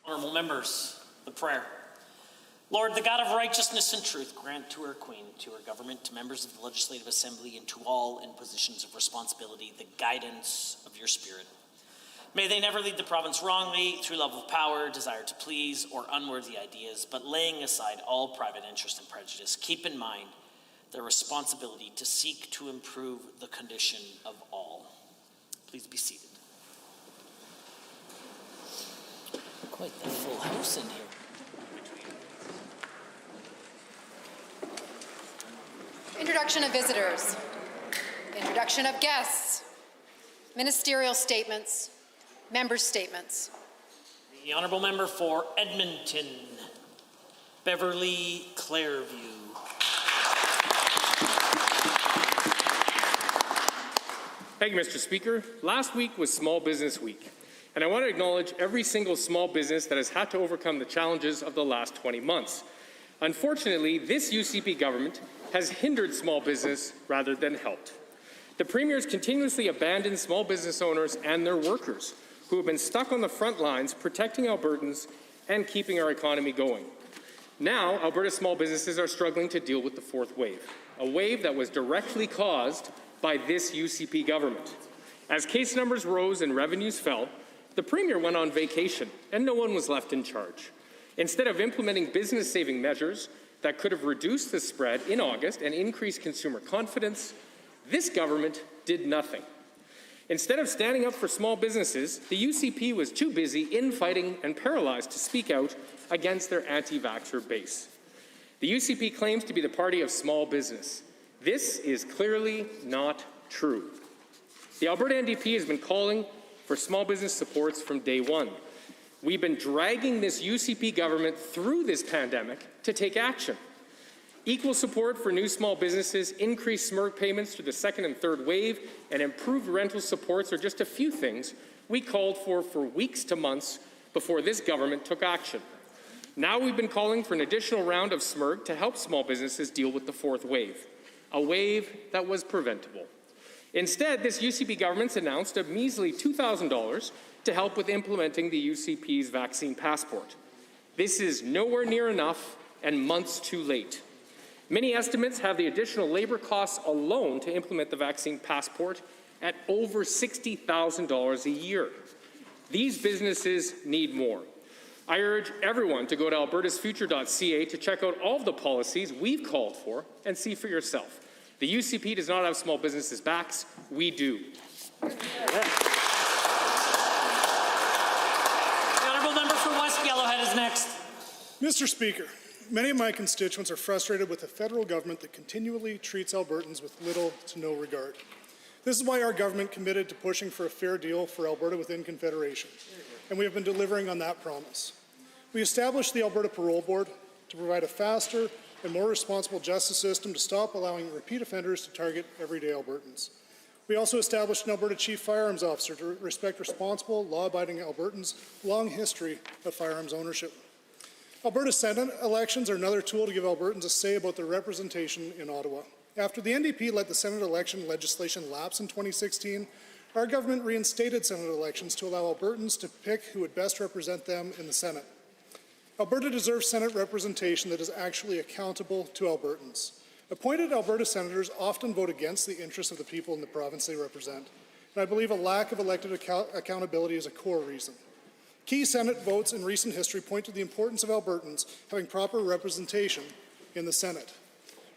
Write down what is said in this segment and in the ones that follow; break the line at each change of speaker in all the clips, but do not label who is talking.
Honourable members, the prayer. Lord, the God of righteousness and truth, grant to our Queen, to her government, to members of the Legislative Assembly, and to all in positions of responsibility, the guidance of your Spirit. May they never lead the province wrongly through love of power, desire to please, or unworthy ideas, but laying aside all private interest and prejudice, keep in mind their responsibility to seek to improve the condition of all. Please be seated. Quite the full house in here.
Introduction of visitors. Introduction of guests. Ministerial statements. Members' statements.
The Honourable Member for Edmonton, Beverly Clairview.
Thank you, Mr. Speaker. Last week was Small Business Week, and I want to acknowledge every single small business that has had to overcome the challenges of the last 20 months. Unfortunately, this UCP government has hindered small business rather than helped. The Premier's continuously abandoned small business owners and their workers, who have been stuck on the front lines protecting Albertans and keeping our economy going. Now, Alberta small businesses are struggling to deal with the fourth wave, a wave that was directly caused by this UCP government. As case numbers rose and revenues fell, the Premier went on vacation and no one was left in charge. Instead of implementing business-saving measures that could have reduced the spread in August and increased consumer confidence, this government did nothing. Instead of standing up for small businesses, the UCP was too busy infighting and paralyzed to speak out against their anti-vaxxer base. The UCP claims to be the party of small business. This is clearly not true. The Alberta NDP has been calling for small business supports from day one. We've been dragging this UCP government through this pandemic to take action. Equal support for new small businesses, increased SMRC payments through the second and third wave, and improved rental supports are just a few things we called for weeks to months before this government took action. Now we've been calling for an additional round of SMRC to help small businesses deal with the fourth wave, a wave that was preventable. Instead, this UCP government's announced a measly $2,000 to help with implementing the UCP's vaccine passport. This is nowhere near enough and months too late. Many estimates have the additional labor costs alone to implement the vaccine passport at over $60,000 a year. These businesses need more. I urge everyone to go to albertasfuture.ca to check out all of the policies we've called for and see for yourself. The UCP does not have small businesses' backs. We do.
The Honourable Member for West Yellowhead is next.
Mr. Speaker, many of my constituents are frustrated with a federal government that continually treats Albertans with little to no regard. This is why our government committed to pushing for a fair deal for Alberta within Confederation, and we have been delivering on that promise. We established the Alberta Parole Board to provide a faster and more responsible justice system to stop allowing repeat offenders to target everyday Albertans. We also established an Alberta Chief Firearms Officer to respect responsible, law-abiding Albertans' long history of firearms ownership. Alberta Senate elections are another tool to give Albertans a say about their representation in Ottawa. After the NDP let the Senate election legislation lapse in 2016, our government reinstated Senate elections to allow Albertans to pick who would best represent them in the Senate. Alberta deserves Senate representation that is actually accountable to Albertans. Appointed Alberta senators often vote against the interests of the people in the province they represent, and I believe a lack of elected accountability is a core reason. Key Senate votes in recent history point to the importance of Albertans having proper representation in the Senate.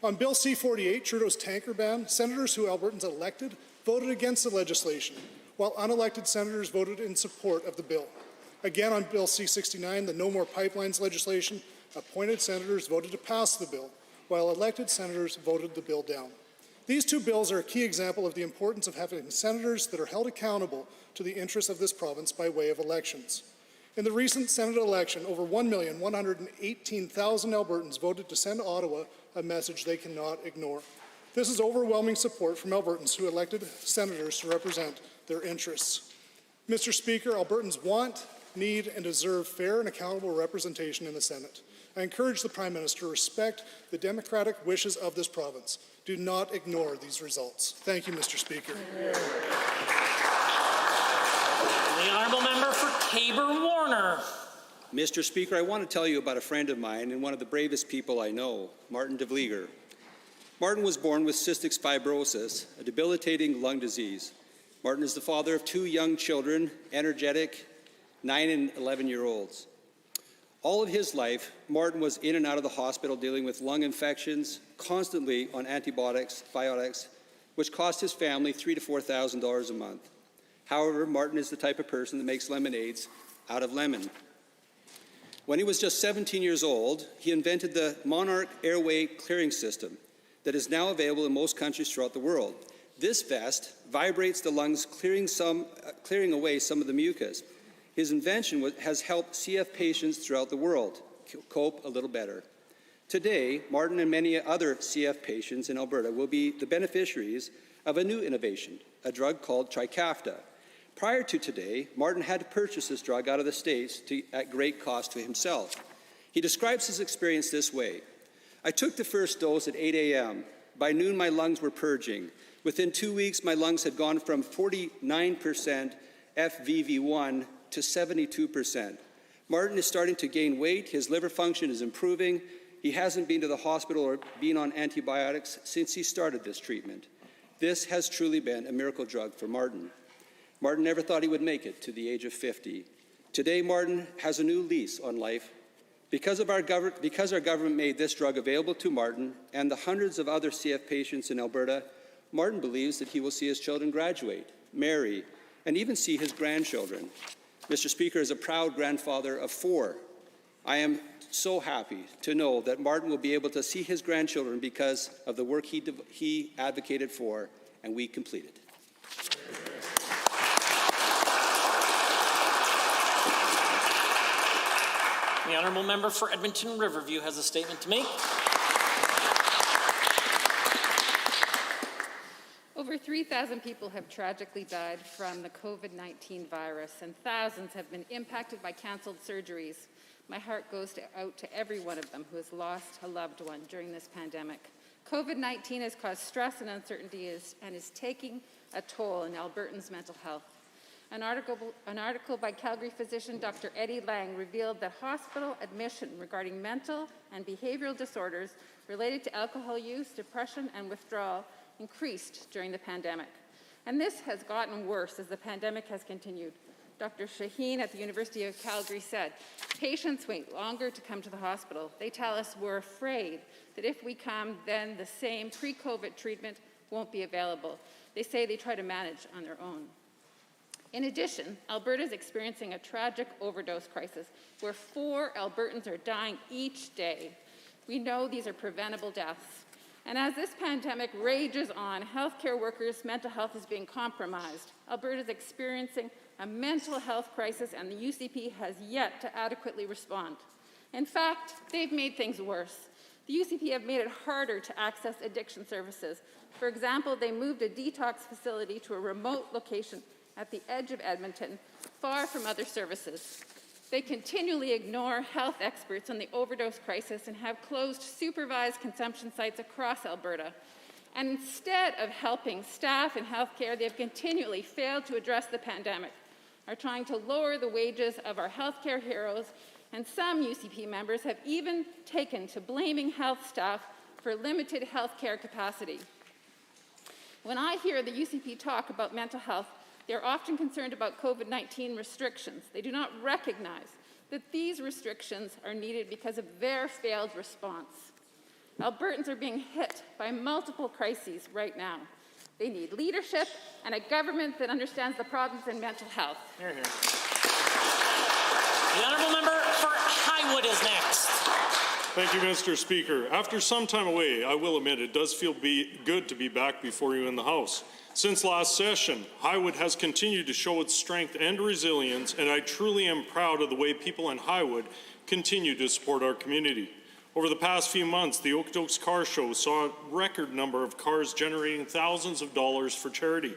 On Bill C-48, Trudeau's tanker ban, senators who Albertans elected voted against the legislation, while unelected senators voted in support of the bill. Again, on Bill C-69, the No More Pipelines legislation, appointed senators voted to pass the bill, while elected senators voted the bill down. These two bills are a key example of the importance of having senators that are held accountable to the interests of this province by way of elections. In the recent Senate election, over 1,118,000 Albertans voted to send Ottawa a message they cannot ignore. This is overwhelming support from Albertans who elected senators to represent their interests. Mr. Speaker, Albertans want, need, and deserve fair and accountable representation in the Senate. I encourage the Prime Minister to respect the democratic wishes of this province. Do not ignore these results. Thank you, Mr. Speaker.
The Honourable Member for Taber-Warner.
Mr. Speaker, I want to tell you about a friend of mine and one of the bravest people I know, Martin de Vlieger. Martin was born with cystic fibrosis, a debilitating lung disease. Martin is the father of 2 young children, energetic 9 and 11-year-olds. All of his life, Martin was in and out of the hospital dealing with lung infections, constantly on antibiotics, which cost his family $3,000 to $4,000 a month. However, Martin is the type of person that makes lemonades out of lemon. When he was just 17 years old, he invented the Monarch Airway Clearing System that is now available in most countries throughout the world. This vest vibrates the lungs, clearing away some of the mucus. His invention has helped CF patients throughout the world cope a little better. Today, Martin and many other CF patients in Alberta will be the beneficiaries of a new innovation, a drug called Trikafta. Prior to today, Martin had to purchase this drug out of the States at great cost to himself. He describes his experience this way. I took the first dose at 8 a.m. By noon, my lungs were purging. Within 2 weeks, my lungs had gone from 49% FVV1 to 72%. Martin is starting to gain weight. His liver function is improving. He hasn't been to the hospital or been on antibiotics since he started this treatment. This has truly been a miracle drug for Martin. Martin never thought he would make it to the age of 50. Today, Martin has a new lease on life. Because our government made this drug available to Martin and the hundreds of other CF patients in Alberta, Martin believes that he will see his children graduate, marry, and even see his grandchildren. Mr. Speaker, as a proud grandfather of 4, I am so happy to know that Martin will be able to see his grandchildren because of the work he advocated for and we completed.
The honourable member for Edmonton Riverview has a statement to make.
Over 3,000 people have tragically died from the COVID-19 virus, and thousands have been impacted by cancelled surgeries. My heart goes out to every one of them who has lost a loved one during this pandemic. COVID-19 has caused stress and uncertainty and is taking a toll on Albertans' mental health. An article by Calgary physician Dr. Eddie Lang revealed that hospital admission regarding mental and behavioral disorders related to alcohol use, depression, and withdrawal increased during the pandemic. And this has gotten worse as the pandemic has continued. Dr. Shaheen at the University of Calgary said, patients wait longer to come to the hospital. They tell us we're afraid that if we come, then the same pre-COVID treatment won't be available. They say they try to manage on their own. In addition, Alberta is experiencing a tragic overdose crisis where 4 Albertans are dying each day. We know these are preventable deaths. And as this pandemic rages on, healthcare workers' mental health is being compromised. Alberta is experiencing a mental health crisis, and the UCP has yet to adequately respond. In fact, they've made things worse. The UCP have made it harder to access addiction services. For example, they moved a detox facility to a remote location at the edge of Edmonton, far from other services. They continually ignore health experts on the overdose crisis and have closed supervised consumption sites across Alberta. And instead of helping staff in healthcare, they have continually failed to address the pandemic, are trying to lower the wages of our healthcare heroes, and some UCP members have even taken to blaming health staff for limited healthcare capacity. When I hear the UCP talk about mental health, they're often concerned about COVID-19 restrictions. They do not recognize that these restrictions are needed because of their failed response. Albertans are being hit by multiple crises right now. They need leadership and a government that understands the problems in mental health.
Hear, hear. The honourable member for Highwood is next.
Thank you, Mr. Speaker. After some time away, I will admit it does feel good to be back before you in the House. Since last session, Highwood has continued to show its strength and resilience, and I truly am proud of the way people in Highwood continue to support our community. Over the past few months, the Okotoks Car Show saw a record number of cars generating thousands of dollars for charity.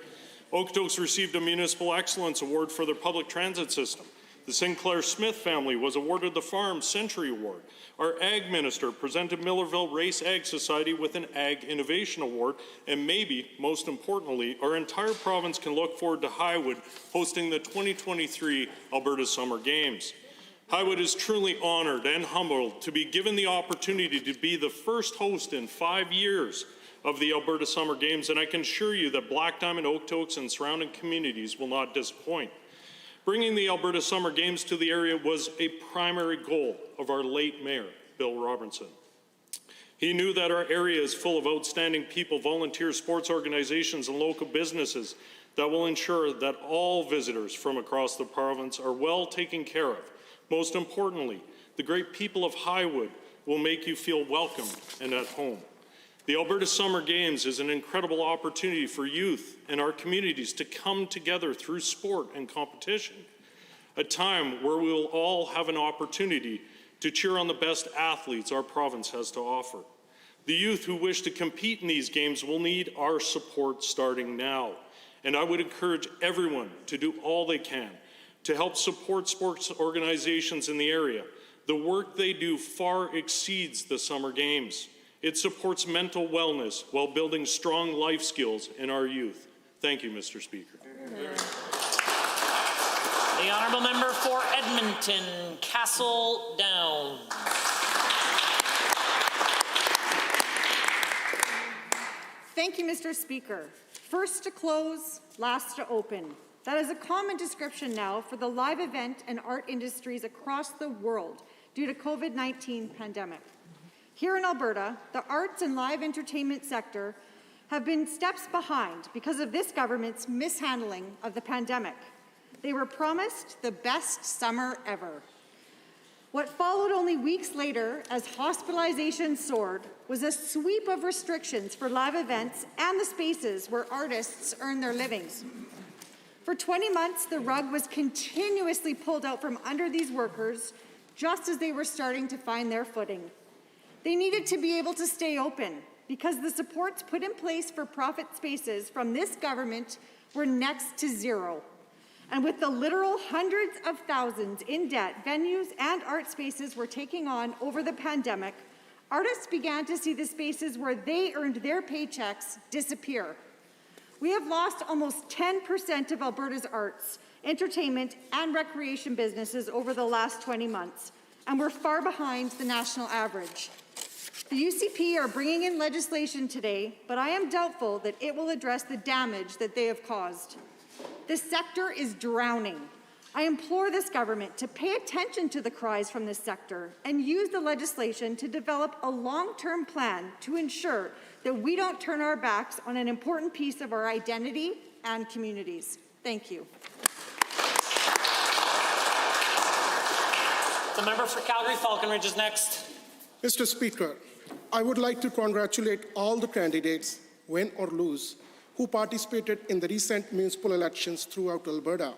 Okotoks received a Municipal Excellence Award for their public transit system. The Sinclair Smith family was awarded the Farm Century Award. Our Ag Minister presented Millerville Race Ag Society with an Ag Innovation Award, and maybe, most importantly, our entire province can look forward to Highwood hosting the 2023 Alberta Summer Games. Highwood is truly honored and humbled to be given the opportunity to be the first host in 5 years of the Alberta Summer Games, and I can assure you that Black Diamond, Okotoks, and surrounding communities will not disappoint. Bringing the Alberta Summer Games to the area was a primary goal of our late Mayor, Bill Robertson. He knew that our area is full of outstanding people, volunteers, sports organizations, and local businesses that will ensure that all visitors from across the province are well taken care of. Most importantly, the great people of Highwood will make you feel welcome and at home. The Alberta Summer Games is an incredible opportunity for youth and our communities to come together through sport and competition, a time where we will all have an opportunity to cheer on the best athletes our province has to offer. The youth who wish to compete in these games will need our support starting now, and I would encourage everyone to do all they can to help support sports organizations in the area. The work they do far exceeds the Summer Games. It supports mental wellness while building strong life skills in our youth. Thank you, Mr. Speaker.
The honourable member for Edmonton, Castle Downs.
Thank you, Mr. Speaker. First to close, last to open. That is a common description now for the live event and art industries across the world due to COVID-19 pandemic. Here in Alberta, the arts and live entertainment sector have been steps behind because of this government's mishandling of the pandemic. They were promised the best summer ever. What followed only weeks later as hospitalization soared was a sweep of restrictions for live events and the spaces where artists earn their livings. For 20 months, the rug was continuously pulled out from under these workers just as they were starting to find their footing. They needed to be able to stay open because the supports put in place for profit spaces from this government were next to zero. And with the literal hundreds of thousands in debt venues and art spaces were taking on over the pandemic, artists began to see the spaces where they earned their paychecks disappear. We have lost almost 10% of Alberta's arts, entertainment, and recreation businesses over the last 20 months, and we're far behind the national average. The UCP are bringing in legislation today, but I am doubtful that it will address the damage that they have caused. The sector is drowning. I implore this government to pay attention to the cries from this sector and use the legislation to develop a long-term plan to ensure that we don't turn our backs on an important piece of our identity and communities. Thank you.
The member for Calgary-Falconridge is next.
Mr. Speaker, I would like to congratulate all the candidates, win or lose, who participated in the recent municipal elections throughout Alberta.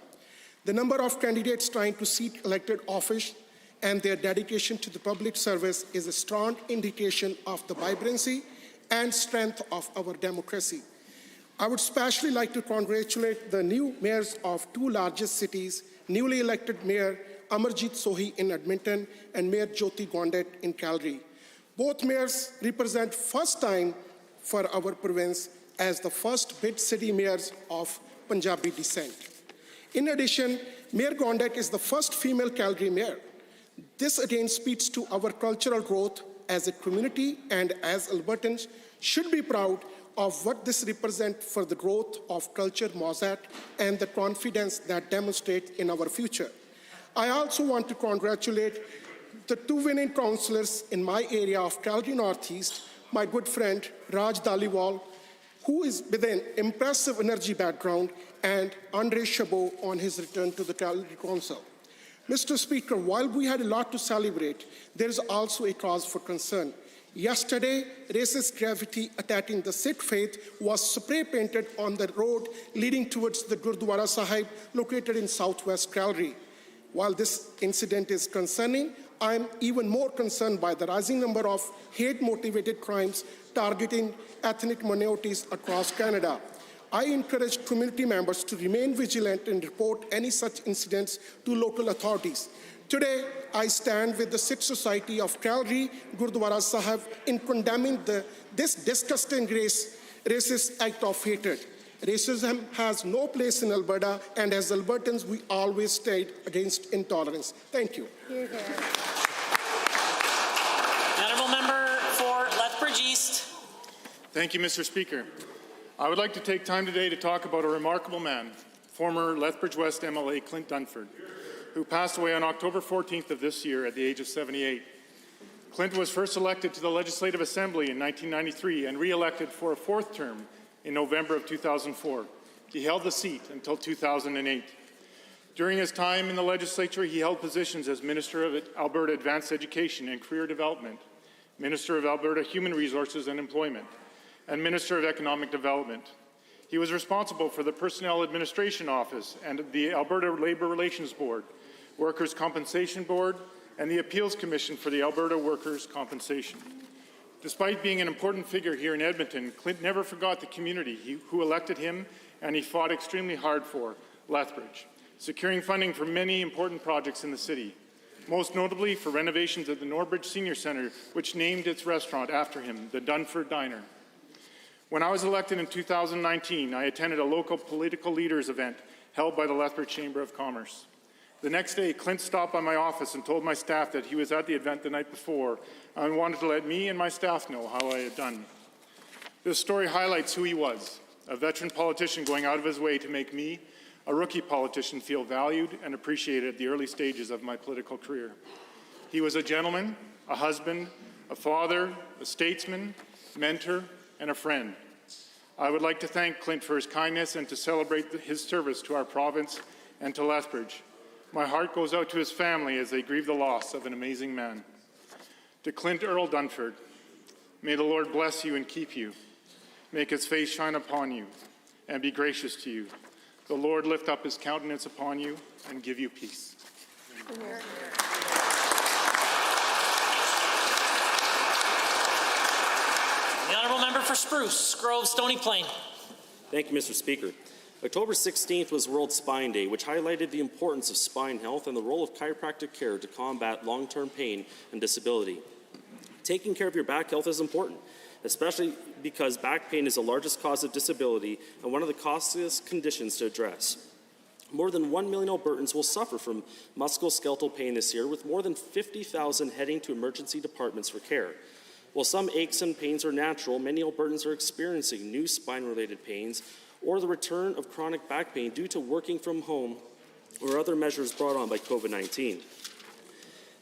The number of candidates trying to seek elected office and their dedication to the public service is a strong indication of the vibrancy and strength of our democracy. I would especially like to congratulate the new mayors of two largest cities, newly elected Mayor Amarjit Sohi in Edmonton and Mayor Jyoti Gondet in Calgary. Both mayors represent first time for our province as the first bid city mayors of Punjabi descent. In addition, Mayor Gondet is the first female Calgary mayor. This again speaks to our cultural growth as a community, and as Albertans should be proud of what this represents for the growth of culture mosaic and the confidence that demonstrates in our future. I also want to congratulate the two winning councillors in my area of Calgary Northeast, my good friend Raj Daliwal, who is with an impressive energy background, and Andre Chabot on his return to the Calgary Council. Mr. Speaker, while we had a lot to celebrate, there is also a cause for concern. Yesterday, racist graffiti attacking the Sikh faith was spray painted on the road leading towards the Gurdwara Sahib located in southwest Calgary. While this incident is concerning, I am even more concerned by the rising number of hate-motivated crimes targeting ethnic minorities across Canada. I encourage community members to remain vigilant and report any such incidents to local authorities. Today, I stand with the Sikh Society of Calgary, Gurdwara Sahib, in condemning this disgusting racist act of hatred. Racism has no place in Alberta, and as Albertans, we always stayed against intolerance. Thank you.
Hear, hear.
The honourable member for Lethbridge East.
Thank you, Mr. Speaker. I would like to take time today to talk about a remarkable man, former Lethbridge West MLA Clint Dunford, who passed away on October 14th of this year at the age of 78. Clint was first elected to the Legislative Assembly in 1993 and re-elected for a fourth term in November of 2004. He held the seat until 2008. During his time in the legislature, he held positions as Minister of Alberta Advanced Education and Career Development, Minister of Alberta Human Resources and Employment, and Minister of Economic Development. He was responsible for the Personnel Administration Office and the Alberta Labour Relations Board, Workers' Compensation Board, and the Appeals Commission for the Alberta Workers' Compensation. Despite being an important figure here in Edmonton, Clint never forgot the community who elected him, and he fought extremely hard for Lethbridge, securing funding for many important projects in the city, most notably for renovations at the Norbridge Senior Centre, which named its restaurant after him, the Dunford Diner. When I was elected in 2019, I attended a local political leaders event held by the Lethbridge Chamber of Commerce. The next day, Clint stopped by my office and told my staff that he was at the event the night before and wanted to let me and my staff know how I had done. This story highlights who he was, a veteran politician going out of his way to make me, a rookie politician, feel valued and appreciated at the early stages of my political career. He was a gentleman, a husband, a father, a statesman, mentor, and a friend. I would like to thank Clint for his kindness and to celebrate his service to our province and to Lethbridge. My heart goes out to his family as they grieve the loss of an amazing man. To Clint Earl Dunford, may the Lord bless you and keep you, make his face shine upon you, and be gracious to you. The Lord lift up his countenance upon you and give you peace.
The honourable member for Spruce, Grove, Stony Plain.
Thank you, Mr. Speaker. October 16th was World Spine Day, which highlighted the importance of spine health and the role of chiropractic care to combat long-term pain and disability. Taking care of your back health is important, especially because back pain is the largest cause of disability and one of the costliest conditions to address. More than 1 million Albertans will suffer from musculoskeletal pain this year, with more than 50,000 heading to emergency departments for care. While some aches and pains are natural, many Albertans are experiencing new spine-related pains or the return of chronic back pain due to working from home or other measures brought on by COVID-19.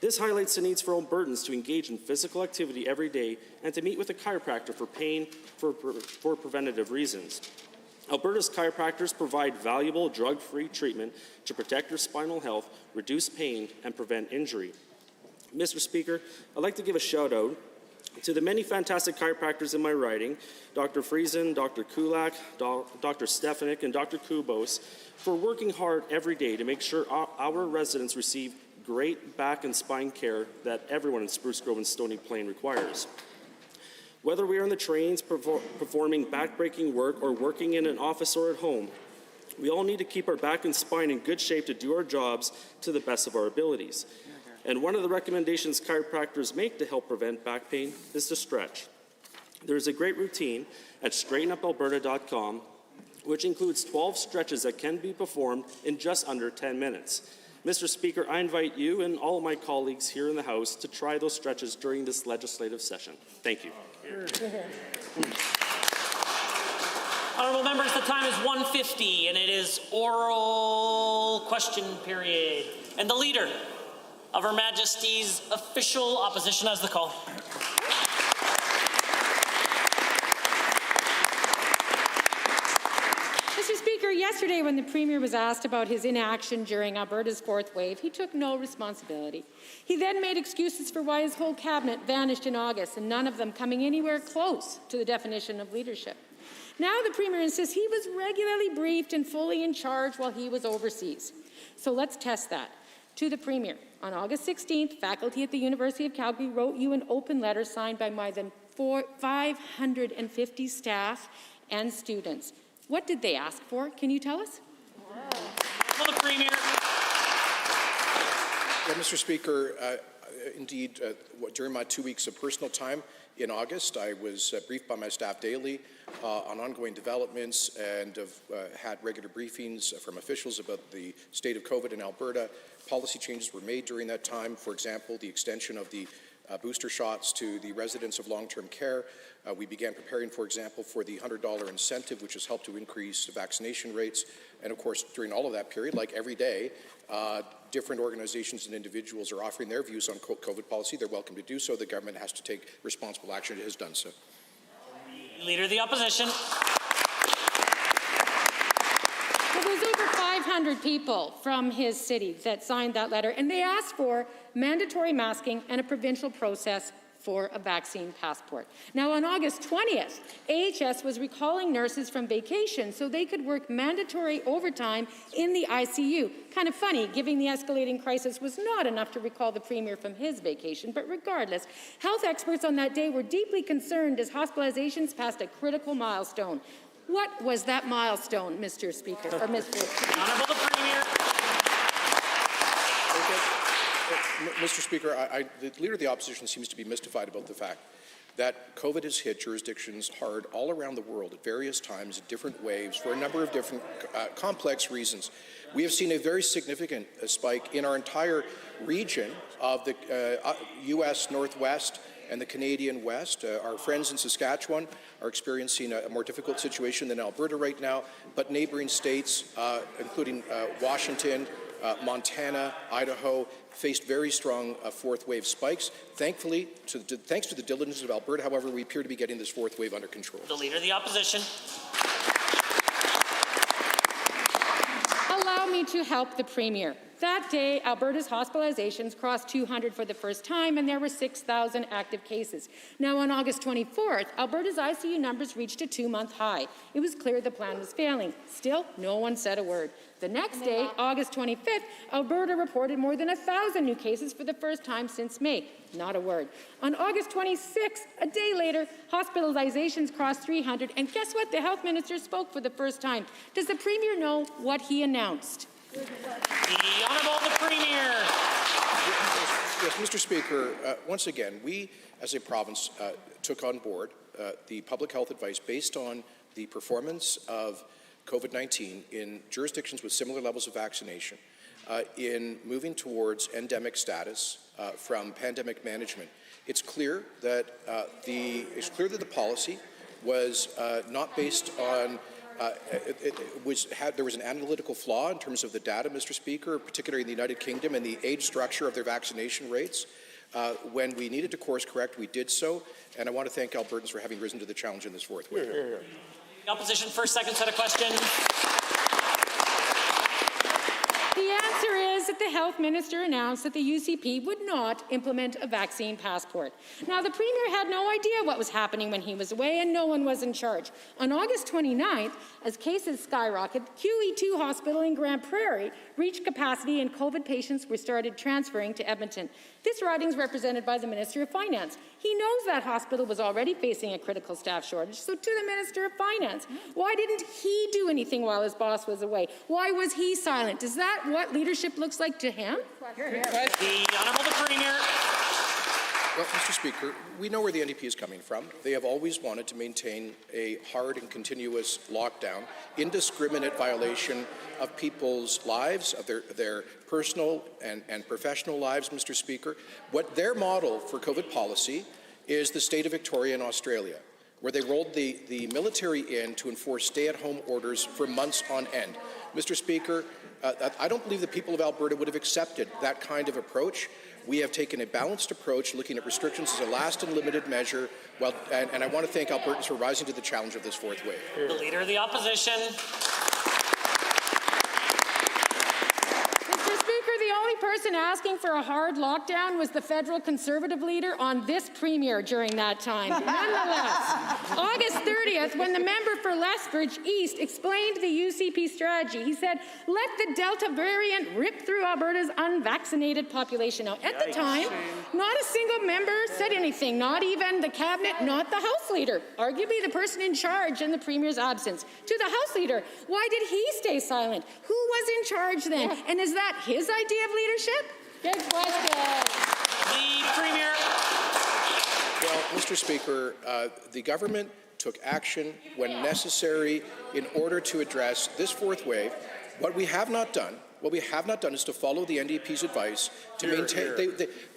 This highlights the needs for Albertans to engage in physical activity every day and to meet with a chiropractor for pain for preventative reasons. Alberta's chiropractors provide valuable drug-free treatment to protect your spinal health, reduce pain, and prevent injury. Mr. Speaker, I'd like to give a shout-out to the many fantastic chiropractors in my riding, Dr. Friesen, Dr. Kulak, Dr. Stefanik, and Dr. Kubos, for working hard every day to make sure our residents receive great back and spine care that everyone in Spruce Grove and Stony Plain requires. Whether we are on the trains performing back-breaking work or working in an office or at home, we all need to keep our back and spine in good shape to do our jobs to the best of our abilities. And one of the recommendations chiropractors make to help prevent back pain is to stretch. There's a great routine at straightenupalberta.com, which includes 12 stretches that can be performed in just under 10 minutes. Mr. Speaker, I invite you and all of my colleagues here in the House to try those stretches during this legislative session. Thank you.
Honourable members, the time is 1:50 and it is oral question period. And the Leader of Her Majesty's Official Opposition has the call.
Mr. Speaker, yesterday when the Premier was asked about his inaction during Alberta's fourth wave, he took no responsibility. He then made excuses for why his whole cabinet vanished in August, and none of them coming anywhere close to the definition of leadership. Now the Premier insists he was regularly briefed and fully in charge while he was overseas. So let's test that. To the Premier, on August 16th, faculty at the University of Calgary wrote you an open letter signed by more than 550 staff and students. What did they ask for? Can you tell us?
Well, the Premier.
Yeah, Mr. Speaker, Indeed, during my 2 weeks of personal time in August, I was briefed by my staff daily on ongoing developments and have had regular briefings from officials about the state of COVID in Alberta. Policy changes were made during that time. For example, the extension of the booster shots to the residents of long-term care. We began preparing, for example, for the $100 incentive, which has helped to increase vaccination rates. And of course, during all of that period, like every day, different organizations and individuals are offering their views on COVID policy. They're welcome to do so. The government has to take responsible action. It has done so.
Leader of the Opposition.
Well, there's over 500 people from his city that signed that letter, and they asked for mandatory masking and a provincial process for a vaccine passport. Now, on August 20th, AHS was recalling nurses from vacation so they could work mandatory overtime in the ICU. Kind of funny, given the escalating crisis was not enough to recall the Premier from his vacation, but regardless, health experts on that day were deeply concerned as hospitalizations passed a critical milestone. What was that milestone, Mr. Speaker? Or Mr.
Honourable the Premier.
Mr. Speaker, the Leader of the Opposition seems to be mystified about the fact that COVID has hit jurisdictions hard all around the world at various times, in different waves, for a number of different complex reasons. We have seen a very significant spike in our entire region of the U.S. Northwest and the Canadian West. Our friends in Saskatchewan are experiencing a more difficult situation than Alberta right now, but neighboring states, including Washington, Montana, Idaho, faced very strong fourth wave spikes. Thankfully, thanks to the diligence of Alberta, however, we appear to be getting this fourth wave under control.
The Leader of the Opposition.
Allow me to help the Premier. That day, Alberta's hospitalizations crossed 200 for the first time, and there were 6,000 active cases. Now, on August 24th, Alberta's ICU numbers reached a 2-month high. It was clear the plan was failing. Still, no one said a word. The next day, August 25th, Alberta reported more than 1,000 new cases for the first time since May. Not a word. On August 26th, a day later, hospitalizations crossed 300, and guess what? The health minister spoke for the first time. Does the Premier know what he announced?
The Honourable the Premier.
Yes, Mr. Speaker, once again, we as a province took on board the public health advice based on the performance of COVID-19 in jurisdictions with similar levels of vaccination in moving towards endemic status from pandemic management. It's clear that the policy was not based on there was an analytical flaw in terms of the data, Mr. Speaker, particularly in the United Kingdom and the age structure of their vaccination rates. When we needed to course correct, we did so, and I want to thank Albertans for having risen to the challenge in this fourth wave.
The Opposition, first, second set of questions.
The answer is that the health minister announced that the UCP would not implement a vaccine passport. Now, the Premier had no idea what was happening when he was away, and no one was in charge. On August 29th, as cases skyrocketed, QE2 Hospital in Grand Prairie reached capacity and COVID patients were started transferring to Edmonton. This riding is represented by the Minister of Finance. He knows that hospital was already facing a critical staff shortage, so to the Minister of Finance, why didn't he do anything while his boss was away? Why was he silent? Is that what leadership looks like to him?
The Honourable the Premier.
Well, Mr. Speaker, we know where the NDP is coming from. They have always wanted to maintain a hard and continuous lockdown, indiscriminate violation of people's lives, of their personal and professional lives, Mr. Speaker. What their model for COVID policy is the state of Victoria in Australia, where they rolled the military in to enforce stay-at-home orders for months on end. Mr. Speaker, I don't believe the people of Alberta would have accepted that kind of approach. We have taken a balanced approach, looking at restrictions as a last and limited measure, and I want to thank Albertans for rising to the challenge of this fourth wave.
The Leader of the Opposition.
Mr. Speaker, the only person asking for a hard lockdown was the federal Conservative leader on this Premier during that time. Nonetheless, August 30th, when the member for Lethbridge East explained the UCP strategy, he said, let the Delta variant rip through Alberta's unvaccinated population. Now, at the time, not a single member said anything, not even the cabinet, not the House leader, arguably the person in charge in the Premier's absence. To the House leader, why did he stay silent? Who was in charge then? And is that his idea of leadership? Good question.
The Premier.
Well, Mr. Speaker, the government took action when necessary in order to address this fourth wave. What we have not done is to follow the NDP's advice to maintain.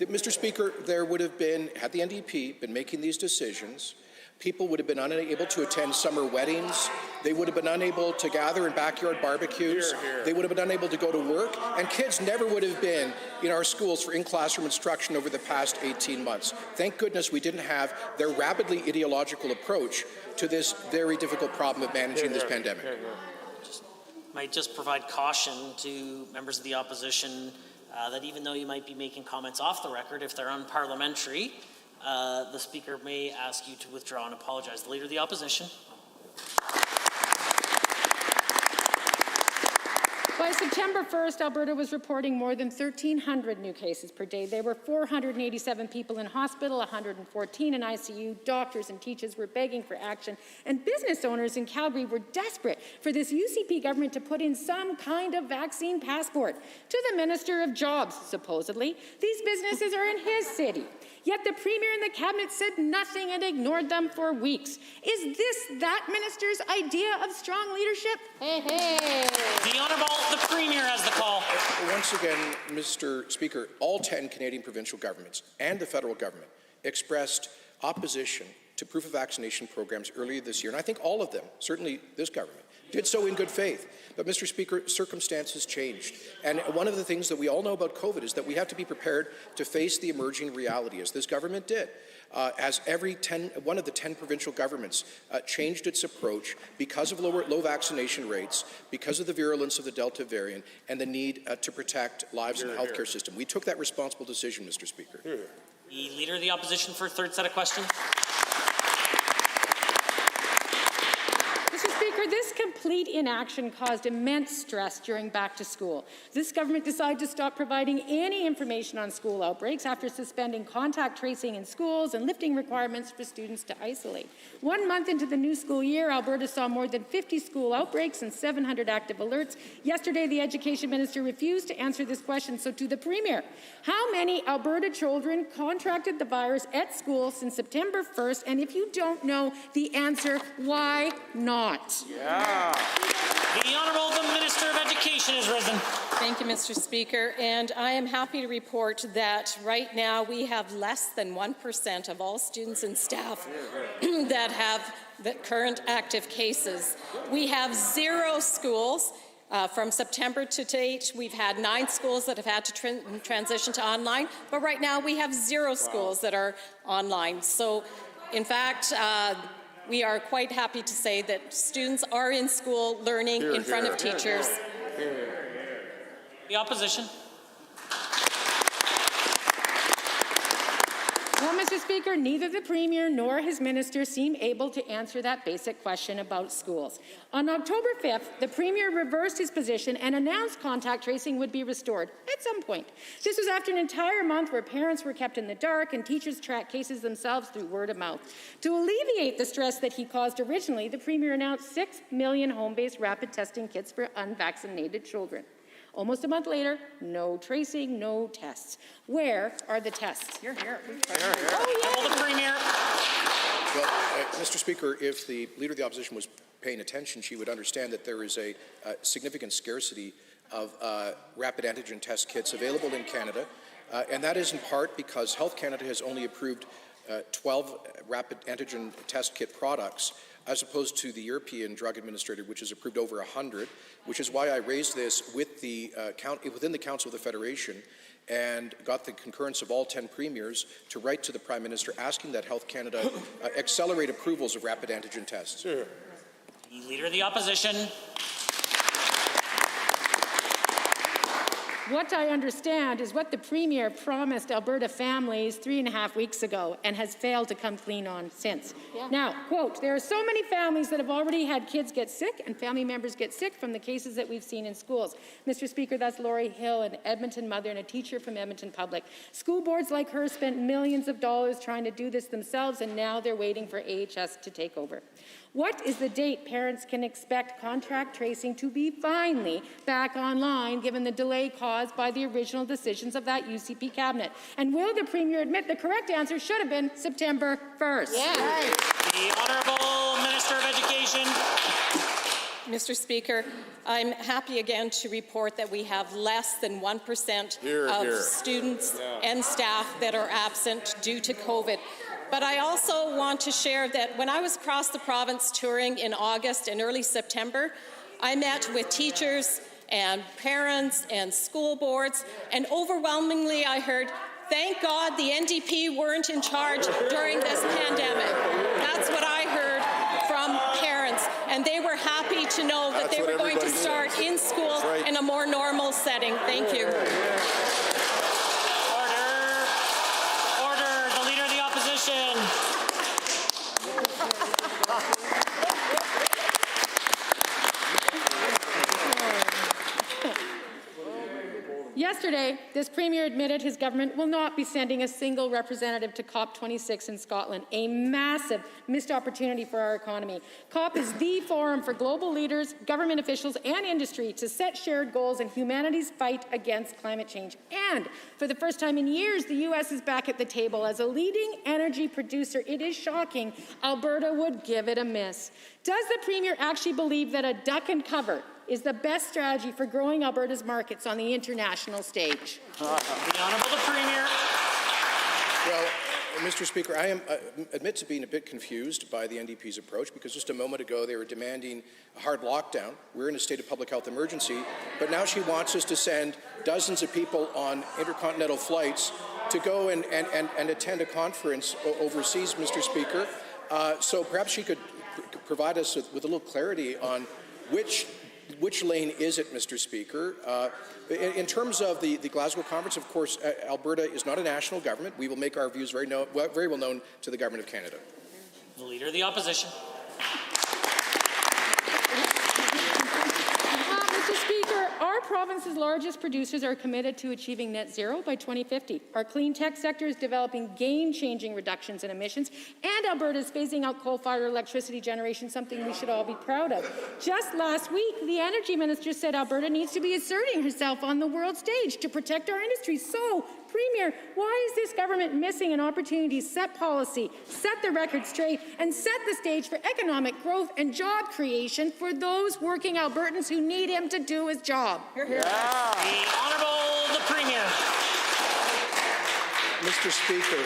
Mr. Speaker, there would have been, had the NDP been making these decisions, people would have been unable to attend summer weddings. They would have been unable to gather in backyard barbecues. They would have been unable to go to work. And kids never would have been in our schools for in-classroom instruction over the past 18 months. Thank goodness we didn't have their rapidly ideological approach to this very difficult problem of managing this pandemic.
Might just provide caution to members of the opposition that even though you might be making comments off the record, if they're unparliamentary, the Speaker may ask you to withdraw and apologize. The Leader of the Opposition.
By September 1st, Alberta was reporting more than 1,300 new cases per day. There were 487 people in hospital, 114 in ICU. Doctors and teachers were begging for action, and business owners in Calgary were desperate for this UCP government to put in some kind of vaccine passport. To the Minister of Jobs, supposedly, these businesses are in his city. Yet the Premier and the Cabinet said nothing and ignored them for weeks. Is this that minister's idea of strong leadership? Hey, hey.
The Honourable the Premier has the call.
Once again, Mr. Speaker, all 10 Canadian provincial governments and the federal government expressed opposition to proof of vaccination programs earlier this year, and I think all of them, certainly this government, did so in good faith. But, Mr. Speaker, circumstances changed. And one of the things that we all know about COVID is that we have to be prepared to face the emerging reality, as this government did. As one of the 10 provincial governments changed its approach because of low vaccination rates, because of the virulence of the Delta variant, and the need to protect lives in the healthcare system. We took that responsible decision, Mr. Speaker.
The Leader of the Opposition for a third set of questions.
Mr. Speaker, this complete inaction caused immense stress during back to school. This government decided to stop providing any information on school outbreaks after suspending contact tracing in schools and lifting requirements for students to isolate. 1 month into the new school year, Alberta saw more than 50 school outbreaks and 700 active alerts. Yesterday, the Education Minister refused to answer this question. So to the Premier, how many Alberta children contracted the virus at school since September 1st? And if you don't know the answer, why not?
Yeah. The Honourable the Minister of Education has risen.
Thank you, Mr. Speaker. And I am happy to report that right now we have less than 1% of all students and staff that have the current active cases. We have 0 schools. From September to date, we've had 9 schools that have had to transition to online, but right now we have 0 schools that are online. So, in fact, we are quite happy to say that students are in school learning in front of teachers.
The Opposition.
Well, Mr. Speaker, neither the Premier nor his minister seem able to answer that basic question about schools. On October 5th, the Premier reversed his position and announced contact tracing would be restored at some point. This was after an entire month where parents were kept in the dark and teachers tracked cases themselves through word of mouth. To alleviate the stress that he caused originally, the Premier announced 6 million home-based rapid testing kits for unvaccinated children. Almost a month later, no tracing, no tests. Where are the tests? You're here.
Oh, yeah. The Premier.
Well, Mr. Speaker, if the Leader of the Opposition was paying attention, she would understand that there is a significant scarcity of rapid antigen test kits available in Canada, and that is in part because Health Canada has only approved 12 rapid antigen test kit products, as opposed to the European Drug Administrator, which has approved over 100, which is why I raised this with the within the Council of the Federation and got the concurrence of all 10 premiers to write to the Prime Minister asking that Health Canada accelerate approvals of rapid antigen tests.
The Leader of the Opposition.
What I understand is what the Premier promised Alberta families 3.5 weeks ago and has failed to come clean on since. Yeah. Now, quote, there are so many families that have already had kids get sick and family members get sick from the cases that we've seen in schools. Mr. Speaker, that's Lori Hill, an Edmonton mother and a teacher from Edmonton Public. School boards like her spent millions of dollars trying to do this themselves, and now they're waiting for AHS to take over. What is the date parents can expect contact tracing to be finally back online, given the delay caused by the original decisions of that UCP cabinet? And will the Premier admit the correct answer should have been September 1st?
Yeah.
The Honourable Minister of Education.
Mr. Speaker, I'm happy again to report that we have less than 1% of students and staff that are absent due to COVID. But I also want to share that when I was across the province touring in August and early September, I met with teachers and parents and school boards, and overwhelmingly I heard, thank God the NDP weren't in charge during this pandemic. That's what I heard from parents, and they were happy to know that they were going to start in school in a more normal setting. Thank you.
Yesterday, this Premier admitted his government will not be sending a single representative to COP26 in Scotland, a massive missed opportunity for our economy. COP is the forum for global leaders, government officials, and industry to set shared goals in humanity's fight against climate change. And for the first time in years, the U.S. is back at the table. As a leading energy producer, it is shocking Alberta would give it a miss. Does the Premier actually believe that a duck and cover is the best strategy for growing Alberta's markets on the international stage?
The Honourable the Premier.
Well, Mr. Speaker, I admit to being a bit confused by the NDP's approach, because just a moment ago they were demanding a hard lockdown. We're in a state of public health emergency, but now she wants us to send dozens of people on intercontinental flights to go and attend a conference overseas, Mr. Speaker. So perhaps she could provide us with a little clarity on which lane is it, Mr. Speaker? In terms of the Glasgow conference, of course, Alberta is not a national government. We will make our views very well known to the Government of Canada.
The Leader of the Opposition.
Mr. Speaker, our province's largest producers are committed to achieving net zero by 2050. Our clean tech sector is developing game-changing reductions in emissions, and Alberta is phasing out coal-fired electricity generation, something we should all be proud of. Just last week, the Energy Minister said Alberta needs to be asserting herself on the world stage to protect our industry. So, Premier, why is this government missing an opportunity to set policy, set the record straight, and set the stage for economic growth and job creation for those working Albertans who need him to do his job?
The Honourable the Premier.
Mr. Speaker,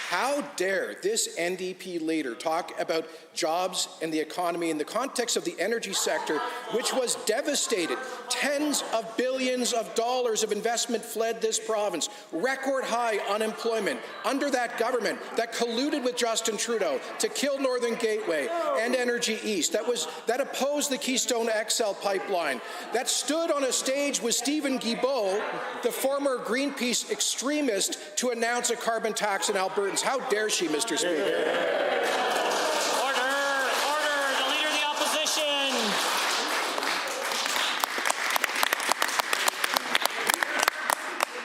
how dare this NDP leader talk about jobs and the economy in the context of the energy sector, which was devastated. Tens of billions of dollars of investment fled this province. Record high unemployment under that government that colluded with Justin Trudeau to kill Northern Gateway and Energy East, that opposed the Keystone XL pipeline, that stood on a stage with Stephen Guilbeault, the former Greenpeace extremist, to announce a carbon tax in Albertans. How dare she, Mr. Speaker?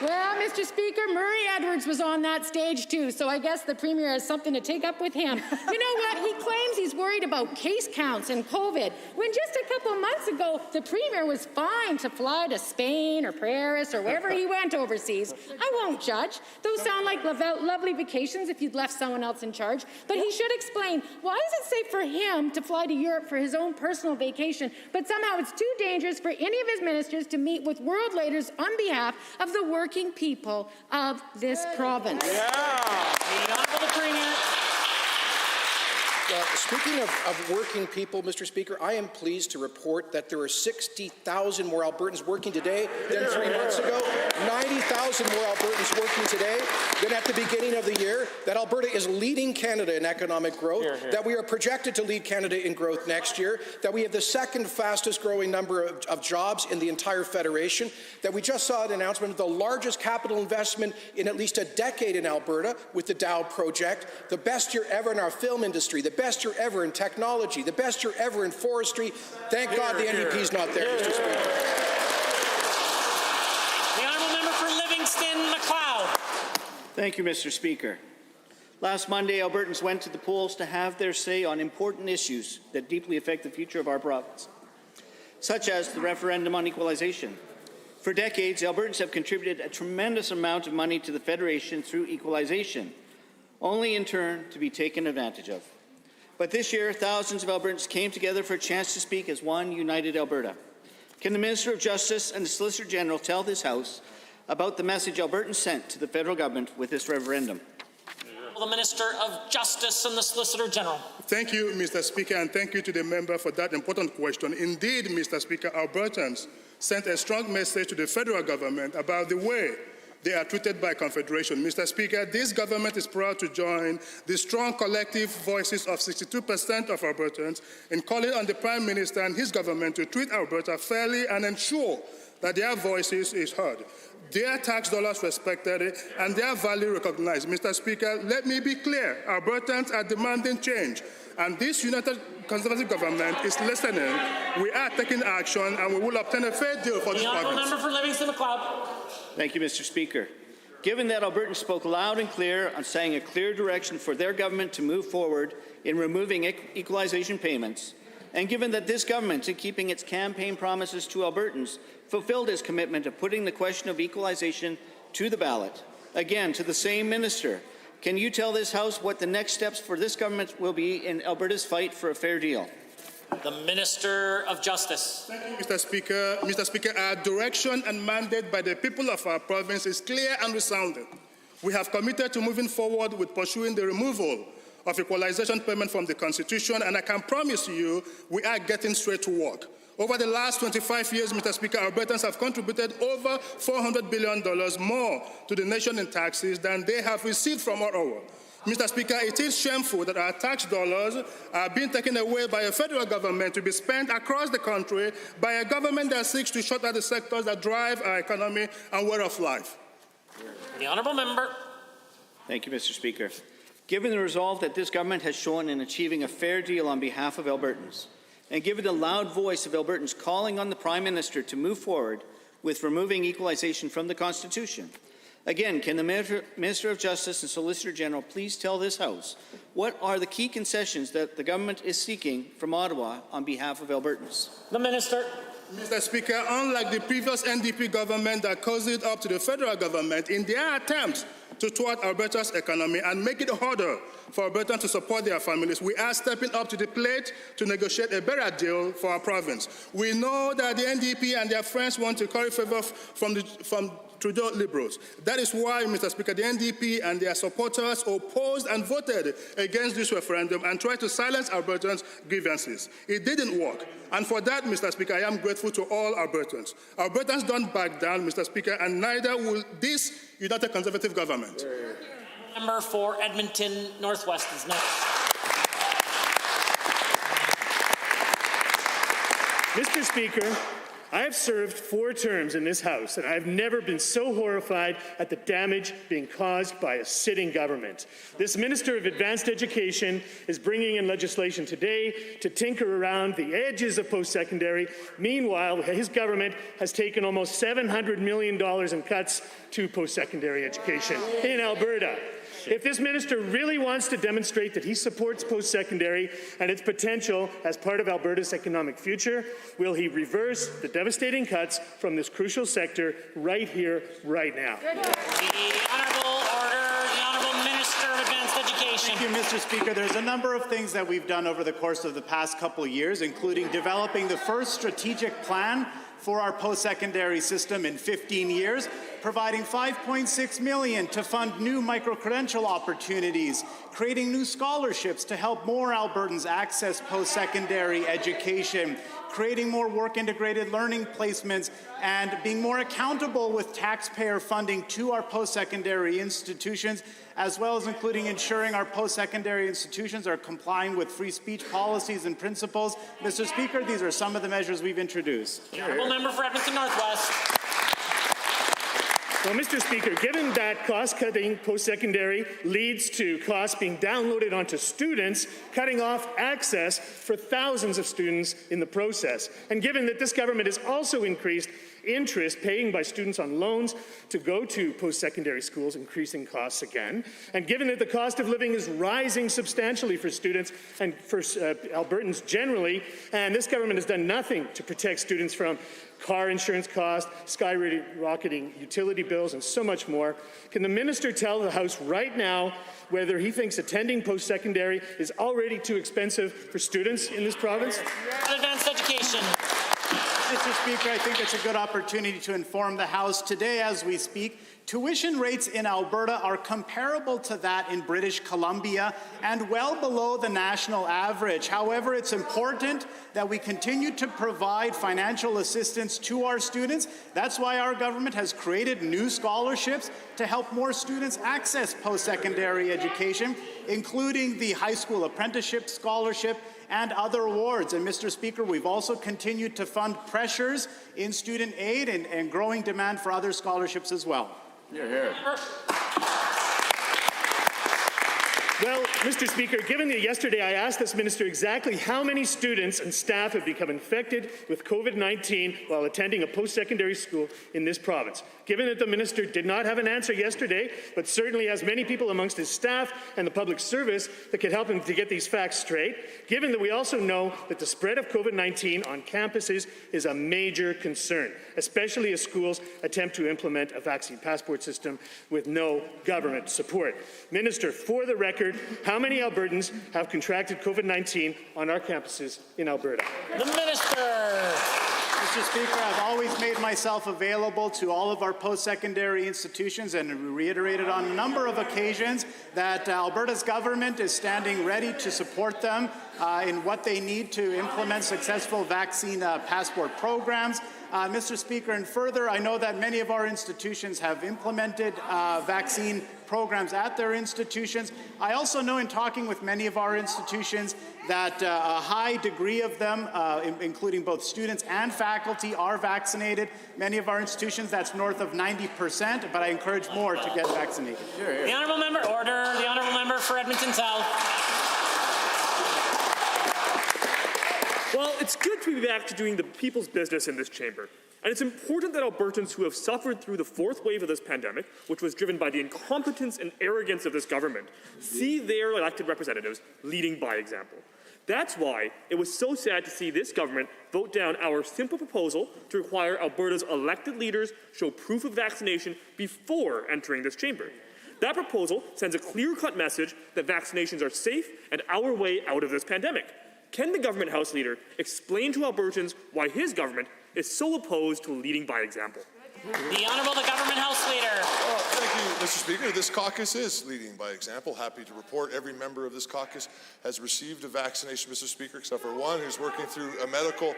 Well, Mr. Speaker, Murray Edwards was on that stage too, so I guess the Premier has something to take up with him. You know what? He claims he's worried about case counts and COVID, when just a couple months ago, the Premier was fine to fly to Spain or Paris or wherever he went overseas. I won't judge. Those sound like lovely vacations if you'd left someone else in charge. But he should explain, why is it safe for him to fly to Europe for his own personal vacation, but somehow it's too dangerous for any of his ministers to meet with world leaders on behalf of the working people of this province?
The Honourable the Premier.
Speaking of working people, Mr. Speaker, I am pleased to report that there are 60,000 more Albertans working today than 3 months ago, 90,000 more Albertans working today than at the beginning of the year, that Alberta is leading Canada in economic growth, that we are projected to lead Canada in growth next year, that we have the second fastest growing number of jobs in the entire Federation, that we just saw an announcement of the largest capital investment in at least a decade in Alberta with the Dow project, the best year ever in our film industry, the best year ever in technology, the best year ever in forestry. Thank God the NDP's not there, Mr. Speaker.
The Honourable Member for Livingston-Macleod.
Thank you, Mr. Speaker. Last Monday, Albertans went to the polls to have their say on important issues that deeply affect the future of our province, such as the referendum on equalization. For decades, Albertans have contributed a tremendous amount of money to the Federation through equalization, only in turn to be taken advantage of. But this year, thousands of Albertans came together for a chance to speak as one united Alberta. Can the Minister of Justice and the Solicitor General tell this House about the message Albertans sent to the federal government with this referendum?
The Minister of Justice and the Solicitor General.
Thank you, Mr. Speaker, and thank you to the member for that important question. Indeed, Mr. Speaker, Albertans sent a strong message to the federal government about the way they are treated by Confederation. Mr. Speaker, this government is proud to join the strong collective voices of 62% of Albertans in calling on the Prime Minister and his government to treat Alberta fairly and ensure that their voices is heard, their tax dollars respected, and their value recognized. Mr. Speaker, let me be clear. Albertans are demanding change, and this United Conservative government is listening. We are taking action, and we will obtain a fair deal for this province.
The Member for Livingston-McLeod.
Thank you, Mr. Speaker. Given that Albertans spoke loud and clear on setting a clear direction for their government to move forward in removing equalization payments, and given that this government, in keeping its campaign promises to Albertans, fulfilled its commitment of putting the question of equalization to the ballot, again, to the same minister, can you tell this House what the next steps for this government will be in Alberta's fight for a fair deal?
The Minister of Justice.
Thank you, Mr. Speaker. Mr. Speaker, our direction and mandate by the people of our province is clear and resounding. We have committed to moving forward with pursuing the removal of equalization payment from the Constitution, and I can promise you we are getting straight to work. Over the last 25 years, Mr. Speaker, Albertans have contributed over $400 billion more to the nation in taxes than they have received from Ottawa. Mr. Speaker, it is shameful that our tax dollars are being taken away by a federal government to be spent across the country by a government that seeks to shut out the sectors that drive our economy and way of life.
The Honourable Member.
Thank you, Mr. Speaker. Given the resolve that this government has shown in achieving a fair deal on behalf of Albertans, and given the loud voice of Albertans calling on the Prime Minister to move forward with removing equalization from the Constitution, again, can the Minister of Justice and Solicitor General please tell this House what are the key concessions that the government is seeking from Ottawa on behalf of Albertans?
The Minister.
Mr. Speaker, unlike the previous NDP government that caused it up to the federal government in their attempts to thwart Alberta's economy and make it harder for Albertans to support their families, we are stepping up to the plate to negotiate a better deal for our province. We know that the NDP and their friends want to curry favor from Trudeau Liberals. That is why, Mr. Speaker, the NDP and their supporters opposed and voted against this referendum and tried to silence Albertans' grievances. It didn't work. And for that, Mr. Speaker, I am grateful to all Albertans. Albertans don't back down, Mr. Speaker, and neither will this United Conservative government.
Member for Edmonton Northwest is next.
Mr. Speaker, I have served 4 terms in this House, and I have never been so horrified at the damage being caused by a sitting government. This Minister of Advanced Education is bringing in legislation today to tinker around the edges of post-secondary. Meanwhile, his government has taken almost $700 million in cuts to post-secondary education in Alberta. If this minister really wants to demonstrate that he supports post-secondary and its potential as part of Alberta's economic future, will he reverse the devastating cuts from this crucial sector right here, right now?
The Honourable Order, the Honourable Minister of Advanced Education.
Thank you, Mr. Speaker. There's a number of things that we've done over the course of the past couple of years, including developing the first strategic plan for our post-secondary system in 15 years, providing $5.6 million to fund new micro-credential opportunities, creating new scholarships to help more Albertans access post-secondary education, creating more work-integrated learning placements, and being more accountable with taxpayer funding to our post-secondary institutions, as well as including ensuring our post-secondary institutions are complying with free speech policies and principles. Mr. Speaker, these are some of the measures we've introduced.
Honourable Member for Edmonton Northwest.
Well, Mr. Speaker, given that cost-cutting post-secondary leads to costs being downloaded onto students, cutting off access for thousands of students in the process, and given that this government has also increased interest paying by students on loans to go to post-secondary schools, increasing costs again. And given that the cost of living is rising substantially for students and for Albertans generally, and this government has done nothing to protect students from car insurance costs, skyrocketing utility bills, and so much more. Can the minister tell the House right now whether he thinks attending post-secondary is already too expensive for students in this province?
Advanced education.
Mr. Speaker, I think it's a good opportunity to inform the House today as we speak. Tuition rates in Alberta are comparable to that in British Columbia and well below the national average. However, it's important that we continue to provide financial assistance to our students. That's why our government has created new scholarships to help more students access post-secondary education, including the High School Apprenticeship Scholarship and other awards. And Mr. Speaker, we've also continued to fund pressures in student aid and growing demand for other scholarships as well.
Hear, hear. Well, Mr. Speaker, given that yesterday I asked this minister exactly how many students and staff have become infected with COVID-19 while attending a post-secondary school in this province, given that the minister did not have an answer yesterday, but certainly has many people amongst his staff and the public service that could help him to get these facts straight, given that we also know that the spread of COVID-19 on campuses is a major concern, especially as schools attempt to implement a vaccine passport system with no government support. Minister, for the record, how many Albertans have contracted COVID-19 on our campuses in Alberta?
The minister.
Mr. Speaker, I've always made myself available to all of our post-secondary institutions and reiterated on a number of occasions that Alberta's government is standing ready to support them in what they need to implement successful vaccine passport programs. Mr. Speaker, and further, I know that many of our institutions have implemented vaccine programs at their institutions. I also know in talking with many of our institutions that a high degree of them, including both students and faculty, are vaccinated. Many of our institutions, that's north of 90%, but I encourage more to get vaccinated.
The honourable member, order. The honourable member for Edmonton South.
Well, it's good to be back to doing the people's business in this chamber. And it's important that Albertans who have suffered through the fourth wave of this pandemic, which was driven by the incompetence and arrogance of this government, see their elected representatives leading by example. That's why it was so sad to see this government vote down our simple proposal to require Alberta's elected leaders show proof of vaccination before entering this chamber. That proposal sends a clear-cut message that vaccinations are safe and our way out of this pandemic. Can the government House leader explain to Albertans why his government is so opposed to leading by example?
The Honourable the Government House Leader.
Thank you, Mr. Speaker. This caucus is leading by example. Happy to report every member of this caucus has received a vaccination, Mr. Speaker, except for one who's working through a medical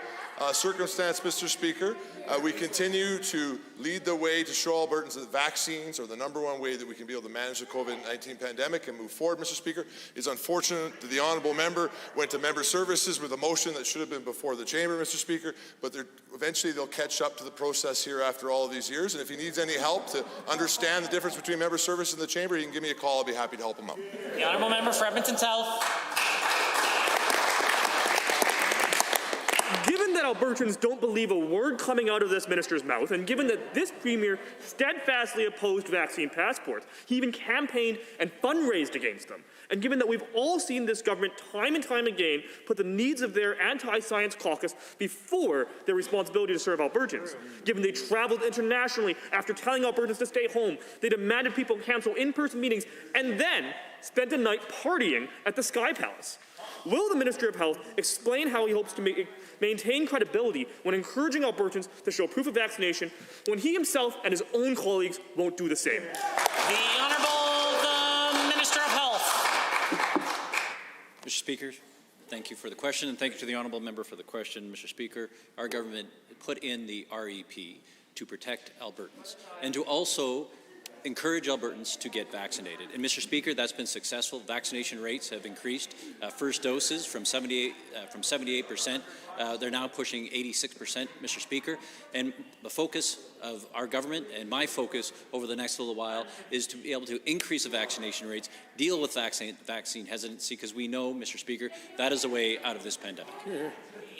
circumstance, Mr. Speaker. We continue to lead the way to show Albertans that vaccines are the #1 way that we can be able to manage the COVID-19 pandemic and move forward, Mr. Speaker. It's unfortunate that the honourable member went to member services with a motion that should have been before the chamber, Mr. Speaker, but eventually they'll catch up to the process here after all of these years, and if he needs any help to understand the difference between member service and the chamber, he can give me a call. I'll be happy to help him out.
The honourable member for Edmonton South.
Given that Albertans don't believe a word coming out of this minister's mouth, and given that this premier steadfastly opposed vaccine passports, he even campaigned and fundraised against them, and given that we've all seen this government time and time again put the needs of their anti-science caucus before their responsibility to serve Albertans, given they traveled internationally after telling Albertans to stay home, they demanded people cancel in-person meetings, and then spent a night partying at the Sky Palace. Will the Minister of Health explain how he hopes to maintain credibility when encouraging Albertans to show proof of vaccination when he himself and his own colleagues won't do the same?
The Honourable the Minister of Health.
Mr. Speaker, thank you for the question, and thank you to the honourable member for the question. Mr. Speaker, our government put in the REP to protect Albertans and to also encourage Albertans to get vaccinated. And Mr. Speaker, that's been successful. Vaccination rates have increased. First doses from 78%. They're now pushing 86%, Mr. Speaker. And the focus of our government and my focus over the next little while is to be able to increase the vaccination rates, deal with vaccine hesitancy, because we know, Mr. Speaker, that is a way out of this pandemic.
The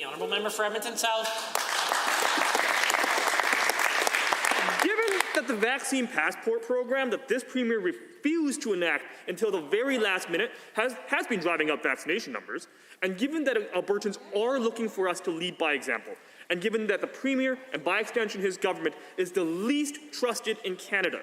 honourable member for Edmonton South.
that the vaccine passport program that this Premier refused to enact until the very last minute has been driving up vaccination numbers, and given that Albertans are looking for us to lead by example, and given that the Premier, and by extension his government, is the least trusted in Canada,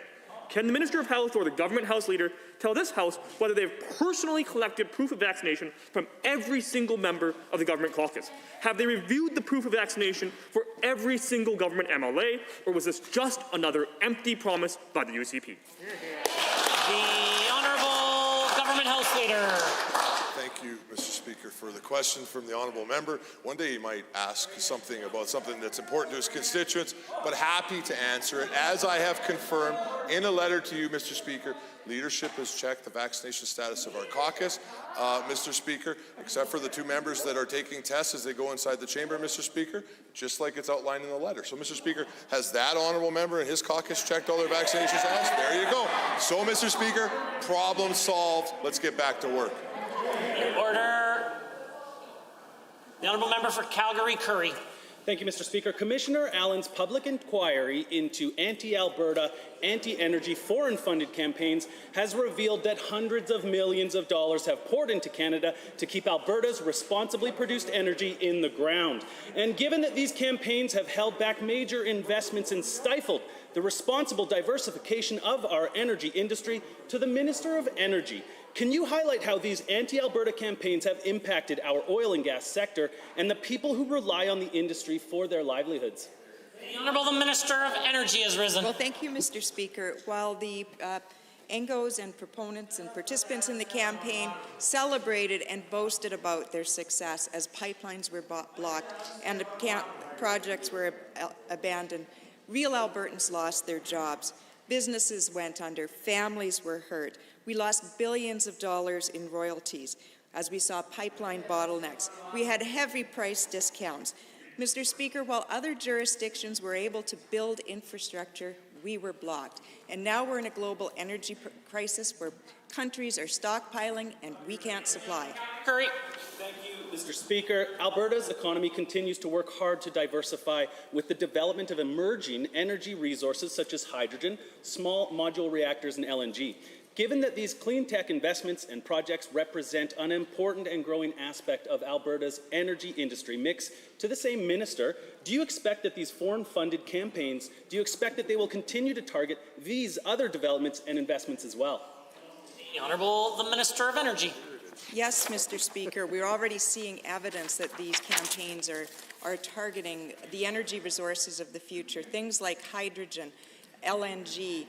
can the Minister of Health or the Government House Leader tell this House whether they have personally collected proof of vaccination from every single member of the Government Caucus? Have they reviewed the proof of vaccination for every single Government MLA, or was this just another empty promise by the UCP?
The Honourable Government House Leader.
Thank you, Mr. Speaker, for the question from the honourable member. One day he might ask something about something that's important to his constituents, but happy to answer it. As I have confirmed in a letter to you, Mr. Speaker, leadership has checked the vaccination status of our caucus, Mr. Speaker, except for the 2 members that are taking tests as they go inside the chamber, Mr. Speaker, just like it's outlined in the letter. So, Mr. Speaker, has that honourable member and his caucus checked all their vaccination status? There you go. So, Mr. Speaker, problem solved. Let's get back to work.
Order. The Honourable Member for Calgary-Curry.
Thank you, Mr. Speaker. Commissioner Allen's public inquiry into anti-Alberta, anti-energy foreign-funded campaigns has revealed that hundreds of millions of dollars have poured into Canada to keep Alberta's responsibly produced energy in the ground. And given that these campaigns have held back major investments and stifled the responsible diversification of our energy industry, to the Minister of Energy, can you highlight how these anti-Alberta campaigns have impacted our oil and gas sector and the people who rely on the industry for their livelihoods?
The Honourable the Minister of Energy has risen.
Well, thank you, Mr. Speaker. While the Engos and proponents and participants in the campaign celebrated and boasted about their success as pipelines were blocked and projects were abandoned, real Albertans lost their jobs. Businesses went under, families were hurt. We lost billions of dollars in royalties as we saw pipeline bottlenecks. We had heavy price discounts. Mr. Speaker, while other jurisdictions were able to build infrastructure, we were blocked. And now we're in a global energy crisis where countries are stockpiling and we can't supply.
Curry.
Thank you, Mr. Speaker. Alberta's economy continues to work hard to diversify with the development of emerging energy resources such as hydrogen, small modular reactors, and LNG. Given that these clean tech investments and projects represent an important and growing aspect of Alberta's energy industry mix, to the same minister, do you expect that these foreign-funded campaigns, do you expect that they will continue to target these other developments and investments as well?
The Honourable the Minister of Energy.
Yes, Mr. Speaker, we're already seeing evidence that these campaigns are targeting the energy resources of the future, things like hydrogen, LNG,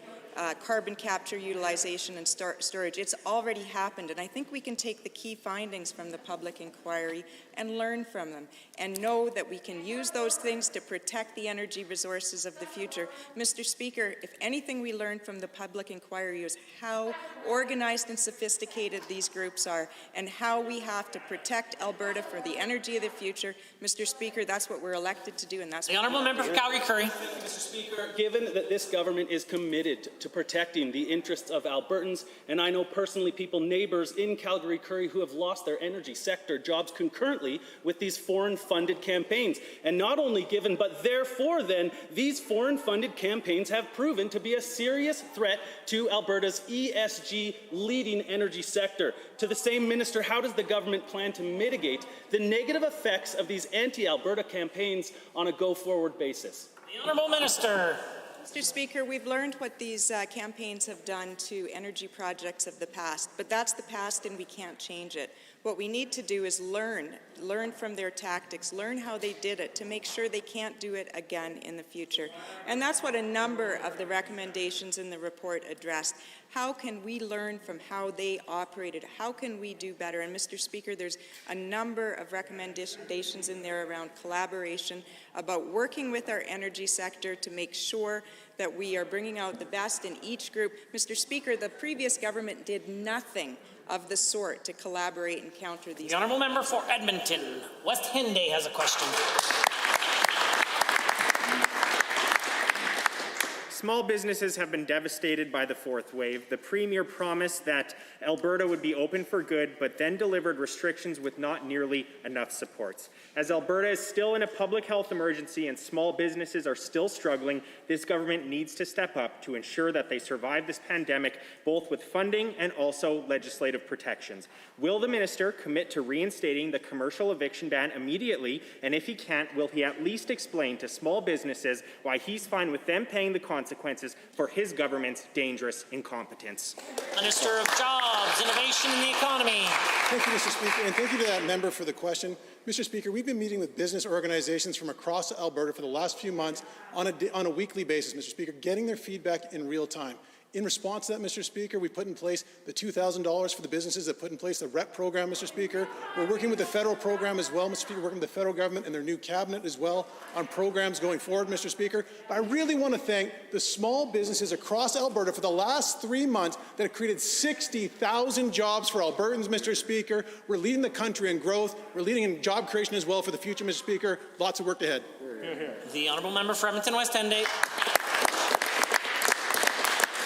carbon capture, utilization, and storage. It's already happened, and I think we can take the key findings from the public inquiry and learn from them, and know that we can use those things to protect the energy resources of the future. Mr. Speaker, if anything we learned from the public inquiry is how organized and sophisticated these groups are, and how we have to protect Alberta for the energy of the future. Mr. Speaker, that's what we're elected to do, and that's
the Honourable Member for Calgary-Curry.
Mr. Speaker, given that this government is committed to protecting the interests of Albertans, and I know personally people, neighbours in Calgary-Curry who have lost their energy sector jobs concurrently with these foreign-funded campaigns. And not only given, but therefore then, these foreign-funded campaigns have proven to be a serious threat to Alberta's ESG leading energy sector. To the same minister, how does the government plan to mitigate the negative effects of these anti-Alberta campaigns on a go-forward basis?
The Honourable Minister.
Mr. Speaker, we've learned what these campaigns have done to energy projects of the past, but that's the past and we can't change it. What we need to do is learn from their tactics, learn how they did it to make sure they can't do it again in the future. And that's what a number of the recommendations in the report addressed. How can we learn from how they operated? How can we do better? And Mr. Speaker, there's a number of recommendations in there around collaboration, about working with our energy sector to make sure that we are bringing out the best in each group. Mr. Speaker, the previous government did nothing of the sort to collaborate and counter these.
The Honourable Member for Edmonton, West Henday, has a question.
small businesses have been devastated by the fourth wave. The Premier promised that Alberta would be open for good, but then delivered restrictions with not nearly enough supports. As Alberta is still in a public health emergency and small businesses are still struggling, this government needs to step up to ensure that they survive this pandemic, both with funding and also legislative protections. Will the minister commit to reinstating the commercial eviction ban immediately? And if he can't, will he at least explain to small businesses why he's fine with them paying the consequences for his government's dangerous incompetence?
Minister of Jobs, Innovation and the Economy.
Thank you, Mr. Speaker, and thank you to that member for the question. Mr. Speaker, we've been meeting with business organizations from across Alberta for the last few months on a weekly basis, Mr. Speaker, getting their feedback in real time. In response to that, Mr. Speaker, we put in place the $2,000 for the businesses that put in place the REP program, Mr. Speaker. We're working with the federal program as well, Mr. Speaker, working with the federal government and their new cabinet as well on programs going forward, Mr. Speaker. But I really want to thank the small businesses across Alberta for the last 3 months that have created 60,000 jobs for Albertans, Mr. Speaker. We're leading the country in growth. We're leading in job creation as well for the future, Mr. Speaker. Lots of work ahead.
The Honourable Member for Edmonton West End.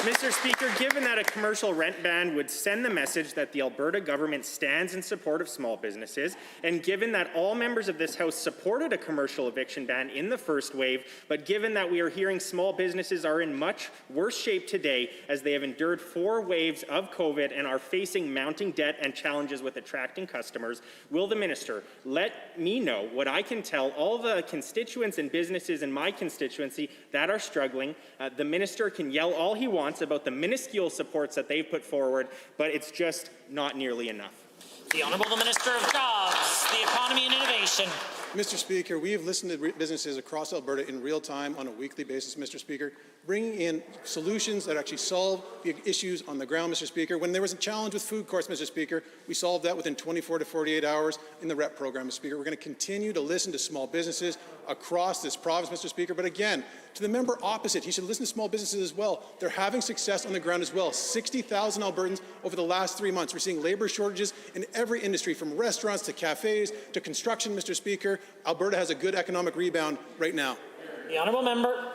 Mr. Speaker, given that a commercial rent ban would send the message that the Alberta government stands in support of small businesses, and given that all members of this House supported a commercial eviction ban in the first wave, but given that we are hearing small businesses are in much worse shape today as they have endured 4 waves of COVID and are facing mounting debt and challenges with attracting customers, will the minister let me know what I can tell all the constituents and businesses in my constituency that are struggling? The minister can yell all he wants about the minuscule supports that they've put forward, but it's just not nearly enough.
The Honourable Minister of Jobs, the Economy and Innovation.
Mr. Speaker, we have listened to businesses across Alberta in real time on a weekly basis, Mr. Speaker, bringing in solutions that actually solve the issues on the ground, Mr. Speaker. When there was a challenge with food courts, Mr. Speaker, we solved that within 24 to 48 hours in the REP program, Mr. Speaker. We're going to continue to listen to small businesses across this province, Mr. Speaker. But again, to the member opposite, he should listen to small businesses as well. They're having success on the ground as well. 60,000 Albertans over the last 3 months. We're seeing labor shortages in every industry, from restaurants to cafes to construction, Mr. Speaker. Alberta has a good economic rebound right now.
The Honourable Member.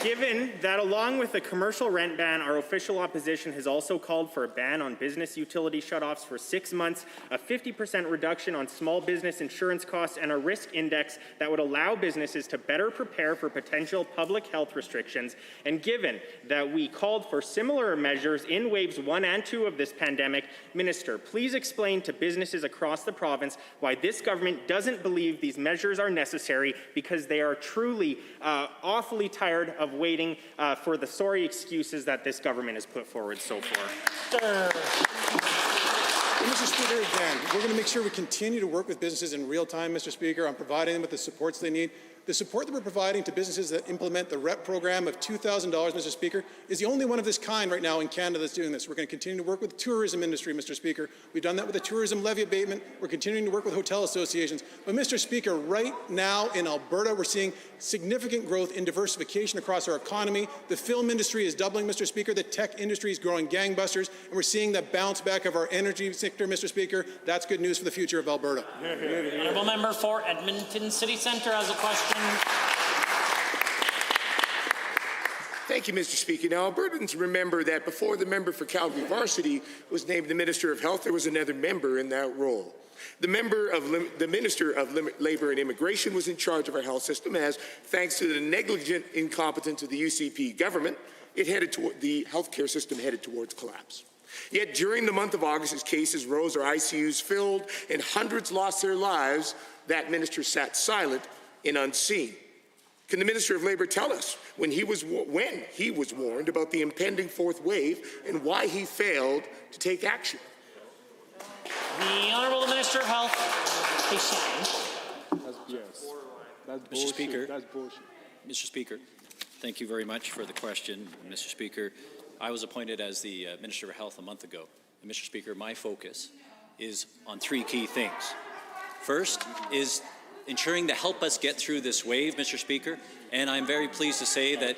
Given that along with the commercial rent ban, our official opposition has also called for a ban on business utility shutoffs for 6 months, a 50% reduction on small business insurance costs, and a risk index that would allow businesses to better prepare for potential public health restrictions, and given that we called for similar measures in waves 1 and 2 of this pandemic, Minister, please explain to businesses across the province why this government doesn't believe these measures are necessary, because they are truly awfully tired of waiting for the sorry excuses that this government has put forward so far.
Mr. Speaker, again, we're going to make sure we continue to work with businesses in real time, Mr. Speaker, on providing them with the supports they need. The support that we're providing to businesses that implement the REP program of $2,000, Mr. Speaker, is the only one of this kind right now in Canada that's doing this. We're going to continue to work with the tourism industry, Mr. Speaker. We've done that with the tourism levy abatement. We're continuing to work with hotel associations. But, Mr. Speaker, right now in Alberta, we're seeing significant growth in diversification across our economy. The film industry is doubling, Mr. Speaker. The tech industry is growing gangbusters. And we're seeing the bounce back of our energy sector, Mr. Speaker. That's good news for the future of Alberta.
The Honourable Member for Edmonton City Centre has a question.
Thank you, Mr. Speaker. Now, Albertans remember that before the member for Calgary Varsity was named the Minister of Health, there was another member in that role. The Minister of Labour and Immigration was in charge of our health system as, thanks to the negligent incompetence of the UCP government, the healthcare system headed towards collapse. Yet during the month of August, as cases rose, our ICUs filled, and hundreds lost their lives, that minister sat silent and unseen. Can the Minister of Labour tell us when he was warned about the impending fourth wave and why he failed to take action?
The Honourable Minister of Health.
Mr. Speaker. Mr. Speaker, thank you very much for the question, Mr. Speaker. I was appointed as the Minister of Health a month ago. And Mr. Speaker, my focus is on 3 key things. First is ensuring to help us get through this wave, Mr. Speaker, and I'm very pleased to say that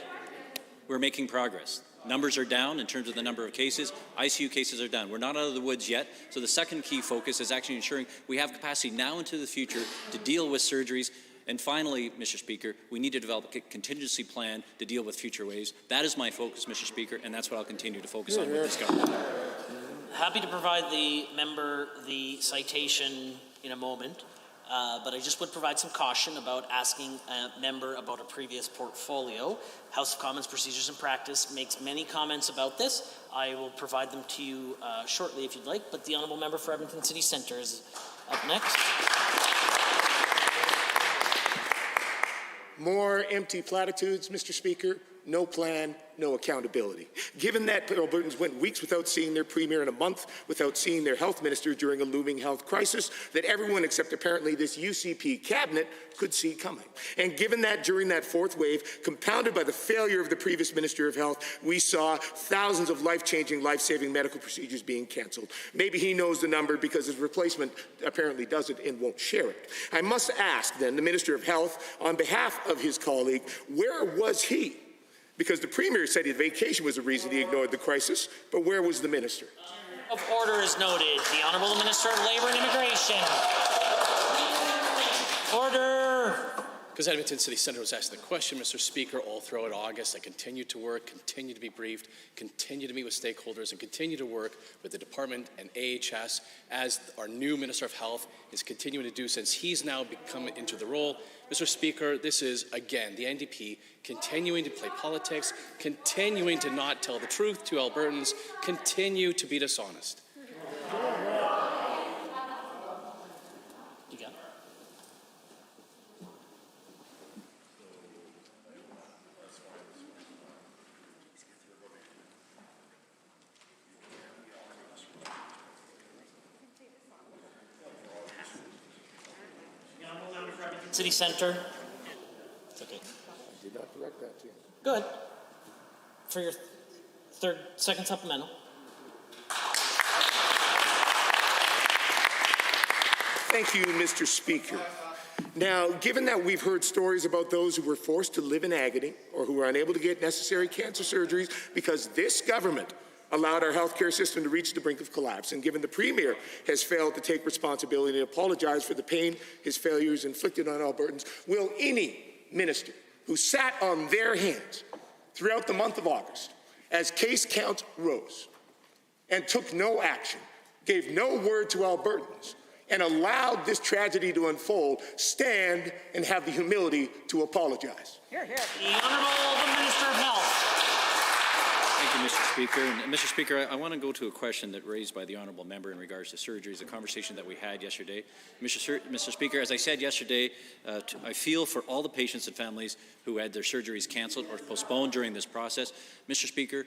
we're making progress. Numbers are down in terms of the number of cases. ICU cases are down. We're not out of the woods yet. So the second key focus is actually ensuring we have capacity now into the future to deal with surgeries And finally, Mr. Speaker, we need to develop a contingency plan to deal with future waves. That is my focus, Mr. Speaker, and that's what I'll continue to focus on with this government.
Happy to provide the member the citation in a moment, but I just would provide some caution about asking a member about a previous portfolio. House of Commons Procedures and Practice makes many comments about this. I will provide them to you shortly if you'd like, but the Honourable Member for Edmonton City Centre is up next.
More empty platitudes, Mr. Speaker. No plan, no accountability. Given that Albertans went weeks without seeing their premier and a month without seeing their health minister during a looming health crisis that everyone except apparently this UCP cabinet could see coming. And given that during that fourth wave, compounded by the failure of the previous Minister of Health, we saw thousands of life-changing, life-saving medical procedures being cancelled. Maybe he knows the number because his replacement apparently doesn't and won't share it. I must ask then the Minister of Health, on behalf of his colleague, where was he? Because the Premier said his vacation was the reason he ignored the crisis, but where was the Minister?
Of order is noted. The Honourable Minister of Labour and Immigration. Order.
Because Edmonton City Centre was asked the question, Mr. Speaker, all throughout August, I continued to work, continued to be briefed, continued to meet with stakeholders, and continue to work with the department and AHS as our new Minister of Health is continuing to do since he's now become into the role. Mr. Speaker, this is, again, the NDP continuing to play politics, continuing to not tell the truth to Albertans, continue to be dishonest.
You got it. City Centre. It's okay.
I did not direct that to you.
Go ahead. For your second supplemental.
Thank you, Mr. Speaker. Now, given that we've heard stories about those who were forced to live in agony or who were unable to get necessary cancer surgeries because this government allowed our healthcare system to reach the brink of collapse, and given the Premier has failed to take responsibility and apologize for the pain his failures inflicted on Albertans, will any minister who sat on their hands throughout the month of August as case counts rose and took no action, gave no word to Albertans, and allowed this tragedy to unfold, stand and have the humility to apologize?
Here, here. The Honourable Minister of Health.
Thank you, Mr. Speaker. And Mr. Speaker, I want to go to a question that raised by the honourable member in regards to surgeries, a conversation that we had yesterday. Mr. Speaker, as I said yesterday, I feel for all the patients and families who had their surgeries cancelled or postponed during this process. Mr. Speaker,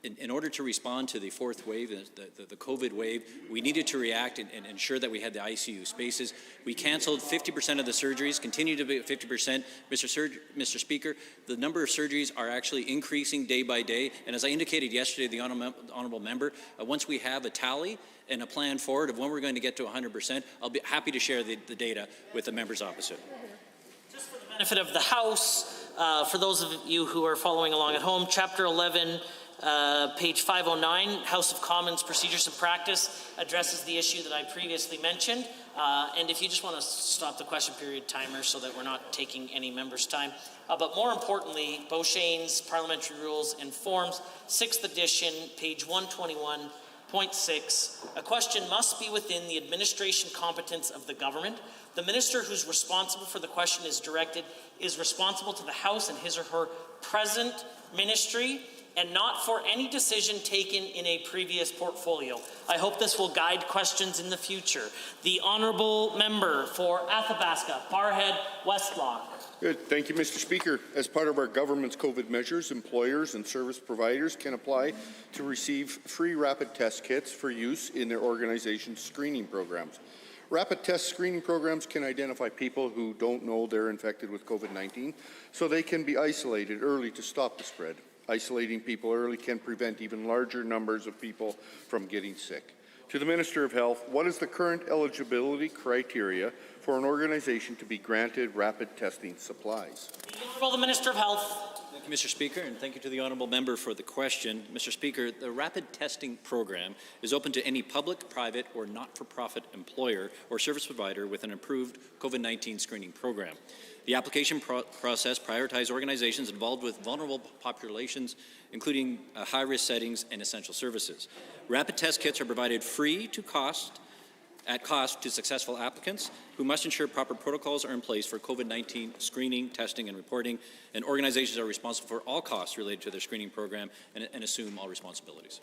in order to respond to the fourth wave, the COVID wave, we needed to react and ensure that we had the ICU spaces. We canceled 50% of the surgeries, continue to be at 50%. Mr. Speaker, the number of surgeries are actually increasing day by day. And as I indicated yesterday, the honourable member, once we have a tally and a plan forward of when we're going to get to 100%, I'll be happy to share the data with the members opposite.
Just for the benefit of the House, for those of you who are following along at home, Chapter 11, page 509, House of Commons Procedures and Practice addresses the issue that I previously mentioned. And if you just want to stop the question period timer so that we're not taking any members' time. But more importantly, Beauchene's Parliamentary Rules and Forms, 6th edition, page 121.6, a question must be within the administration competence of the government. The minister who's responsible for the question is responsible to the House and his or her present ministry, and not for any decision taken in a previous portfolio. I hope this will guide questions in the future. The Honourable Member for Athabasca, Barrhead, Westlock.
Good. Thank you, Mr. Speaker. As part of our government's COVID measures, employers and service providers can apply to receive free rapid test kits for use in their organization's screening programs. Rapid test screening programs can identify people who don't know they're infected with COVID-19, so they can be isolated early to stop the spread. Isolating people early can prevent even larger numbers of people from getting sick. To the Minister of Health, what is the current eligibility criteria for an organization to be granted rapid testing supplies?
The Minister of Health.
Thank
you, Mr. Speaker, and thank you to the honourable member for the question. Mr. Speaker, the rapid testing program is open to any public, private, or not-for-profit employer or service provider with an approved COVID-19 screening program. The application process prioritizes organizations involved with vulnerable populations, including high-risk settings and essential services. Rapid test kits are provided free at cost to successful applicants who must ensure proper protocols are in place for COVID-19 screening, testing, and reporting, and organizations are responsible for all costs related to their screening program and assume all responsibilities.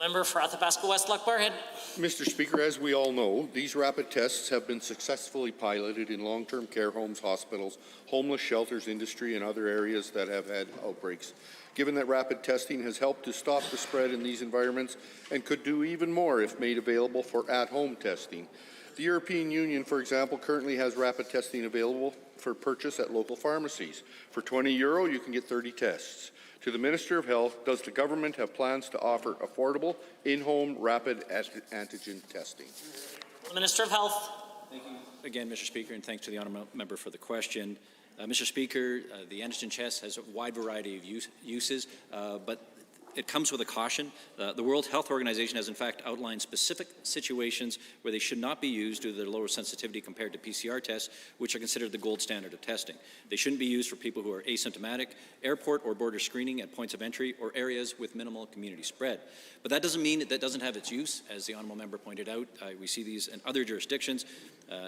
Member for Athabasca West Barrhead.
Mr. Speaker, as we all know, these rapid tests have been successfully piloted in long-term care homes, hospitals, homeless shelters, industry, and other areas that have had outbreaks. Given that rapid testing has helped to stop the spread in these environments and could do even more if made available for at-home testing. The European Union, for example, currently has rapid testing available for purchase at local pharmacies. For €20, you can get 30 tests. To the Minister of Health, does the government have plans to offer affordable, in-home rapid antigen testing?
The Minister of Health.
Thank you again, Mr. Speaker, and thanks to the honourable member for the question. Mr. Speaker, the antigen test has a wide variety of uses, but it comes with a caution. The World Health Organization has in fact outlined specific situations where they should not be used due to their lower sensitivity compared to PCR tests, which are considered the gold standard of testing. They shouldn't be used for people who are asymptomatic, airport or border screening at points of entry, or areas with minimal community spread. But that doesn't mean that doesn't have its use. As the honourable member pointed out, we see these in other jurisdictions.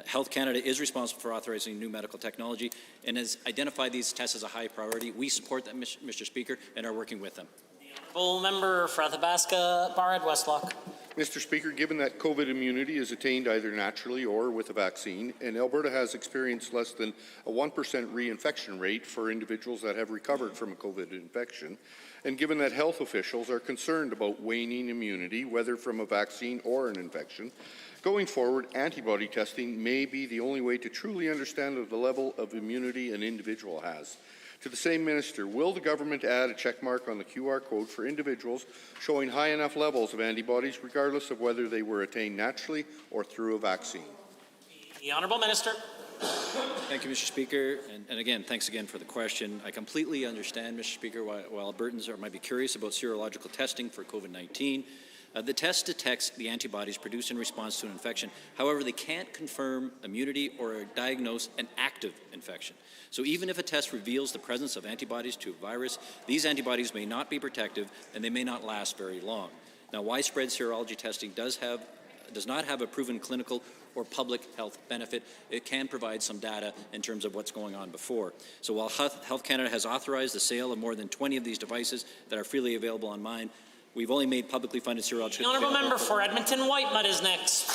Health Canada is responsible for authorizing new medical technology and has identified these tests as a high priority. We support that, Mr. Speaker, and are working with them.
Full member for Athabasca Barrhead Westlock.
Mr. Speaker, given that COVID immunity is attained either naturally or with a vaccine, and Alberta has experienced less than a 1% reinfection rate for individuals that have recovered from a COVID infection, and given that health officials are concerned about waning immunity, whether from a vaccine or an infection, going forward, antibody testing may be the only way to truly understand the level of immunity an individual has. To the same minister, will the government add a checkmark on the QR code for individuals showing high enough levels of antibodies, regardless of whether they were attained naturally or through a vaccine?
The Honourable Minister.
Thank you, Mr. Speaker, and again, thanks again for the question. I completely understand, Mr. Speaker, why Albertans might be curious about serological testing for COVID-19. The test detects the antibodies produced in response to an infection. However, they can't confirm immunity or diagnose an active infection. So even if a test reveals the presence of antibodies to a virus, these antibodies may not be protective and they may not last very long. Now, widespread serology testing does not have a proven clinical or public health benefit. It can provide some data in terms of what's going on before. So while Health Canada has authorized the sale of more than 20 of these devices that are freely available online, we've only made publicly funded serology.
The honourable member for Edmonton Whitemud is next.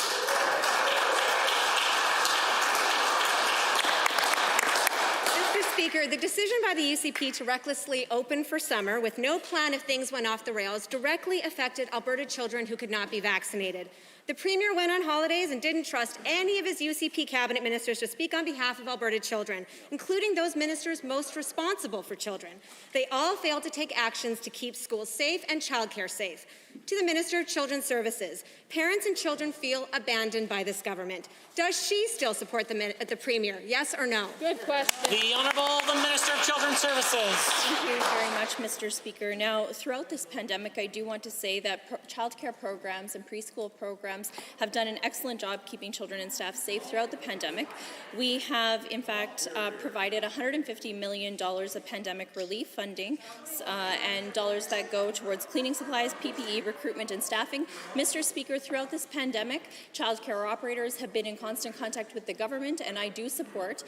Mr. Speaker, the decision by the UCP to recklessly open for summer with no plan if things went off the rails directly affected Alberta children who could not be vaccinated. The Premier went on holidays and didn't trust any of his UCP cabinet ministers to speak on behalf of Alberta children, including those ministers most responsible for children. They all failed to take actions to keep schools safe and childcare safe. To the Minister of Children's Services, parents and children feel abandoned by this government. Does she still support the Premier, yes or no?
Good question.
The Honourable the Minister of Children's Services.
Thank you very much, Mr. Speaker. Now, throughout this pandemic, I do want to say that childcare programs and preschool programs have done an excellent job keeping children and staff safe throughout the pandemic. We have, in fact, provided $150 million of pandemic relief funding and dollars that go towards cleaning supplies, PPE, recruitment, and staffing. Mr. Speaker, throughout this pandemic, childcare operators have been in constant contact with the government, and I do support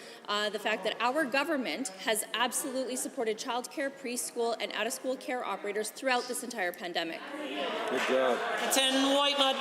the fact that our government has absolutely supported childcare, preschool, and out-of-school care operators throughout this entire pandemic.
Good job.
Edmonton Whitemud.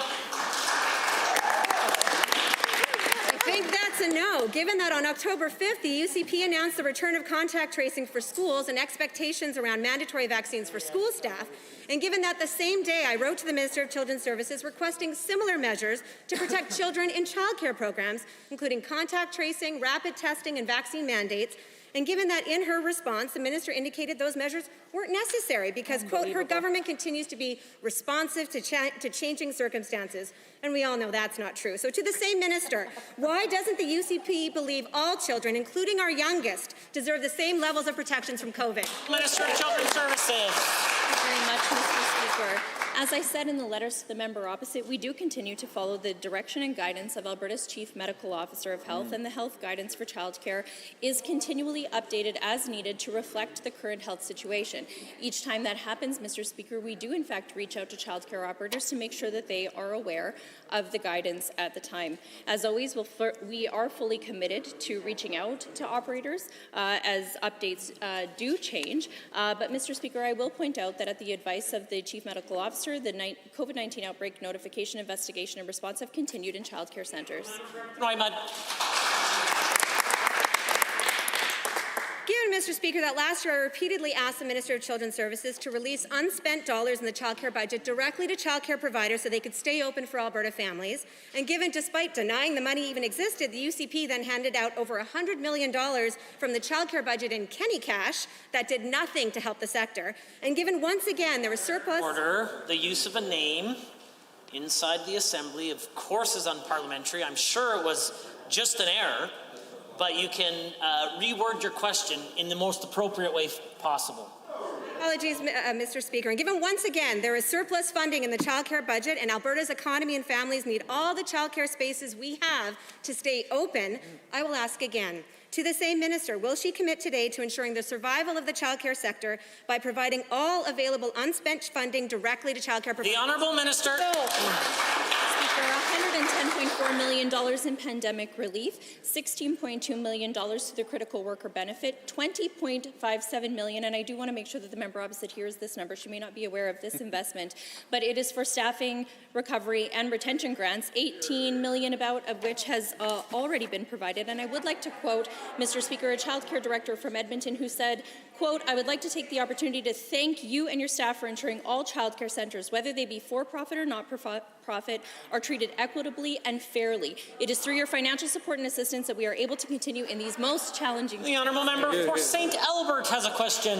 I think that's a no, given that on October 5th, the UCP announced the return of contact tracing for schools and expectations around mandatory vaccines for school staff, and given that the same day I wrote to the Minister of Children's Services requesting similar measures to protect children in childcare programs, including contact tracing, rapid testing, and vaccine mandates, And given that in her response, the minister indicated those measures weren't necessary because, quote, her government continues to be responsive to changing circumstances. And we all know that's not true. So to the same minister, why doesn't the UCP believe all children, including our youngest, deserve the same levels of protections from COVID?
Minister of Children's Services.
Thank you very much, Mr. Speaker. As I said in the letters to the member opposite, we do continue to follow the direction and guidance of Alberta's Chief Medical Officer of Health, and the health guidance for childcare is continually updated as needed to reflect the current health situation. Each time that happens, Mr. Speaker, we do in fact reach out to childcare operators to make sure that they are aware of the guidance at the time. As always, we are fully committed to reaching out to operators as updates do change. But Mr. Speaker, I will point out that at the advice of the Chief Medical Officer, the COVID-19 outbreak notification, investigation, and response have continued in childcare centres.
Given, Mr. Speaker, that last year I repeatedly asked the Minister of Children's Services to release unspent dollars in the childcare budget directly to childcare providers so they could stay open for Alberta families, and given, despite denying the money even existed, the UCP then handed out over $100 million from the childcare budget in Kenny cash that did nothing to help the sector, and given once again there was surplus...
Order. The use of a name inside the Assembly, of course, is unparliamentary. I'm sure it was just an error, but you can reword your question in the most appropriate way possible.
Apologies, Mr. Speaker. And given once again there is surplus funding in the childcare budget and Alberta's economy and families need all the childcare spaces we have to stay open, I will ask again. To the same minister, will she commit today to ensuring the survival of the childcare sector by providing all available unspent funding directly to childcare providers?
The Honourable Minister.
Speaker, $110.4 million in pandemic relief, $16.2 million to the critical worker benefit, $20.57 million, and I do want to make sure that the member opposite hears this number. She may not be aware of this investment, but it is for staffing, recovery, and retention grants, $18 million about of which has already been provided. And I would like to quote, Mr. Speaker, a childcare director from Edmonton who said, quote, "I would like to take the opportunity to thank you and your staff for ensuring all childcare centres, whether they be for-profit or not-for-profit, are treated equitably and fairly. It is through your financial support and assistance that we are able to continue in these most challenging..."
The Honourable Member for St. Albert has a question.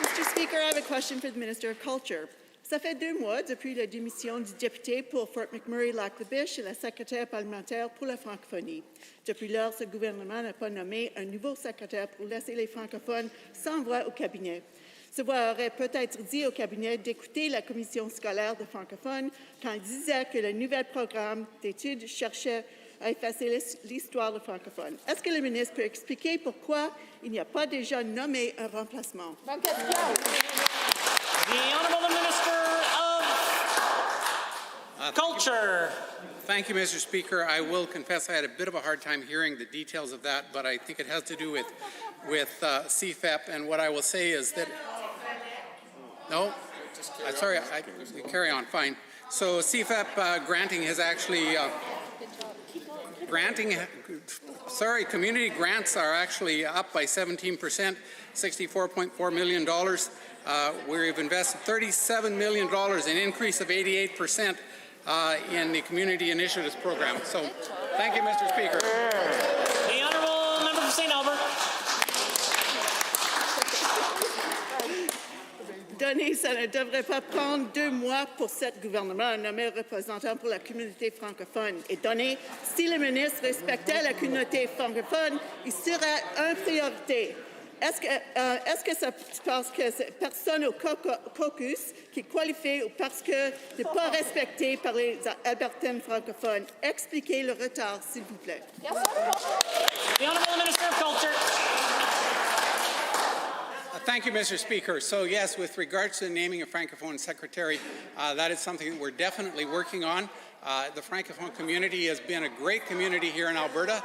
Mr. Speaker, I have a question for the Minister of Culture. Ça fait 2 mois depuis la démission du député pour Fort McMurray-Lac-La-Biche et la secrétaire parlementaire pour la francophonie. Depuis lors, ce gouvernement n'a pas nommé un nouveau secrétaire pour laisser les francophones sans voix au cabinet. Ce voix aurait peut-être dit au cabinet d'écouter la commission scolaire de francophones quand il disait que le nouvel programme d'études cherchait à effacer l'histoire de francophones. Est-ce que le ministre peut expliquer pourquoi il n'y a pas déjà nommé un remplacement?
The Honourable Minister of Culture.
Thank you, Mr. Speaker. I will confess I had a bit of a hard time hearing the details of that, but I think it has to do with CFEP, and what I will say is that... No? Sorry, carry on, fine. So CFEP granting has actually... community grants are actually up by 17%, $64.4 million. We've invested $37 million, an increase of 88% in the Community Initiatives Program. So, thank you, Mr. Speaker.
The Honourable Member for St. Albert.
Donner, ça ne devrait pas prendre 2 mois pour cet gouvernement à nommer un représentant pour la communauté francophone. Et donner, si le ministre respectait la communauté francophone, il serait une priorité. Est-ce que c'est parce que c'est personne au caucus qui est qualifié ou parce que n'est pas respecté par les Albertains francophones? Expliquez le retard, s'il vous plaît.
The Honourable Minister of Culture.
Thank you, Mr. Speaker. So yes, with regards to naming a Francophone secretary, that is something that we're definitely working on. The Francophone community has been a great community here in Alberta.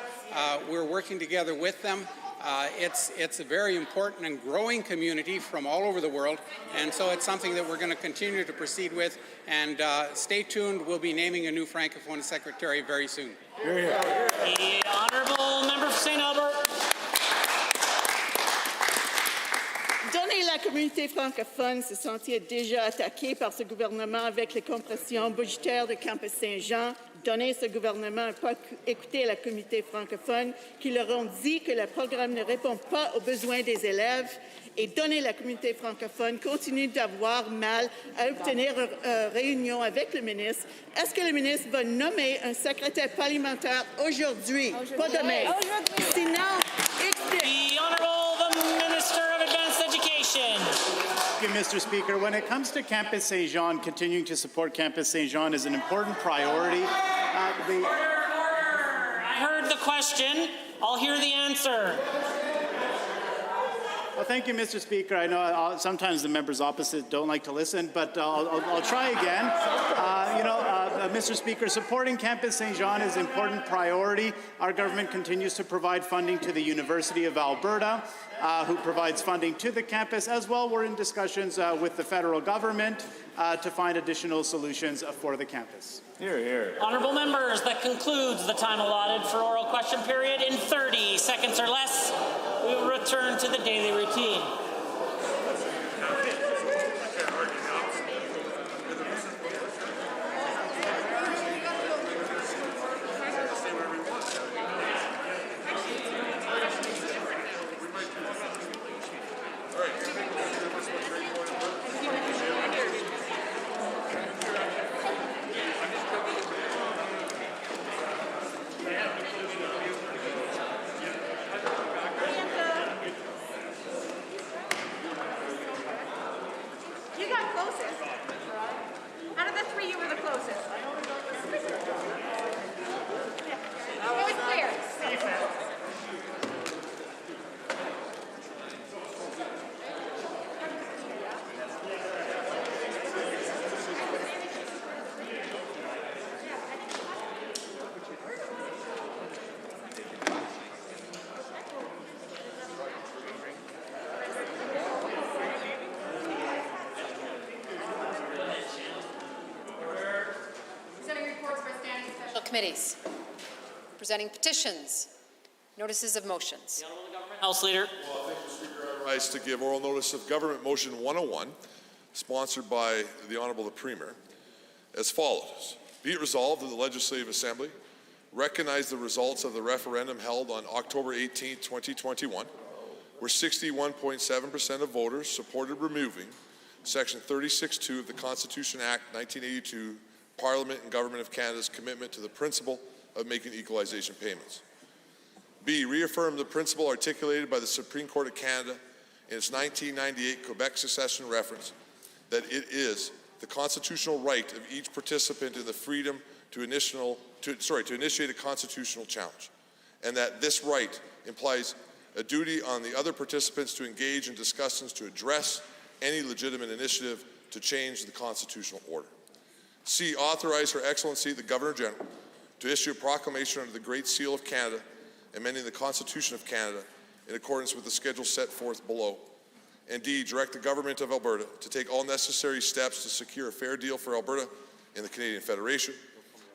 We're working together with them. It's a very important and growing community from all over the world, and so it's something that we're going to continue to proceed with. And stay tuned, we'll be naming a new Francophone secretary very soon.
The Honourable Member for St. Albert.
Donner la communauté francophone se sentir déjà attaquée par ce gouvernement avec les compressions budgétaires de Campus Saint-Jean, Donner ce gouvernement n'a pas écouté la communauté francophone qui leur ont dit que le programme ne répond pas aux besoins des élèves et donner la communauté francophone continue d'avoir mal à obtenir une réunion avec le ministre. Est-ce que le ministre va nommer un secrétaire parlementaire aujourd'hui? Pas demain. Sinon,
The Honourable Minister of Advanced Education.
Thank you, Mr. Speaker. When it comes to Campus St. Jean, continuing to support Campus St. Jean is an important priority.
I heard the question. I'll hear the answer.
Well, thank you, Mr. Speaker. I know sometimes the members opposite don't like to listen, but I'll try again. Mr. Speaker, supporting Campus St. Jean is an important priority. Our government continues to provide funding to the University of Alberta, who provides funding to the campus. As well, we're in discussions with the federal government to find additional solutions for the campus.
Hear, hear.
Honourable members, that concludes the time allotted for oral question period. In 30 seconds or less, we will return to the daily routine.
You got closest. Out of the three, you were the closest. It was clear.
Committees. Presenting petitions, notices of motions.
House Leader.
I rise to give oral notice of Government Motion 101, sponsored by the Honourable the Premier, as follows. Be it resolved that the Legislative Assembly recognize the results of the referendum held on October 18, 2021, where 61.7% of voters supported removing Section 36(2) of the Constitution Act 1982, Parliament and Government of Canada's commitment to the principle of making equalization payments. B, reaffirm the principle articulated by the Supreme Court of Canada in its 1998 Quebec secession reference that it is the constitutional right of each participant in the freedom to initiate a constitutional challenge, and that this right implies a duty on the other participants to engage in discussions to address any legitimate initiative to change the constitutional order. C, authorize Her Excellency the Governor-General to issue a proclamation under the Great Seal of Canada, amending the Constitution of Canada in accordance with the schedule set forth below. And D, direct the Government of Alberta to take all necessary steps to secure a fair deal for Alberta in the Canadian Federation,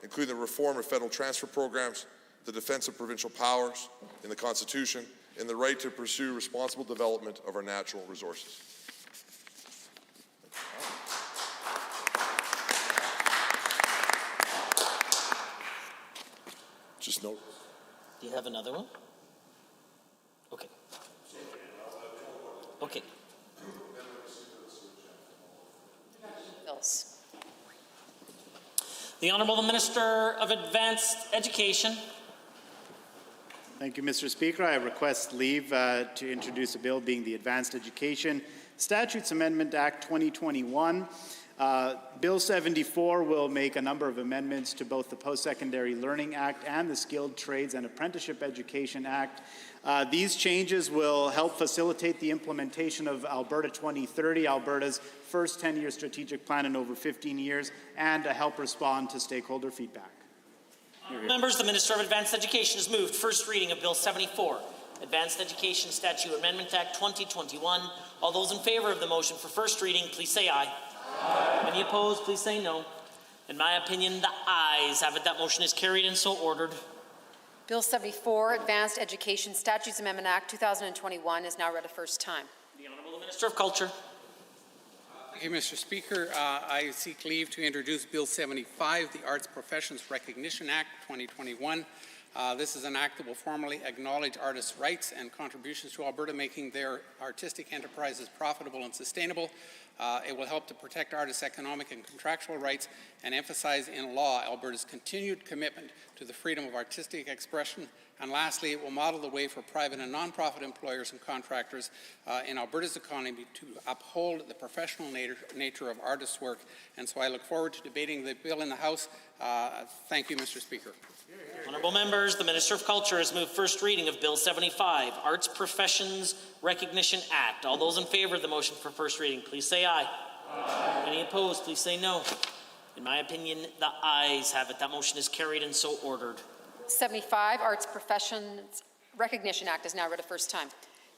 including the reform of federal transfer programs, the defence of provincial powers in the Constitution, and the right to pursue responsible development of our natural resources. Just note.
Do you have another one? Okay. Okay.
Bills.
The Honourable Minister of Advanced Education.
Thank you, Mr. Speaker. I request leave to introduce a bill being the Advanced Education Statutes Amendment Act 2021. Bill 74 will make a number of amendments to both the Post-Secondary Learning Act and the Skilled Trades and Apprenticeship Education Act. These changes will help facilitate the implementation of Alberta 2030, Alberta's first 10-year strategic plan in over 15 years, and to help respond to stakeholder feedback.
Members, the Minister of Advanced Education has moved first reading of Bill 74, Advanced Education Statute Amendment Act 2021. All those in favour of the motion for first reading, please say aye. Aye. Any opposed, please say no. In my opinion, the ayes have it. That motion is carried and so ordered.
Bill 74, Advanced Education Statutes Amendment Act 2021 is now read a first time.
The Honourable Minister of Culture.
Thank you, Mr. Speaker. I seek leave to introduce Bill 75, the Arts Professions Recognition Act 2021. This is an act that will formally acknowledge artists' rights and contributions to Alberta, making their artistic enterprises profitable and sustainable. It will help to protect artists' economic and contractual rights and emphasize in law Alberta's continued commitment to the freedom of artistic expression. And lastly, it will model the way for private and non-profit employers and contractors in Alberta's economy to uphold the professional nature of artists' work. And so I look forward to debating the bill in the House. Thank you, Mr. Speaker.
Honourable members, the Minister of Culture has moved first reading of Bill 75, Arts Professions Recognition Act. All those in favour of the motion for first reading, please say aye. Aye. Any opposed, please say no. In my opinion, the ayes have it. That motion is carried and so ordered.
75, Arts Professions Recognition Act is now read a first time.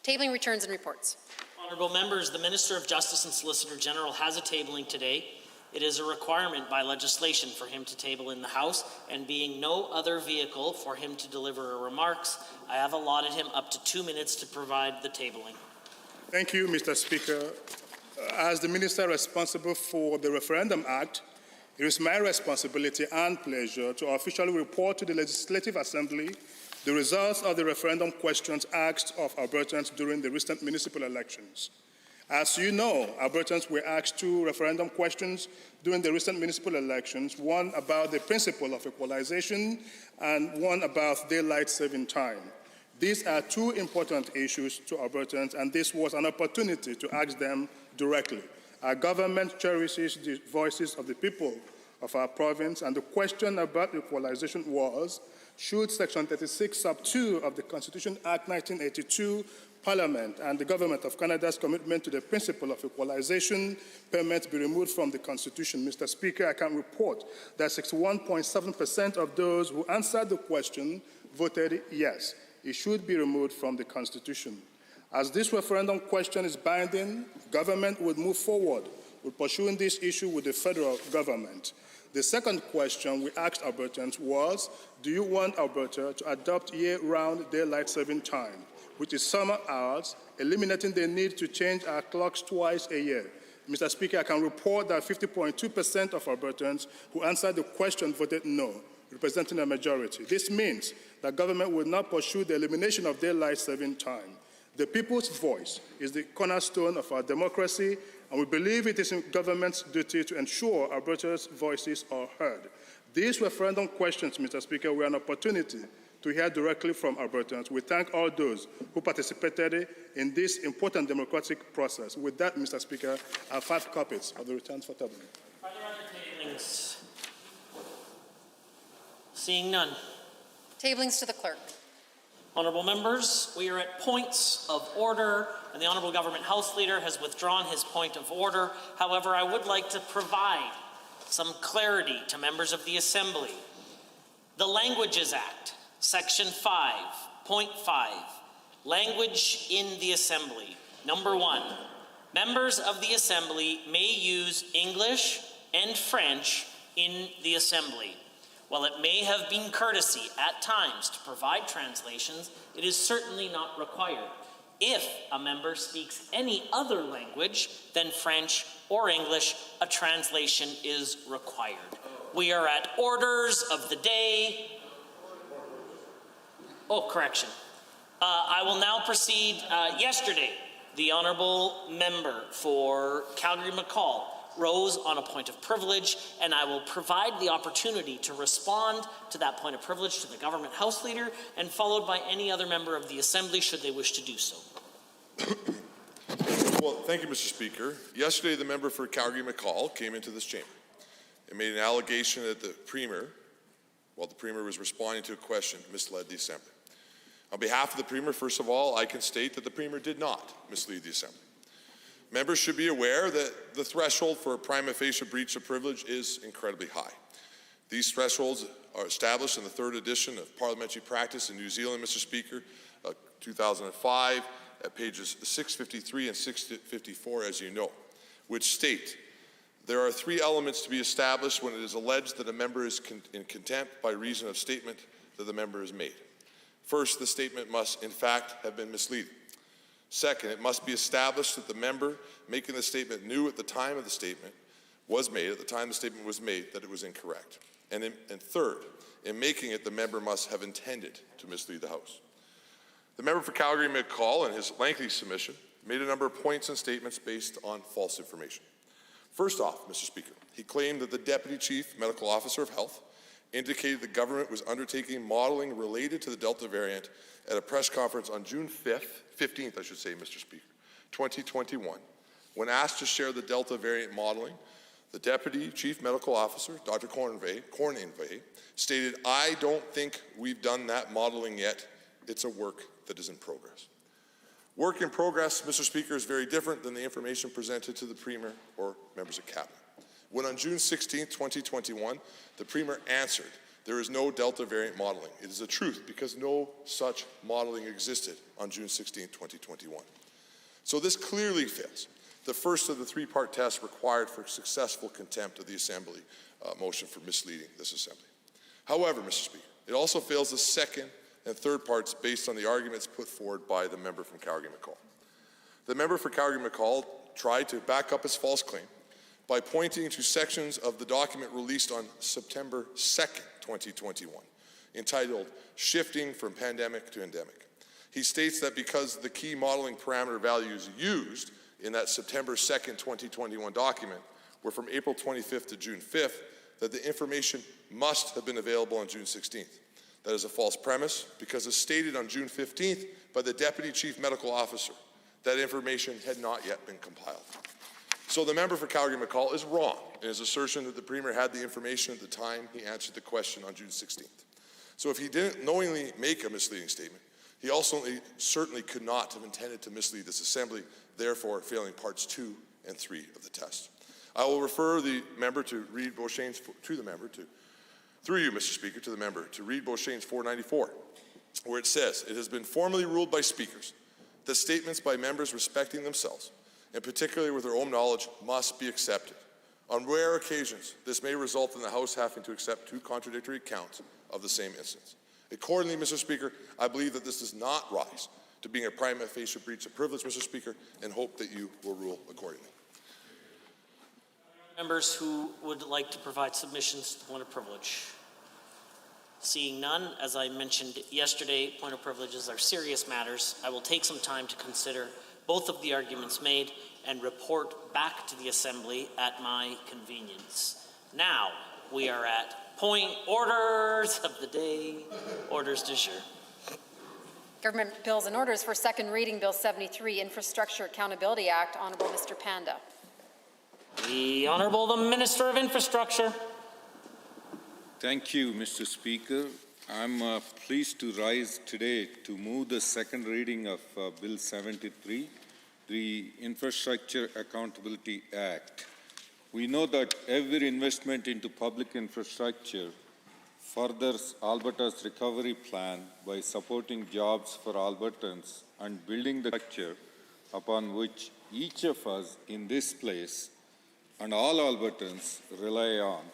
Tabling returns and reports.
Honourable members, the Minister of Justice and Solicitor General has a tabling today. It is a requirement by legislation for him to table in the House, and being no other vehicle for him to deliver remarks, I have allotted him up to 2 minutes to provide the tabling.
Thank you, Mr. Speaker. As the Minister responsible for the Referendum Act, it is my responsibility and pleasure to officially report to the Legislative Assembly the results of the referendum questions asked of Albertans during the recent municipal elections. As you know, Albertans were asked 2 referendum questions during the recent municipal elections, one about the principle of equalization and one about daylight saving time. These are 2 important issues to Albertans, and this was an opportunity to ask them directly. Our government cherishes the voices of the people of our province, and the question about equalization was, should Section 36, Sub 2 of the Constitution Act 1982 Parliament and the Government of Canada's commitment to the principle of equalization permit be removed from the Constitution? Mr. Speaker, I can report that 61.7% of those who answered the question voted yes. It should be removed from the Constitution. As this referendum question is binding, government would move forward with pursuing this issue with the federal government. The second question we asked Albertans was, do you want Alberta to adopt year-round daylight saving time, which is summer hours, eliminating the need to change our clocks twice a year? Mr. Speaker, I can report that 50.2% of Albertans who answered the question voted no, representing a majority. This means that government will not pursue the elimination of daylight saving time. The people's voice is the cornerstone of our democracy, and we believe it is in government's duty to ensure Alberta's voices are heard. These referendum questions, Mr. Speaker, were an opportunity to hear directly from Albertans. We thank all those who participated in this important democratic process. With that, Mr. Speaker, I have 5 copies of the returns for tabling.
Are there other tablings? Seeing none.
Tablings to the clerk.
Honourable members, we are at points of order, and the Honourable Government House Leader has withdrawn his point of order. However, I would like to provide some clarity to members of the Assembly. The Languages Act, Section 5.5, Language in the Assembly. Number 1, members of the Assembly may use English and French in the Assembly. While it may have been courtesy at times to provide translations, it is certainly not required. If a member speaks any other language than French or English, a translation is required. We are at orders of the day. Oh, correction. I will now proceed. Yesterday, the Honourable Member for Calgary-McCall rose on a point of privilege, and I will provide the opportunity to respond to that point of privilege to the Government House Leader, and followed by any other member of the Assembly should they wish to do so.
Well, thank you, Mr. Speaker. Yesterday, the member for Calgary-McCall came into this chamber and made an allegation that the Premier, while the Premier was responding to a question, misled the Assembly. On behalf of the Premier, first of all, I can state that the Premier did not mislead the Assembly. Members should be aware that the threshold for a prima facie breach of privilege is incredibly high. These thresholds are established in the 3rd edition of Parliamentary Practice in New Zealand, Mr. Speaker, 2005, at pages 653 and 654, as you know, which state, there are 3 elements to be established when it is alleged that a member is in contempt by reason of statement that the member has made. First, the statement must, in fact, have been misleading. Second, it must be established that the member making the statement knew at the time the statement was made that it was incorrect. And third, in making it, the member must have intended to mislead the House. The member for Calgary-McCall, in his lengthy submission, made a number of points and statements based on false information. First off, Mr. Speaker, he claimed that the Deputy Chief Medical Officer of Health indicated the government was undertaking modeling related to the Delta variant at a press conference on June 15th, Mr. Speaker, 2021. When asked to share the Delta variant modeling, the Deputy Chief Medical Officer, Dr. Cornvay, stated, "I don't think we've done that modeling yet. It's a work that is in progress." Work in progress, Mr. Speaker, is very different than the information presented to the Premier or members of Cabinet. When on June 16, 2021, the Premier answered, "There is no Delta variant modeling." It is a truth because no such modeling existed on June 16, 2021. So this clearly fails the first of the three-part test required for successful contempt of the Assembly motion for misleading this Assembly. However, Mr. Speaker, it also fails the second and third parts based on the arguments put forward by the member from Calgary-McCall. The member for Calgary-McCall tried to back up his false claim by pointing to sections of the document released on September 2nd, 2021, entitled Shifting from Pandemic to Endemic. He states that because the key modeling parameter values used in that September 2nd, 2021 document were from April 25th to June 5th, that the information must have been available on June 16th. That is a false premise because as stated on June 15th by the Deputy Chief Medical Officer, that information had not yet been compiled. So the member for Calgary-McCall is wrong in his assertion that the Premier had the information at the time he answered the question on June 16th. So if he didn't knowingly make a misleading statement, he also certainly could not have intended to mislead this Assembly, therefore failing parts 2 and 3 of the test. I will refer the member to read Beauchesne's, through you, Mr. Speaker, to the member, to read Beauchesne's 494, where it says, "It has been formally ruled by speakers that statements by members respecting themselves, and particularly with their own knowledge, must be accepted. On rare occasions, this may result in the House having to accept two contradictory accounts of the same instance. Accordingly, Mr. Speaker, I believe that this does not rise to being a prima facie breach of privilege, Mr. Speaker, and hope that you will rule accordingly."
Members who would like to provide submissions to the point of privilege? Seeing none, as I mentioned yesterday, point of privileges are serious matters. I will take some time to consider both of the arguments made and report back to the Assembly at my convenience. Now, we are at point orders of the day, orders du jour.
Government bills and orders for second reading. Bill 73, Infrastructure Accountability Act. Honourable Mr. Panda.
The Honourable the Minister of Infrastructure.
Thank you, Mr. Speaker. I'm pleased to rise today to move the second reading of Bill 73, the Infrastructure Accountability Act. We know that every investment into public infrastructure furthers Alberta's recovery plan by supporting jobs for Albertans and building the structure upon which each of us in this place and all Albertans rely on.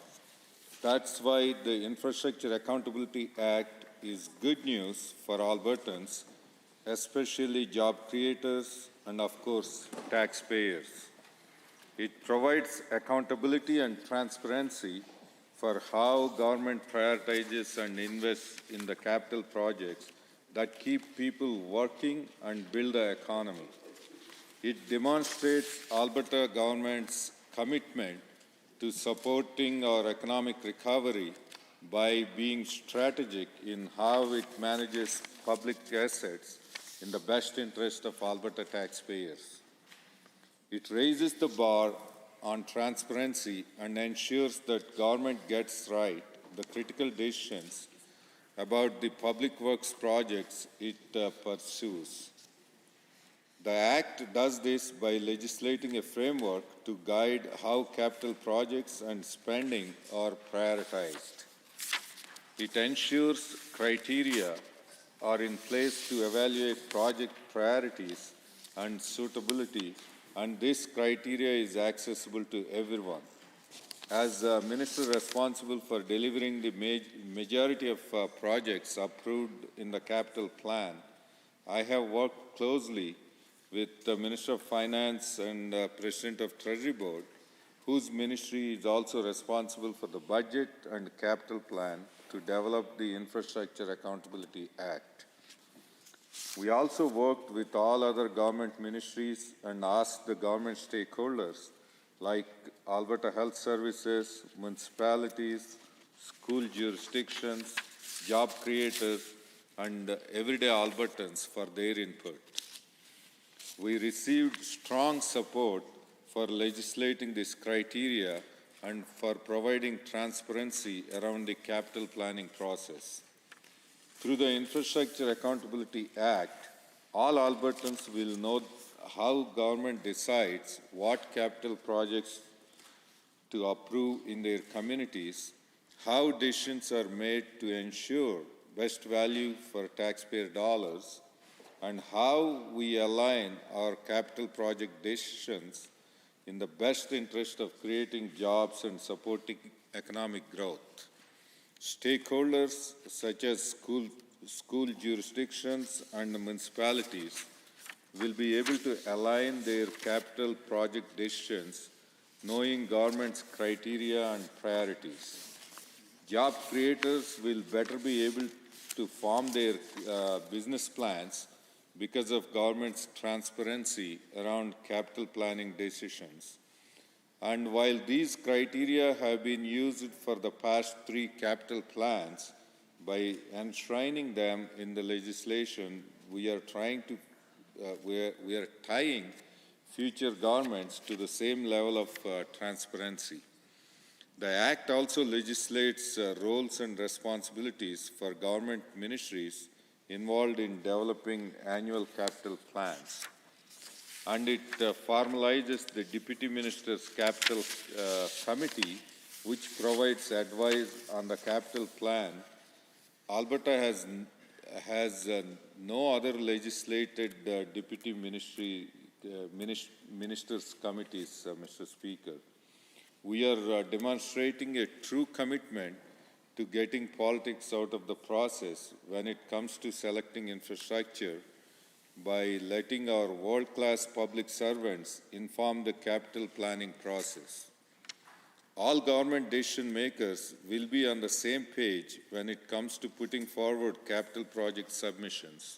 That's why the Infrastructure Accountability Act is good news for Albertans, especially job creators and, of course, taxpayers. It provides accountability and transparency for how government prioritizes and invests in the capital projects that keep people working and build the economy. It demonstrates Alberta government's commitment to supporting our economic recovery by being strategic in how it manages public assets in the best interest of Alberta taxpayers. It raises the bar on transparency and ensures that government gets right the critical decisions about the public works projects it pursues. The Act does this by legislating a framework to guide how capital projects and spending are prioritized. It ensures criteria are in place to evaluate project priorities and suitability, and this criteria is accessible to everyone. As Minister responsible for delivering the majority of projects approved in the capital plan, I have worked closely with the Minister of Finance and President of Treasury Board, whose ministry is also responsible for the budget and capital plan to develop the Infrastructure Accountability Act. We also worked with all other government ministries and asked the government stakeholders like Alberta Health Services, municipalities, school jurisdictions, job creators, and everyday Albertans for their input. We received strong support for legislating this criteria and for providing transparency around the capital planning process. Through the Infrastructure Accountability Act, all Albertans will know how government decides what capital projects to approve in their communities, how decisions are made to ensure best value for taxpayer dollars, and how we align our capital project decisions in the best interest of creating jobs and supporting economic growth. Stakeholders such as school jurisdictions and municipalities will be able to align their capital project decisions knowing government's criteria and priorities. Job creators will better be able to form their business plans because of government's transparency around capital planning decisions. And while these criteria have been used for the past 3 capital plans, by enshrining them in the legislation, we are tying future governments to the same level of transparency. The Act also legislates roles and responsibilities for government ministries involved in developing annual capital plans. And it formalizes the Deputy Minister's Capital Committee, which provides advice on the capital plan. Alberta has no other legislated Deputy Ministers Committees, Mr. Speaker. We are demonstrating a true commitment to getting politics out of the process when it comes to selecting infrastructure by letting our world-class public servants inform the capital planning process. All government decision makers will be on the same page when it comes to putting forward capital project submissions.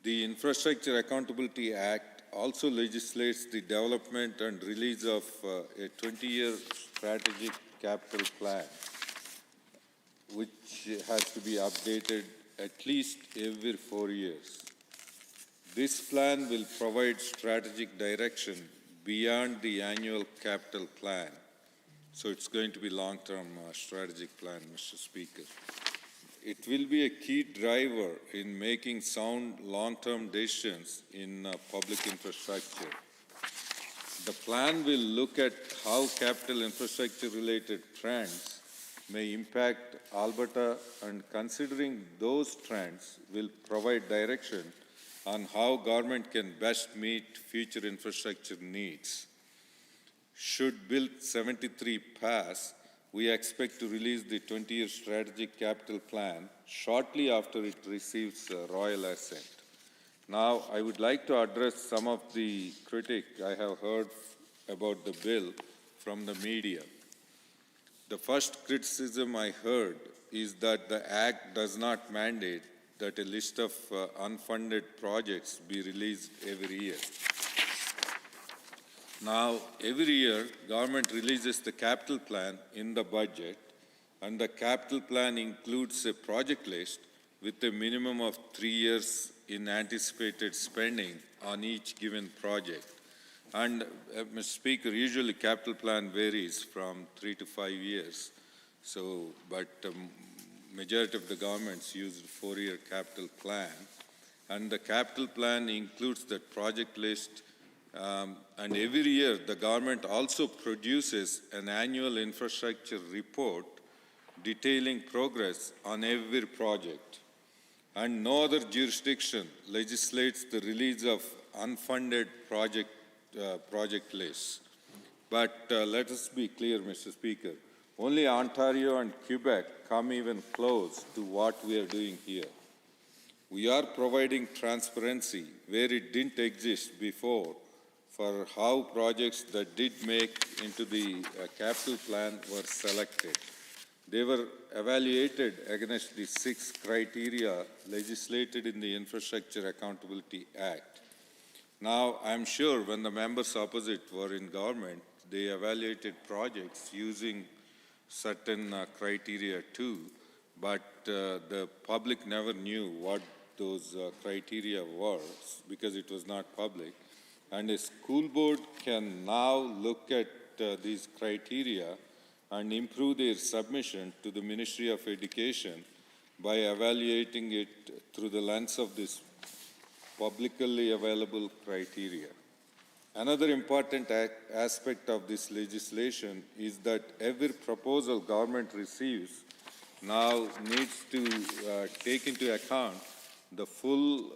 The Infrastructure Accountability Act also legislates the development and release of a 20-year strategic capital plan, which has to be updated at least every 4 years. This plan will provide strategic direction beyond the annual capital plan. So it's going to be long-term strategic plan, Mr. Speaker. It will be a key driver in making sound long-term decisions in public infrastructure. The plan will look at how capital infrastructure-related trends may impact Alberta, and considering those trends will provide direction on how government can best meet future infrastructure needs. Should Bill 73 pass, we expect to release the 20-year strategic capital plan shortly after it receives royal assent. Now, I would like to address some of the critique I have heard about the bill from the media. The first criticism I heard is that the Act does not mandate that a list of unfunded projects be released every year. Now, every year, government releases the capital plan in the budget, and the capital plan includes a project list with a minimum of 3 years in anticipated spending on each given project. And, Mr. Speaker, usually capital plan varies from 3 to 5 years. So, but majority of the governments use a 4-year capital plan. And the capital plan includes that project list. And every year, the government also produces an annual infrastructure report detailing progress on every project. And no other jurisdiction legislates the release of unfunded project lists. But let us be clear, Mr. Speaker. Only Ontario and Quebec come even close to what we are doing here. We are providing transparency where it didn't exist before for how projects that did make into the capital plan were selected. They were evaluated against the 6 criteria legislated in the Infrastructure Accountability Act. Now, I'm sure when the members opposite were in government, they evaluated projects using certain criteria too, but the public never knew what those criteria were because it was not public. And a school board can now look at these criteria and improve their submission to the Ministry of Education by evaluating it through the lens of this publicly available criteria. Another important aspect of this legislation is that every proposal government receives now needs to take into account the full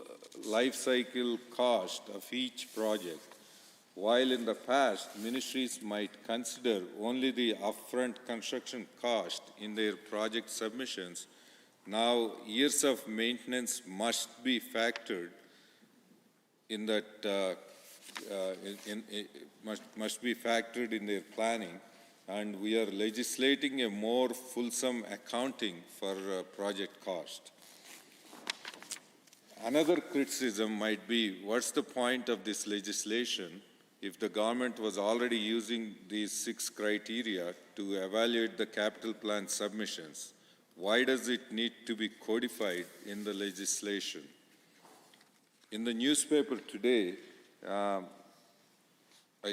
life cycle cost of each project. While in the past, ministries might consider only the upfront construction cost in their project submissions, now years of maintenance must be factored in that must be factored in their planning, and we are legislating a more fulsome accounting for project cost. Another criticism might be, what's the point of this legislation if the government was already using these 6 criteria to evaluate the capital plan submissions? Why does it need to be codified in the legislation? In the newspaper today, I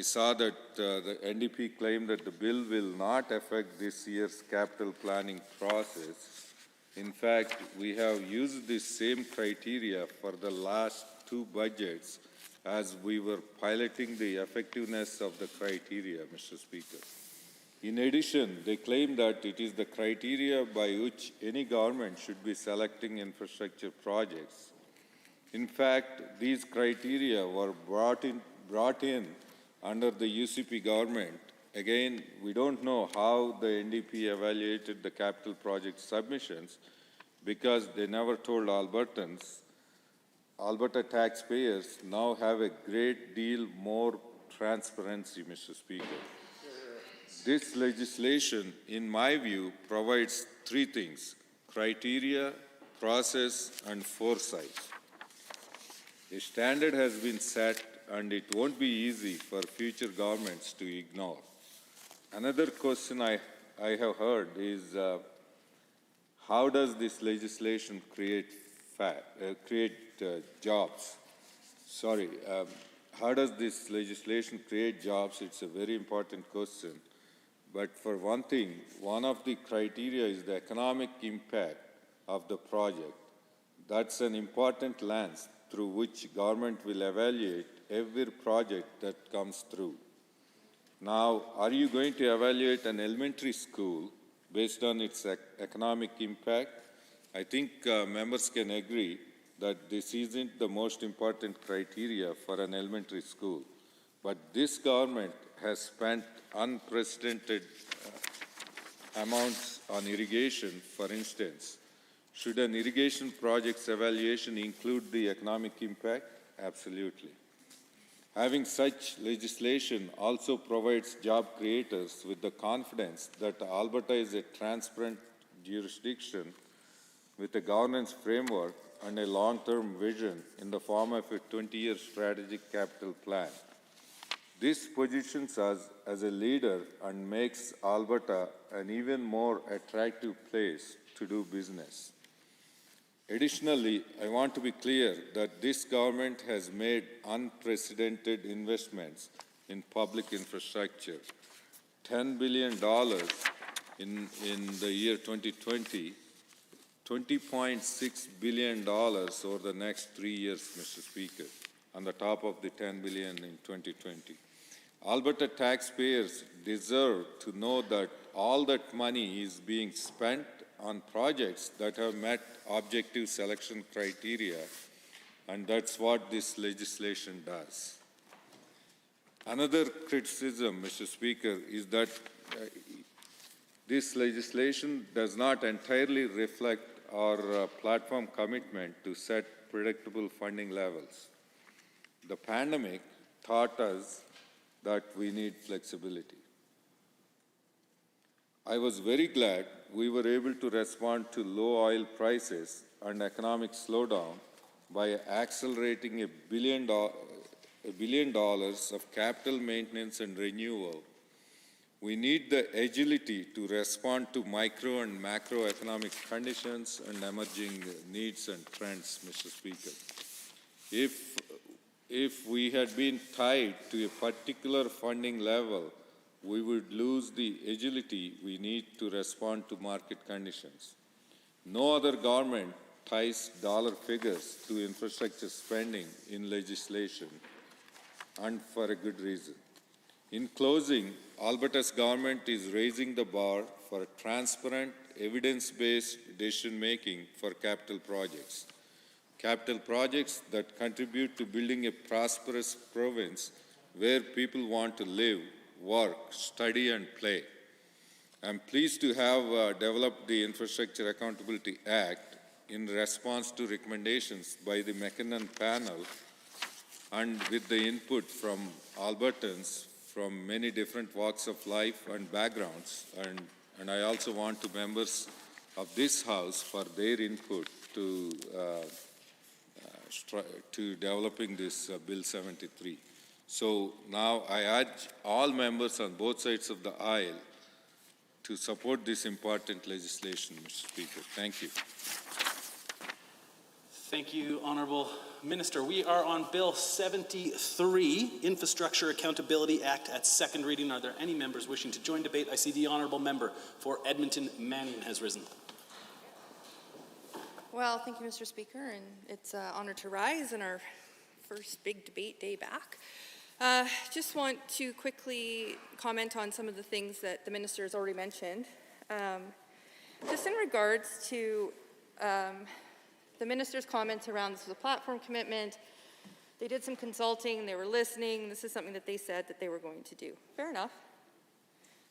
saw that the NDP claimed that the bill will not affect this year's capital planning process. In fact, we have used this same criteria for the last 2 budgets as we were piloting the effectiveness of the criteria, Mr. Speaker. In addition, they claim that it is the criteria by which any government should be selecting infrastructure projects. In fact, these criteria were brought in under the UCP government. Again, we don't know how the NDP evaluated the capital project submissions because they never told Albertans. Alberta taxpayers now have a great deal more transparency, Mr. Speaker. This legislation, in my view, provides 3 things: criteria, process, and foresight. A standard has been set, and it won't be easy for future governments to ignore. Another question I have heard is, how does this legislation create jobs? How does this legislation create jobs? It's a very important question. But for one thing, one of the criteria is the economic impact of the project. That's an important lens through which government will evaluate every project that comes through. Now, are you going to evaluate an elementary school based on its economic impact? I think members can agree that this isn't the most important criteria for an elementary school. But this government has spent unprecedented amounts on irrigation, for instance. Should an irrigation project's evaluation include the economic impact? Absolutely. Having such legislation also provides job creators with the confidence that Alberta is a transparent jurisdiction with a governance framework and a long-term vision in the form of a 20-year strategic capital plan. This positions us as a leader and makes Alberta an even more attractive place to do business. Additionally, I want to be clear that this government has made unprecedented investments in public infrastructure. $10 billion in the year 2020, $20.6 billion over the next 3 years, Mr. Speaker, on the top of the $10 billion in 2020. Alberta taxpayers deserve to know that all that money is being spent on projects that have met objective selection criteria, and that's what this legislation does. Another criticism, Mr. Speaker, is that this legislation does not entirely reflect our platform commitment to set predictable funding levels. The pandemic taught us that we need flexibility. I was very glad we were able to respond to low oil prices and economic slowdown by accelerating $1 billion of capital maintenance and renewal. We need the agility to respond to micro and macroeconomic conditions and emerging needs and trends, Mr. Speaker. If we had been tied to a particular funding level, we would lose the agility we need to respond to market conditions. No other government ties dollar figures to infrastructure spending in legislation, and for a good reason. In closing, Alberta's government is raising the bar for transparent, evidence-based decision-making for capital projects. Capital projects that contribute to building a prosperous province where people want to live, work, study, and play. I'm pleased to have developed the Infrastructure Accountability Act in response to recommendations by the McKinnon panel and with the input from Albertans from many different walks of life and backgrounds. And I also want to members of this House for their input to developing this Bill 73. So now I urge all members on both sides of the aisle to support this important legislation, Mr. Speaker. Thank you.
Thank you, Honourable Minister. We are on Bill 73, Infrastructure Accountability Act at second reading. Are there any members wishing to join debate? I see the Honourable Member for Edmonton Manning has risen.
Well, thank you, Mr. Speaker, and it's an honour to rise in our first big debate day back. Just want to quickly comment on some of the things that the Minister has already mentioned. Just in regards to the Minister's comments around this was a platform commitment, they did some consulting, they were listening, this is something that they said that they were going to do. Fair enough.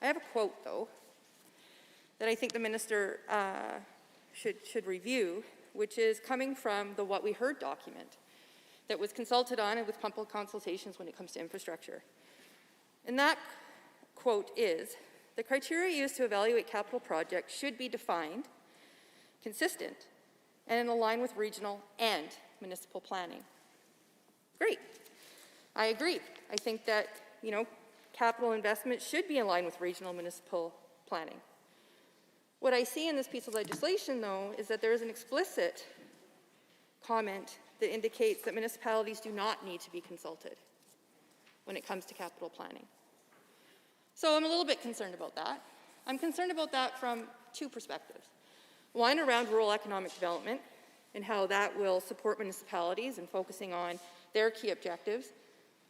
I have a quote, though, that I think the Minister should review, which is coming from the What We Heard document that was consulted on and with public consultations when it comes to infrastructure. And that quote is, "The criteria used to evaluate capital projects should be defined, consistent, and in line with regional and municipal planning." Great. I agree. I think that, capital investment should be in line with regional municipal planning. What I see in this piece of legislation, though, is that there is an explicit comment that indicates that municipalities do not need to be consulted when it comes to capital planning. So I'm a little bit concerned about that. I'm concerned about that from two perspectives. One, around rural economic development and how that will support municipalities in focusing on their key objectives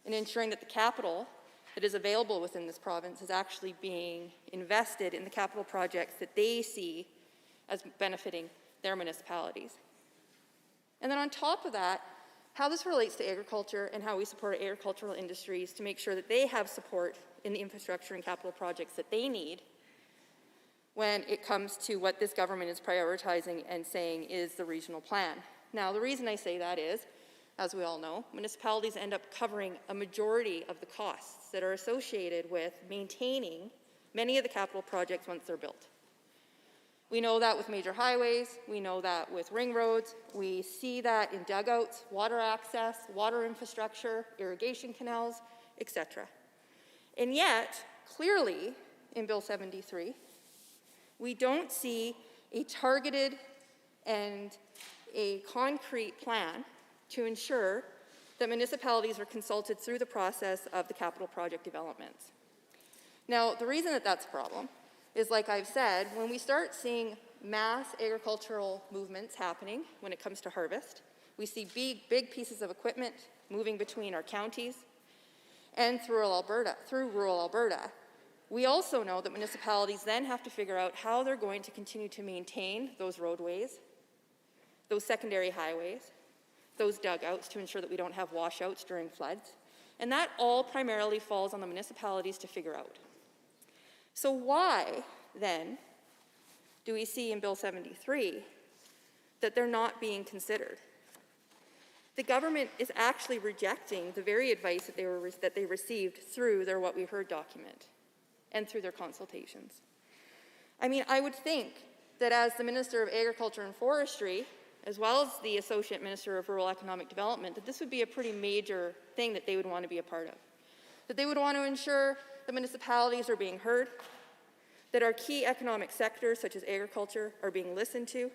and ensuring that the capital that is available within this province is actually being invested in the capital projects that they see as benefiting their municipalities. And then on top of that, how this relates to agriculture and how we support agricultural industries to make sure that they have support in the infrastructure and capital projects that they need when it comes to what this government is prioritizing and saying is the regional plan. Now, the reason I say that is, as we all know, municipalities end up covering a majority of the costs that are associated with maintaining many of the capital projects once they're built. We know that with major highways, we know that with ring roads, we see that in dugouts, water access, water infrastructure, irrigation canals, etc. And yet, clearly, in Bill 73, we don't see a targeted and a concrete plan to ensure that municipalities are consulted through the process of the capital project developments. Now, the reason that that's a problem is, like I've said, when we start seeing mass agricultural movements happening when it comes to harvest, we see big pieces of equipment moving between our counties and through rural Alberta. We also know that municipalities then have to figure out how they're going to continue to maintain those roadways, those secondary highways, those dugouts to ensure that we don't have washouts during floods. And that all primarily falls on the municipalities to figure out. So why, then, do we see in Bill 73 that they're not being considered. The government is actually rejecting the very advice that they received through their What We Heard document and through their consultations. I mean, I would think that as the Minister of Agriculture and Forestry, as well as the Associate Minister of Rural Economic Development, that this would be a pretty major thing that they would want to be a part of. That they would want to ensure the municipalities are being heard, that our key economic sectors, such as agriculture, are being listened to,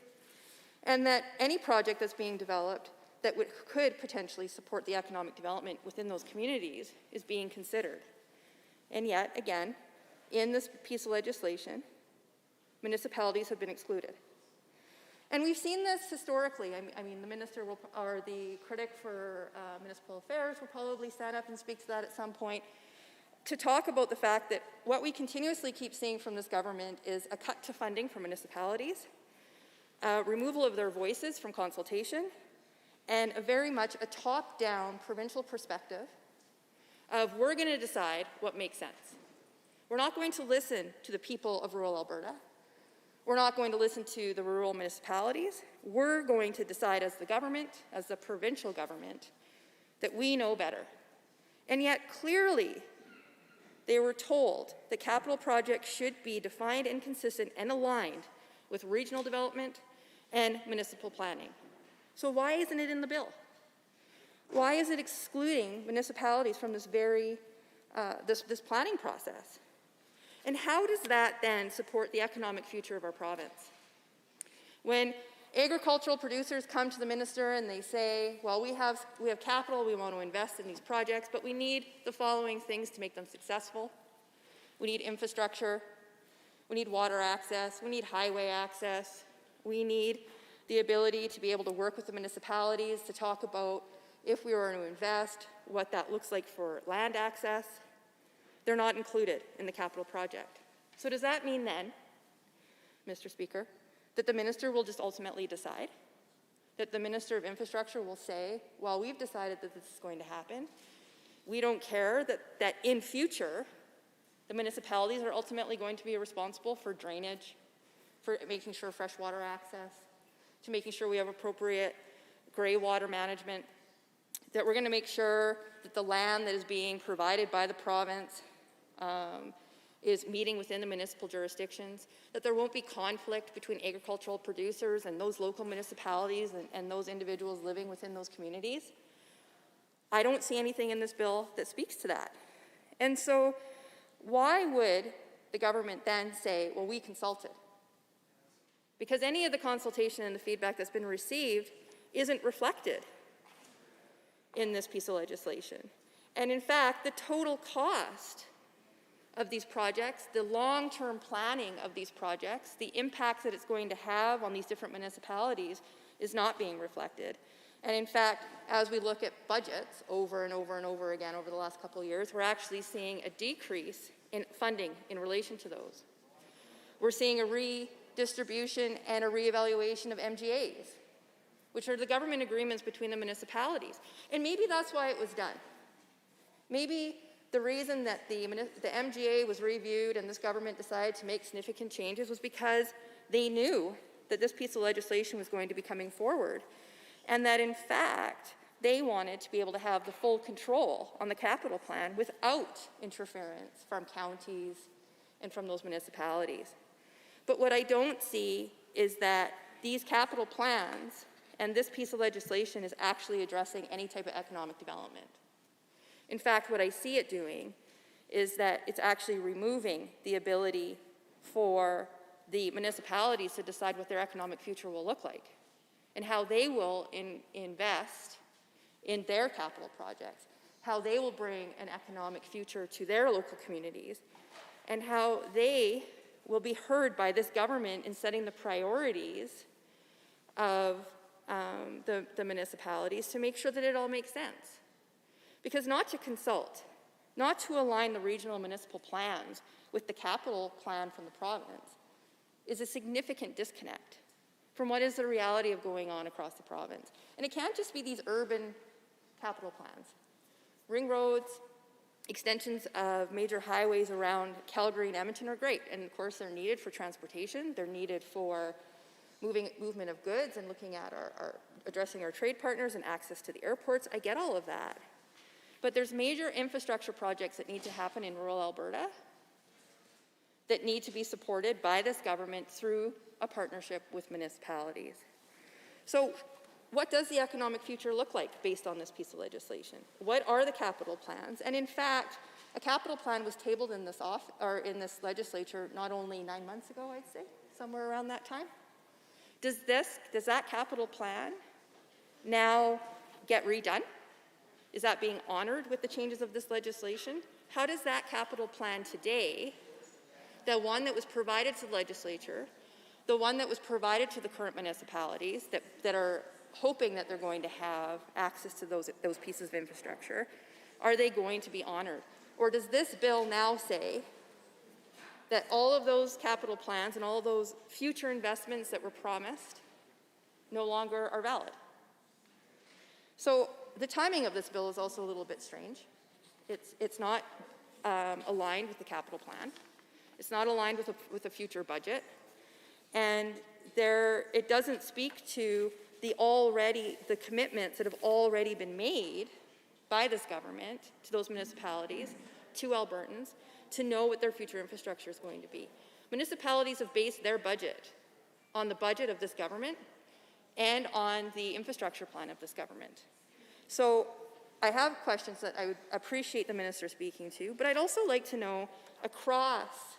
and that any project that's being developed that could potentially support the economic development within those communities is being considered. And yet, again, in this piece of legislation, municipalities have been excluded. And we've seen this historically. I mean, the minister or the critic for municipal affairs will probably stand up and speak to that at some point to talk about the fact that what we continuously keep seeing from this government is a cut to funding for municipalities, removal of their voices from consultation, and very much a top-down provincial perspective of we're going to decide what makes sense. We're not going to listen to the people of rural Alberta. We're not going to listen to the rural municipalities. We're going to decide as the government, as the provincial government, that we know better. And yet, clearly, they were told that capital projects should be defined and consistent and aligned with regional development and municipal planning. So why isn't it in the bill? Why is it excluding municipalities from this this planning process? And how does that then support the economic future of our province? When agricultural producers come to the minister and they say, well, we have capital, we want to invest in these projects, but we need the following things to make them successful. We need infrastructure, we need water access, we need highway access, we need the ability to be able to work with the municipalities to talk about if we were to invest, what that looks like for land access. They're not included in the capital project. So does that mean then, Mr. Speaker, that the minister will just ultimately decide? That the Minister of Infrastructure will say, well, we've decided that this is going to happen. We don't care that in future, the municipalities are ultimately going to be responsible for drainage, for making sure fresh water access, to making sure we have appropriate grey water management, that we're going to make sure that the land that is being provided by the province is meeting within the municipal jurisdictions, that there won't be conflict between agricultural producers and those local municipalities and those individuals living within those communities. I don't see anything in this bill that speaks to that. And so why would the government then say, well, we consulted? Because any of the consultation and the feedback that's been received isn't reflected in this piece of legislation. And in fact, the total cost of these projects, the long-term planning of these projects, the impact that it's going to have on these different municipalities is not being reflected. And in fact, as we look at budgets over and over and over again over the last couple of years, we're actually seeing a decrease in funding in relation to those. We're seeing a redistribution and a reevaluation of MGAs, which are the government agreements between the municipalities. And maybe that's why it was done. Maybe the reason that the MGA was reviewed and this government decided to make significant changes was because they knew that this piece of legislation was going to be coming forward, and that in fact they wanted to be able to have the full control on the capital plan without interference from counties and from those municipalities. But what I don't see is that these capital plans and this piece of legislation is actually addressing any type of economic development. In fact, what I see it doing is that it's actually removing the ability for the municipalities to decide what their economic future will look like and how they will invest in their capital projects, how they will bring an economic future to their local communities, and how they will be heard by this government in setting the priorities of the municipalities to make sure that it all makes sense. Because not to consult, not to align the regional municipal plans with the capital plan from the province is a significant disconnect from what is the reality of going on across the province. And it can't just be these urban capital plans. Ring roads, extensions of major highways around Calgary and Edmonton are great, and of course they're needed for transportation, they're needed for movement of goods and looking at addressing our trade partners and access to the airports. I get all of that. But there's major infrastructure projects that need to happen in rural Alberta that need to be supported by this government through a partnership with municipalities. So what does the economic future look like based on this piece of legislation? What are the capital plans? And in fact, a capital plan was tabled in this legislature not only 9 months ago, I'd say, somewhere around that time. Does that capital plan now get redone? Is that being honored with the changes of this legislation? How does that capital plan today, the one that was provided to the legislature, the one that was provided to the current municipalities that are hoping that they're going to have access to those pieces of infrastructure, are they going to be honored? Or does this bill now say that all of those capital plans and all of those future investments that were promised no longer are valid? So the timing of this bill is also a little bit strange. It's not aligned with the capital plan. It's not aligned with a future budget. And it doesn't speak to the commitments that have already been made by this government to those municipalities, to Albertans, to know what their future infrastructure is going to be. Municipalities have based their budget on the budget of this government and on the infrastructure plan of this government. So I have questions that I would appreciate the minister speaking to, but I'd also like to know across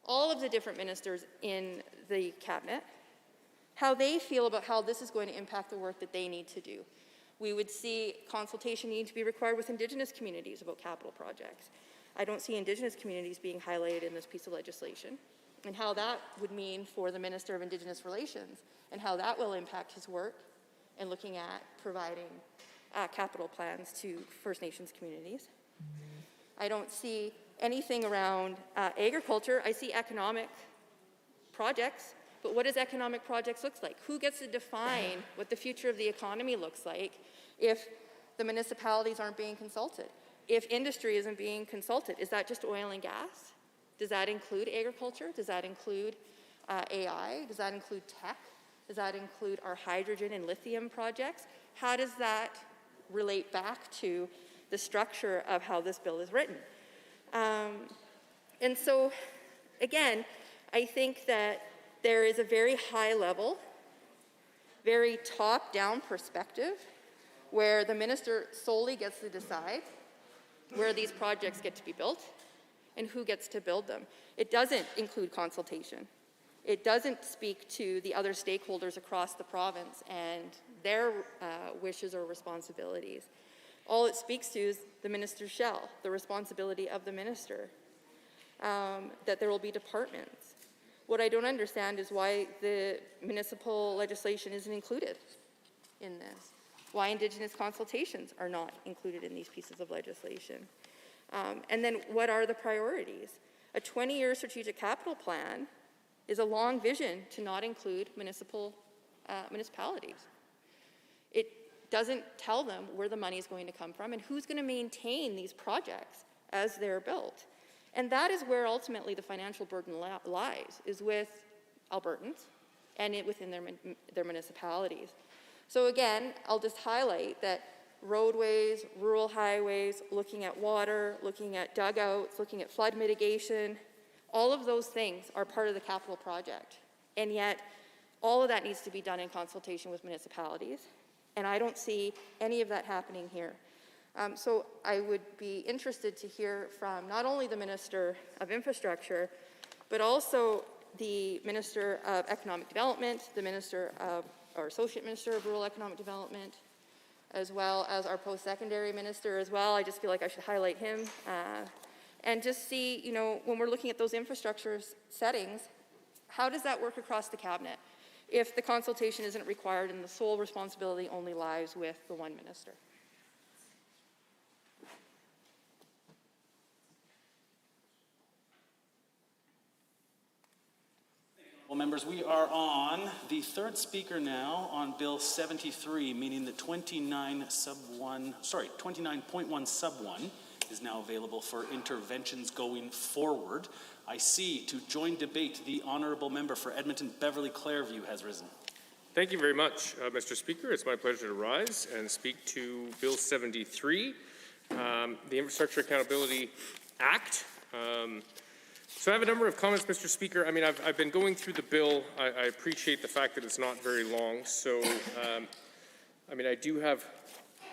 all of the different ministers in the cabinet how they feel about how this is going to impact the work that they need to do. We would see consultation need to be required with Indigenous communities about capital projects. I don't see Indigenous communities being highlighted in this piece of legislation, and how that would mean for the Minister of Indigenous Relations and how that will impact his work in looking at providing capital plans to First Nations communities. I don't see anything around agriculture. I see economic projects, but what does economic projects look like? Who gets to define what the future of the economy looks like if the municipalities aren't being consulted? If industry isn't being consulted, is that just oil and gas? Does that include agriculture? Does that include AI? Does that include tech? Does that include our hydrogen and lithium projects? How does that relate back to the structure of how this bill is written? And so, again, I think that there is a very high level, very top-down perspective where the minister solely gets to decide where these projects get to be built and who gets to build them. It doesn't include consultation. It doesn't speak to the other stakeholders across the province and their wishes or responsibilities. All it speaks to is the minister shall, the responsibility of the minister, that there will be departments. What I don't understand is why the municipal legislation isn't included in this, why Indigenous consultations are not included in these pieces of legislation. And then what are the priorities? A 20-year strategic capital plan is a long vision to not include municipalities. It doesn't tell them where the money is going to come from and who's going to maintain these projects as they're built. And that is where ultimately the financial burden lies, is with Albertans and within their municipalities. So again, I'll just highlight that roadways, rural highways, looking at water, looking at dugouts, looking at flood mitigation, all of those things are part of the capital project. And yet, all of that needs to be done in consultation with municipalities. And I don't see any of that happening here. So I would be interested to hear from not only the Minister of Infrastructure, but also the Minister of Economic Development, the Minister of, or Associate Minister of Rural Economic Development, as well as our post-secondary minister as well. I just feel like I should highlight him. And just see, you know, when we're looking at those infrastructure settings, how does that work across the cabinet if the consultation isn't required and the sole responsibility only lies with the one minister?
Well, members, we are on the third speaker now on Bill 73, meaning the 29.1 sub 1, is now available for interventions going forward. I see, to join debate, the honourable member for Edmonton Beverly Clareview has risen.
Thank you very much, Mr. Speaker. It's my pleasure to rise and speak to Bill 73, the Infrastructure Accountability Act. So I have a number of comments, Mr. Speaker. I mean, I've been going through the bill. I appreciate the fact that it's not very long. So, I mean, I do have,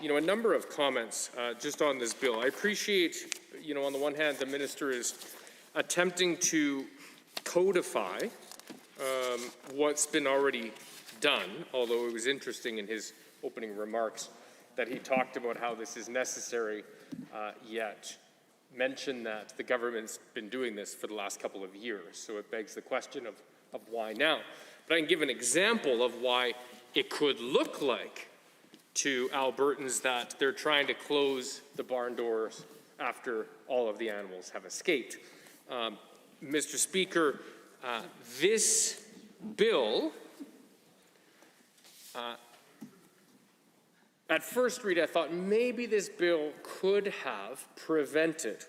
a number of comments just on this bill. I appreciate, on the one hand, the minister is attempting to codify what's been already done, although it was interesting in his opening remarks that he talked about how this is necessary, yet mentioned that the government's been doing this for the last couple of years. So it begs the question of why now. But I can give an example of why it could look like to Albertans that they're trying to close the barn doors after all of the animals have escaped. Mr. Speaker, this bill, at first read, I thought maybe this bill could have prevented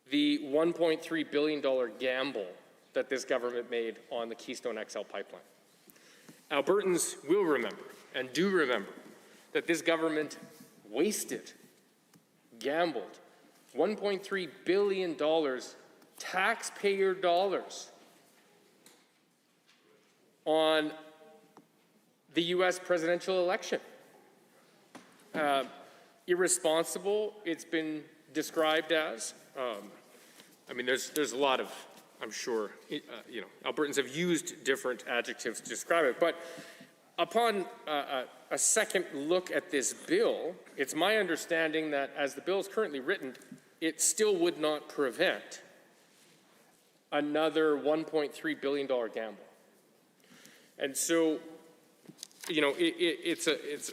the $1.3 billion gamble that this government made on the Keystone XL pipeline. Albertans will remember, and do remember, that this government wasted, gambled, $1.3 billion, taxpayer dollars, on the U.S. presidential election. Irresponsible, it's been described as. I mean, there's a lot of, I'm sure, Albertans have used different adjectives to describe it. But upon a second look at this bill, it's my understanding that as the bill is currently written, it still would not prevent another $1.3 billion gamble. And so, it's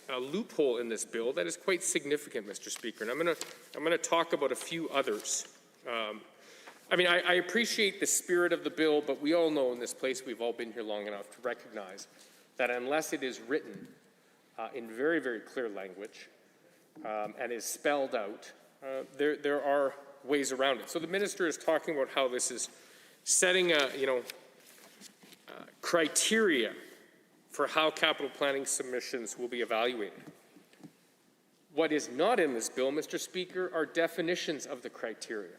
a loophole in this bill that is quite significant, Mr. Speaker. And I'm gonna talk about a few others. I mean, I appreciate the spirit of the bill, but we all know in this place, we've all been here long enough to recognize that unless it is written in very, very clear language and is spelled out, there are ways around it. So the minister is talking about how this is setting criteria for how capital planning submissions will be evaluated. What is not in this bill, Mr. Speaker, are definitions of the criteria.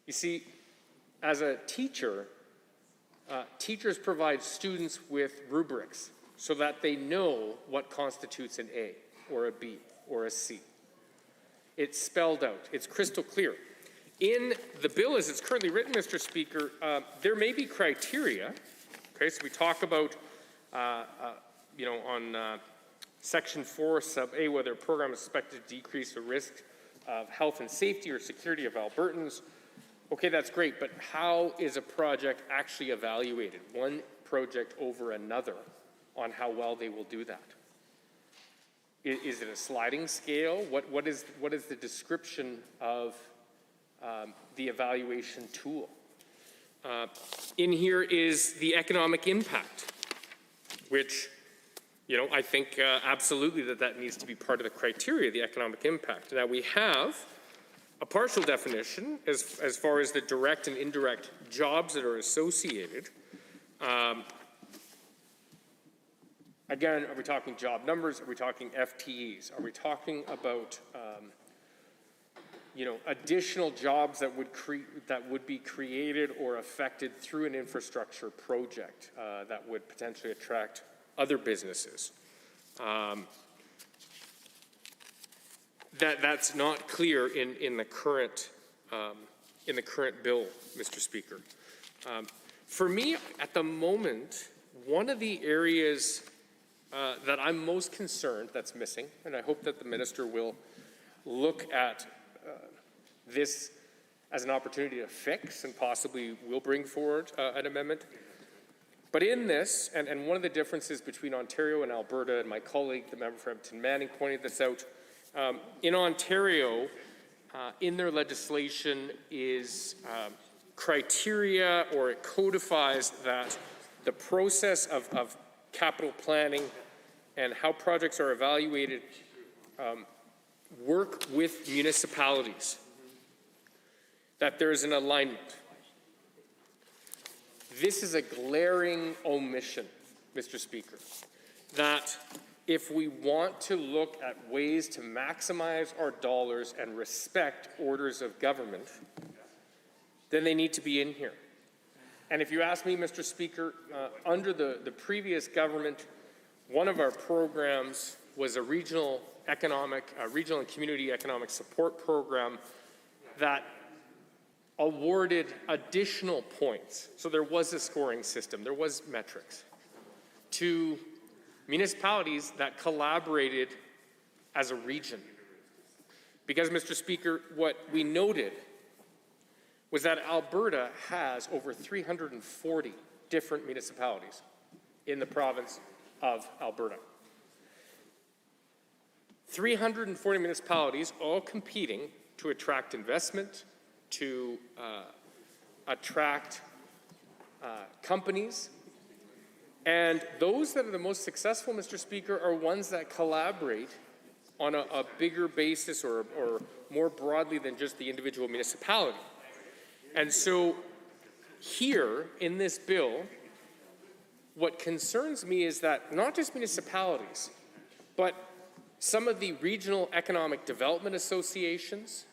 You see, as a teacher, teachers provide students with rubrics so that they know what constitutes an A or a B or a C. It's spelled out. It's crystal clear. In the bill as it's currently written, Mr. Speaker, there may be criteria. Okay, so we talk about on Section 4, Sub A, whether a program is expected to decrease the risk of health and safety or security of Albertans. Okay, that's great, but how is a project actually evaluated, one project over another, on how well they will do that? Is it a sliding scale? What is the description of the evaluation tool? In here is the economic impact, which, I think absolutely that needs to be part of the criteria, the economic impact. Now, we have a partial definition as far as the direct and indirect jobs that are associated. Again, are we talking job numbers? Are we talking FTEs? Are we talking about additional jobs that would be created or affected through an infrastructure project that would potentially attract other businesses? That's not clear in the current bill, Mr. Speaker. For me, at the moment, one of the areas that I'm most concerned that's missing, and I hope that the minister will look at this as an opportunity to fix and possibly will bring forward an amendment. But in this, and one of the differences between Ontario and Alberta, and my colleague, the member for Edmonton Manning, pointed this out, in Ontario, in their legislation is criteria, or it codifies that the process of capital planning and how projects are evaluated work with municipalities, that there is an alignment. This is a glaring omission, Mr. Speaker, that if we want to look at ways to maximize our dollars and respect orders of government, then they need to be in here. And if you ask me, Mr. Speaker, under the previous government, one of our programs was a regional and community economic support program that awarded additional points. So there was a scoring system, there was metrics to municipalities that collaborated as a region. Because, Mr. Speaker, what we noted was that Alberta has over 340 different municipalities in the province of Alberta. 340 municipalities all competing to attract investment, to attract companies. And those that are the most successful, Mr. Speaker, are ones that collaborate on a bigger basis or more broadly than just the individual municipality. And so here in this bill, what concerns me is that not just municipalities, but some of the regional economic development associations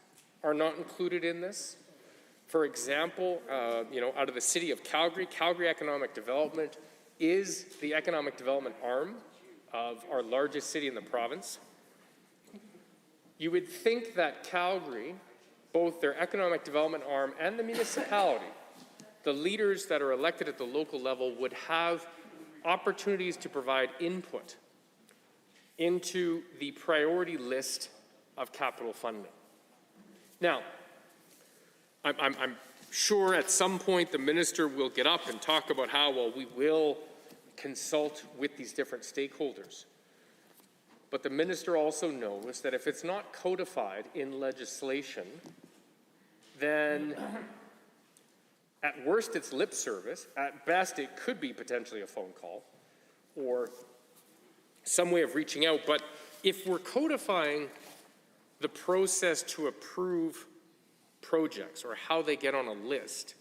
are not included in this. For example, out of the city of Calgary, Calgary Economic Development is the economic development arm of our largest city in the province. You would think that Calgary, both their economic development arm and the municipality, the leaders that are elected at the local level would have opportunities to provide input into the priority list of capital funding. Now, I'm sure at some point the minister will get up and talk about how, well, we will consult with these different stakeholders. But the minister also knows that if it's not codified in legislation, then at worst it's lip service, at best it could be potentially a phone call or some way of reaching out. But if we're codifying the process to approve projects or how they get on a list,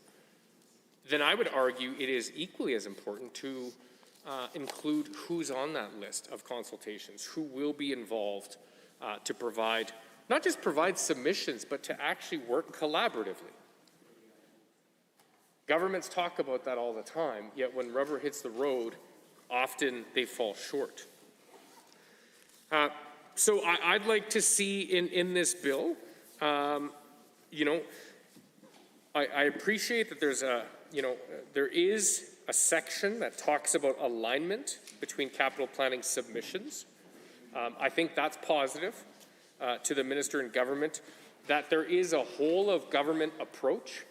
then I would argue it is equally as important to include who's on that list of consultations, who will be involved to provide, not just provide submissions, but to actually work collaboratively. Governments talk about that all the time, yet when rubber hits the road, often they fall short. So I'd like to see in this bill, I appreciate that there is a section that talks about alignment between capital planning submissions. I think that's positive to the minister and government, that there is a whole of government approach.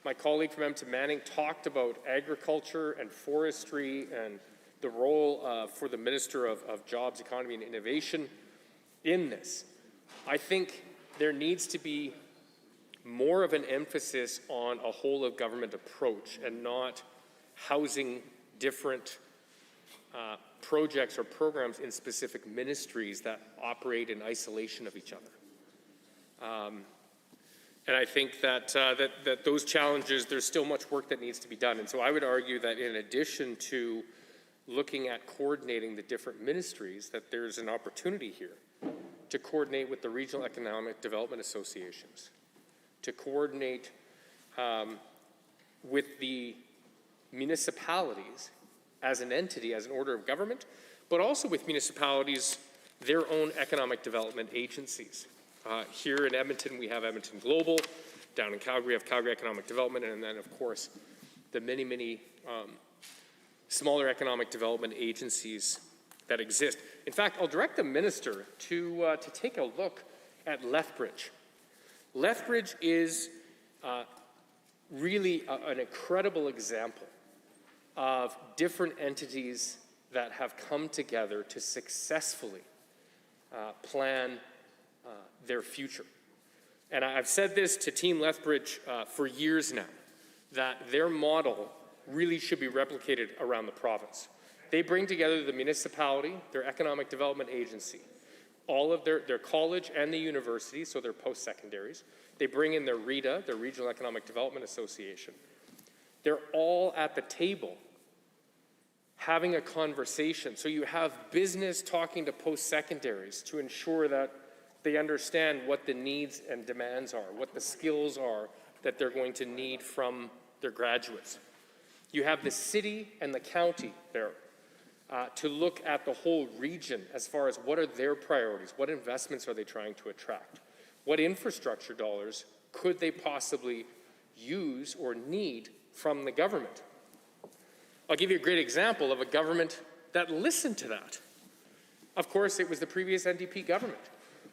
My colleague from Edmonton Manning talked about agriculture and forestry and the role for the Minister of Jobs, Economy and Innovation in this. I think there needs to be more of an emphasis on a whole of government approach and not housing different projects or programs in specific ministries that operate in isolation of each other. And I think that those challenges, there's still much work that needs to be done. And so I would argue that in addition to looking at coordinating the different ministries, that there's an opportunity here to coordinate with the regional economic development associations, to coordinate with the municipalities as an entity, as an order of government, but also with municipalities, their own economic development agencies. Here in Edmonton, we have Edmonton Global. Down in Calgary, we have Calgary Economic Development, and then, of course, the many smaller economic development agencies that exist. In fact, I'll direct the minister to take a look at Lethbridge. Lethbridge is really an incredible example of different entities that have come together to successfully plan their future. And I've said this to Team Lethbridge for years now, that their model really should be replicated around the province. They bring together the municipality, their economic development agency, all of their college and the university, so their post-secondaries. They bring in their RETA, their Regional Economic Development Association. They're all at the table having a conversation. So you have business talking to post-secondaries to ensure that they understand what the needs and demands are, what the skills are that they're going to need from their graduates. You have the city and the county there to look at the whole region as far as what are their priorities, what investments are they trying to attract, what infrastructure dollars could they possibly use or need from the government. I'll give you a great example of a government that listened to that. Of course, it was the previous NDP government.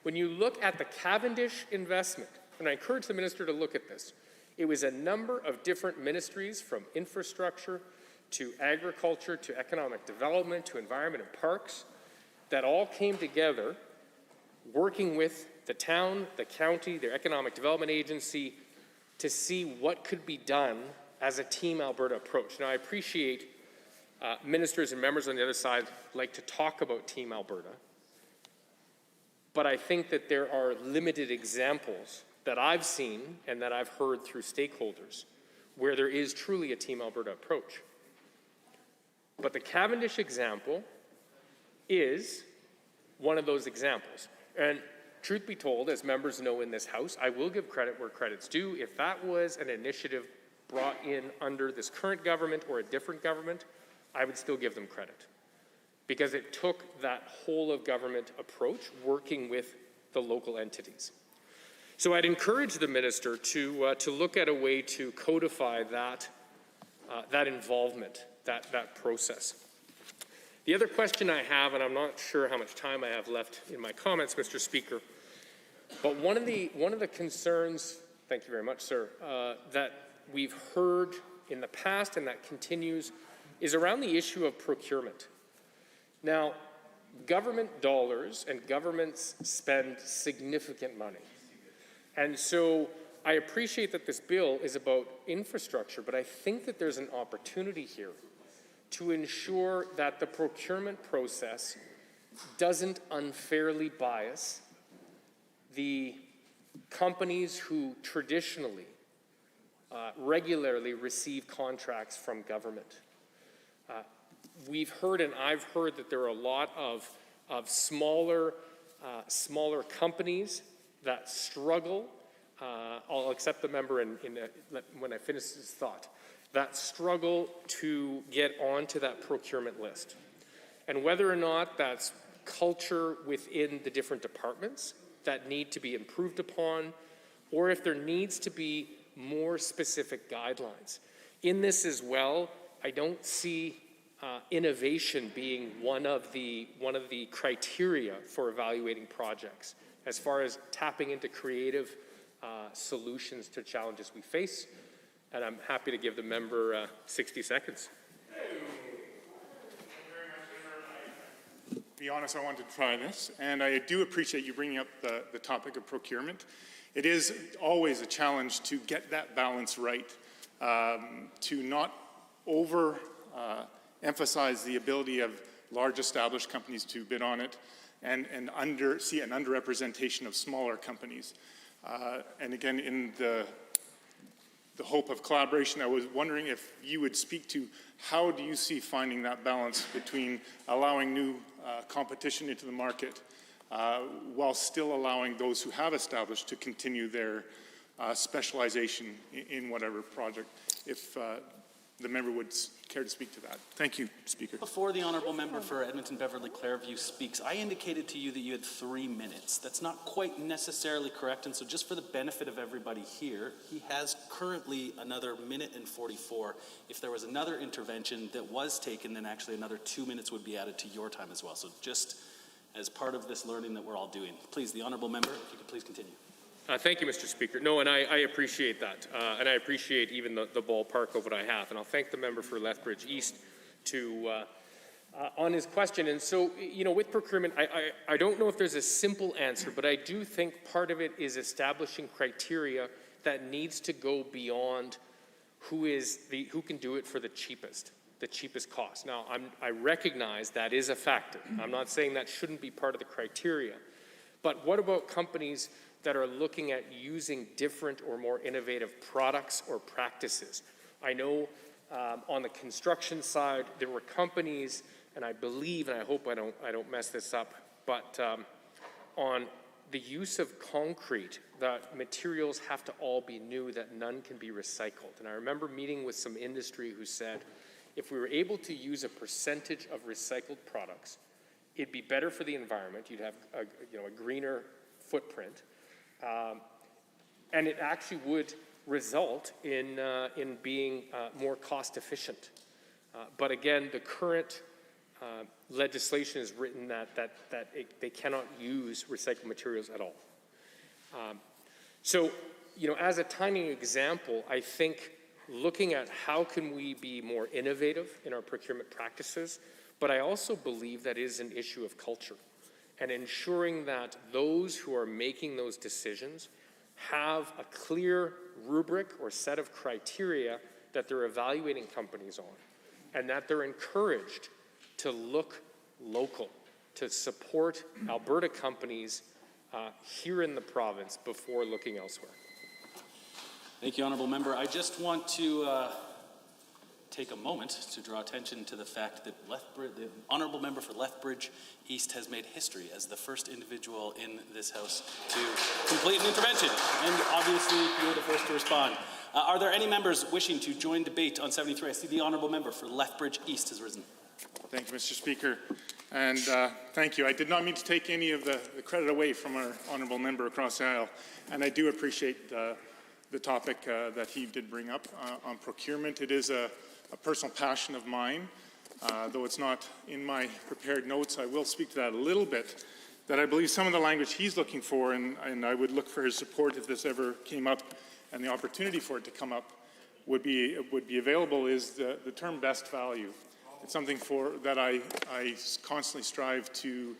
When you look at the Cavendish investment, and I encourage the minister to look at this, it was a number of different ministries, from infrastructure to agriculture to economic development to environment and parks, that all came together working with the town, the county, their economic development agency to see what could be done as a Team Alberta approach. Now, I appreciate ministers and members on the other side like to talk about Team Alberta, but I think that there are limited examples that I've seen and that I've heard through stakeholders where there is truly a Team Alberta approach. But the Cavendish example is one of those examples. And truth be told, as members know in this House, I will give credit where credit's due. If that was an initiative brought in under this current government or a different government, I would still give them credit, because it took that whole of government approach working with the local entities. So I'd encourage the minister to look at a way to codify that involvement, that process. The other question I have, and I'm not sure how much time I have left in my comments, Mr. Speaker, but one of the concerns, thank you very much, sir, that we've heard in the past and that continues is around the issue of procurement. Now, government dollars and governments spend significant money. And so I appreciate that this bill is about infrastructure, but I think that there's an opportunity here to ensure that the procurement process doesn't unfairly bias the companies who traditionally, regularly receive contracts from government. We've heard, and I've heard, that there are a lot of smaller companies that struggle. I'll accept the member when I finish his thought. That struggle to get onto that procurement list. And whether or not that's culture within the different departments that need to be improved upon, or if there needs to be more specific guidelines. In this as well, I don't see innovation being one of the criteria for evaluating projects as far as tapping into creative solutions to challenges we face. And I'm happy to give the member 60 seconds.
To be honest, I wanted to try this, and I do appreciate you bringing up the topic of procurement. It is always a challenge to get that balance right, to not emphasize the ability of large established companies to bid on it, and see an underrepresentation of smaller companies. And again, in the hope of collaboration, I was wondering if you would speak to how do you see finding that balance between allowing new competition into the market while still allowing those who have established to continue their specialization in whatever project, if the member would care to speak to that. Thank you, Speaker.
Before the honourable member for Edmonton Beverly Clairview speaks, I indicated to you that you had 3 minutes. That's not quite necessarily correct, and so just for the benefit of everybody here, he has currently another 1:44. If there was another intervention that was taken, then actually another 2 minutes would be added to your time as well. So just as part of this learning that we're all doing. Please, the honourable member, if you could please continue.
Thank you, Mr. Speaker. No, and I appreciate that, and I appreciate even the ballpark of what I have. And I'll thank the member for Lethbridge East on his question. And so, with procurement, I don't know if there's a simple answer, but I do think part of it is establishing criteria that needs to go beyond who can do it for the cheapest cost. Now, I recognize that is a factor. I'm not saying that shouldn't be part of the criteria. But what about companies that are looking at using different or more innovative products or practices? I know on the construction side, there were companies, and I believe, and I hope I don't mess this up, but on the use of concrete, that materials have to all be new, that none can be recycled. And I remember meeting with some industry who said, if we were able to use a percentage of recycled products, it'd be better for the environment. You'd have a greener footprint, and it actually would result in being more cost efficient. But again, the current legislation is written that they cannot use recycled materials at all. So, as a tiny example, I think looking at how can we be more innovative in our procurement practices, but I also believe that is an issue of culture, and ensuring that those who are making those decisions have a clear rubric or set of criteria that they're evaluating companies on, and that they're encouraged to look local, to support Alberta companies here in the province before looking elsewhere.
Thank you, Honourable Member. I just want to take a moment to draw attention to the fact that the Honourable Member for Lethbridge East has made history as the first individual in this House to complete an intervention, and obviously you were the first to respond. Are there any members wishing to join debate on 73? I see the Honourable Member for Lethbridge East has risen.
Thank you, Mr. Speaker. And thank you. I did not mean to take any of the credit away from our honourable member across the aisle. And I do appreciate the topic that he did bring up on procurement. It is a personal passion of mine. Though it's not in my prepared notes, I will speak to that a little bit. That I believe some of the language he's looking for, and I would look for his support if this ever came up, and the opportunity for it to come up would be available, is the term best value. It's something that I constantly strive to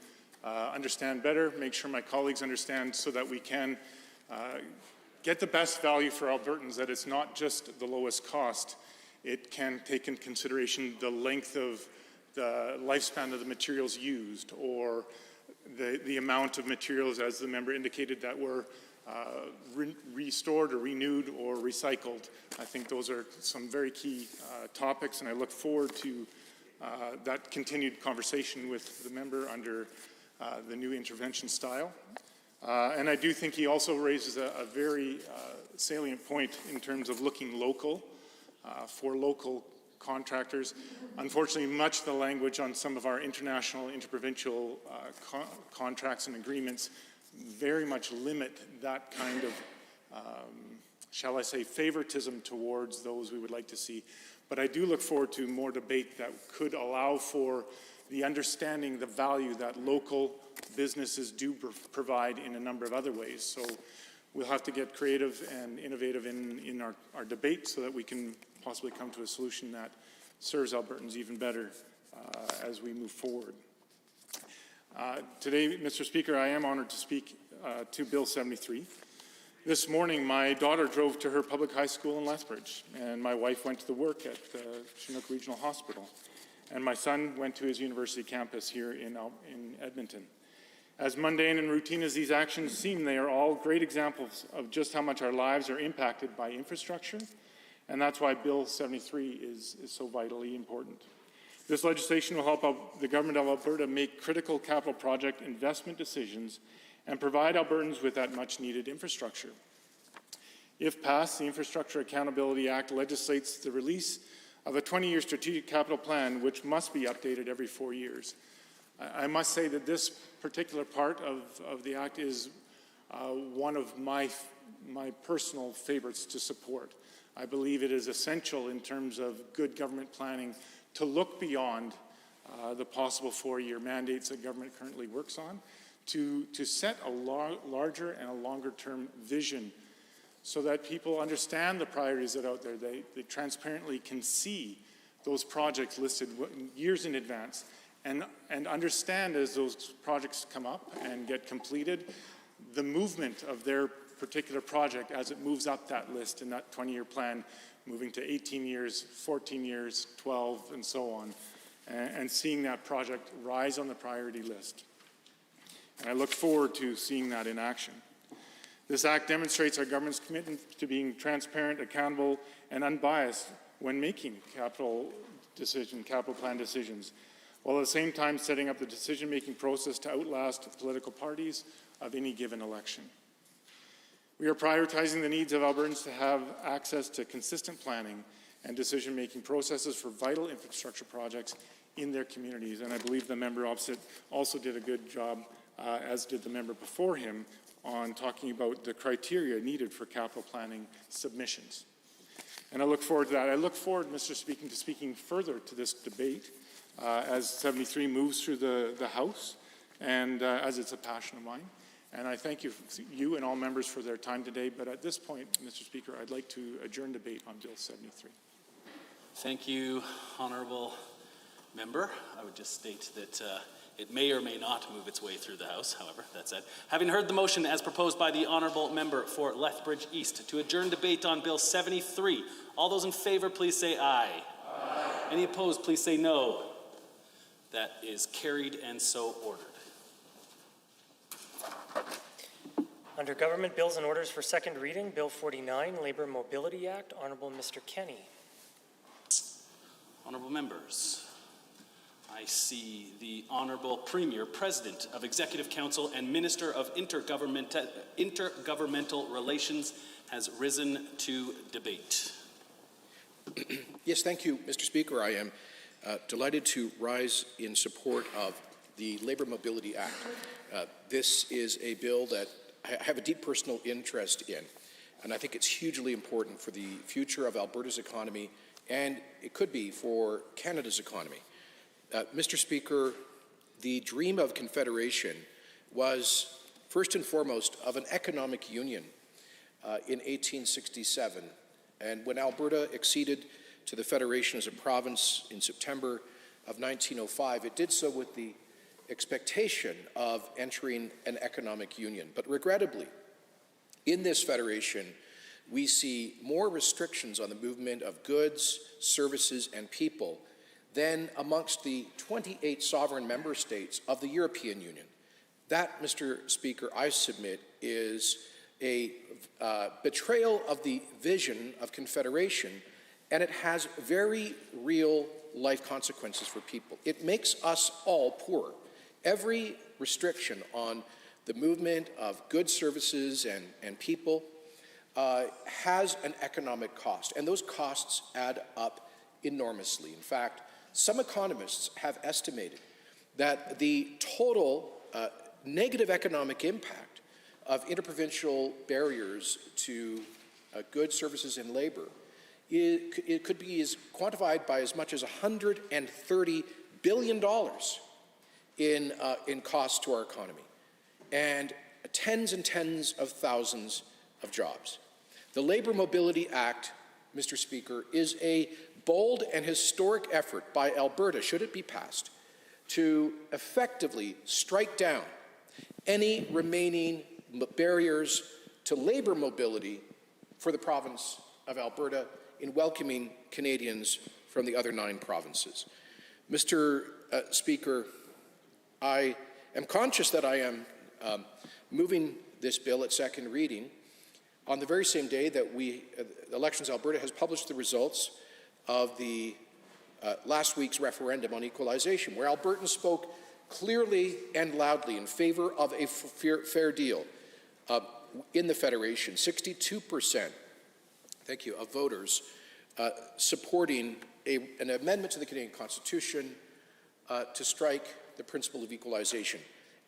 understand better, make sure my colleagues understand, so that we can get the best value for Albertans, that it's not just the lowest cost. It can take into consideration the length of the lifespan of the materials used, or the amount of materials, as the member indicated, that were restored or renewed or recycled. I think those are some very key topics, and I look forward to that continued conversation with the member under the new intervention style. And I do think he also raises a very salient point in terms of looking local for local contractors. Unfortunately, much of the language on some of our international interprovincial contracts and agreements very much limit that kind of, shall I say, favoritism towards those we would like to see. But I do look forward to more debate that could allow for the understanding the value that local businesses do provide in a number of other ways. So we'll have to get creative and innovative in our debate so that we can possibly come to a solution that serves Albertans even better as we move forward. Today, Mr. Speaker, I am honored to speak to Bill 73. This morning, my daughter drove to her public high school in Lethbridge, and my wife went to the work at Chinook Regional Hospital, and my son went to his university campus here in Edmonton. As mundane and routine as these actions seem, they are all great examples of just how much our lives are impacted by infrastructure, and that's why Bill 73 is so vitally important. This legislation will help the Government of Alberta make critical capital project investment decisions and provide Albertans with that much-needed infrastructure. If passed, the Infrastructure Accountability Act legislates the release of a 20-year strategic capital plan, which must be updated every 4 years. I must say that this particular part of the Act is one of my personal favorites to support. I believe it is essential in terms of good government planning to look beyond the possible 4-year mandates that government currently works on, to set a larger and a longer-term vision so that people understand the priorities that are out there. They transparently can see those projects listed years in advance and understand as those projects come up and get completed, the movement of their particular project as it moves up that list in that 20-year plan, moving to 18 years, 14 years, 12, and so on, and seeing that project rise on the priority list. and I look forward to seeing that in action. This act demonstrates our government's commitment to being transparent, accountable, and unbiased when making capital plan decisions, while at the same time setting up the decision-making process to outlast the political parties of any given election. We are prioritizing the needs of Albertans to have access to consistent planning and decision-making processes for vital infrastructure projects in their communities. And I believe the member opposite also did a good job, as did the member before him, on talking about the criteria needed for capital planning submissions. And I look forward to that. I look forward, Mr. Speaker, to speaking further to this debate as 73 moves through the House, and as it's a passion of mine. And I thank you and all members for their time today. But at this point, Mr. Speaker, I'd like to adjourn debate on Bill 73.
Thank you, Honourable Member. I would just state that it may or may not move its way through the House, however, that said. Having heard the motion as proposed by the Honourable Member for Lethbridge East to adjourn debate on Bill 73, all those in favour, please say aye. Aye. Any opposed, please say no. That is carried and so ordered.
Under Government Bills and Orders for second reading, Bill 49, Labour Mobility Act, Honourable Mr. Kenny.
Honourable members, I see the Honourable Premier, President of Executive Council and Minister of Intergovernmental Relations has risen to debate.
Yes, thank you, Mr. Speaker. I am delighted to rise in support of the Labour Mobility Act. This is a bill that I have a deep personal interest in, and I think it's hugely important for the future of Alberta's economy, and it could be for Canada's economy. Mr. Speaker, the dream of Confederation was first and foremost of an economic union in 1867, and when Alberta acceded to the Federation as a province in September of 1905, it did so with the expectation of entering an economic union. But regrettably, in this federation, we see more restrictions on the movement of goods, services, and people than amongst the 28 sovereign member states of the European Union. That, Mr. Speaker, I submit, is a betrayal of the vision of Confederation, and it has very real life consequences for people. It makes us all poorer. Every restriction on the movement of goods, services, and people has an economic cost, and those costs add up enormously. In fact, some economists have estimated that the total negative economic impact of interprovincial barriers to goods, services, and labor, it could be quantified by as much as $130 billion in costs to our economy, and tens and tens of thousands of jobs. The Labour Mobility Act, Mr. Speaker, is a bold and historic effort by Alberta, should it be passed, to effectively strike down any remaining barriers to labour mobility for the province of Alberta in welcoming Canadians from the other 9 provinces. Mr. Speaker, I am conscious that I am moving this bill at second reading on the very same day that Elections Alberta has published the results of the last week's referendum on equalization, where Albertans spoke clearly and loudly in favor of a fair deal in the Federation. 62%, thank you, of voters supporting an amendment to the Canadian Constitution to strike the principle of equalization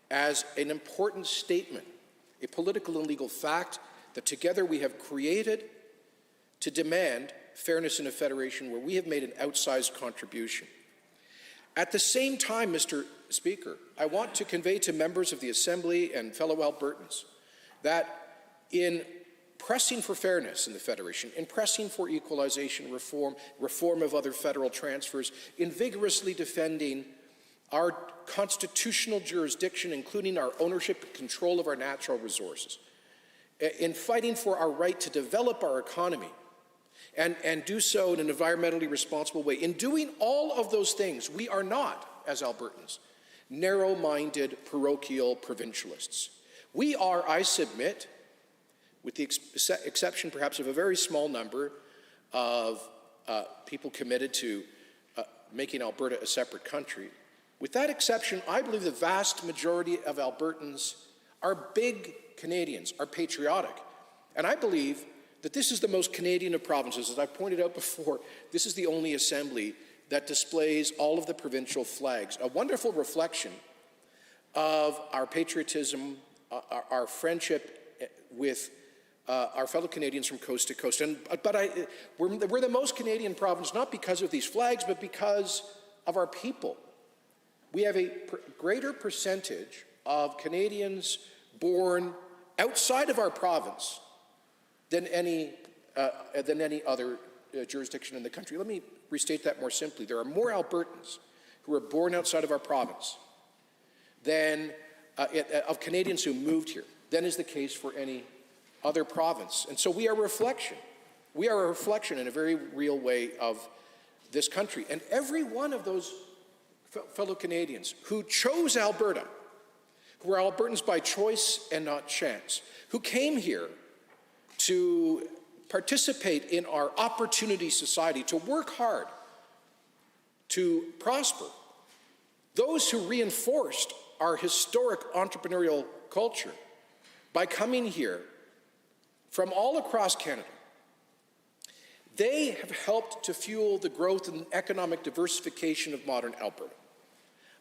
as an important statement, a political and legal fact that together we have created to demand fairness in a federation where we have made an outsized contribution. At the same time, Mr. Speaker, I want to convey to members of the Assembly and fellow Albertans that in pressing for fairness in the Federation, in pressing for equalization reform of other federal transfers, in vigorously defending our constitutional jurisdiction, including our ownership and control of our natural resources, in fighting for our right to develop our economy and do so in an environmentally responsible way. In doing all of those things, we are not, as Albertans, narrow-minded parochial provincialists. We are, I submit, with the exception perhaps of a very small number of people committed to making Alberta a separate country, with that exception, I believe the vast majority of Albertans are big Canadians, are patriotic. And I believe that this is the most Canadian of provinces. As I pointed out before, this is the only assembly that displays all of the provincial flags, a wonderful reflection of our patriotism, our friendship with our fellow Canadians from coast to coast. We're the most Canadian province, not because of these flags, but because of our people. We have a greater percentage of Canadians born outside of our province than any other jurisdiction in the country. Let me restate that more simply. There are more Albertans who are born outside of our province than of Canadians who moved here than is the case for any other province. And so we are a reflection. We are a reflection in a very real way of this country. And every one of those fellow Canadians who chose Alberta, who are Albertans by choice and not chance, who came here to participate in our opportunity society, to work hard, to prosper, those who reinforced our historic entrepreneurial culture by coming here from all across Canada, they have helped to fuel the growth and economic diversification of modern Alberta.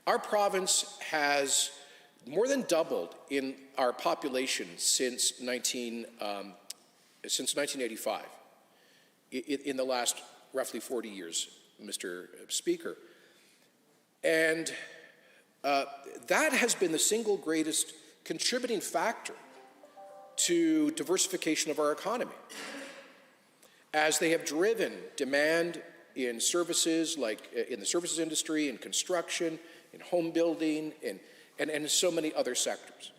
Our province has more than doubled in our population since 1985, in the last roughly 40 years, Mr. Speaker. And that has been the single greatest contributing factor to diversification of our economy, as they have driven demand in services like in the services industry, in construction, in home building, and so many other sectors.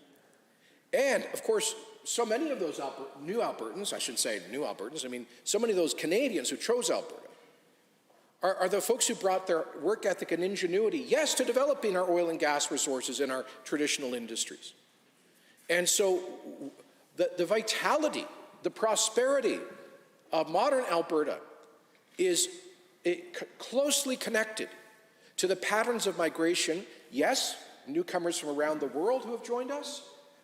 And of course, so many of those new Albertans, I shouldn't say new Albertans, I mean so many of those Canadians who chose Alberta are the folks who brought their work ethic and ingenuity, yes, to developing our oil and gas resources in our traditional industries. And so the vitality, the prosperity of modern Alberta is closely connected to the patterns of migration, yes, newcomers from around the world who have joined us,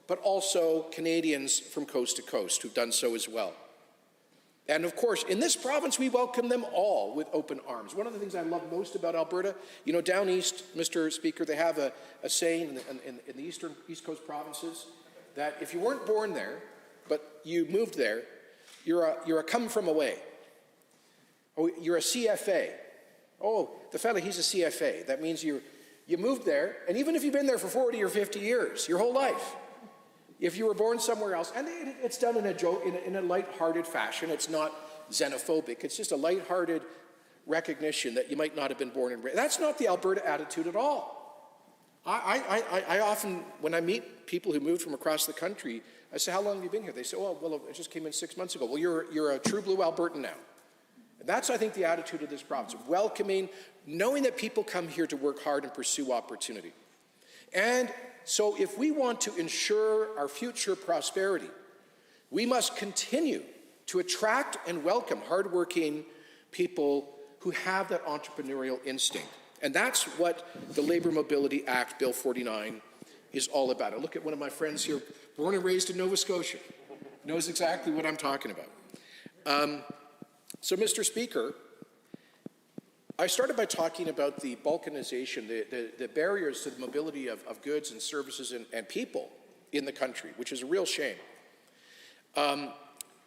but also Canadians from coast to coast who've done so as well. And of course, in this province, we welcome them all with open arms. One of the things I love most about Alberta, you know, down east, Mr. Speaker, they have a saying in the East Coast provinces that if you weren't born there, but you moved there, you're a come from away. Oh, you're a CFA. Oh, the fella, he's a CFA. That means you moved there, and even if you've been there for 40 or 50 years, your whole life, if you were born somewhere else, and it's done in a joke, in a lighthearted fashion, it's not xenophobic, it's just a lighthearted recognition that you might not have been born and raised. That's not the Alberta attitude at all. I often, when I meet people who moved from across the country, I say, how long have you been here? They say, oh, well, I just came in 6 months ago. Well, you're a true blue Albertan now. And that's, I think, the attitude of this province, welcoming, knowing that people come here to work hard and pursue opportunity. And so if we want to ensure our future prosperity, we must continue to attract and welcome hardworking people who have that entrepreneurial instinct. And that's what the Labour Mobility Act, Bill 49, is all about. I look at one of my friends here, born and raised in Nova Scotia, knows exactly what I'm talking about. So, Mr. Speaker, I started by talking about the balkanization, the barriers to the mobility of goods and services and people in the country, which is a real shame.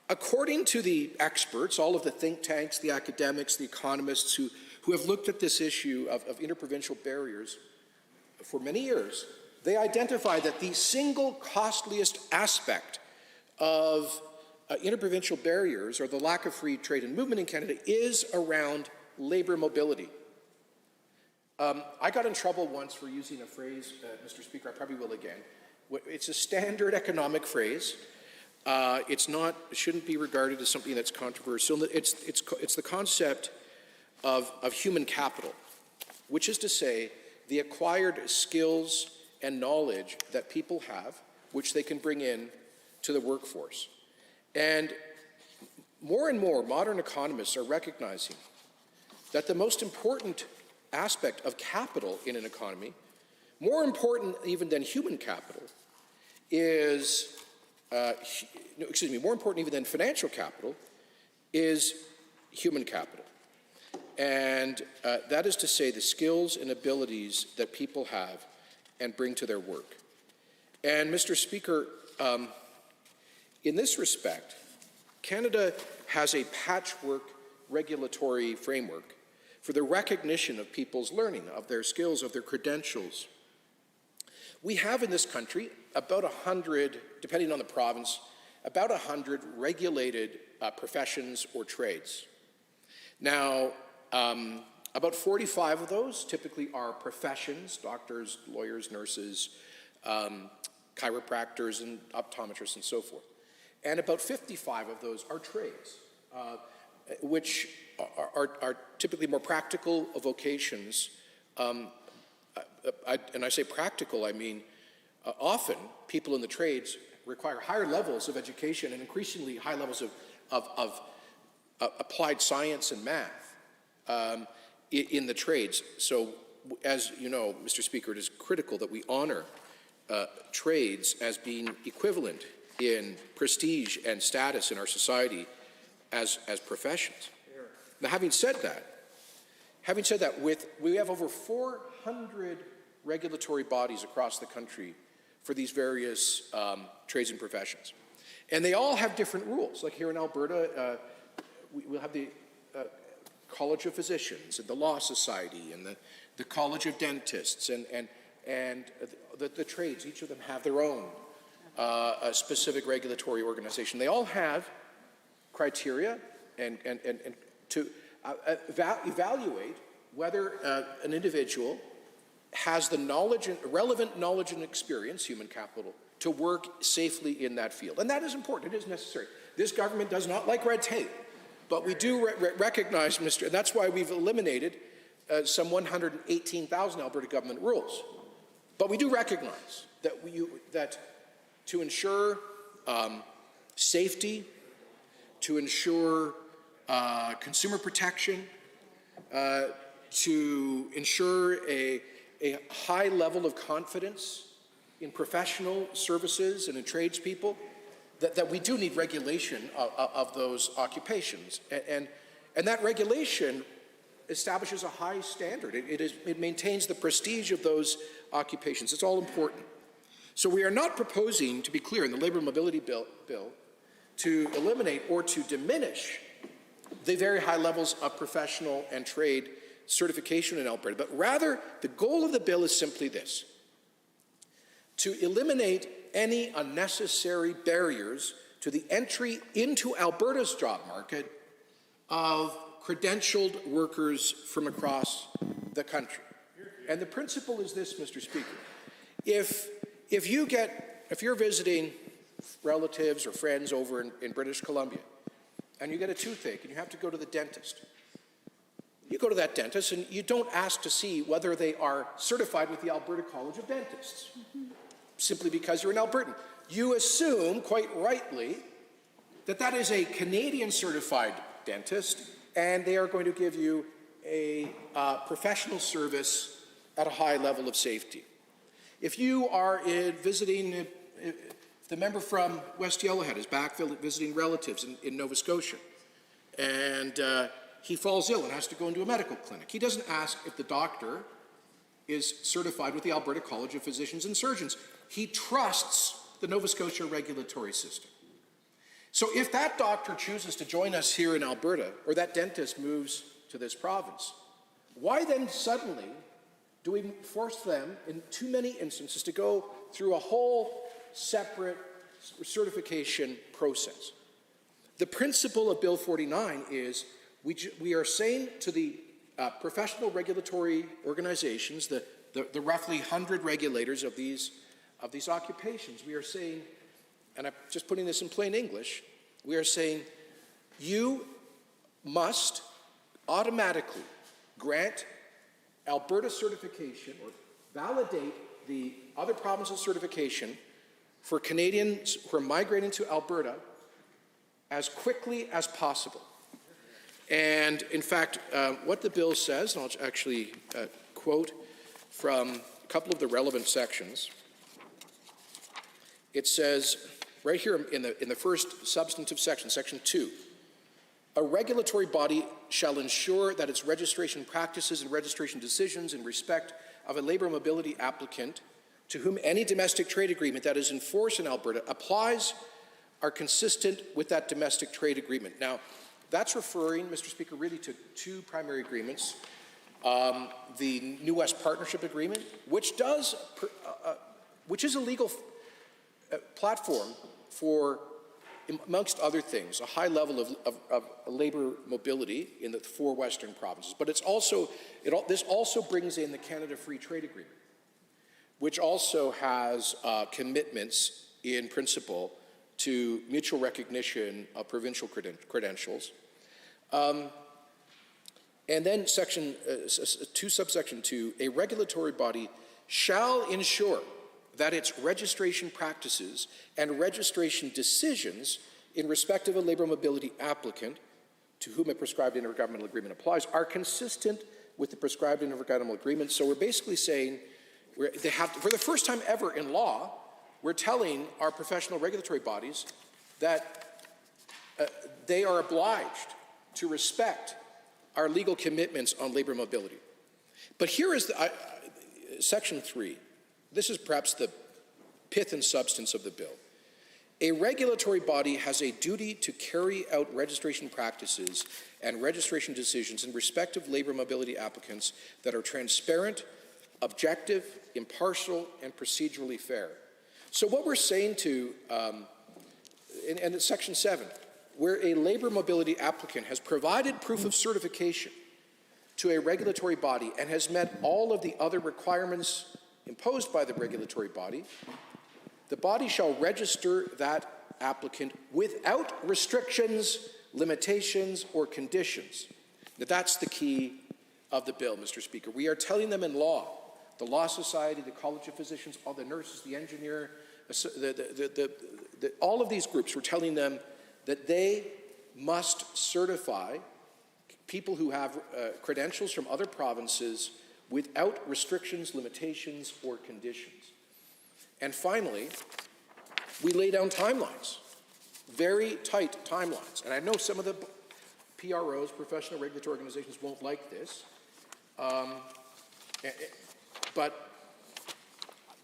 According to the experts, all of the think tanks, the academics, the economists who have looked at this issue of interprovincial barriers for many years, they identify that the single costliest aspect of interprovincial barriers, or the lack of free trade and movement in Canada, is around labor mobility. I got in trouble once for using a phrase, Mr. Speaker, I probably will again. It's a standard economic phrase. It shouldn't be regarded as something that's controversial. It's the concept of human capital, which is to say the acquired skills and knowledge that people have, which they can bring in to the workforce. And more modern economists are recognizing that the most important aspect of capital in an economy, more important even than human capital, is, more important even than financial capital, is human capital. And that is to say the skills and abilities that people have and bring to their work. And Mr. Speaker, in this respect, Canada has a patchwork regulatory framework for the recognition of people's learning, of their skills, of their credentials. We have in this country about 100, depending on the province, about 100 regulated professions or trades. Now, about 45 of those typically are professions, doctors, lawyers, nurses, chiropractors, and optometrists, and so forth. And about 55 of those are trades, which are typically more practical vocations. And I say practical, I mean often people in the trades require higher levels of education and increasingly high levels of applied science and math in the trades. So as you know, Mr. Speaker, it is critical that we honor trades as being equivalent in prestige and status in our society as professions. Now, having said that, we have over 400 regulatory bodies across the country for these various trades and professions. And they all have different rules. Like here in Alberta, we'll have the College of Physicians and the Law Society and the College of Dentists and the trades. Each of them have their own a specific regulatory organization. They all have criteria and to evaluate whether an individual has the knowledge and relevant knowledge and experience, human capital, to work safely in that field. And that is important. It is necessary. This government does not like red tape, but we do recognize, and that's why we've eliminated some 118,000 Alberta government rules. But we do recognize that to ensure safety, to ensure consumer protection, to ensure a high level of confidence in professional services and in tradespeople, that we do need regulation of those occupations. And that regulation establishes a high standard. It maintains the prestige of those occupations. It's all important. So we are not proposing, to be clear, in the Labour Mobility Bill to eliminate or to diminish the very high levels of professional and trade certification in Alberta, but rather the goal of the bill is simply this: to eliminate any unnecessary barriers to the entry into Alberta's job market of credentialed workers from across the country. And the principle is this, Mr. Speaker. If you're visiting relatives or friends over in British Columbia, and you get a toothache and you have to go to the dentist, you go to that dentist and you don't ask to see whether they are certified with the Alberta College of Dentists, simply because you're an Albertan. You assume, quite rightly, that is a Canadian certified dentist, and they are going to give you a professional service at a high level of safety. If you are visiting, the member from West Yellowhead is back visiting relatives in Nova Scotia, and he falls ill and has to go into a medical clinic, he doesn't ask if the doctor is certified with the Alberta College of Physicians and Surgeons. He trusts the Nova Scotia regulatory system. So if that doctor chooses to join us here in Alberta, or that dentist moves to this province, why then suddenly do we force them, in too many instances, to go through a whole separate certification process? The principle of Bill 49 is we are saying to the professional regulatory organizations, the roughly 100 regulators of these occupations, we are saying, and I'm just putting this in plain English, we are saying you must automatically grant Alberta certification or validate the other provinces' certification for Canadians who are migrating to Alberta as quickly as possible. And in fact, what the bill says, and I'll actually quote from a couple of the relevant sections. It says, right here in the first substantive section, section 2, a regulatory body shall ensure that its registration practices and registration decisions in respect of a labour mobility applicant to whom any domestic trade agreement that is in force in Alberta applies are consistent with that domestic trade agreement. Now, that's referring, Mr. Speaker, really to two primary agreements. The New West Partnership Agreement, which is a legal platform for, amongst other things, a high level of labour mobility in the 4 Western provinces. But this also brings in the Canada Free Trade Agreement, which also has commitments in principle to mutual recognition of provincial credentials. And then subsection 2, a regulatory body shall ensure that its registration practices and registration decisions in respect of a labour mobility applicant to whom a prescribed intergovernmental agreement applies are consistent with the prescribed intergovernmental agreement. So we're basically saying, for the first time ever in law, we're telling our professional regulatory bodies that they are obliged to respect our legal commitments on labour mobility. But here is section 3. This is perhaps the pith and substance of the bill. A regulatory body has a duty to carry out registration practices and registration decisions in respect of labour mobility applicants that are transparent, objective, impartial, and procedurally fair. So what we're saying to, and it's section 7, where a labour mobility applicant has provided proof of certification to a regulatory body and has met all of the other requirements imposed by the regulatory body, the body shall register that applicant without restrictions, limitations, or conditions. Now, that's the key of the bill, Mr. Speaker. We are telling them in law, the Law Society, the College of Physicians, all the nurses, the engineer, all of these groups, we're telling them that they must certify people who have credentials from other provinces without restrictions, limitations, or conditions. And finally, we lay down timelines, very tight timelines. And I know some of the PROs, professional regulatory organizations, won't like this. But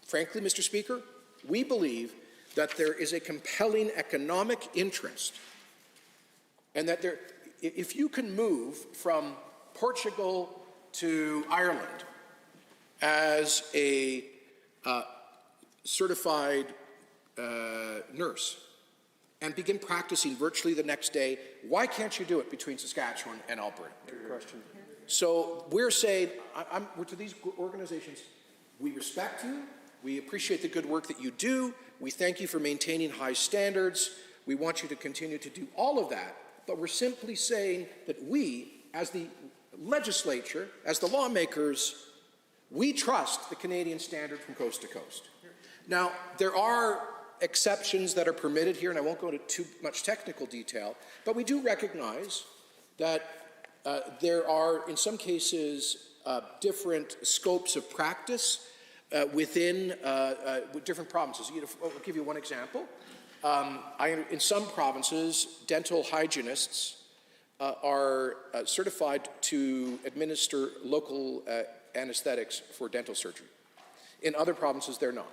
frankly, Mr. Speaker, we believe that there is a compelling economic interest and that if you can move from Portugal to Ireland as a certified nurse and begin practicing virtually the next day, why can't you do it between Saskatchewan and Alberta? Good question. So we're saying, we're to these organizations, we respect you, we appreciate the good work that you do, we thank you for maintaining high standards, we want you to continue to do all of that, but we're simply saying that we, as the legislature, as the lawmakers, we trust the Canadian standard from coast to coast. Now, there are exceptions that are permitted here, and I won't go into too much technical detail, but we do recognize that there are, in some cases, different scopes of practice within different provinces. I'll give you one example. In some provinces, dental hygienists are certified to administer local anesthetics for dental surgery. In other provinces, they're not.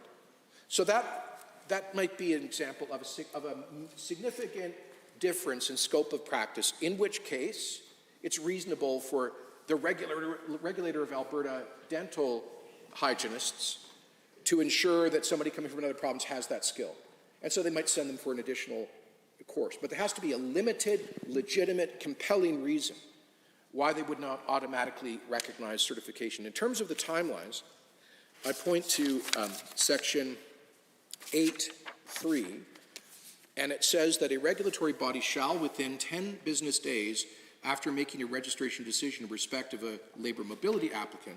So that might be an example of a significant difference in scope of practice, in which case it's reasonable for the regulator of Alberta dental hygienists to ensure that somebody coming from another province has that skill. And so they might send them for an additional course. But there has to be a limited, legitimate, compelling reason why they would not automatically recognize certification. In terms of the timelines, I point to section 8.3, and it says that a regulatory body shall, within 10 business days after making a registration decision in respect of a labour mobility applicant,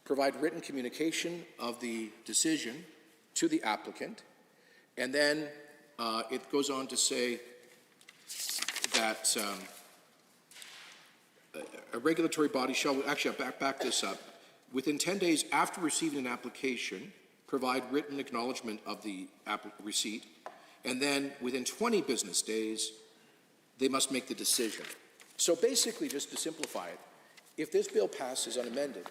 provide written communication of the decision to the applicant, and then it goes on to say that a regulatory body shall, actually I'll back this up, within 10 days after receiving an application, provide written acknowledgement of the receipt, and then within 20 business days, they must make the decision. So basically, just to simplify it, if this bill passes unamended,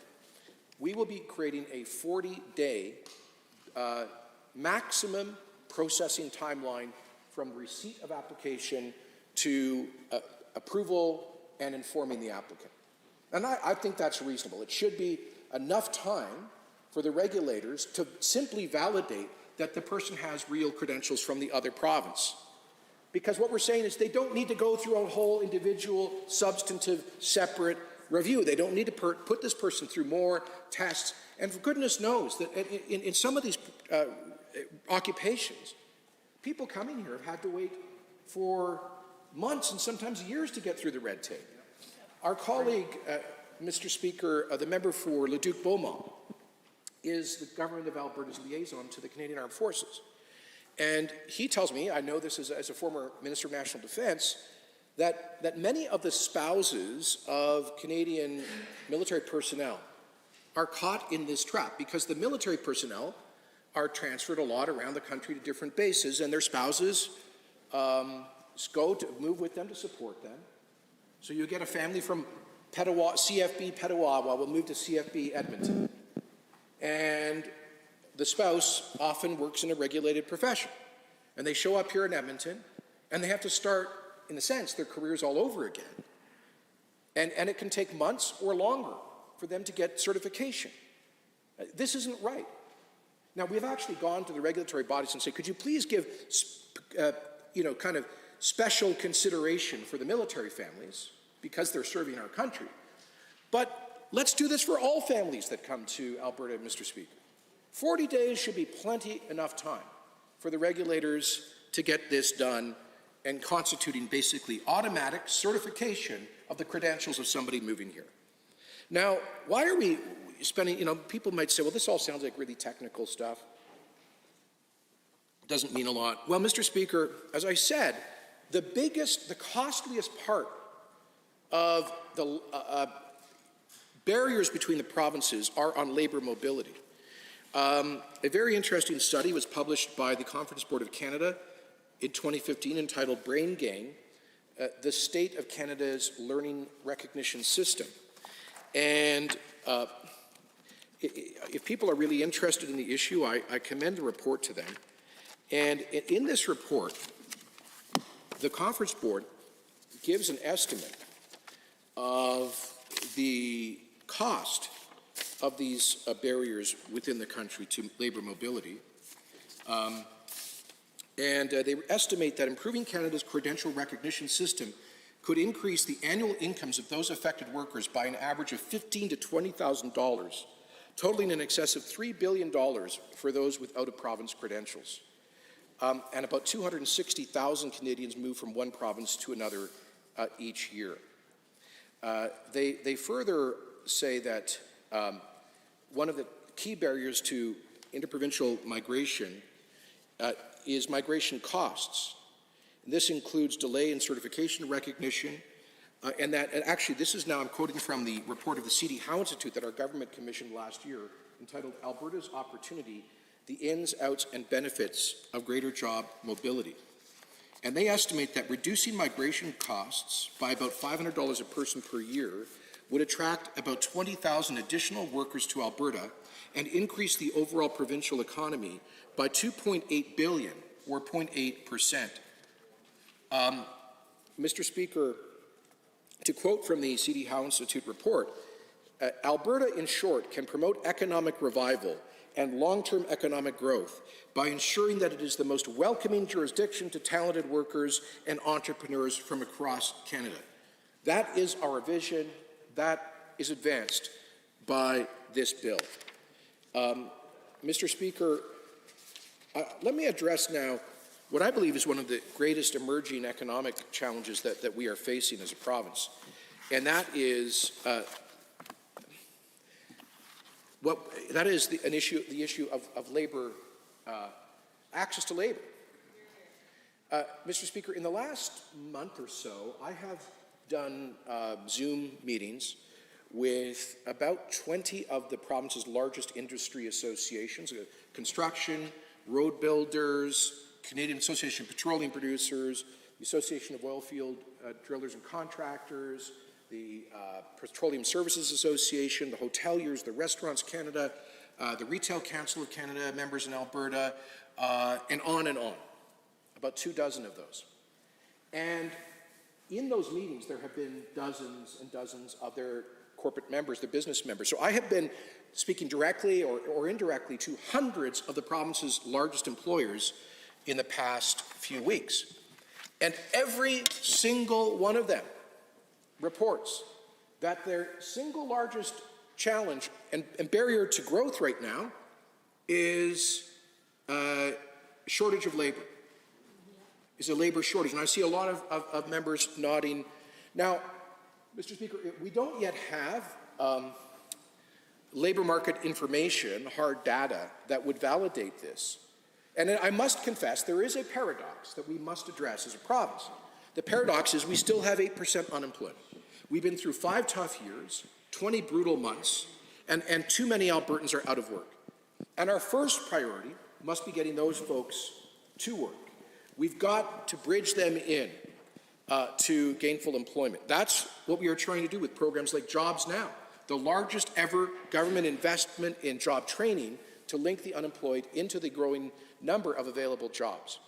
we will be creating a 40-day maximum processing timeline from receipt of application to approval and informing the applicant. And I think that's reasonable. It should be enough time for the regulators to simply validate that the person has real credentials from the other province. Because what we're saying is they don't need to go through a whole individual, substantive, separate review. They don't need to put this person through more tests. And for goodness knows that in some of these occupations, people coming here have had to wait for months and sometimes years to get through the red tape. Our colleague, Mr. Speaker, the member for Leduc-Beaumont, is the Government of Alberta's liaison to the Canadian Armed Forces. And he tells me, I know this as a former Minister of National Defense, that many of the spouses of Canadian military personnel are caught in this trap because the military personnel are transferred a lot around the country to different bases, and their spouses go to move with them to support them. So you get a family from CFB Petawawa will move to CFB Edmonton. And the spouse often works in a regulated profession. And they show up here in Edmonton, and they have to start, in a sense, their careers all over again. And it can take months or longer for them to get certification. This isn't right. Now, we've actually gone to the regulatory bodies and said, could you please give, kind of special consideration for the military families because they're serving our country. But let's do this for all families that come to Alberta, Mr. Speaker. 40 days should be plenty enough time for the regulators to get this done and constituting basically automatic certification of the credentials of somebody moving here. Now, why are we spending, people might say, well, this all sounds like really technical stuff. Doesn't mean a lot. Well, Mr. Speaker, as I said, the costliest part of the barriers between the provinces are on labor mobility. A very interesting study was published by the Conference Board of Canada in 2015 entitled Brain Gain, the State of Canada's Learning Recognition System. And if people are really interested in the issue, I commend the report to them. And in this report, the Conference Board gives an estimate of the cost of these barriers within the country to labor mobility. And they estimate that improving Canada's credential recognition system could increase the annual incomes of those affected workers by an average of $15,000 to $20,000, totaling in excess of $3 billion for those with out-of-province credentials. And about 260,000 Canadians move from one province to another each year. They further say that one of the key barriers to interprovincial migration is migration costs. And this includes delay in certification recognition, and actually this is now, I'm quoting from the report of the C.D. Howe Institute that our government commissioned last year, entitled Alberta's Opportunity, the Ins, Outs, and Benefits of Greater Job Mobility. And they estimate that reducing migration costs by about $500 a person per year would attract about 20,000 additional workers to Alberta and increase the overall provincial economy by $2.8 billion, or 0.8%. Mr. Speaker, to quote from the C.D. Howe Institute report, Alberta, in short, can promote economic revival and long-term economic growth by ensuring that it is the most welcoming jurisdiction to talented workers and entrepreneurs from across Canada. That is our vision. That is advanced by this bill. Mr. Speaker, let me address now what I believe is one of the greatest emerging economic challenges that we are facing as a province, and that is that is the issue of labor, access to labor. Mr. Speaker, in the last month or so, I have done Zoom meetings with about 20 of the province's largest industry associations, construction, road builders, Canadian Association of Petroleum Producers, the Association of Oilfield Drillers and Contractors, the Petroleum Services Association, the Hoteliers, the Restaurants Canada, the Retail Council of Canada, members in Alberta, and on and on. About 24 of those. And in those meetings, there have been dozens and dozens of their corporate members, their business members. So I have been speaking directly or indirectly to hundreds of the province's largest employers in the past few weeks. And every single one of them reports that their single largest challenge and barrier to growth right now is shortage of labor. Is a labor shortage. And I see a lot of members nodding. Now, Mr. Speaker, we don't yet have labor market information, hard data, that would validate this. And I must confess, there is a paradox that we must address as a province. The paradox is we still have 8% unemployment. We've been through 5 tough years, 20 brutal months, and too many Albertans are out of work. And our first priority must be getting those folks to work. We've got to bridge them in to gainful employment. That's what we are trying to do with programs like Jobs Now, the largest ever government investment in job training to link the unemployed into the growing number of available jobs.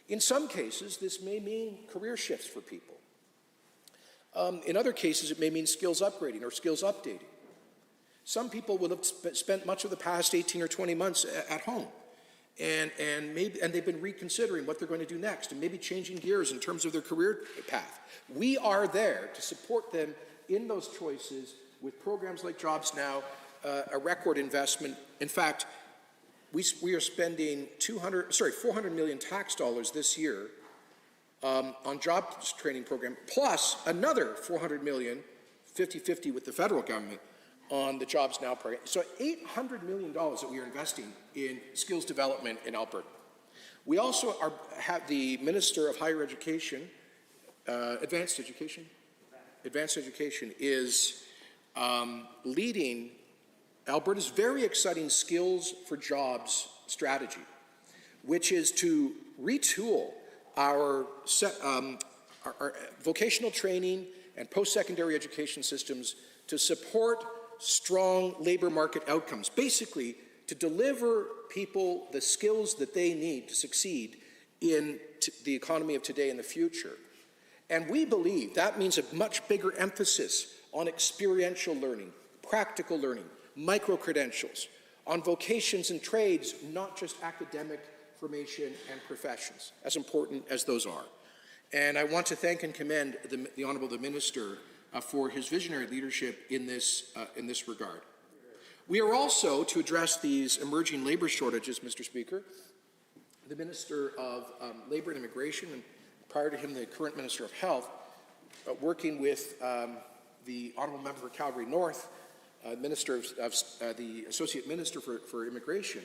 In some cases, this may mean career shifts for people. In other cases, it may mean skills upgrading or skills updating. Some people will have spent much of the past 18 or 20 months at home. And they've been reconsidering what they're going to do next and maybe changing gears in terms of their career path. We are there to support them in those choices with programs like Jobs Now, a record investment. In fact, we are spending 400 million tax dollars this year on jobs training program, plus another 400 million, 50-50 with the federal government, on the Jobs Now program. So $800 million that we are investing in skills development in Alberta. We also have the Minister of Higher Education, Advanced Education is leading Alberta's very exciting Skills for Jobs strategy, which is to retool our vocational training and post-secondary education systems to support strong labor market outcomes, basically to deliver people the skills that they need to succeed in the economy of today and the future. And we believe that means a much bigger emphasis on experiential learning, practical learning, micro-credentials, on vocations and trades, not just academic formation and professions, as important as those are. And I want to thank and commend the Honourable Minister for his visionary leadership in this regard. We are also, to address these emerging labour shortages, Mr. Speaker, the Minister of Labour and Immigration, and prior to him the current Minister of Health, working with the Honourable Member for Calgary North, the Associate Minister for Immigration,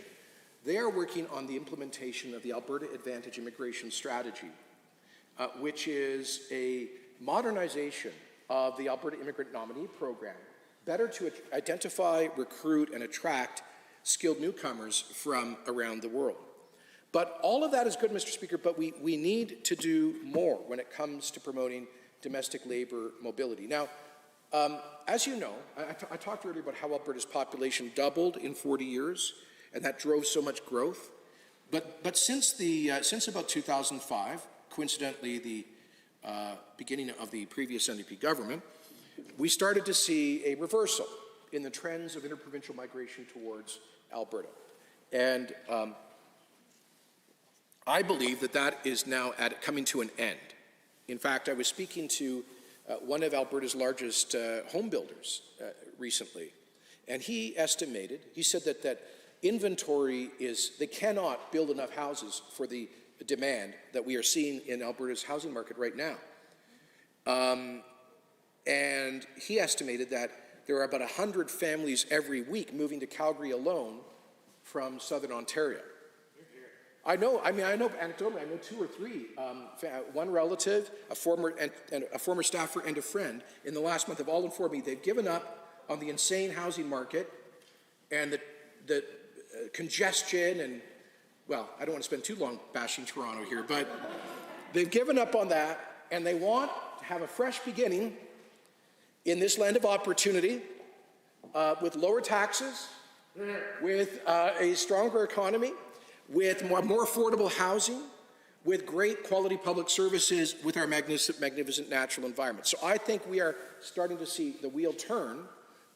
they are working on the implementation of the Alberta Advantage Immigration Strategy, which is a modernization of the Alberta Immigrant Nominee Program, better to identify, recruit, and attract skilled newcomers from around the world. But all of that is good, Mr. Speaker, but we need to do more when it comes to promoting domestic labor mobility. Now, as you know, I talked earlier about how Alberta's population doubled in 40 years, and that drove so much growth. But since about 2005, coincidentally the beginning of the previous NDP government, we started to see a reversal in the trends of interprovincial migration towards Alberta. And I believe that is now coming to an end. In fact, I was speaking to one of Alberta's largest home builders recently, and he said that inventory they cannot build enough houses for the demand that we are seeing in Alberta's housing market right now. And he estimated that there are about 100 families every week moving to Calgary alone from Southern Ontario. I know anecdotally, I know 2 or 3, one relative, a former staffer and a friend in the last month have all informed me they've given up on the insane housing market and the congestion and, well, I don't want to spend too long bashing Toronto here, but they've given up on that and they want to have a fresh beginning in this land of opportunity with lower taxes, with a stronger economy, with more affordable housing, with great quality public services, with our magnificent natural environment. So I think we are starting to see the wheel turn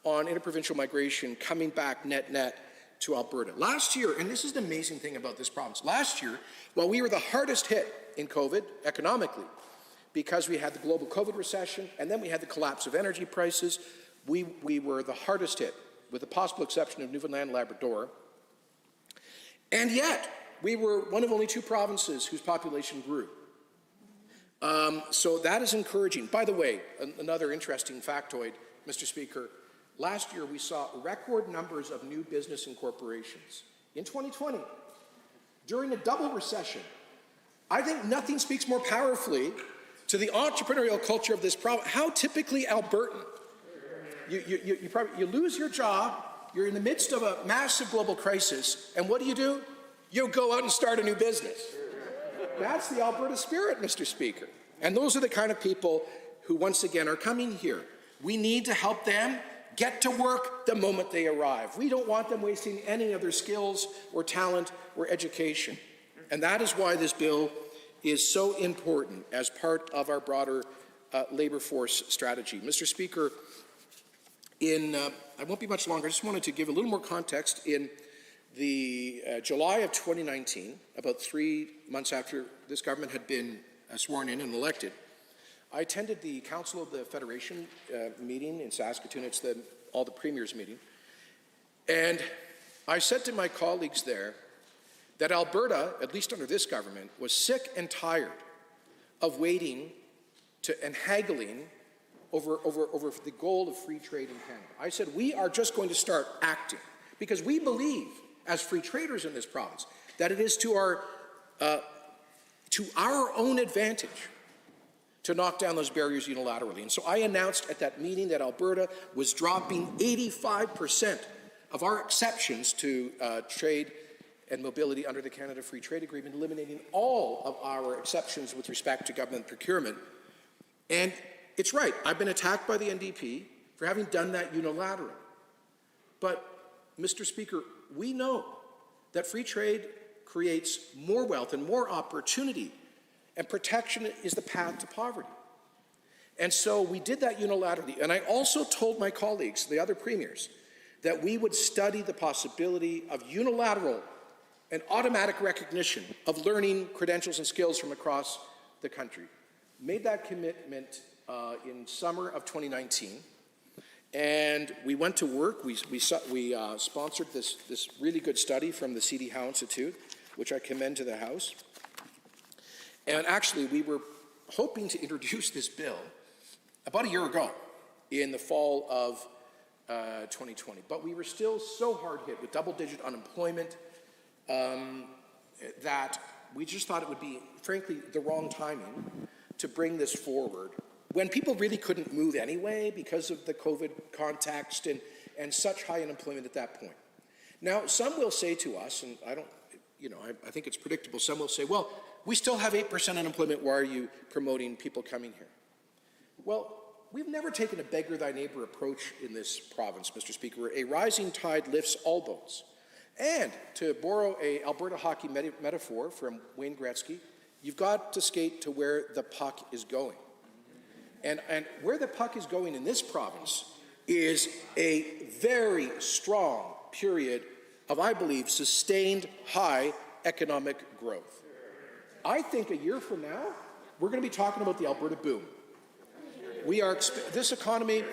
on interprovincial migration coming back net to Alberta. Last year, and this is the amazing thing about this province, last year, while we were the hardest hit in COVID economically, because we had the global COVID recession and then we had the collapse of energy prices, we were the hardest hit, with the possible exception of Newfoundland and Labrador. And yet, we were one of only 2 provinces whose population grew. So that is encouraging. By the way, another interesting factoid, Mr. Speaker, last year we saw record numbers of new business incorporations. In 2020, during a double recession, I think nothing speaks more powerfully to the entrepreneurial culture of this province. How typically Albertan. You lose your job, you're in the midst of a massive global crisis, and what do? You go out and start a new business. That's the Alberta spirit, Mr. Speaker. And those are the kind of people who, once again, are coming here. We need to help them get to work the moment they arrive. We don't want them wasting any of their skills or talent or education. And that is why this bill is so important as part of our broader labour force strategy. Mr. Speaker, I won't be much longer. I just wanted to give a little more context. In the July of 2019, about 3 months after this government had been sworn in and elected, I attended the Council of the Federation meeting in Saskatoon. It's all the premiers meeting. And I said to my colleagues there that Alberta, at least under this government, was sick and tired of waiting and haggling over the goal of free trade in Canada. I said, we are just going to start acting because we believe, as free traders in this province, that it is to our own advantage to knock down those barriers unilaterally. And so I announced at that meeting that Alberta was dropping 85% of our exceptions to trade and mobility under the Canada Free Trade Agreement, eliminating all of our exceptions with respect to government procurement. And it's right, I've been attacked by the NDP for having done that unilaterally. But, Mr. Speaker, we know that free trade creates more wealth and more opportunity, and protection is the path to poverty. And so we did that unilaterally. And I also told my colleagues, the other premiers, that we would study the possibility of unilateral and automatic recognition of learning credentials and skills from across the country. Made that commitment in summer of 2019, and we went to work. We sponsored this really good study from the C.D. Howe Institute, which I commend to the House. And actually, we were hoping to introduce this bill about a year ago, in the fall of 2020. But we were still so hard hit with double-digit unemployment that we just thought it would be, frankly, the wrong timing to bring this forward when people really couldn't move anyway because of the COVID context and such high unemployment at that point. Now, some will say to us, and I think it's predictable, some will say, well, we still have 8% unemployment, why are you promoting people coming here? Well, we've never taken a beggar thy neighbor approach in this province, Mr. Speaker, where a rising tide lifts all boats. And to borrow a Alberta hockey metaphor from Wayne Gretzky, you've got to skate to where the puck is going. And where the puck is going in this province is a very strong period of, I believe, sustained high economic growth. I think a year from now, we're going to be talking about the Alberta boom. This economy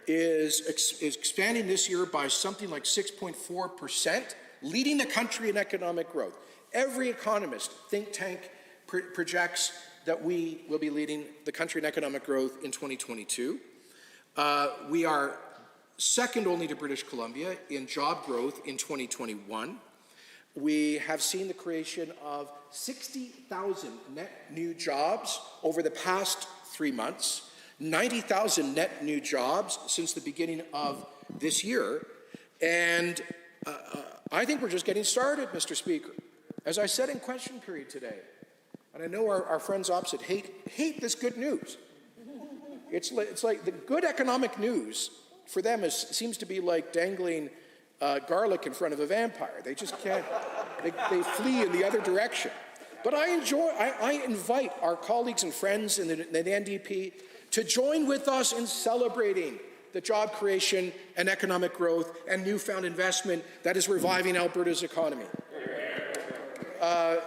is expanding this year by something like 6.4%, leading the country in economic growth. Every economist, think tank, projects that we will be leading the country in economic growth in 2022. We are second only to British Columbia in job growth in 2021. We have seen the creation of 60,000 net new jobs over the past 3 months, 90,000 net new jobs since the beginning of this year, and I think we're just getting started, Mr. Speaker. As I said in question period today, and I know our friends opposite hate this good news. It's like the good economic news for them seems to be like dangling garlic in front of a vampire. They just can't, they flee in the other direction. But I invite our colleagues and friends in the NDP to join with us in celebrating the job creation and economic growth and newfound investment that is reviving Alberta's economy.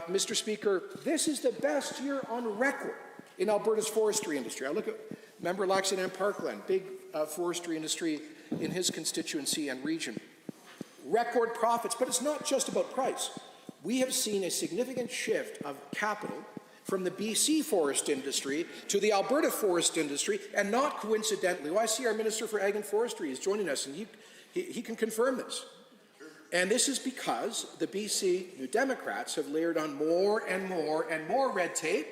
Mr. Speaker, this is the best year on record in Alberta's forestry industry. I look at Member Laxton Parkland, big forestry industry in his constituency and region. Record profits, but it's not just about price. We have seen a significant shift of capital from the BC forest industry to the Alberta forest industry, and not coincidentally, I see our Minister for Ag and Forestry is joining us, and he can confirm this. And this is because the BC New Democrats have layered on more and more and more red tape,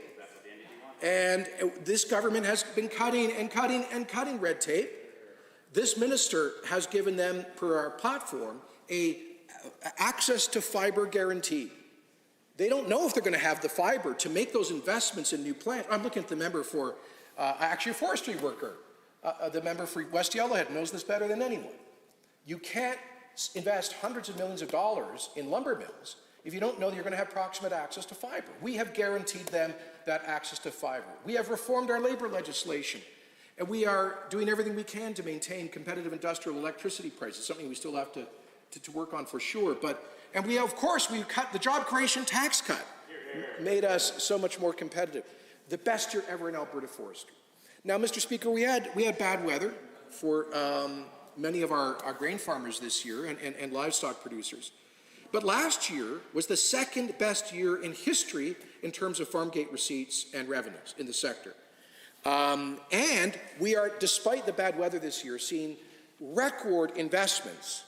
and this government has been cutting and cutting and cutting red tape. This minister has given them, per our platform, a access to fiber guarantee. They don't know if they're going to have the fiber to make those investments in new plants. I'm looking at the member for, actually a forestry worker, the member for West Yellowhead knows this better than anyone. You can't invest hundreds of millions of dollars in lumber mills if you don't know that you're going to have proximate access to fiber. We have guaranteed them that access to fiber. We have reformed our labor legislation, and we are doing everything we can to maintain competitive industrial electricity prices, something we still have to work on for sure. And we, of course, we cut the job creation tax cut, made us so much more competitive. The best year ever in Alberta forestry. Now, Mr. Speaker, we had bad weather for many of our grain farmers this year and livestock producers. But last year was the second best year in history in terms of farm gate receipts and revenues in the sector. And we are, despite the bad weather this year, seeing record investments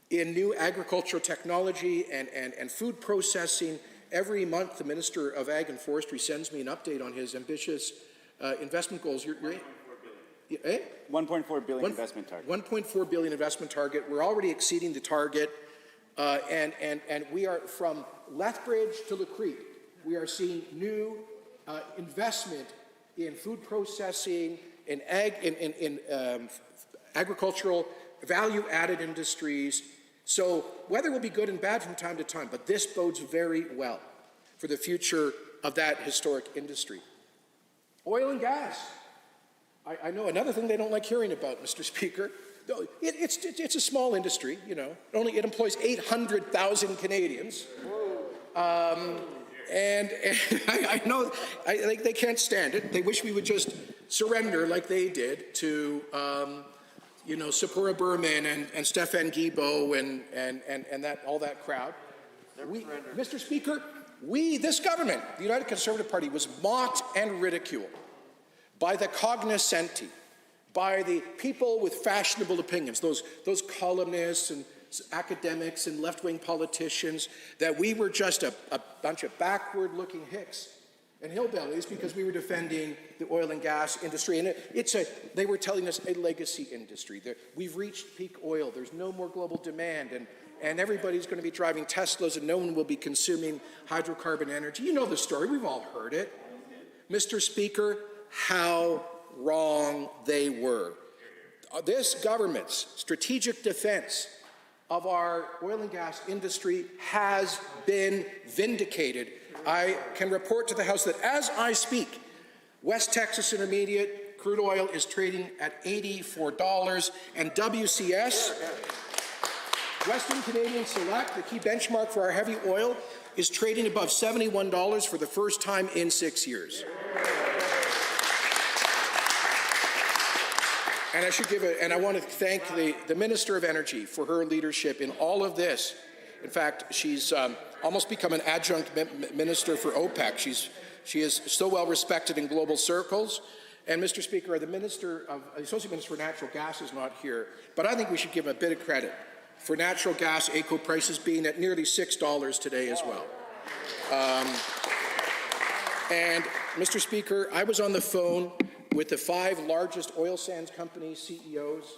in new agricultural technology and food processing. Every month, the Minister of Ag and Forestry sends me an update on his ambitious investment goals.
1.4 billion investment target.
1.4 billion investment target. We're already exceeding the target. And we are, from Lethbridge to La Creek, we are seeing new investment in food processing, in agricultural value-added industries. So weather will be good and bad from time to time, but this bodes very well for the future of that historic industry. Oil and gas. I know another thing they don't like hearing about, Mr. Speaker. It's a small industry, you know. It employs 800,000 Canadians. And I know they can't stand it. They wish we would just surrender like they did to Sapura Berman and Stefan Guilbeault and all that crowd. Mr. Speaker, this government, the United Conservative Party, was mocked and ridiculed by the cognoscenti, by the people with fashionable opinions, those columnists and academics and left-wing politicians, that we were just a bunch of backward-looking hicks and hillbillies because we were defending the oil and gas industry. And they were telling us a legacy industry. We've reached peak oil. There's no more global demand. And everybody's going to be driving Teslas and no one will be consuming hydrocarbon energy. You know the story. We've all heard it. Mr. Speaker, how wrong they were. This government's strategic defense of our oil and gas industry has been vindicated. I can report to the House that as I speak, West Texas Intermediate crude oil is trading at $84, and WCS, Western Canadian Select, the key benchmark for our heavy oil, is trading above $71 for the first time in 6 years. And I want to thank the Minister of Energy for her leadership in all of this. In fact, she's almost become an adjunct minister for OPEC. She is so well respected in global circles, And Mr. Speaker, the Associate Minister for Natural Gas is not here, but I think we should give him a bit of credit for natural gas AECO prices being at nearly $6 today as well. And Mr. Speaker, I was on the phone with the 5 largest oil sands company CEOs.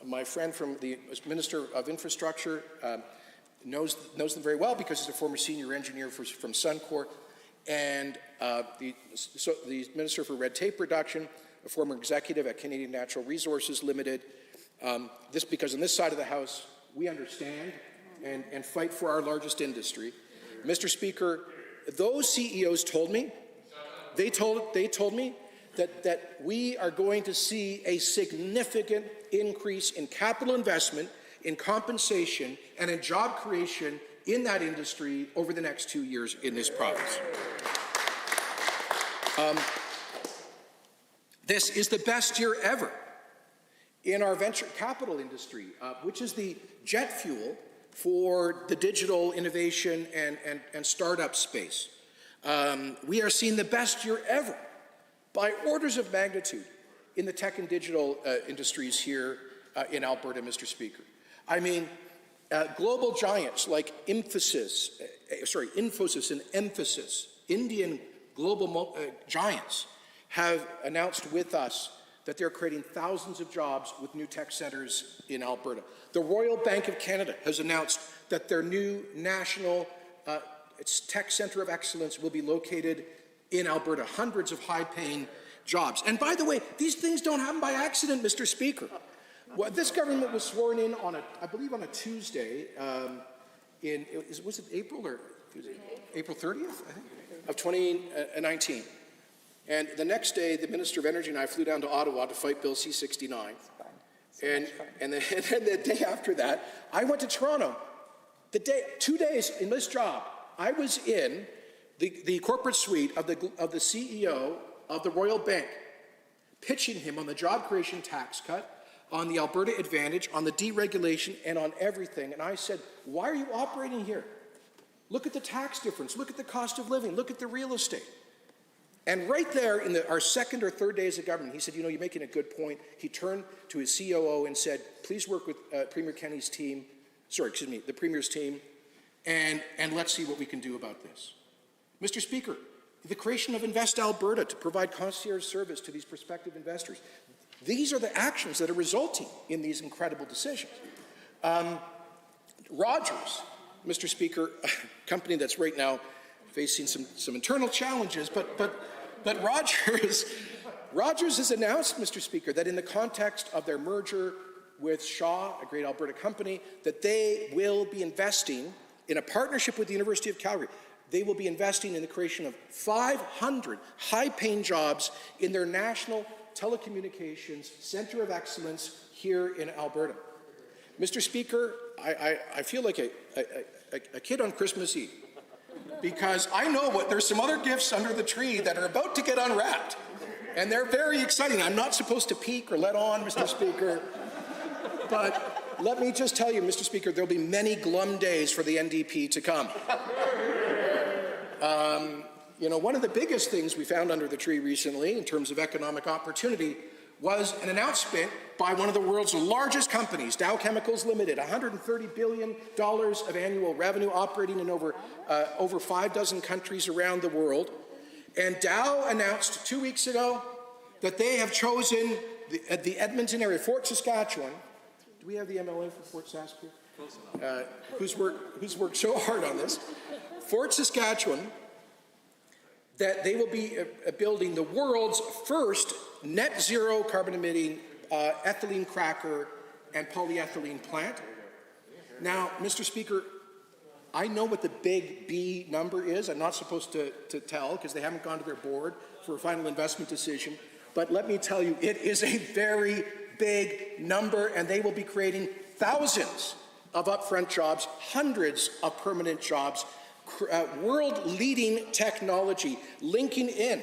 My friend from the Minister of Infrastructure knows them very well because he's a former senior engineer from Suncor, and the Minister for Red Tape Reduction, a former executive at Canadian Natural Resources Limited. This because on this side of the House, we understand and fight for our largest industry. Mr. Speaker, those CEOs told me, they told me that we are going to see a significant increase in capital investment, in compensation, and in job creation in that industry over the next 2 years in this province. This is the best year ever in our venture capital industry, which is the jet fuel for the digital innovation and startup space. We are seeing the best year ever by orders of magnitude in the tech and digital industries here in Alberta, Mr. Speaker. I mean, global giants like Infosys and Emphasis, Indian global giants, have announced with us that they're creating thousands of jobs with new tech centers in Alberta. The Royal Bank of Canada has announced that their new national tech center of excellence will be located in Alberta, hundreds of high-paying jobs. And by the way, these things don't happen by accident, Mr. Speaker. Well, this government was sworn in on I believe on a Tuesday was it April or April 30th, I think, of 2019. And the next day, the Minister of Energy and I flew down to Ottawa to fight Bill C-69. And then the day after that, I went to Toronto. 2 days in this job, I was in the corporate suite of the CEO of the Royal Bank, pitching him on the job creation tax cut, on the Alberta Advantage, on the deregulation, and on everything. And I said, why are you operating here? Look at the tax difference. Look at the cost of living. Look at the real estate. And right there in our second or third days of government, he said, you're making a good point. He turned to his COO and said, please work with Premier Kenny's team, the Premier's team, and let's see what we can do about this. Mr. Speaker, the creation of Invest Alberta to provide concierge service to these prospective investors. These are the actions that are resulting in these incredible decisions. Rogers, Mr. Speaker, a company that's right now facing some internal challenges, but Rogers has announced, Mr. Speaker, that in the context of their merger with Shaw, a great Alberta company, that they will be investing in a partnership with the University of Calgary. They will be investing in the creation of 500 high-paying jobs in their national telecommunications center of excellence here in Alberta. Mr. Speaker, I feel like a kid on Christmas Eve, because I know there's some other gifts under the tree that are about to get unwrapped, and they're very exciting. I'm not supposed to peek or let on, Mr. Speaker, but let me just tell you, Mr. Speaker, there'll be many glum days for the NDP to come. One of the biggest things we found under the tree recently in terms of economic opportunity was an announcement by one of the world's largest companies, Dow Chemicals Limited, $130 billion of annual revenue, operating in over 6 countries around the world. And Dow announced 2 weeks ago that they have chosen the Edmonton area, Fort Saskatchewan. Do we have the MLA for Fort Sask here? Who's worked so hard on this? Fort Saskatchewan, that they will be building the world's first net zero carbon emitting ethylene cracker and polyethylene plant. Now, Mr. Speaker, I know what the big B number is. I'm not supposed to tell because they haven't gone to their board for a final investment decision. But let me tell you, it is a very big number, and they will be creating thousands of upfront jobs, hundreds of permanent jobs, world-leading technology linking in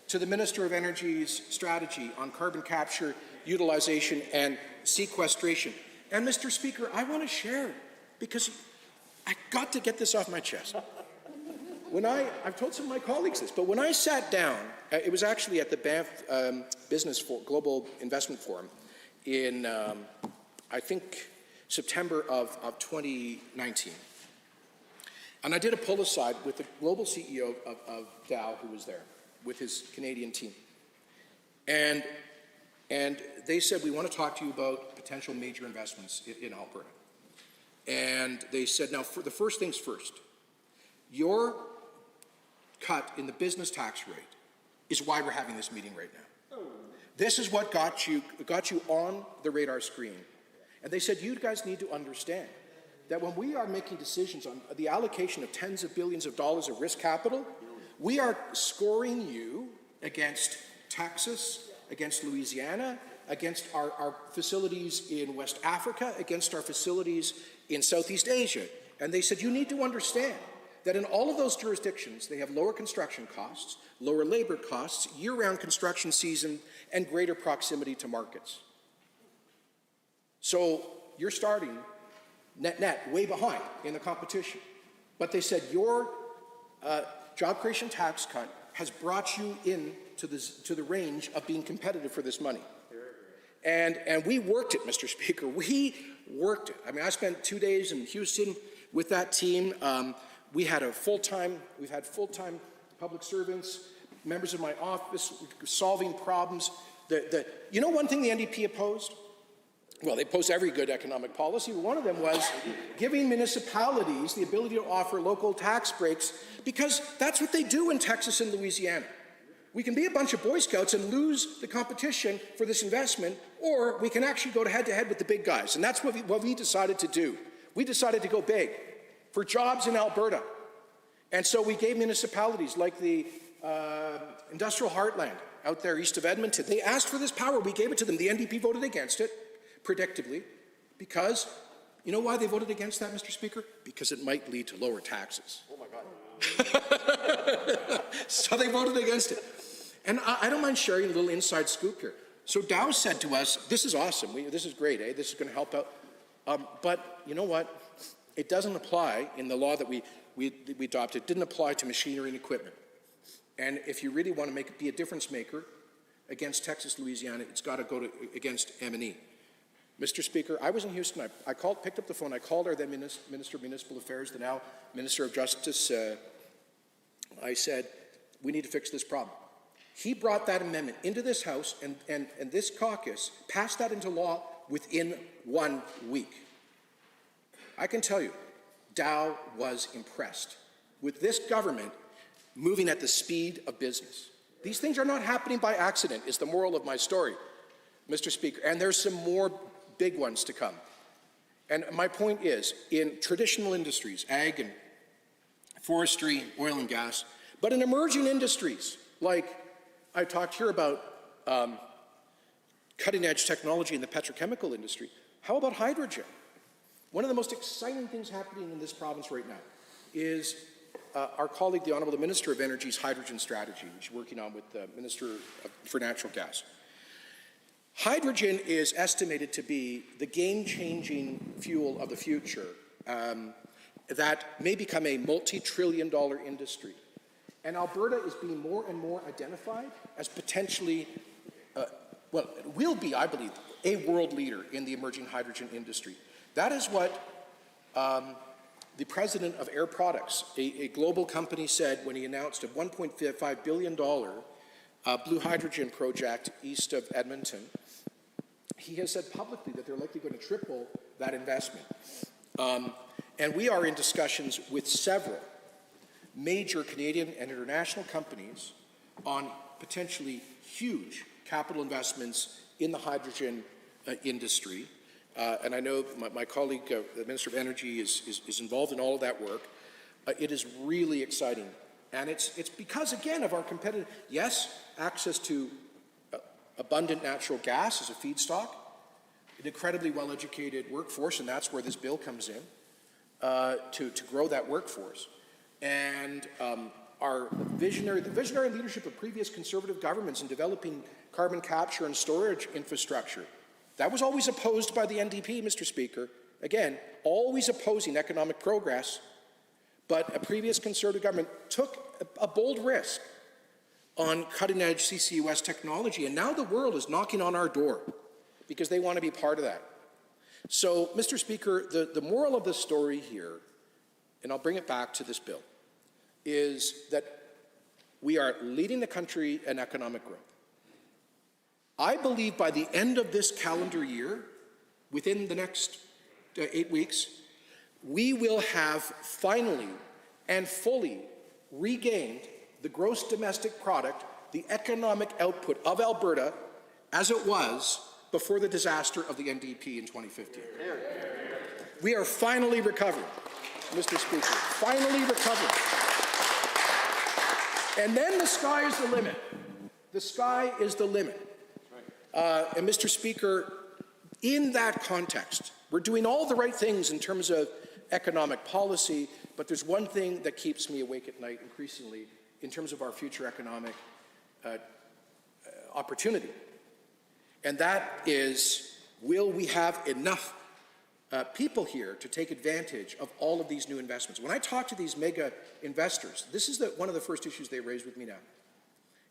to the Minister of Energy's strategy on carbon capture, utilization, and sequestration. And Mr. Speaker, I want to share, because I got to get this off my chest. I've told some of my colleagues this, but when I sat down, it was actually at the Banff Global Investment Forum in, I think, September of 2019. And I did a pull-aside with the global CEO of Dow, who was there, with his Canadian team. And they said, we want to talk to you about potential major investments in Alberta. And they said, now, for the first things first, your cut in the business tax rate is why we're having this meeting right now. This is what got you on the radar screen. And they said, you guys need to understand that when we are making decisions on the allocation of tens of billions of dollars of risk capital, we are scoring you against Texas, against Louisiana, against our facilities in West Africa, against our facilities in Southeast Asia. And they said, you need to understand that in all of those jurisdictions, they have lower construction costs, lower labor costs, year-round construction season, and greater proximity to markets. So you're starting net way behind in the competition. But they said your job creation tax cut has brought you in to the range of being competitive for this money. And we worked it, Mr. Speaker. We worked it. I mean, I spent 2 days in Houston with that team. We've had full-time public servants, members of my office, solving problems. You know one thing the NDP opposed? Well, they opposed every good economic policy. One of them was giving municipalities the ability to offer local tax breaks, because that's what they do in Texas and Louisiana. We can be a bunch of Boy Scouts and lose the competition for this investment, or we can actually go head-to-head with the big guys. And that's what we decided to do. We decided to go big for jobs in Alberta. And so we gave municipalities like the industrial heartland out there east of Edmonton, they asked for this power. We gave it to them. The NDP voted against it, predictably, because, you know why they voted against that, Mr. Speaker? Because it might lead to lower taxes. Oh my God. So they voted against it. And I don't mind sharing a little inside scoop here. So Dow said to us, this is awesome, this is great, this is going to help out. But you know what? It doesn't apply in the law that we adopted. It didn't apply to machinery and equipment. And if you really want to be a difference maker against Texas, Louisiana, it's got to go against M&E. Mr. Speaker, I was in Houston. I picked up the phone. I called our then Minister of Municipal Affairs, the now Minister of Justice. I said, we need to fix this problem. He brought that amendment into this House, and this caucus passed that into law within 1 week. I can tell you, Dow was impressed with this government moving at the speed of business. These things are not happening by accident, is the moral of my story, Mr. Speaker, and there's some more big ones to come. And my point is, in traditional industries, ag and forestry, oil and gas, but in emerging industries, like I talked here about cutting-edge technology in the petrochemical industry, how about hydrogen? One of the most exciting things happening in this province right now is our colleague, the Honourable Minister of Energy's hydrogen strategy, which we're working on with the Minister for Natural Gas. Hydrogen is estimated to be the game-changing fuel of the future that may become a multi-trillion-dollar industry. And Alberta is being more and more identified as potentially, well, it will be, I believe, a world leader in the emerging hydrogen industry. That is what the president of Air Products, a global company, said when he announced a $1.5 billion blue hydrogen project east of Edmonton. He has said publicly that they're likely going to triple that investment. And we are in discussions with several major Canadian and international companies on potentially huge capital investments in the hydrogen industry. And I know my colleague, the Minister of Energy, is involved in all of that work. It is really exciting. And it's because, again, of our competitive, yes, access to abundant natural gas as a feedstock, an incredibly well-educated workforce, and that's where this bill comes in, to grow that workforce. And the visionary leadership of previous Conservative governments in developing carbon capture and storage infrastructure, that was always opposed by the NDP, Mr. Speaker. Again, always opposing economic progress. but a previous Conservative government took a bold risk on cutting-edge CCUS technology, and now the world is knocking on our door because they want to be part of that. So, Mr. Speaker, the moral of the story here, and I'll bring it back to this bill, is that we are leading the country in economic growth. I believe by the end of this calendar year, within the next 8 weeks, we will have finally and fully regained the gross domestic product, the economic output of Alberta as it was before the disaster of the NDP in 2015. We are finally recovering, Mr. Speaker, finally recovering. And then the sky is the limit. The sky is the limit. And Mr. Speaker, in that context, we're doing all the right things in terms of economic policy, but there's one thing that keeps me awake at night increasingly in terms of our future economic opportunity. And that is, will we have enough people here to take advantage of all of these new investments? When I talk to these mega investors, this is one of the first issues they raise with me now.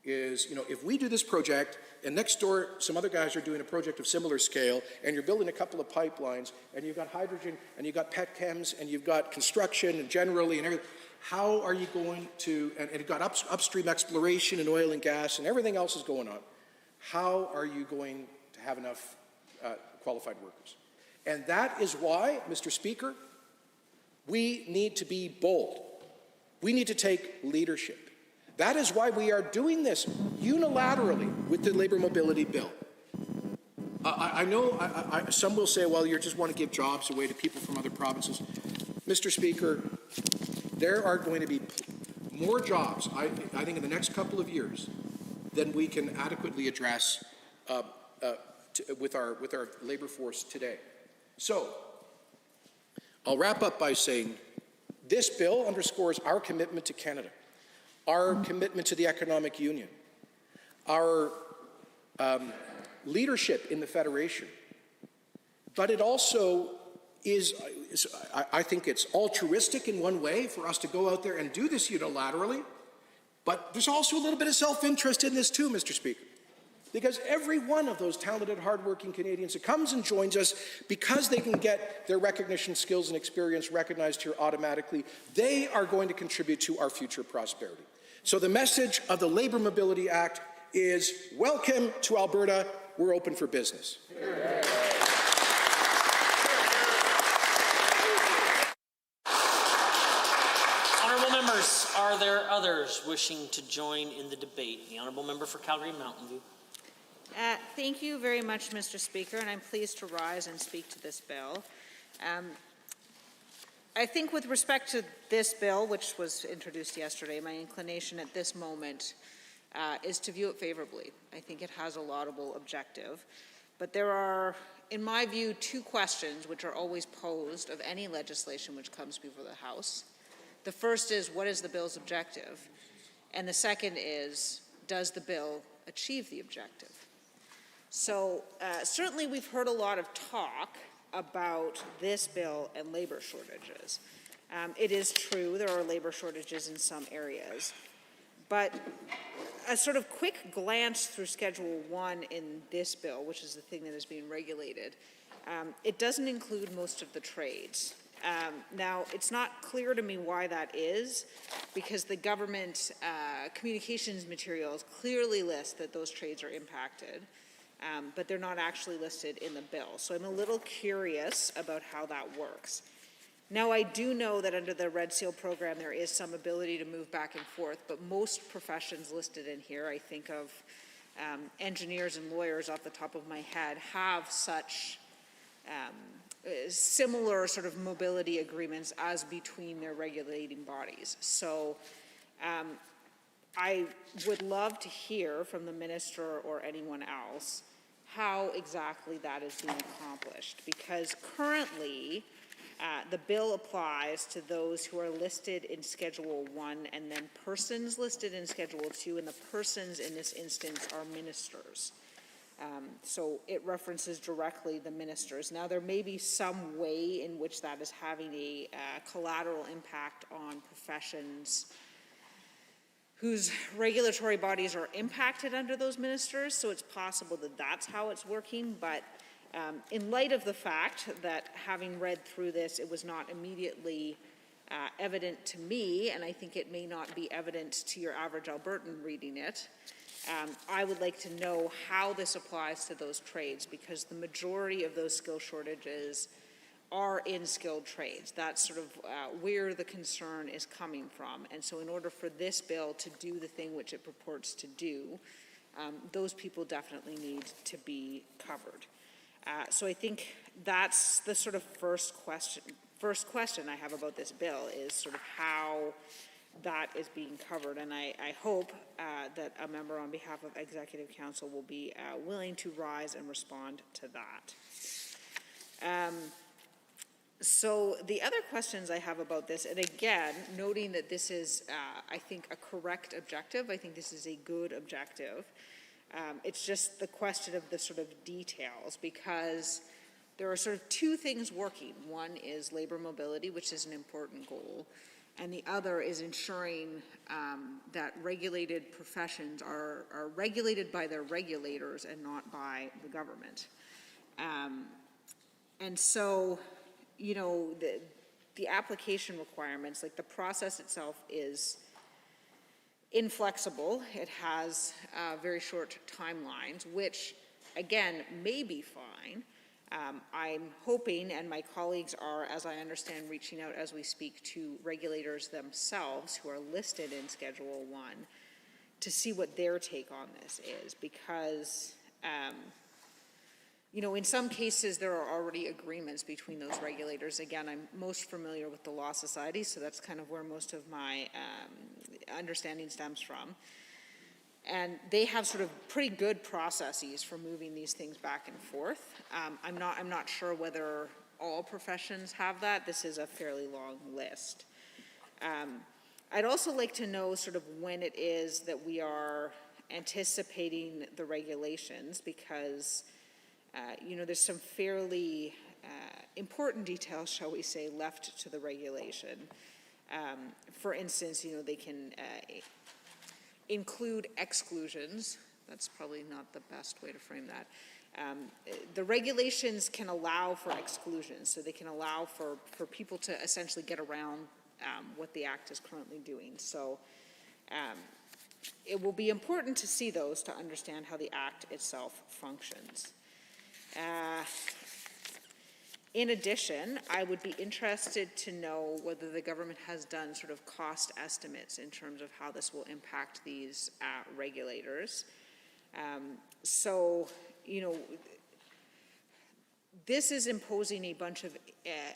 Is, if we do this project, and next door some other guys are doing a project of similar scale, and you're building a couple of pipelines, and you've got hydrogen, and you've got petchems, and you've got construction, and generally, and everything, how are you going to, and you've got upstream exploration and oil and gas, and everything else is going on, how are you going to have enough qualified workers? And that is why, Mr. Speaker, we need to be bold. We need to take leadership. That is why we are doing this unilaterally with the Labour Mobility Bill. I know some will say, well, you just want to give jobs away to people from other provinces. Mr. Speaker, there are going to be more jobs, I think, in the next couple of years than we can adequately address with our labour force today. So, I'll wrap up by saying this bill underscores our commitment to Canada, our commitment to the economic union, our leadership in the Federation. But it also is, I think it's altruistic in one way for us to go out there and do this unilaterally, but there's also a little bit of self-interest in this too, Mr. Speaker. Because every one of those talented, hardworking Canadians that comes and joins us, because they can get their recognition, skills, and experience recognized here automatically, they are going to contribute to our future prosperity. So the message of the Labour Mobility Act is, welcome to Alberta, we're open for business.
Honourable members, are there others wishing to join in the debate? The Honourable Member for Calgary Mountain View.
Thank you very much, Mr. Speaker, and I'm pleased to rise and speak to this bill. I think with respect to this bill, which was introduced yesterday, my inclination at this moment is to view it favorably. I think it has a laudable objective. But there are, in my view, two questions which are always posed of any legislation which comes before the House. The first is, what is the bill's objective? And the second is, does the bill achieve the objective? So certainly we've heard a lot of talk about this bill and labor shortages. It is true there are labor shortages in some areas, but a sort of quick glance through Schedule 1 in this bill, which is the thing that is being regulated, it doesn't include most of the trades. Now, it's not clear to me why that is, because the government communications materials clearly list that those trades are impacted. But they're not actually listed in the bill. So I'm a little curious about how that works. Now, I do know that under the Red Seal program, there is some ability to move back and forth, but most professions listed in here, I think of engineers and lawyers off the top of my head, have such similar sort of mobility agreements as between their regulating bodies. So I would love to hear from the minister or anyone else how exactly that is being accomplished, because currently the bill applies to those who are listed in Schedule 1 and then persons listed in Schedule 2, and the persons in this instance are ministers. So it references directly the ministers. Now, there may be some way in which that is having a collateral impact on professions whose regulatory bodies are impacted under those ministers, so it's possible that that's how it's working, but in light of the fact that having read through this, it was not immediately evident to me, and I think it may not be evident to your average Albertan reading it, I would like to know how this applies to those trades, because the majority of those skill shortages are in skilled trades. That's sort of where the concern is coming from. And so in order for this bill to do the thing which it purports to do, those people definitely need to be covered. So I think that's the sort of first question I have about this bill is sort of how that is being covered. And I hope that a member on behalf of Executive Council will be willing to rise and respond to that. So the other questions I have about this, and again, noting that this is, I think, a correct objective. I think this is a good objective. It's just the question of the sort of details, because there are sort of two things working. One is labor mobility, which is an important goal, and the other is ensuring that regulated professions are regulated by their regulators and not by the government. And so, you know, the application requirements, like the process itself is inflexible. It has very short timelines, which again may be fine. I'm hoping, and my colleagues are, as I understand, reaching out as we speak to regulators themselves who are listed in Schedule 1 to see what their take on this is, because you know, in some cases there are already agreements between those regulators. Again, I'm most familiar with the Law Society, so that's kind of where most of my understanding stems from. And they have sort of pretty good processes for moving these things back and forth. I'm not sure whether all professions have that. This is a fairly long list. I'd also like to know sort of when it is that we are anticipating the regulations, because you know, there's some fairly important details, shall we say, left to the regulation. For instance, you know, they can include exclusions. That's probably not the best way to frame that. The regulations can allow for exclusions, so they can allow for people to essentially get around what the Act is currently doing. So it will be important to see those to understand how the Act itself functions. In addition, I would be interested to know whether the government has done sort of cost estimates in terms of how this will impact these regulators. So, you know, this is imposing a bunch of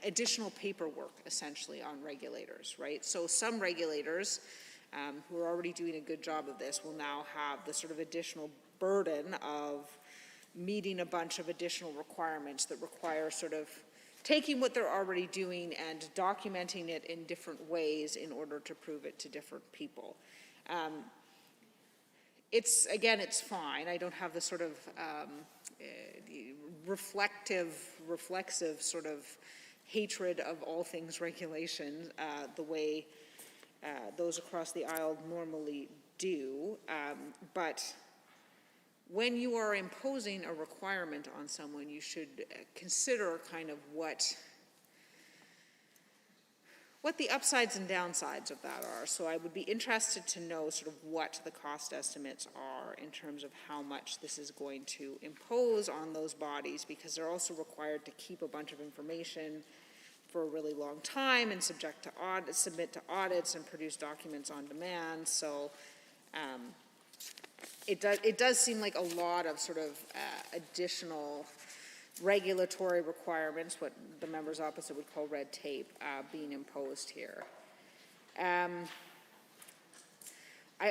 additional paperwork, essentially, on regulators, right? So some regulators who are already doing a good job of this will now have the sort of additional burden of meeting a bunch of additional requirements that require sort of taking what they're already doing and documenting it in different ways in order to prove it to different people. It's fine. I don't have the sort of reflexive sort of hatred of all things regulation the way those across the aisle normally do, but when you are imposing a requirement on someone, you should consider kind of what the upsides and downsides of that are. So I would be interested to know sort of what the cost estimates are in terms of how much this is going to impose on those bodies, because they're also required to keep a bunch of information for a really long time and submit to audits and produce documents on demand. So it does seem like a lot of sort of additional regulatory requirements, what the members opposite would call red tape, being imposed here. I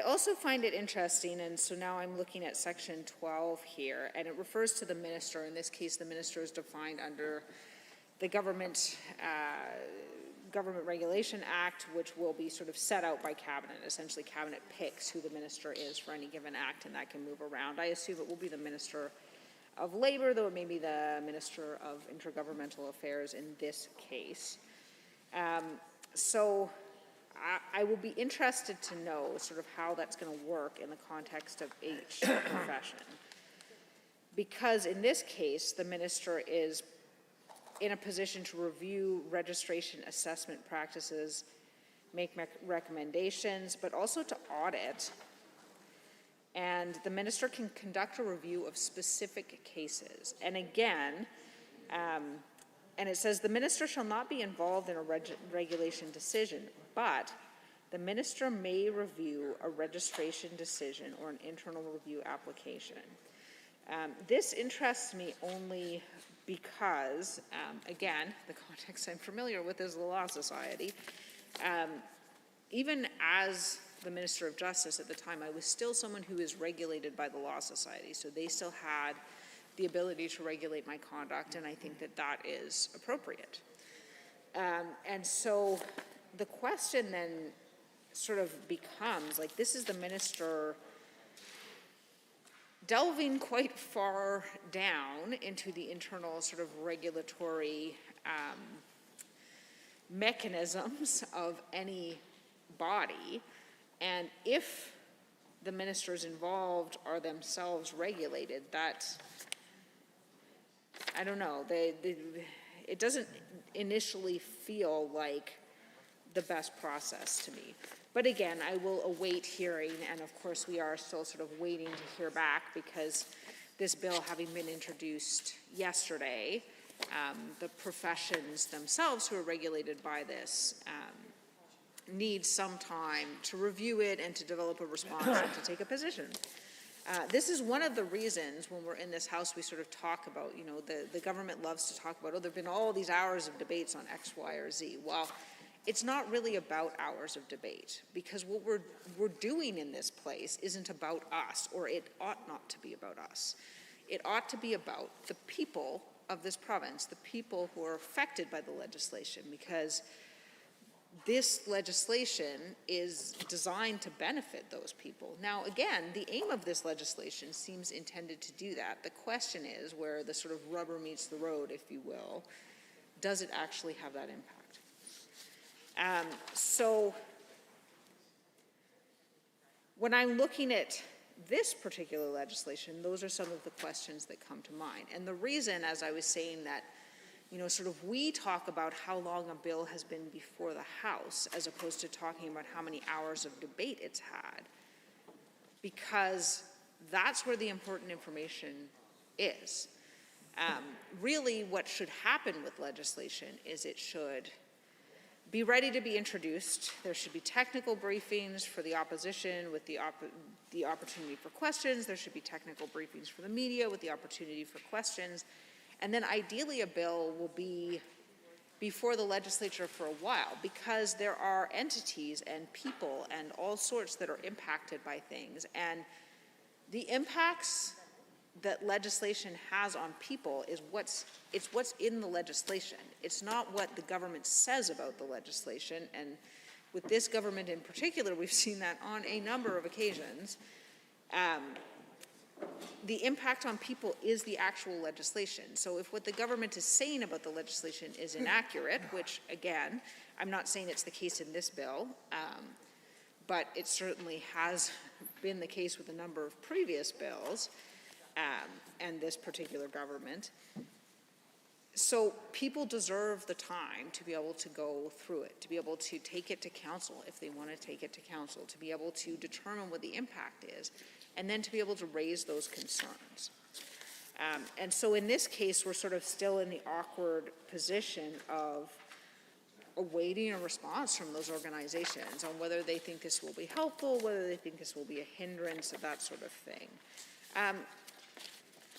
also find it interesting, and so now I'm looking at section 12 here, and it refers to the minister. In this case, the minister is defined under the Government Regulation Act, which will be sort of set out by Cabinet. Essentially, Cabinet picks who the minister is for any given act, and that can move around. I assume it will be the minister of Labor, though it may be the Minister of Intergovernmental Affairs in this case. So I will be interested to know sort of how that's going to work in the context of each profession. Because in this case, the minister is in a position to review registration assessment practices, make recommendations, but also to audit. And the minister can conduct a review of specific cases. And again, and it says the minister shall not be involved in a regulation decision, but the minister may review a registration decision or an internal review application. This interests me only because, again, the context I'm familiar with is the Law Society. Even as the Minister of Justice at the time, I was still someone who is regulated by the Law Society, so they still had the ability to regulate my conduct, and I think that that is appropriate. And so the question then sort of becomes, like, this is the minister delving quite far down into the internal sort of regulatory mechanisms of any body, and if the ministers involved are themselves regulated, that, I don't know, it doesn't initially feel like the best process to me. But again, I will await hearing, and of course we are still sort of waiting to hear back because this bill having been introduced yesterday, the professions themselves who are regulated by this need some time to review it and to develop a response and to take a position. This is one of the reasons when we're in this House we sort of talk about, you know, the government loves to talk about, oh, there have been all these hours of debates on X, Y, or Z. Well, it's not really about hours of debate, because what we're doing in this place isn't about us, or it ought not to be about us. It ought to be about the people of this province, the people who are affected by the legislation, because this legislation is designed to benefit those people. Now, again, the aim of this legislation seems intended to do that. The question is where the sort of rubber meets the road, if you will. Does it actually have that impact? So when I'm looking at this particular legislation, those are some of the questions that come to mind. And the reason, as I was saying, that, you know, sort of we talk about how long a bill has been before the House as opposed to talking about how many hours of debate it's had, because that's where the important information is. Really, what should happen with legislation is it should be ready to be introduced. There should be technical briefings for the opposition with the opportunity for questions. There should be technical briefings for the media with the opportunity for questions. And then ideally a bill will be before the legislature for a while, because there are entities and people and all sorts that are impacted by things. And the impacts that legislation has on people is what's in the legislation. It's not what the government says about the legislation. And with this government in particular, we've seen that on a number of occasions. The impact on people is the actual legislation. So if what the government is saying about the legislation is inaccurate, which again, I'm not saying it's the case in this bill, but it certainly has been the case with a number of previous bills, and this particular government. So people deserve the time to be able to go through it, to be able to take it to council if they want to take it to council, to be able to determine what the impact is, and then to be able to raise those concerns. And so in this case, we're sort of still in the awkward position of awaiting a response from those organizations on whether they think this will be helpful, whether they think this will be a hindrance, that sort of thing.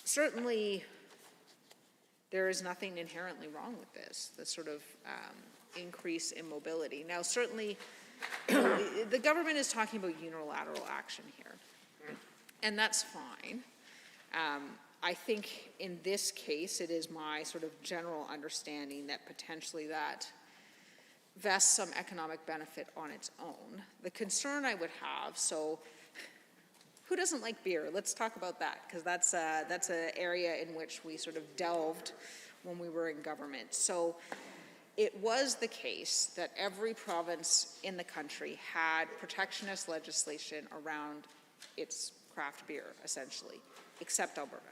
Certainly, there is nothing inherently wrong with this, the sort of increase in mobility. Now, certainly, the government is talking about unilateral action here, and that's fine. I think in this case, it is my sort of general understanding that potentially that vests some economic benefit on its own. The concern I would have, so Who doesn't like beer? Let's talk about that, because that's an area in which we sort of delved when we were in government. So it was the case that every province in the country had protectionist legislation around its craft beer, essentially, except Alberta.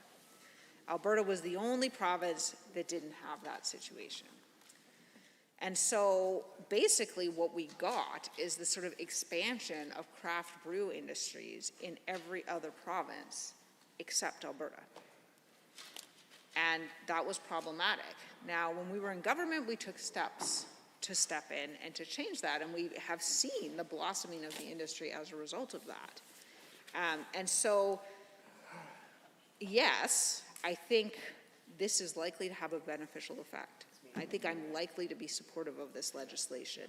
Alberta was the only province that didn't have that situation. And so basically what we got is the sort of expansion of craft brew industries in every other province except Alberta. And that was problematic. Now, when we were in government, we took steps to step in and to change that, and we have seen the blossoming of the industry as a result of that. And so, yes, I think this is likely to have a beneficial effect. I think I'm likely to be supportive of this legislation.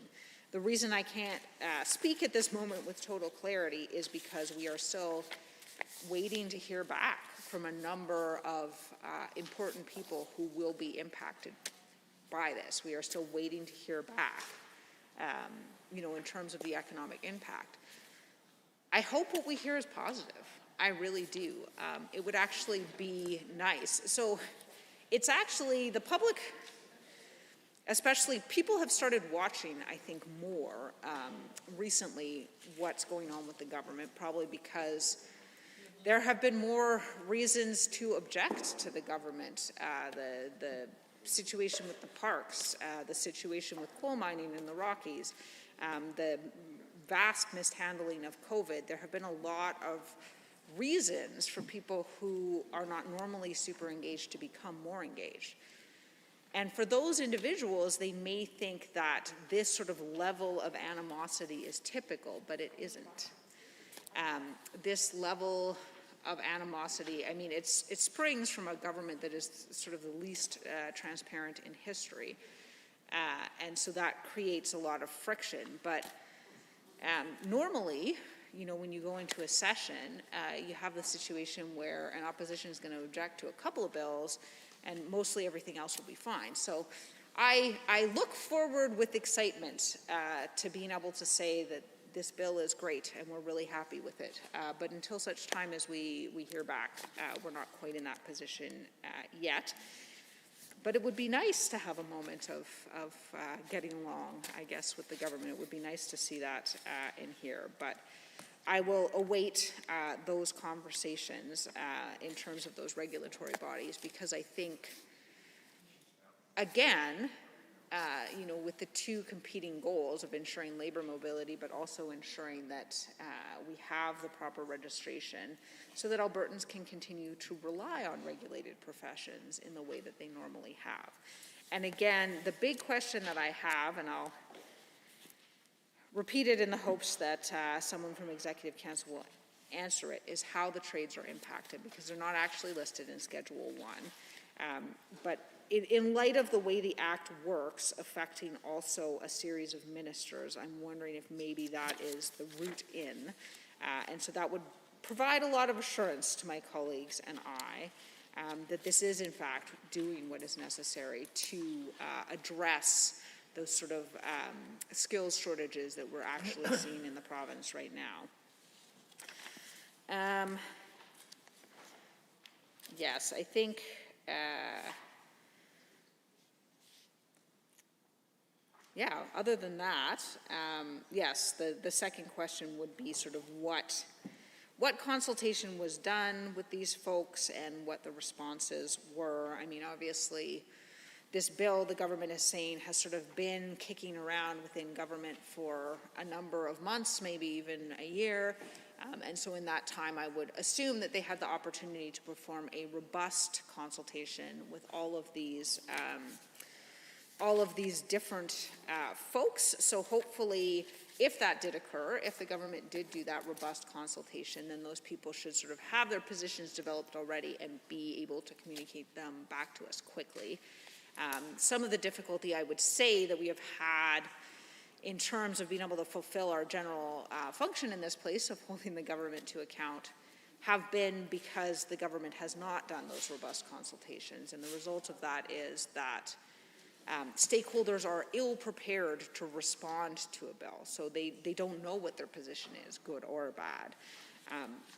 The reason I can't speak at this moment with total clarity is because we are still waiting to hear back from a number of important people who will be impacted by this. We are still waiting to hear back, in terms of the economic impact. I hope what we hear is positive. I really do. It would actually be nice. So it's actually, the public, especially people have started watching, I think, more recently what's going on with the government, probably because there have been more reasons to object to the government. The situation with the parks, the situation with coal mining in the Rockies, the vast mishandling of COVID. There have been a lot of reasons for people who are not normally super engaged to become more engaged. And for those individuals, they may think that this sort of level of animosity is typical, but it isn't. This level of animosity, I mean, it springs from a government that is sort of the least transparent in history. And so that creates a lot of friction. But normally, when you go into a session, you have the situation where an opposition is going to object to a couple of bills, and mostly everything else will be fine. So I look forward with excitement to being able to say that this bill is great and we're really happy with it. But until such time as we hear back, we're not quite in that position yet. But it would be nice to have a moment of getting along, I guess, with the government. It would be nice to see that in here. But I will await those conversations in terms of those regulatory bodies, because I think, again, with the two competing goals of ensuring labor mobility, but also ensuring that we have the proper registration so that Albertans can continue to rely on regulated professions in the way that they normally have. And again, the big question that I have, and I'll repeat it in the hopes that someone from Executive Council will answer it, is how the trades are impacted, because they're not actually listed in Schedule 1. But in light of the way the Act works, affecting also a series of ministers, I'm wondering if maybe that is the route in. And so that would provide a lot of assurance to my colleagues and I that this is in fact doing what is necessary to address those sort of skills shortages that we're actually seeing in the province right now. Yes, I think other than that, yes, the second question would be sort of what consultation was done with these folks and what the responses were. I mean, obviously, this bill, the government is saying, has sort of been kicking around within government for a number of months, maybe even a year. And so in that time, I would assume that they had the opportunity to perform a robust consultation with all of these different folks. So hopefully, if that did occur, if the government did do that robust consultation, then those people should sort of have their positions developed already and be able to communicate them back to us quickly. Some of the difficulty, I would say, that we have had in terms of being able to fulfill our general function in this place of holding the government to account have been because the government has not done those robust consultations. And the result of that is that stakeholders are ill-prepared to respond to a bill. So they don't know what their position is, good or bad.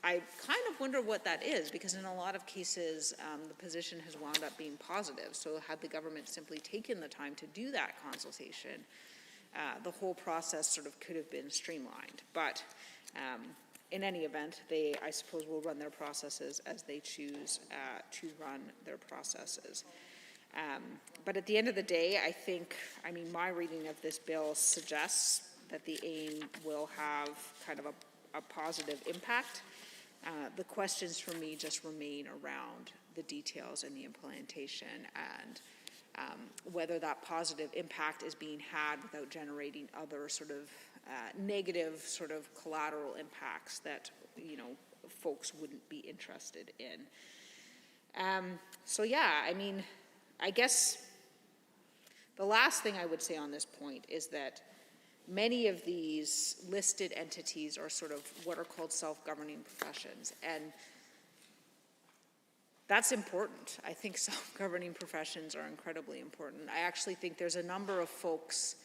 I kind of wonder what that is, because in a lot of cases, the position has wound up being positive. So had the government simply taken the time to do that consultation, the whole process sort of could have been streamlined. But in any event, they, I suppose, will run their processes as they choose to run their processes. But at the end of the day, I mean, my reading of this bill suggests that the aim will have kind of a positive impact. The questions for me just remain around the details and the implementation, and whether that positive impact is being had without generating other sort of negative sort of collateral impacts that, you know, folks wouldn't be interested in. So yeah, I mean, I guess the last thing I would say on this point is that many of these listed entities are sort of what are called self-governing professions, and that's important. I think self-governing professions are incredibly important. I actually think there's a number of folks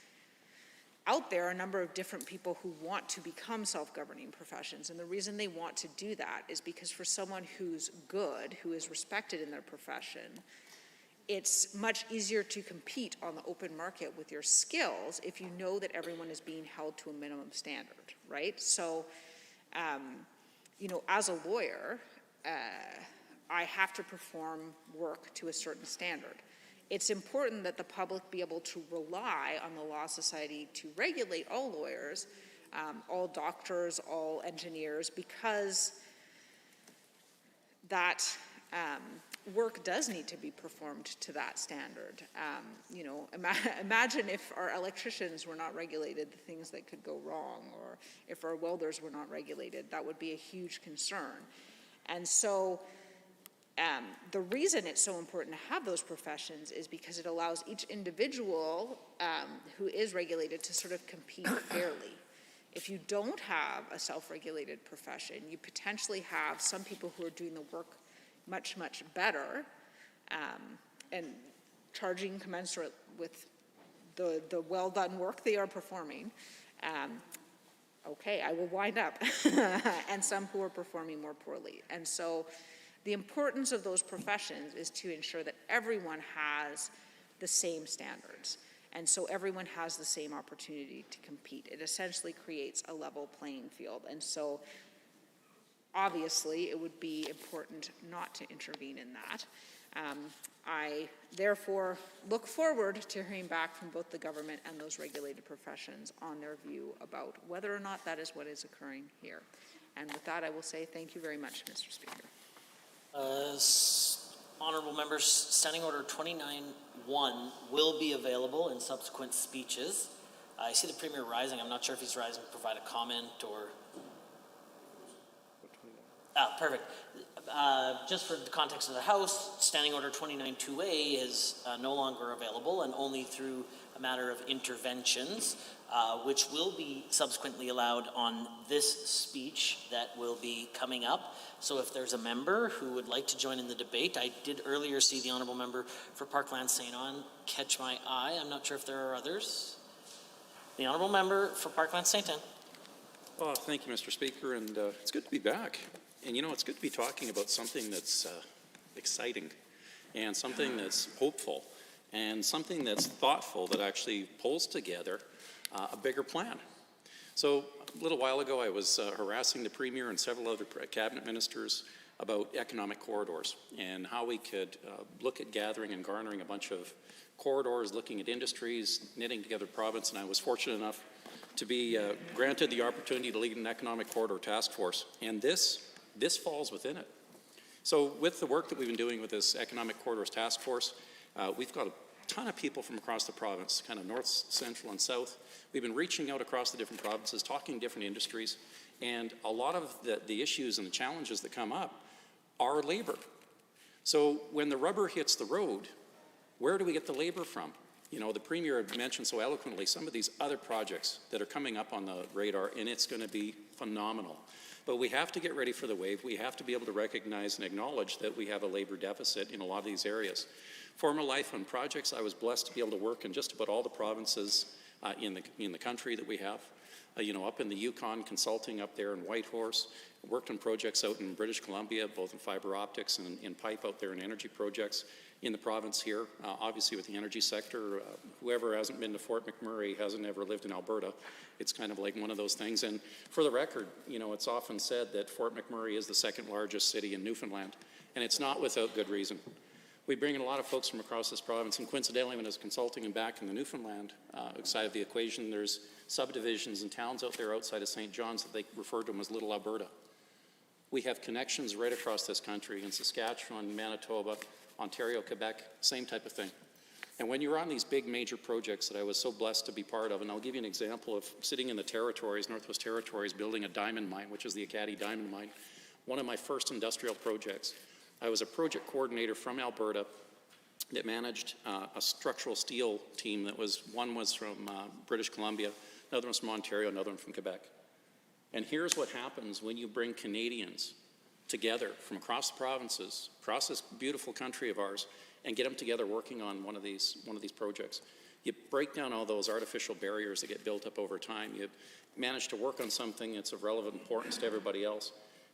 out there, a number of different people who want to become self-governing professions, and the reason they want to do that is because for someone who's good, who is respected in their profession, it's much easier to compete on the open market with your skills if you know that everyone is being held to a minimum standard, right? So, you know, as a lawyer, I have to perform work to a certain standard. It's important that the public be able to rely on the Law Society to regulate all lawyers, all doctors, all engineers, because that work does need to be performed to that standard. You know, imagine if our electricians were not regulated, the things that could go wrong, or if our welders were not regulated, that would be a huge concern. And so the reason it's so important to have those professions is because it allows each individual who is regulated to sort of compete fairly. If you don't have a self-regulated profession, you potentially have some people who are doing the work much, much better and charging commensurate with the well-done work they are performing. Okay, I will wind up. And some who are performing more poorly. And so the importance of those professions is to ensure that everyone has the same standards. And so everyone has the same opportunity to compete. It essentially creates a level playing field. And so obviously, it would be important not to intervene in that. I therefore look forward to hearing back from both the government and those regulated professions on their view about whether or not that is what is occurring here. And with that, I will say thank you very much, Mr. Speaker.
Honourable members, Standing Order 29-1 will be available in subsequent speeches. I see the Premier rising. I'm not sure if he's rising to provide a comment or... Perfect. Just for the context of the House, Standing Order 29-2A is no longer available, and only through a matter of interventions, which will be subsequently allowed on this speech that will be coming up. So if there's a member who would like to join in the debate, I did earlier see the Honourable Member for Parkland St. Anne catch my eye. I'm not sure if there are others. The Honourable Member for Parkland St. Anne.
Oh, thank you, Mr. Speaker, and it's good to be back. And you know, it's good to be talking about something that's exciting and something that's hopeful and something that's thoughtful that actually pulls together a bigger plan. So a little while ago, I was harassing the Premier and several other cabinet ministers about economic corridors and how we could look at gathering and garnering a bunch of corridors, looking at industries, knitting together province, and I was fortunate enough to be granted the opportunity to lead an economic corridor task force, and this falls within it. So with the work that we've been doing with this Economic Corridors Task Force, we've got a ton of people from across the province, kind of north, central, and south. We've been reaching out across the different provinces, talking different industries, and a lot of the issues and the challenges that come up are labor. So when the rubber hits the road, where do we get the labor from? You know, the Premier had mentioned so eloquently some of these other projects that are coming up on the radar, and it's going to be phenomenal. But we have to get ready for the wave. We have to be able to recognize and acknowledge that we have a labor deficit in a lot of these areas. Former life on projects, I was blessed to be able to work in just about all the provinces in the country that we have. up in the Yukon, consulting up there in Whitehorse. Worked on projects out in British Columbia, both in fiber optics and in pipe out there in energy projects in the province here. Obviously with the energy sector, whoever hasn't been to Fort McMurray hasn't ever lived in Alberta. It's kind of like one of those things. And for the record, it's often said that Fort McMurray is the second largest city in Newfoundland, and it's not without good reason. We bring in a lot of folks from across this province, and coincidentally, when I was consulting and back in the Newfoundland side of the equation, there's subdivisions and towns out there outside of St. John's that they refer to them as Little Alberta. We have connections right across this country in Saskatchewan, Manitoba, Ontario, Quebec, same type of thing. And when you're on these big major projects that I was so blessed to be part of, and I'll give you an example of sitting in the territories, Northwest Territories, building a diamond mine, which is the Acadie Diamond Mine, one of my first industrial projects. I was a project coordinator from Alberta that managed a structural steel team one was from British Columbia, another one was from Ontario, another one from Quebec. And here's what happens when you bring Canadians together from across the provinces, across this beautiful country of ours, and get them together working on one of these projects. You break down all those artificial barriers that get built up over time. You manage to work on something that's of relevant importance to everybody else.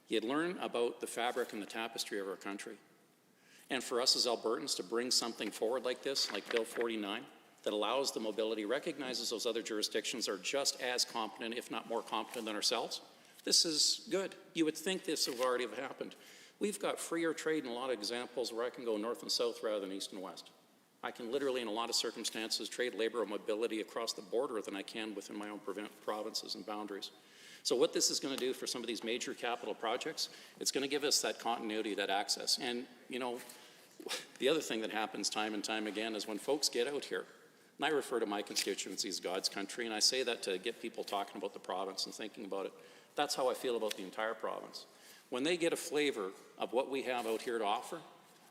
You learn about the fabric and the tapestry of our country. And for us as Albertans to bring something forward like this, like Bill 49, that allows the mobility, recognizes those other jurisdictions are just as competent, if not more competent than ourselves. This is good. You would think this would already have happened. We've got freer trade in a lot of examples where I can go north and south rather than east and west. I can literally, in a lot of circumstances, trade labor or mobility across the border than I can within my own provinces and boundaries. So what this is going to do for some of these major capital projects, it's going to give us that continuity, that access. And, the other thing that happens time and time again is when folks get out here, and I refer to my constituency as God's country, and I say that to get people talking about the province and thinking about it. That's how I feel about the entire province. When they get a flavor of what we have out here to offer,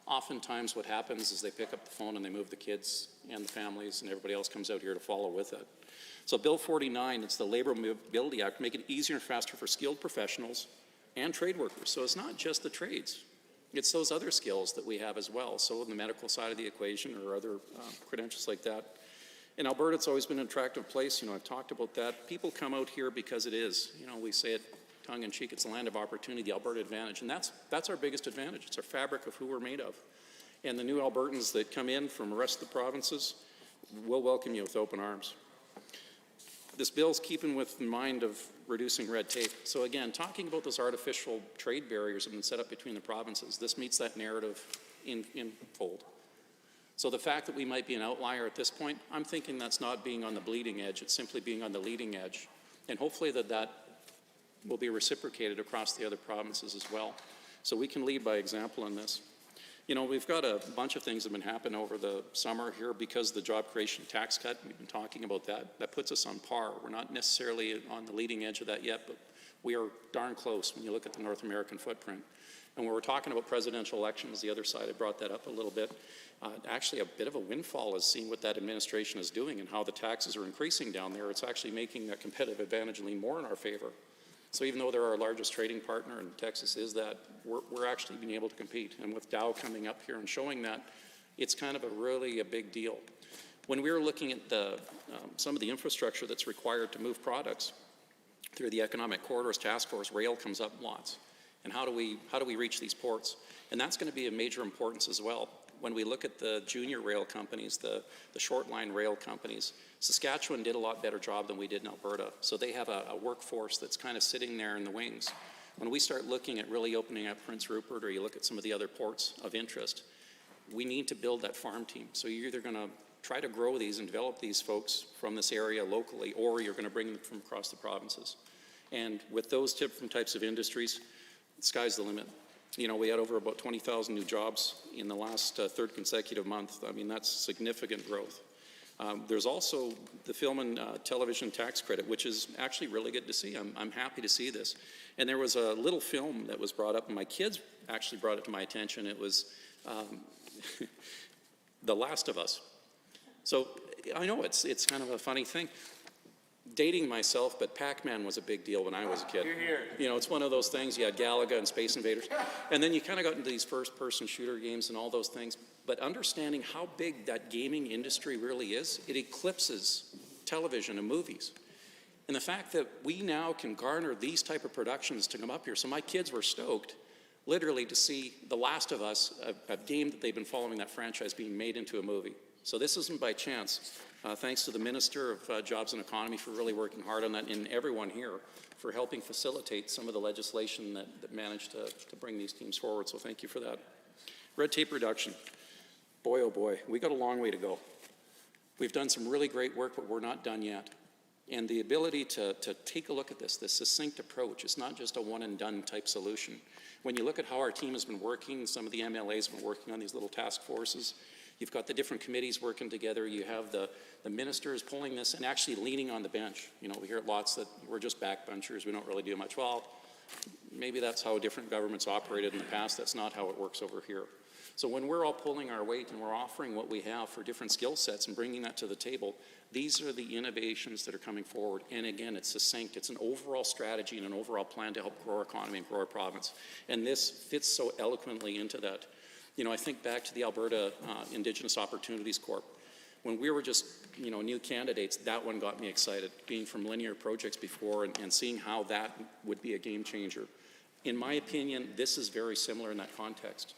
oftentimes what happens is they pick up the phone and they move the kids and the families, and everybody else comes out here to follow with it. So Bill 49, it's the Labor Mobility Act, make it easier and faster for skilled professionals and trade workers. So it's not just the trades. It's those other skills that we have as well. So in the medical side of the equation or other credentials like that. In Alberta, it's always been an attractive place. I've talked about that. People come out here because it is. We say it tongue-in-cheek, it's the land of opportunity, the Alberta advantage. And that's our biggest advantage. It's our fabric of who we're made of. And the new Albertans that come in from the rest of the provinces will welcome you with open arms. This bill's keeping in mind of reducing red tape. So again, talking about those artificial trade barriers that have been set up between the provinces, this meets that narrative in fold. So the fact that we might be an outlier at this point, I'm thinking that's not being on the bleeding edge, it's simply being on the leading edge. And hopefully that will be reciprocated across the other provinces as well. So we can lead by example in this. We've got a bunch of things that have been happening over the summer here because of the job creation tax cut. We've been talking about that. That puts us on par. We're not necessarily on the leading edge of that yet, but we are darn close when you look at the North American footprint. And when we're talking about presidential elections, the other side, I brought that up a little bit. Actually, a bit of a windfall is seeing what that administration is doing and how the taxes are increasing down there. It's actually making that competitive advantage lean more in our favor. So even though they're our largest trading partner, and Texas is that, we're actually being able to compete. And with Dow coming up here and showing that, it's kind of a big deal. When we were looking at some of the infrastructure that's required to move products through the Economic Corridors Task Force, rail comes up lots. And how do we reach these ports? And that's going to be of major importance as well. When we look at the junior rail companies, the short line rail companies, Saskatchewan did a lot better job than we did in Alberta. So they have a workforce that's kind of sitting there in the wings. When we start looking at really opening up Prince Rupert, or you look at some of the other ports of interest, we need to build that farm team. So you're either going to try to grow these and develop these folks from this area locally, or you're going to bring them from across the provinces. And with those different types of industries, the sky's the limit. We had over about 20,000 new jobs in the last third consecutive month. I mean, that's significant growth. There's also the film and television tax credit, which is actually really good to see. I'm happy to see this. And there was a little film that was brought up, and my kids actually brought it to my attention. It was The Last of Us. So I know it's kind of a funny thing. Dating myself, but Pac-Man was a big deal when I was a kid. It's one of those things. You had Galaga and Space Invaders. And then you kind of got into these first-person shooter games and all those things. But understanding how big that gaming industry really is, it eclipses television and movies. And the fact that we now can garner these type of productions to come up here. So my kids were stoked, literally, to see The Last of Us, a game that they've been following, that franchise, being made into a movie. So this isn't by chance. Thanks to the Minister of Jobs and Economy for really working hard on that, and everyone here for helping facilitate some of the legislation that managed to bring these teams forward. So thank you for that. Red tape reduction. Boy, oh boy, we got a long way to go. We've done some really great work, but we're not done yet. And the ability to take a look at this succinct approach, it's not just a one and done type solution. When you look at how our team has been working, some of the MLAs have been working on these little task forces. You've got the different committees working together. You have the ministers pulling this and actually leaning on the bench. You know, we hear lots that we're just backbenchers, we don't really do much. Well, maybe that's how different governments operated in the past. That's not how it works over here. So when we're all pulling our weight and we're offering what we have for different skill sets and bringing that to the table, these are the innovations that are coming forward. And again, it's succinct. It's an overall strategy and an overall plan to help grow our economy and grow our province. And this fits so eloquently into that. You know, I think back to the Alberta Indigenous Opportunities Corp. When we were just, you know, new candidates, that one got me excited, being from linear projects before and seeing how that would be a game changer. In my opinion, this is very similar in that context.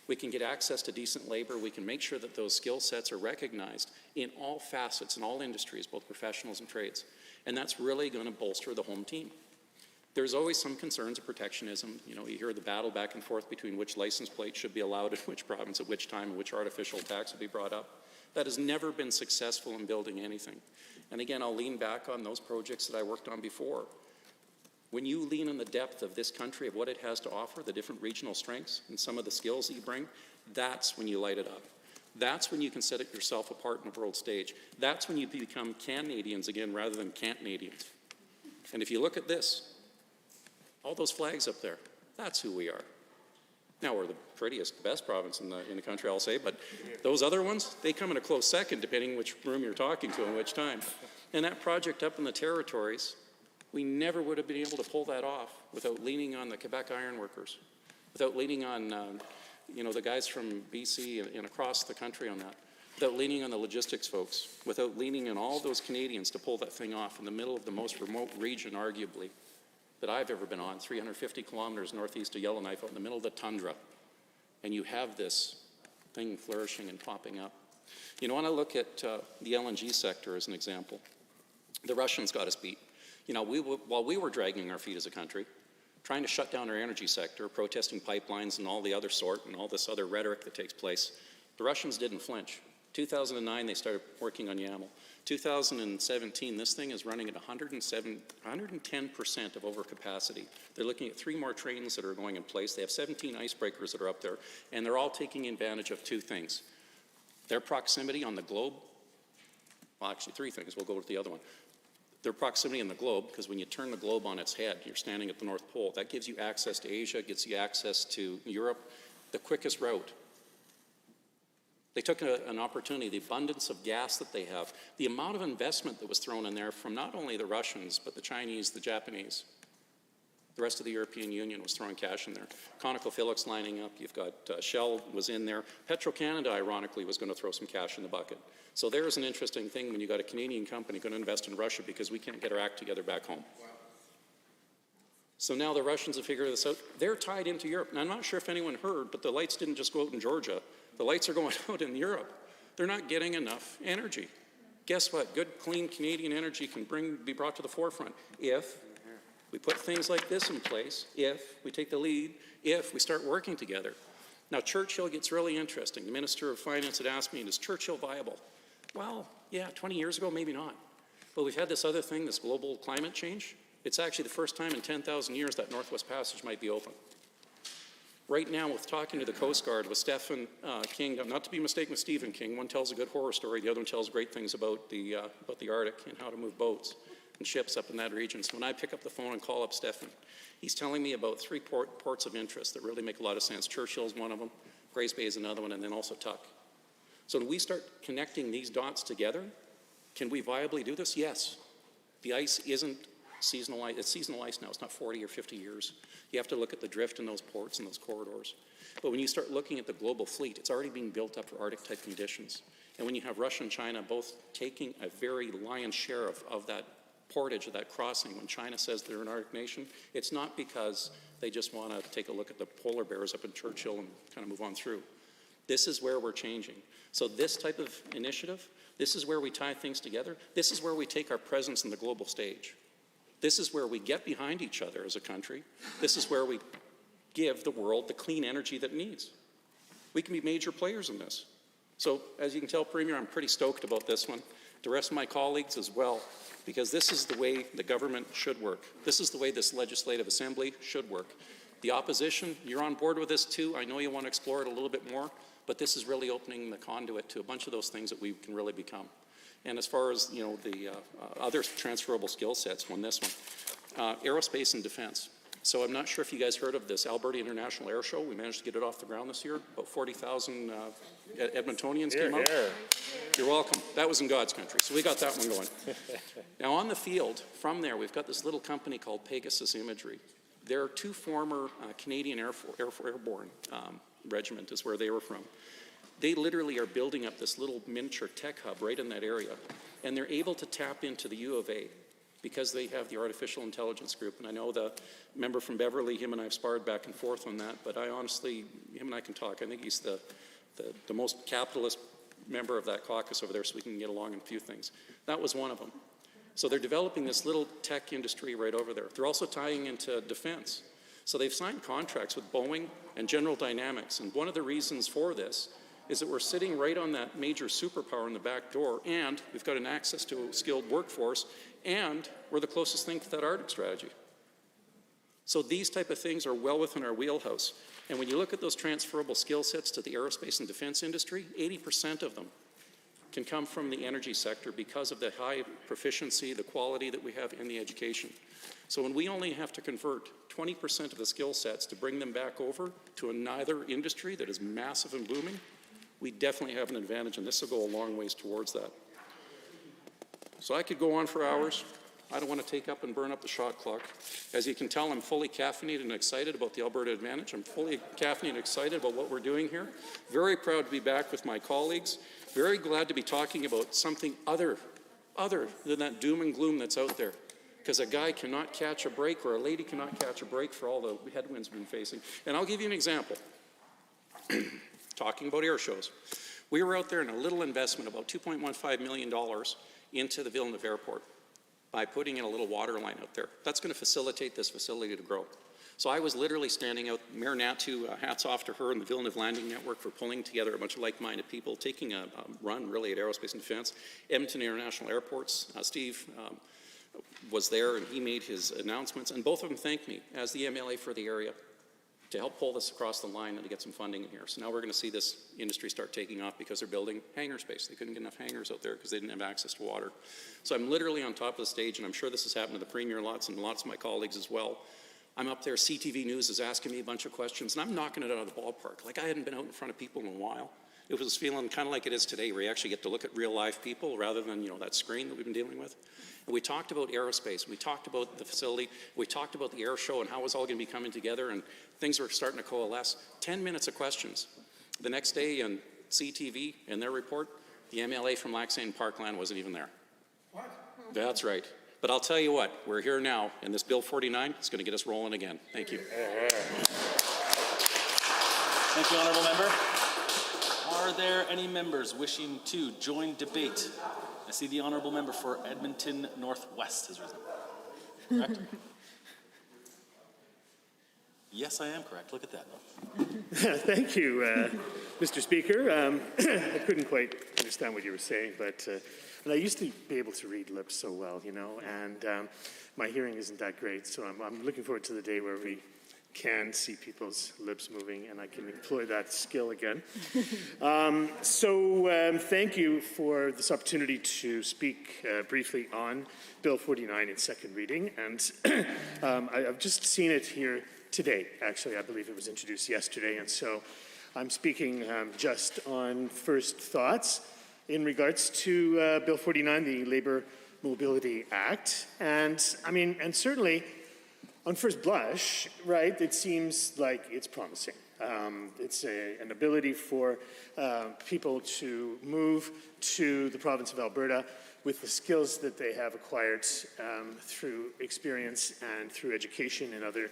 We can get access to decent labor. We can make sure that those skill sets are recognized in all facets, in all industries, both professionals and trades. And that's really going to bolster the home team. There's always some concerns of protectionism. You know, you hear the battle back and forth between which license plate should be allowed in which province at which time and which artificial tax will be brought up. That has never been successful in building anything. And again, I'll lean back on those projects that I worked on before. When you lean on the depth of this country, of what it has to offer, the different regional strengths and some of the skills that you bring, that's when you light it up. That's when you can set it yourself apart in the world stage. That's when you become Canadians again rather than Canadians. And if you look at this, all those flags up there, that's who we are. Now, we're the prettiest, best province in the country, I'll say, but those other ones, they come in a close second, depending which room you're talking to and which time. And that project up in the territories, we never would have been able to pull that off without leaning on the Quebec ironworkers, without leaning on, you know, the guys from BC and across the country on that, without leaning on the logistics folks, without leaning on all those Canadians to pull that thing off in the middle of the most remote region, arguably, that I've ever been on, 350 kilometers northeast of Yellowknife, out in the middle of the tundra. And you have this thing flourishing and popping up. You know, when I look at the LNG sector as an example, the Russians got us beat. You know, while we were dragging our feet as a country, trying to shut down our energy sector, protesting pipelines and all the other sort and all this other rhetoric that takes place, the Russians didn't flinch. 2009, they started working on YAML. 2017, this thing is running at 110% of overcapacity. They're looking at 3 more trains that are going in place. They have 17 icebreakers that are up there, and they're all taking advantage of 2 things. Their proximity on the globe, well, actually 3 things. We'll go with the other one. Their proximity in the globe, because when you turn the globe on its head, you're standing at the North Pole. That gives you access to Asia, gets you access to Europe, the quickest route. They took an opportunity, the abundance of gas that they have, the amount of investment that was thrown in there from not only the Russians, but the Chinese, the Japanese. The rest of the European Union was throwing cash in there. ConocoPhillips lining up. You've got Shell was in there. Petro-Canada, ironically, was going to throw some cash in the bucket. So there's an interesting thing when you got a Canadian company going to invest in Russia because we can't get our act together back home. Wow. So now the Russians have figured this out. They're tied into Europe. Now, I'm not sure if anyone heard, but the lights didn't just go out in Georgia. The lights are going out in Europe. They're not getting enough energy. Guess what? Good, clean Canadian energy can be brought to the forefront if we put things like this in place, if we take the lead, if we start working together. Now, Churchill gets really interesting. The Minister of Finance had asked me, is Churchill viable? Well, yeah, 20 years ago, maybe not. But we've had this other thing, this global climate change. It's actually the first time in 10,000 years that Northwest Passage might be open. Right now, with talking to the Coast Guard with Stephen King, not to be mistaken with Stephen King, one tells a good horror story, the other one tells great things about the Arctic and how to move boats and ships up in that region. So when I pick up the phone and call up Stephen, he's telling me about 3 ports of interest that really make a lot of sense. Churchill's one of them, Grays Bay is another one, and then also Tuck. So when we start connecting these dots together, can we viably do this? Yes. The ice isn't seasonal ice. It's seasonal ice now. It's not 40 or 50 years. You have to look at the drift in those ports and those corridors. But when you start looking at the global fleet, it's already being built up for Arctic-type conditions. And when you have Russia and China both taking a very lion's share of that portage of that crossing when China says they're an Arctic nation, it's not because they just want to take a look at the polar bears up in Churchill and kind of move on through. This is where we're changing. So this type of initiative, this is where we tie things together. This is where we take our presence in the global stage. This is where we get behind each other as a country. This is where we give the world the clean energy that it needs. We can be major players in this. So as you can tell, Premier, I'm pretty stoked about this one. The rest of my colleagues as well, because this is the way the government should work. This is the way this legislative assembly should work. The opposition, you're on board with this too. I know you want to explore it a little bit more, but this is really opening the conduit to a bunch of those things that we can really become. And as far as, the other transferable skill sets, this one, aerospace and defense. So I'm not sure if you guys heard of this Alberta International Air Show. We managed to get it off the ground this year. About 40,000 Edmontonians came out. You're welcome. That was in God's country. So we got that one going. Now on the field, from there, we've got this little company called Pegasus Imagery. They're two former Canadian Airborne regiment is where they were from. They literally are building up this little miniature tech hub right in that area. And they're able to tap into the U of A because they have the artificial intelligence group. And I know the member from Beverly, him and I have sparred back and forth on that, but I honestly, him and I can talk. I think he's the most capitalist member of that caucus over there, so we can get along in a few things. That was one of them. So they're developing this little tech industry right over there. They're also tying into defense. So they've signed contracts with Boeing and General Dynamics, and one of the reasons for this is that we're sitting right on that major superpower in the back door, and we've got an access to a skilled workforce, and we're the closest thing to that Arctic strategy. So these type of things are well within our wheelhouse. And when you look at those transferable skill sets to the aerospace and defense industry, 80% of them can come from the energy sector because of the high proficiency, the quality that we have in the education. So when we only have to convert 20% of the skill sets to bring them back over to another industry that is massive and booming, we definitely have an advantage, and this will go a long ways towards that. So I could go on for hours. I don't want to take up and burn up the shot clock. As you can tell, I'm fully caffeinated and excited about the Alberta Advantage. I'm fully caffeinated and excited about what we're doing here. Very proud to be back with my colleagues. Very glad to be talking about something other than that doom and gloom that's out there. Because a guy cannot catch a break, or a lady cannot catch a break for all the headwinds we've been facing. And I'll give you an example. Talking about air shows. We were out there in a little investment, about $2.15 million into the Villeneuve Airport by putting in a little water line out there. That's going to facilitate this facility to grow. So I was literally standing out, Mayor Natu, hats off to her and the Villeneuve Landing Network for pulling together a bunch of like-minded people, taking a run really at aerospace and defense. Edmonton International Airports, Steve was there and he made his announcements, and both of them thanked me as the MLA for the area to help pull this across the line and to get some funding in here. So now we're going to see this industry start taking off because they're building hangar space. They couldn't get enough hangars out there because they didn't have access to water. So I'm literally on top of the stage, and I'm sure this has happened to the Premier lots and lots of my colleagues as well. I'm up there, CTV News is asking me a bunch of questions, and I'm knocking it out of the ballpark. Like I hadn't been out in front of people in a while. It was feeling kind of like it is today, where you actually get to look at real live people rather than, that screen that we've been dealing with. And we talked about aerospace, we talked about the facility, we talked about the air show and how it's all going to be coming together, and things were starting to coalesce. 10 minutes of questions. The next day in CTV, in their report, the MLA from Lac Saint Parkland wasn't even there. What? That's right. But I'll tell you what, we're here now, and this Bill 49 is going to get us rolling again. Thank you.
Thank you, Honourable Member. Are there any members wishing to join debate? I see the Honourable Member for Edmonton Northwest has risen. Correct? Yes, I am correct. Look at that.
Thank you, Mr. Speaker. I couldn't quite understand what you were saying, but and I used to be able to read lips so well, and my hearing isn't that great, so I'm looking forward to the day where we can see people's lips moving, and I can employ that skill again. Thank you for this opportunity to speak briefly on Bill 49 in second reading, and I've just seen it here today. Actually, I believe it was introduced yesterday, and so I'm speaking just on first thoughts in regards to Bill 49, the Labour Mobility Act, and certainly on first blush, right, it seems like it's promising. It's an ability for people to move to the province of Alberta with the skills that they have acquired through experience and through education in other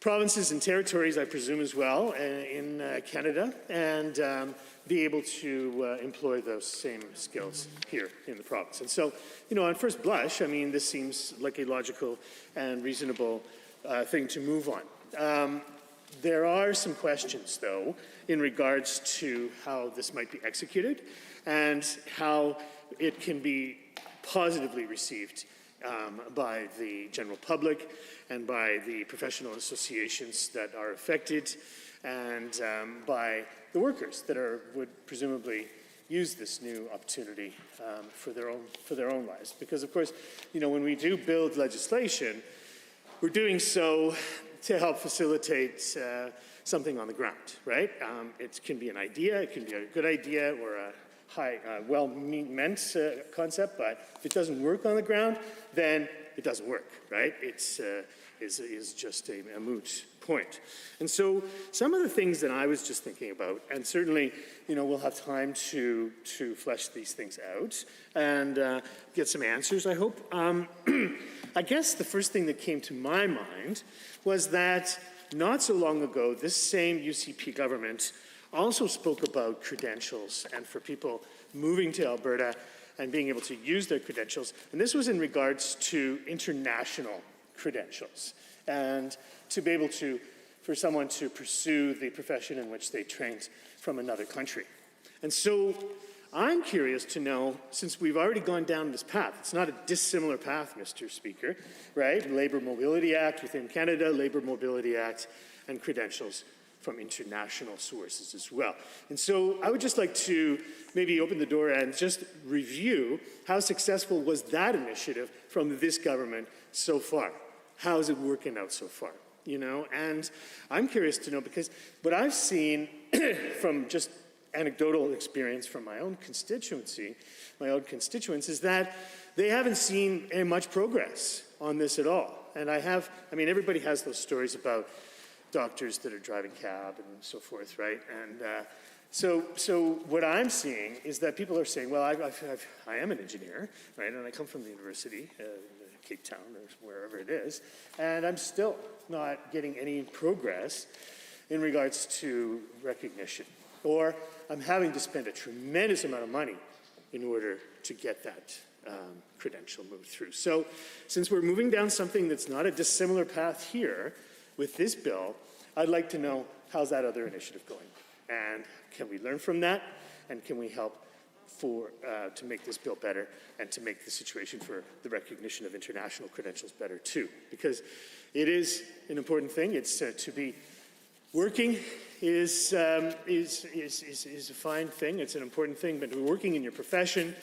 provinces and territories, I presume, as well, in Canada, and be able to employ those same skills here in the province. And so, on first blush, I mean, this seems like a logical and reasonable thing to move on. There are some questions, though, in regards to how this might be executed and how it can be positively received by the general public and by the professional associations that are affected and by the workers that would presumably use this new opportunity for their own lives. Because, of course, when we do build legislation, we're doing so to help facilitate something on the ground, right? It can be an idea, it can be a good idea or a well-meant concept, but if it doesn't work on the ground, then it doesn't work, right? It's just a moot point. And so some of the things that I was just thinking about, and certainly, we'll have time to flesh these things out and get some answers, I hope. I guess the first thing that came to my mind was that not so long ago, this same UCP government also spoke about credentials and for people moving to Alberta and being able to use their credentials. And this was in regards to international credentials and to be able for someone to pursue the profession in which they trained from another country. And so I'm curious to know, since we've already gone down this path, it's not a dissimilar path, Mr. Speaker, right? Labour Mobility Act within Canada, Labour Mobility Act, and credentials from international sources as well. And so I would just like to maybe open the door and just review how successful was that initiative from this government so far? How is it working out so far? And I'm curious to know, because what I've seen from just anecdotal experience from my own constituents, is that they haven't seen much progress on this at all. And everybody has those stories about doctors that are driving cab and so forth, right? And so what I'm seeing is that people are saying, well, I am an engineer, right? And I come from the university, Cape Town or wherever it is, and I'm still not getting any progress in regards to recognition. Or I'm having to spend a tremendous amount of money in order to get that credential moved through. So since we're moving down something that's not a dissimilar path here with this bill, I'd like to know, how's that other initiative going? And can we learn from that? And can we help to make this bill better and to make the situation for the recognition of international credentials better too? Because it is an important thing. It's to be working is a fine thing. It's an important thing, but working in your profession,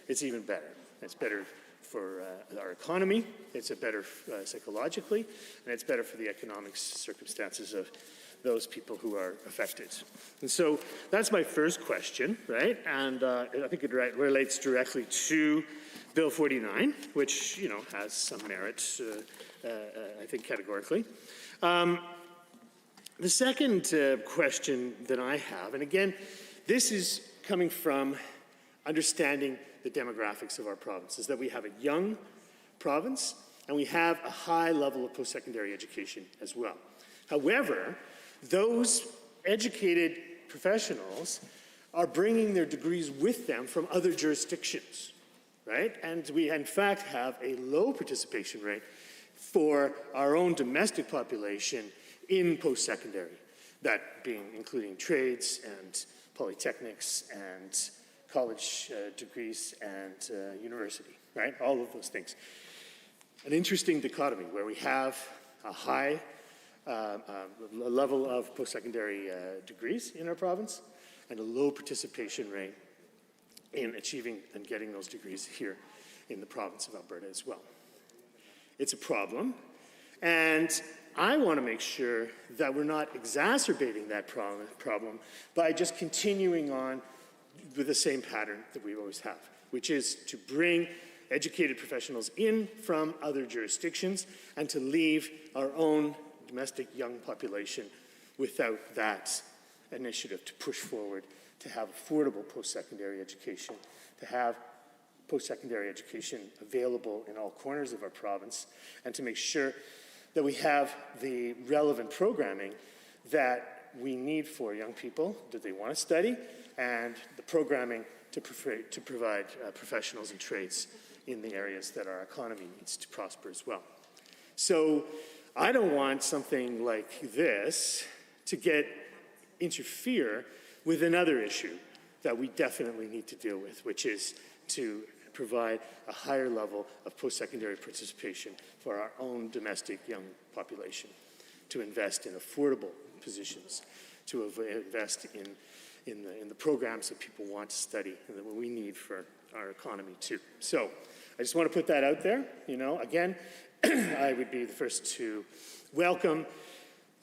it's even better. It's better for our economy, it's better psychologically, and it's better for the economic circumstances of those people who are affected. And so that's my first question, right? And I think it relates directly to Bill 49, which, has some merit, I think, categorically. The second question that I have, and again, this is coming from understanding the demographics of our province, is that we have a young province and we have a high level of post-secondary education as well. However, those educated professionals are bringing their degrees with them from other jurisdictions, right? And we, in fact, have a low participation rate for our own domestic population in post-secondary, that being including trades and polytechnics and college degrees and university, right? All of those things. An interesting dichotomy where we have a high level of post-secondary degrees in our province and a low participation rate in achieving and getting those degrees here in the province of Alberta as well. It's a problem, and I want to make sure that we're not exacerbating that problem by just continuing on with the same pattern that we always have, which is to bring educated professionals in from other jurisdictions and to leave our own domestic young population without that initiative to push forward, to have affordable post-secondary education, to have post-secondary education available in all corners of our province, and to make sure that we have the relevant programming that we need for young people that they want to study, and the programming to provide professionals and trades in the areas that our economy needs to prosper as well. So I don't want something like this to interfere with another issue that we definitely need to deal with, which is to provide a higher level of post-secondary participation for our own domestic young population, to invest in affordable positions, to invest in the programs that people want to study and that we need for our economy too. So I just want to put that out there. Again, I would be the first to welcome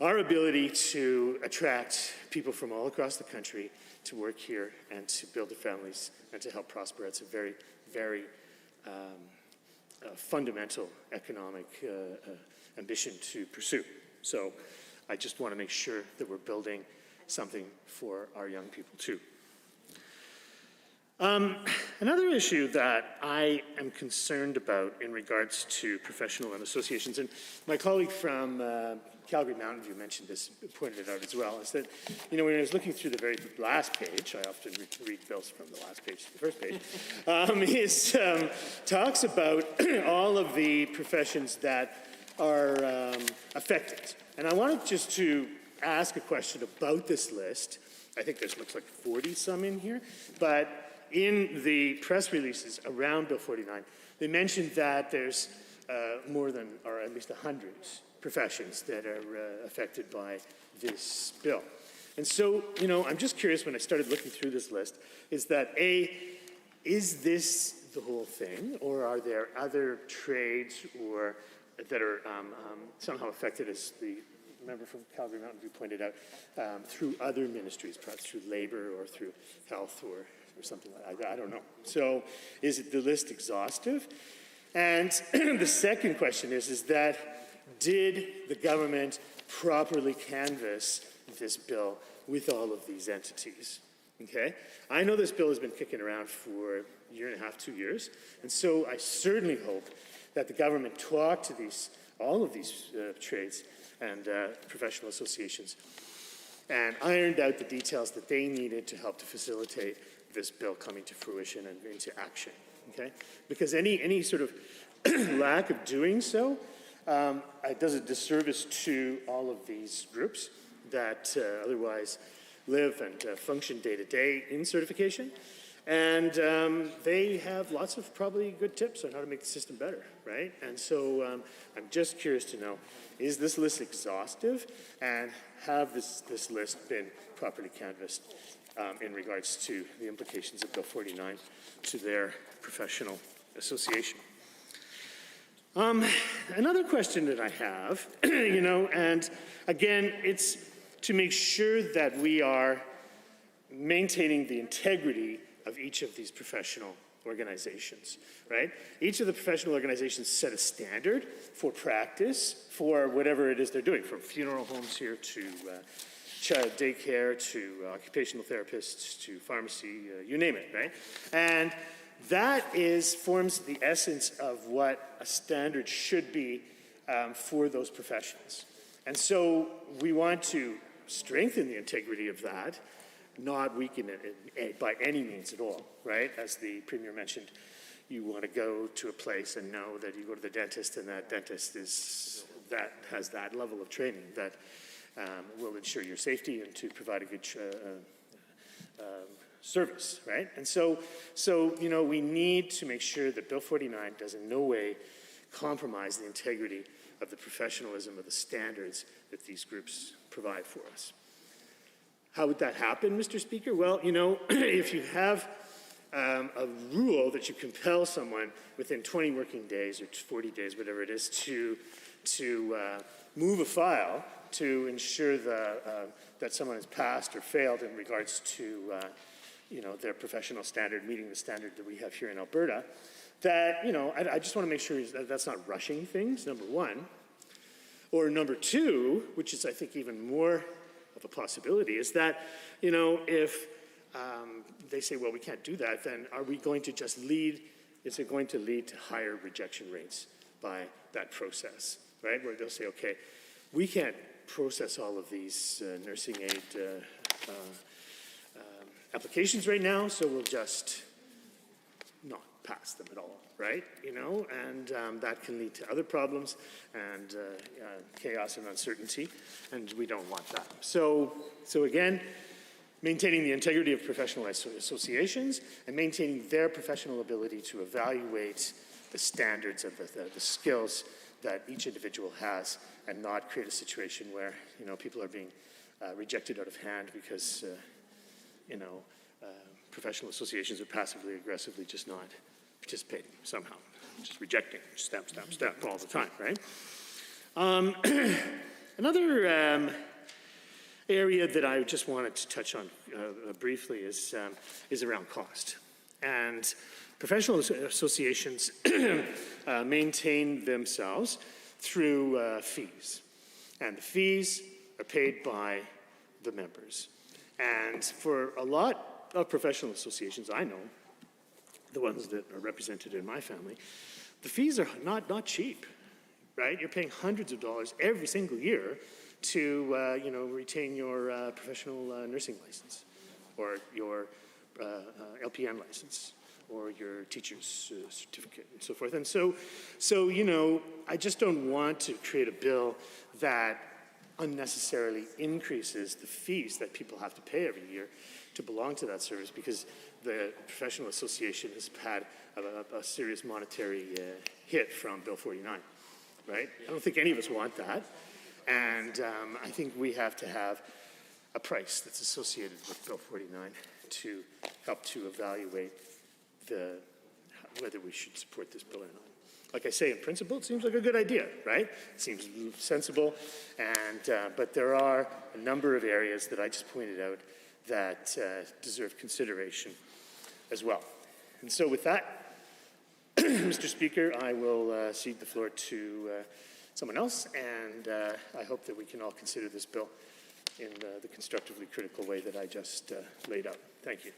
our ability to attract people from all across the country to work here and to build their families and to help prosper. It's a very, very fundamental economic ambition to pursue. So I just want to make sure that we're building something for our young people too. Another issue that I am concerned about in regards to professional and associations, and my colleague from Calgary Mountain View mentioned this, pointed it out as well, is that, when I was looking through the very last page, I often read bills from the last page to the first page, talks about all of the professions that are affected. And I wanted just to ask a question about this list. I think there's looks like 40 some in here, but in the press releases around Bill 49, they mentioned that there's more than, or at least 100 professions that are affected by this bill. And so, I'm just curious when I started looking through this list, is that is this the whole thing, or are there other trades or that are somehow affected, as the member from Calgary Mountain View pointed out, through other ministries, perhaps through labor or through health or something like that? I don't know. So is the list exhaustive? And the second question is that did the government properly canvass this bill with all of these entities? Okay? I know this bill has been kicking around for a year and a half, 2 years, and so I certainly hope that the government talked to all of these trades and professional associations and ironed out the details that they needed to help to facilitate this bill coming to fruition and into action, okay? Because any sort of lack of doing so does a disservice to all of these groups that otherwise live and function day to day in certification. And they have lots of probably good tips on how to make the system better, right? And so I'm just curious to know, is this list exhaustive? And have this list been properly canvassed in regards to the implications of Bill 49 to their professional association? Another question that I have, and again, it's to make sure that we are maintaining the integrity of each of these professional organizations, right? Each of the professional organizations set a standard for practice for whatever it is they're doing, from funeral homes here to child daycare to occupational therapists to pharmacy, you name it, right? And that forms the essence of what a standard should be for those professions. And so we want to strengthen the integrity of that, not weaken it by any means at all, right? As the Premier mentioned, you want to go to a place and know that you go to the dentist and that dentist has that level of training that will ensure your safety and to provide a good service, right? And so we need to make sure that Bill 49 does in no way compromise the integrity of the professionalism of the standards that these groups provide for us. How would that happen, Mr. Speaker? Well, if you have a rule that you compel someone within 20 working days or 40 days, whatever it is, to move a file to ensure that someone has passed or failed in regards to their professional standard, meeting the standard that we have here in Alberta, that, I just want to make sure that that's not rushing things, number one. Or number two, which is, I think, even more of a possibility is that, you know, if they say, well, we can't do that, then are we going to just lead, is it going to lead to higher rejection rates by that process, right? Where they'll say, okay, we can't process all of these nursing aid applications right now, so we'll just not pass them at all, right? You know, and that can lead to other problems and chaos and uncertainty, and we don't want that. So again, maintaining the integrity of professional associations and maintaining their professional ability to evaluate the standards of the skills that each individual has, and not create a situation where, you know, people are being rejected out of hand because, you know, professional associations are passively aggressively just not participating somehow, just rejecting, stamp all the time, right? Another area that I just wanted to touch on briefly is around cost. And professional associations maintain themselves through fees. And the fees are paid by the members. And for a lot of professional associations I know, the ones that are represented in my family, the fees are not cheap, right? You're paying hundreds of dollars every single year to you know, retain your professional nursing license, or your LPN license, or your teacher's certificate, and so forth. And so you know, I just don't want to create a bill that unnecessarily increases the fees that people have to pay every year to belong to that service, because the professional association has had a serious monetary hit from Bill 49, right? I don't think any of us want that. And I think we have to have a price that's associated with Bill 49 to help to evaluate whether we should support this bill or not. Like I say, in principle, it seems like a good idea, right? It seems sensible, and but there are a number of areas that I just pointed out that deserve consideration as well. And so with that, Mr. Speaker, I will cede the floor to someone else, and I hope that we can all consider this bill in the constructively critical way that I just laid out. Thank you.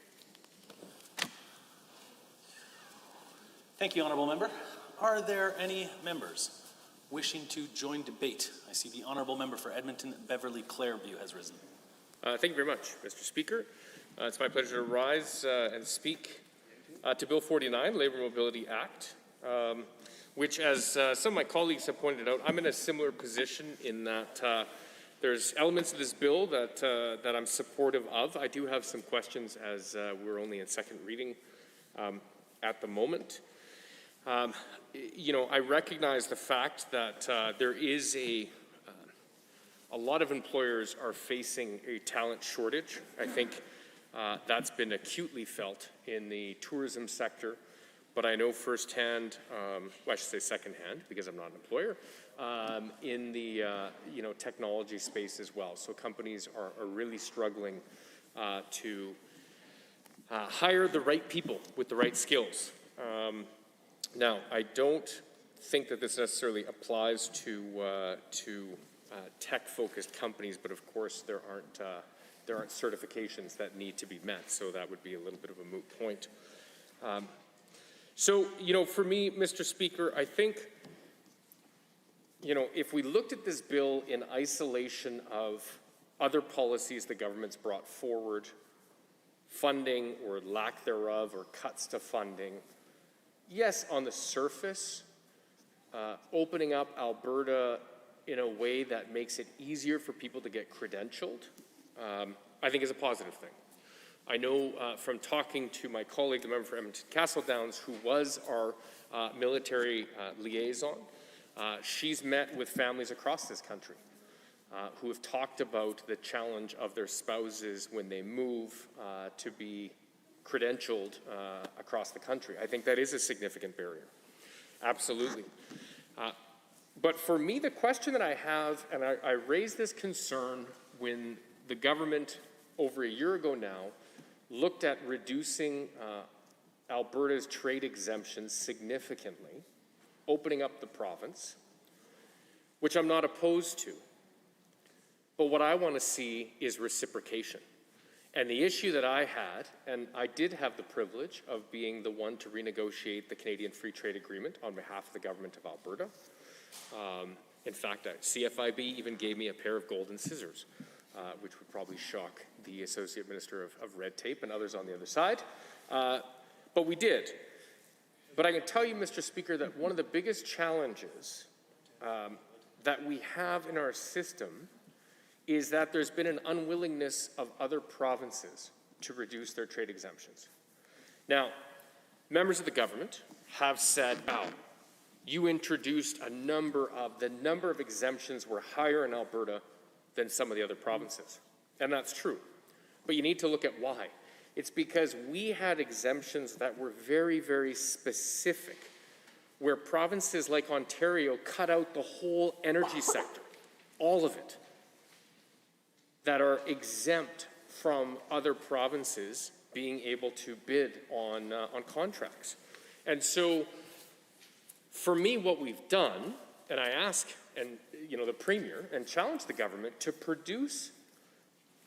Thank you, Honourable Member. Are there any members wishing to join debate? I see the Honourable Member for Edmonton Beverly Clairview has risen.
Thank you very much, Mr. Speaker. It's my pleasure to rise and speak to Bill 49, Labour Mobility Act, which, as some of my colleagues have pointed out, I'm in a similar position in that there's elements of this bill that I'm supportive of. I do have some questions, as we're only in second reading at the moment. You know, I recognize the fact that there is a lot of employers are facing a talent shortage. I think that's been acutely felt in the tourism sector, but I know firsthand, well, I should say secondhand, because I'm not an employer, in the you know, technology space as well. So companies are really struggling to hire the right people with the right skills. Now, I don't think that this necessarily applies to tech-focused companies, but of course there aren't certifications that need to be met, so that would be a little bit of a moot point. So, you know, for me, Mr. Speaker, I think, you know, if we looked at this bill in isolation of other policies the government's brought forward, funding or lack thereof, or cuts to funding, yes, on the surface, opening up Alberta in a way that makes it easier for people to get credentialed, I think is a positive thing. I know from talking to my colleague, the member for Edmonton Castle Downs, who was our military liaison, she's met with families across this country who have talked about the challenge of their spouses when they move to be credentialed across the country. I think that is a significant barrier. Absolutely. But for me, the question that I have, and I raised this concern when the government over a year ago now looked at reducing Alberta's trade exemptions significantly, opening up the province, which I'm not opposed to. But what I want to see is reciprocation. And the issue that I had, and I did have the privilege of being the one to renegotiate the Canadian Free Trade Agreement on behalf of the government of Alberta. In fact, CFIB even gave me a pair of golden scissors, which would probably shock the Associate Minister of Red Tape and others on the other side. But we did. But I can tell you, Mr. Speaker, that one of the biggest challenges that we have in our system is that there's been an unwillingness of other provinces to reduce their trade exemptions. Now, members of the government have said, you introduced the number of exemptions were higher in Alberta than some of the other provinces. And that's true. But you need to look at why. It's because we had exemptions that were very, very specific, where provinces like Ontario cut out the whole energy sector, all of it, that are exempt from other provinces being able to bid on contracts. And so, for me, what we've done, and I ask the Premier and challenge the government to produce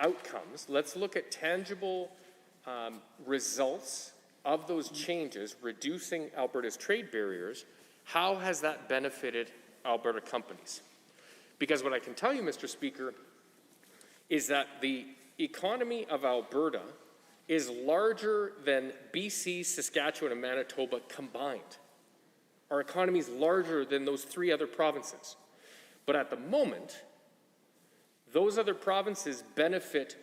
outcomes. Let's look at tangible results of those changes, reducing Alberta's trade barriers. How has that benefited Alberta companies? Because what I can tell you, Mr. Speaker, is that the economy of Alberta is larger than BC, Saskatchewan, and Manitoba combined. Our economy is larger than those three other provinces. But at the moment, those other provinces benefit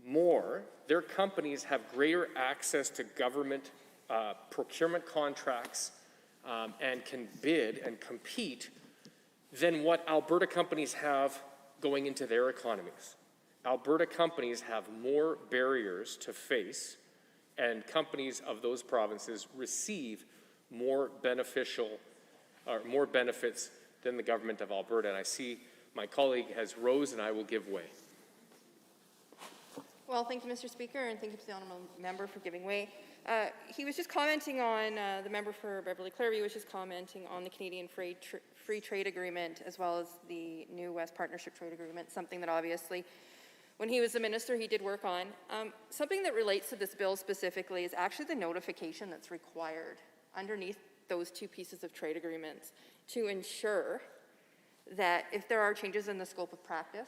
more. Their companies have greater access to government procurement contracts and can bid and compete than what Alberta companies have going into their economies. Alberta companies have more barriers to face, and companies of those provinces receive more benefits than the government of Alberta. And I see my colleague has rose, and I will give way.
Well, thank you, Mr. Speaker, and thank you to the honourable member for giving way. He was just commenting on, the member for Beverly-Clearview was just commenting on the Canadian Free Trade Agreement as well as the new West Partnership Trade Agreement, something that obviously, when he was the minister, he did work on. Something that relates to this bill specifically is actually the notification that's required underneath those two pieces of trade agreements to ensure that if there are changes in the scope of practice,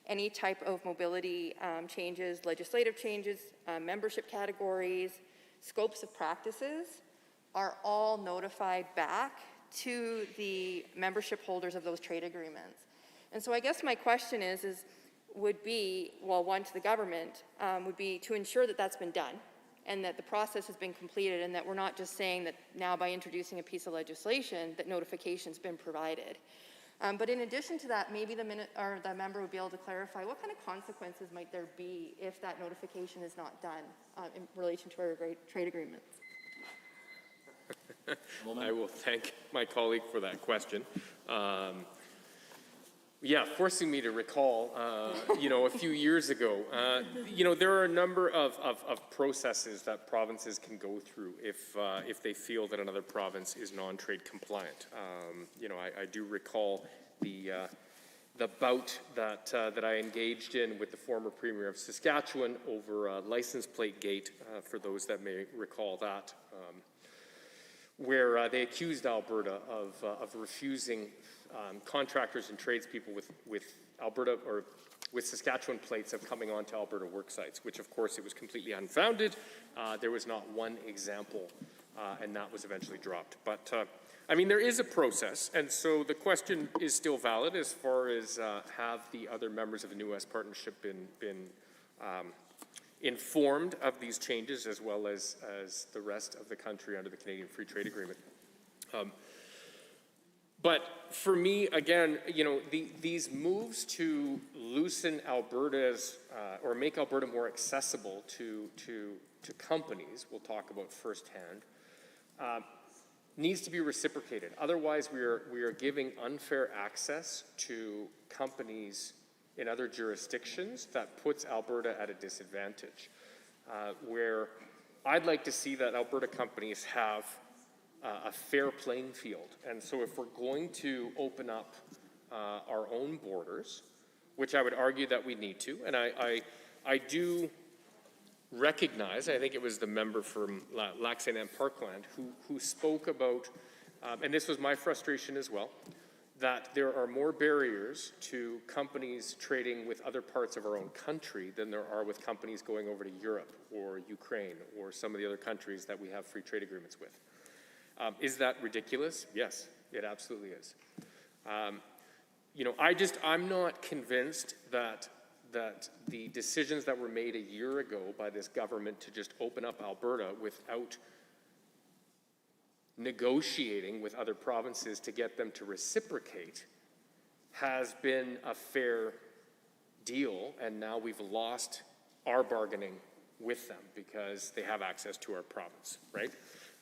any type of mobility changes, legislative changes, membership categories, scopes of practices are all notified back to the membership holders of those trade agreements. And so I guess my question would be, well, one to the government, would be to ensure that that's been done and that the process has been completed and that we're not just saying that now by introducing a piece of legislation that notification's been provided. But in addition to that, maybe the member would be able to clarify what kind of consequences might there be if that notification is not done in relation to our trade agreements.
I will thank my colleague for that question. Forcing me to recall, a few years ago, there are a number of processes that provinces can go through if they feel that another province is non-trade compliant. I do recall the bout that I engaged in with the former Premier of Saskatchewan over license plate gate, for those that may recall that, where they accused Alberta of refusing contractors and tradespeople with Alberta or with Saskatchewan plates of coming onto Alberta work sites, which of course it was completely unfounded. There was not one example, and that was eventually dropped. But there is a process, and so the question is still valid as far as have the other members of the New West Partnership been informed of these changes as well as the rest of the country under the Canadian Free Trade Agreement. But for me, again, these moves to loosen Alberta's, or make Alberta more accessible to companies, we'll talk about firsthand, needs to be reciprocated. Otherwise, we are giving unfair access to companies in other jurisdictions that puts Alberta at a disadvantage, where I'd like to see that Alberta companies have a fair playing field. And so if we're going to open up our own borders, which I would argue that we need to, and I do recognize, I think it was the member from Lac St. Anne Parkland who spoke about, and this was my frustration as well, that there are more barriers to companies trading with other parts of our own country than there are with companies going over to Europe or Ukraine or some of the other countries that we have free trade agreements with. Is that ridiculous? Yes, it absolutely is. You know, I'm not convinced that the decisions that were made a year ago by this government to just open up Alberta without negotiating with other provinces to get them to reciprocate has been a fair deal, and now we've lost our bargaining with them because they have access to our province, right?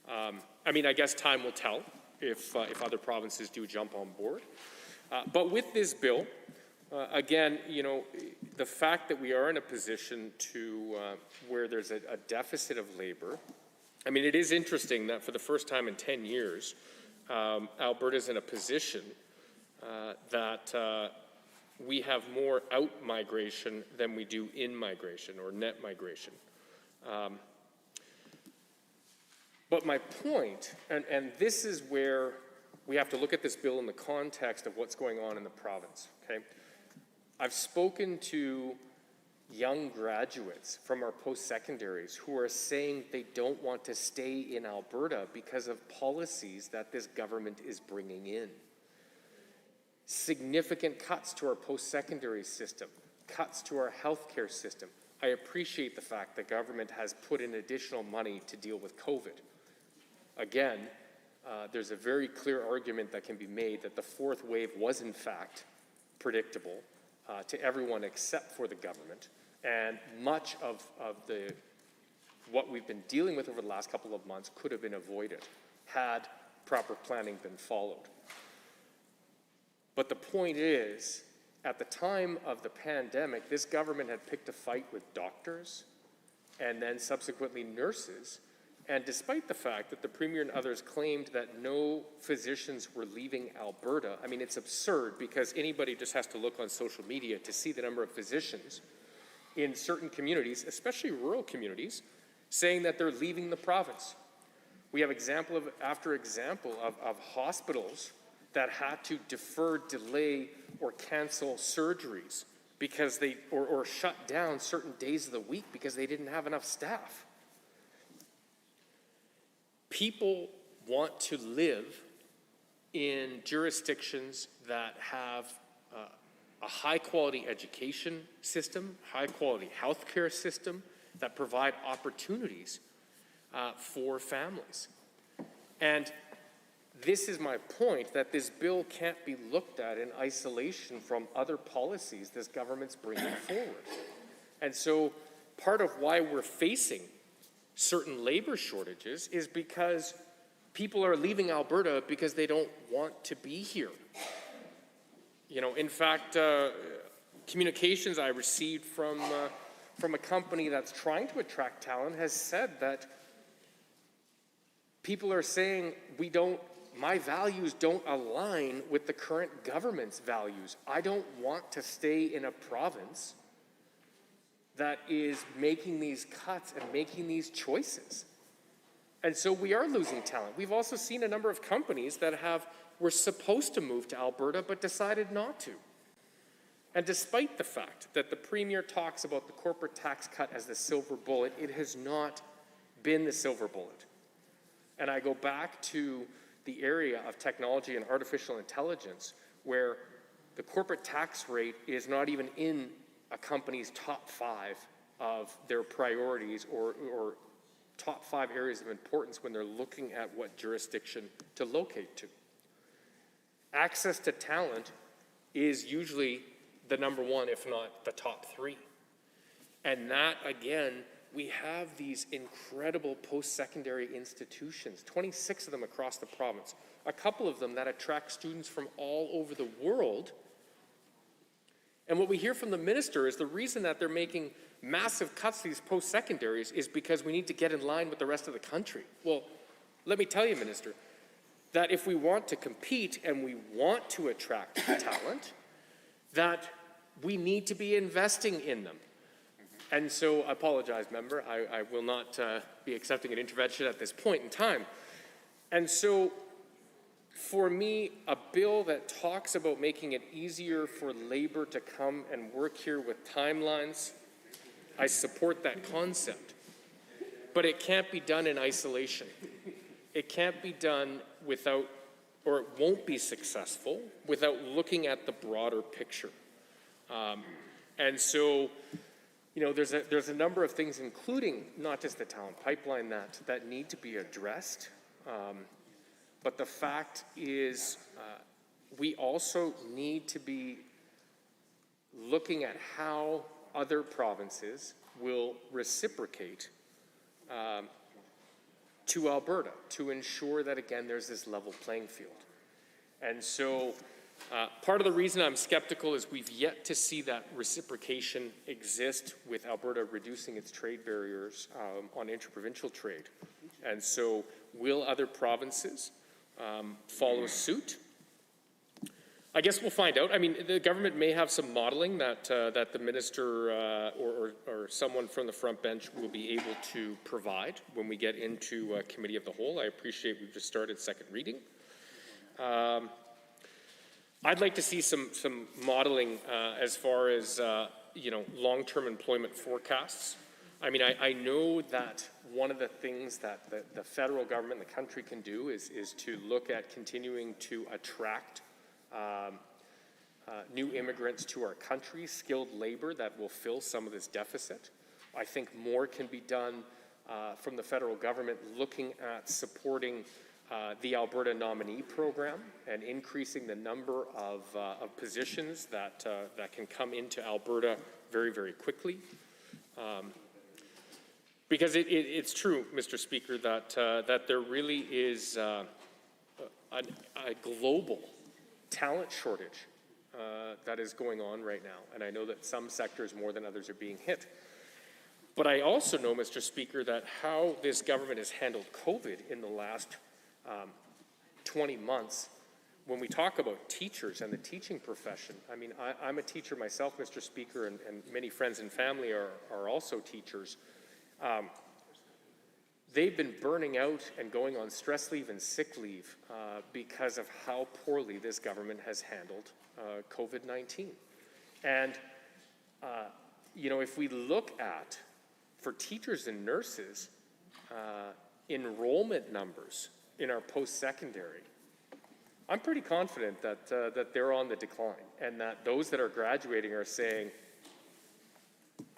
I mean, I guess time will tell if other provinces do jump on board. But with this bill, again, you know, the fact that we are in a position to where there's a deficit of labor. I mean, it is interesting that for the first time in 10 years, Alberta's in a position that we have more out-migration than we do in-migration or net migration. But my point, and this is where we have to look at this bill in the context of what's going on in the province, okay? I've spoken to young graduates from our post-secondaries who are saying they don't want to stay in Alberta because of policies that this government is bringing in. Significant cuts to our post-secondary system, cuts to our healthcare system. I appreciate the fact that government has put in additional money to deal with COVID. Again, there's a very clear argument that can be made that the fourth wave was in fact predictable to everyone except for the government. And much of what we've been dealing with over the last couple of months could have been avoided had proper planning been followed. But the point is, at the time of the pandemic, this government had picked a fight with doctors and then subsequently nurses. And despite the fact that the Premier and others claimed that no physicians were leaving Alberta, I mean, it's absurd because anybody just has to look on social media to see the number of physicians in certain communities, especially rural communities, saying that they're leaving the province. We have example after example of hospitals that had to defer, delay, or cancel surgeries because or shut down certain days of the week because they didn't have enough staff. People want to live in jurisdictions that have a high-quality education system, high-quality healthcare system that provide opportunities for families. And this is my point, that this bill can't be looked at in isolation from other policies this government's bringing forward. And so part of why we're facing certain labor shortages is because people are leaving Alberta because they don't want to be here. You know, in fact, communications I received from a company that's trying to attract talent has said that people are saying my values don't align with the current government's values. I don't want to stay in a province that is making these cuts and making these choices. And so we are losing talent. We've also seen a number of companies that were supposed to move to Alberta but decided not to. And despite the fact that the Premier talks about the corporate tax cut as the silver bullet, it has not been the silver bullet. And I go back to the area of technology and artificial intelligence, where the corporate tax rate is not even in a company's top 5 of their priorities or top 5 areas of importance when they're looking at what jurisdiction to locate to. Access to talent is usually the number 1, if not the top 3. And that, again, we have these incredible post-secondary institutions, 26 of them across the province, a couple of them that attract students from all over the world. And what we hear from the minister is the reason that they're making massive cuts to these post-secondaries is because we need to get in line with the rest of the country. Well, let me tell you, Minister, that if we want to compete and we want to attract talent, that we need to be investing in them. And so, I apologize, member, I will not be accepting an intervention at this point in time. And so, for me, a bill that talks about making it easier for labor to come and work here with timelines, I support that concept. But it can't be done in isolation. It can't be done without, or it won't be successful without looking at the broader picture. And so, you know, there's a number of things, including not just the talent pipeline, that need to be addressed. But the fact is, we also need to be looking at how other provinces will reciprocate to Alberta to ensure that, again, there's this level playing field. And so part of the reason I'm skeptical is we've yet to see that reciprocation exist with Alberta reducing its trade barriers on interprovincial trade. And so will other provinces follow suit? I guess we'll find out. I mean, the government may have some modeling that the minister or someone from the front bench will be able to provide when we get into committee of the whole. I appreciate we've just started second reading. I'd like to see some modeling as far as you know, long-term employment forecasts. I mean, I know that one of the things that the federal government, the country can do is to look at continuing to attract new immigrants to our country, skilled labor that will fill some of this deficit. I think more can be done from the federal government looking at supporting the Alberta nominee program and increasing the number of positions that can come into Alberta very, very quickly. Because it's true, Mr. Speaker, that there really is a global talent shortage that is going on right now. And I know that some sectors more than others are being hit. But I also know, Mr. Speaker, that how this government has handled COVID in the last 20 months, when we talk about teachers and the teaching profession, I mean, I'm a teacher myself, Mr. Speaker, and many friends and family are also teachers. They've been burning out and going on stress leave and sick leave because of how poorly this government has handled COVID-19. And, you know, if we look at, for teachers and nurses, enrollment numbers in our post-secondary, I'm pretty confident that they're on the decline, and that those that are graduating are saying,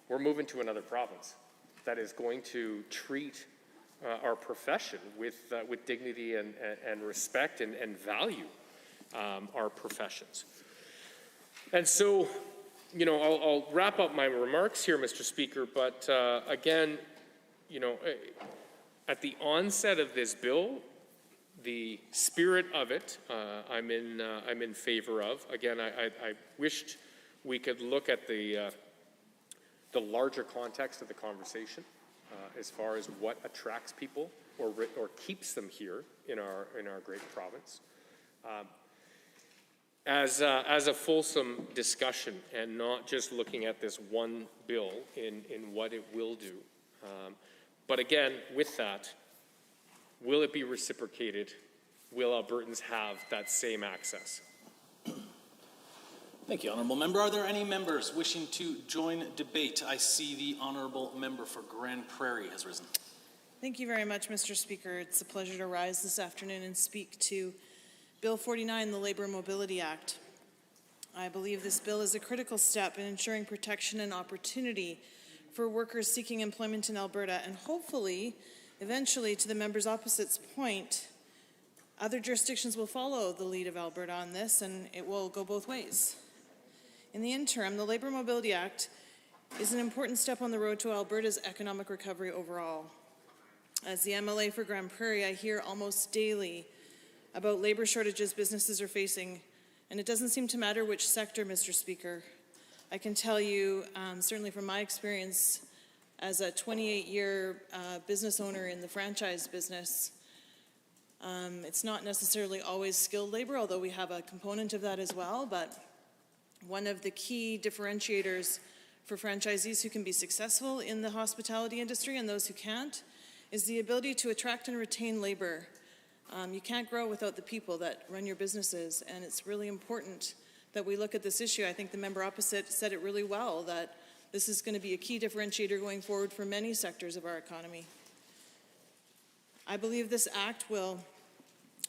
we're moving to another province that is going to treat our profession with dignity and respect and value our professions. And so, you know, I'll wrap up my remarks here, Mr. Speaker, but again, you know, at the onset of this bill, the spirit of it, I'm in favor of. Again, I wished we could look at the larger context of the conversation as far as what attracts people or keeps them here in our great province. As a fulsome discussion and not just looking at this one bill in what it will do. But again, with that, will it be reciprocated? Will Albertans have that same access?
Thank you, Honourable Member. Are there any members wishing to join debate? I see the Honourable Member for Grand Prairie has risen.
Thank you very much, Mr. Speaker. It's a pleasure to rise this afternoon and speak to Bill 49, the Labour Mobility Act. I believe this bill is a critical step in ensuring protection and opportunity for workers seeking employment in Alberta, and hopefully, eventually, to the member's opposite's point, other jurisdictions will follow the lead of Alberta on this, and it will go both ways. In the interim, the Labour Mobility Act is an important step on the road to Alberta's economic recovery overall. As the MLA for Grand Prairie, I hear almost daily about labour shortages businesses are facing, and it doesn't seem to matter which sector, Mr. Speaker. I can tell you, certainly from my experience as a 28-year business owner in the franchise business, it's not necessarily always skilled labour, although we have a component of that as well, but One of the key differentiators for franchisees who can be successful in the hospitality industry and those who can't is the ability to attract and retain labor. You can't grow without the people that run your businesses, and it's really important that we look at this issue. I think the member opposite said it really well, that this is going to be a key differentiator going forward for many sectors of our economy. I believe this act will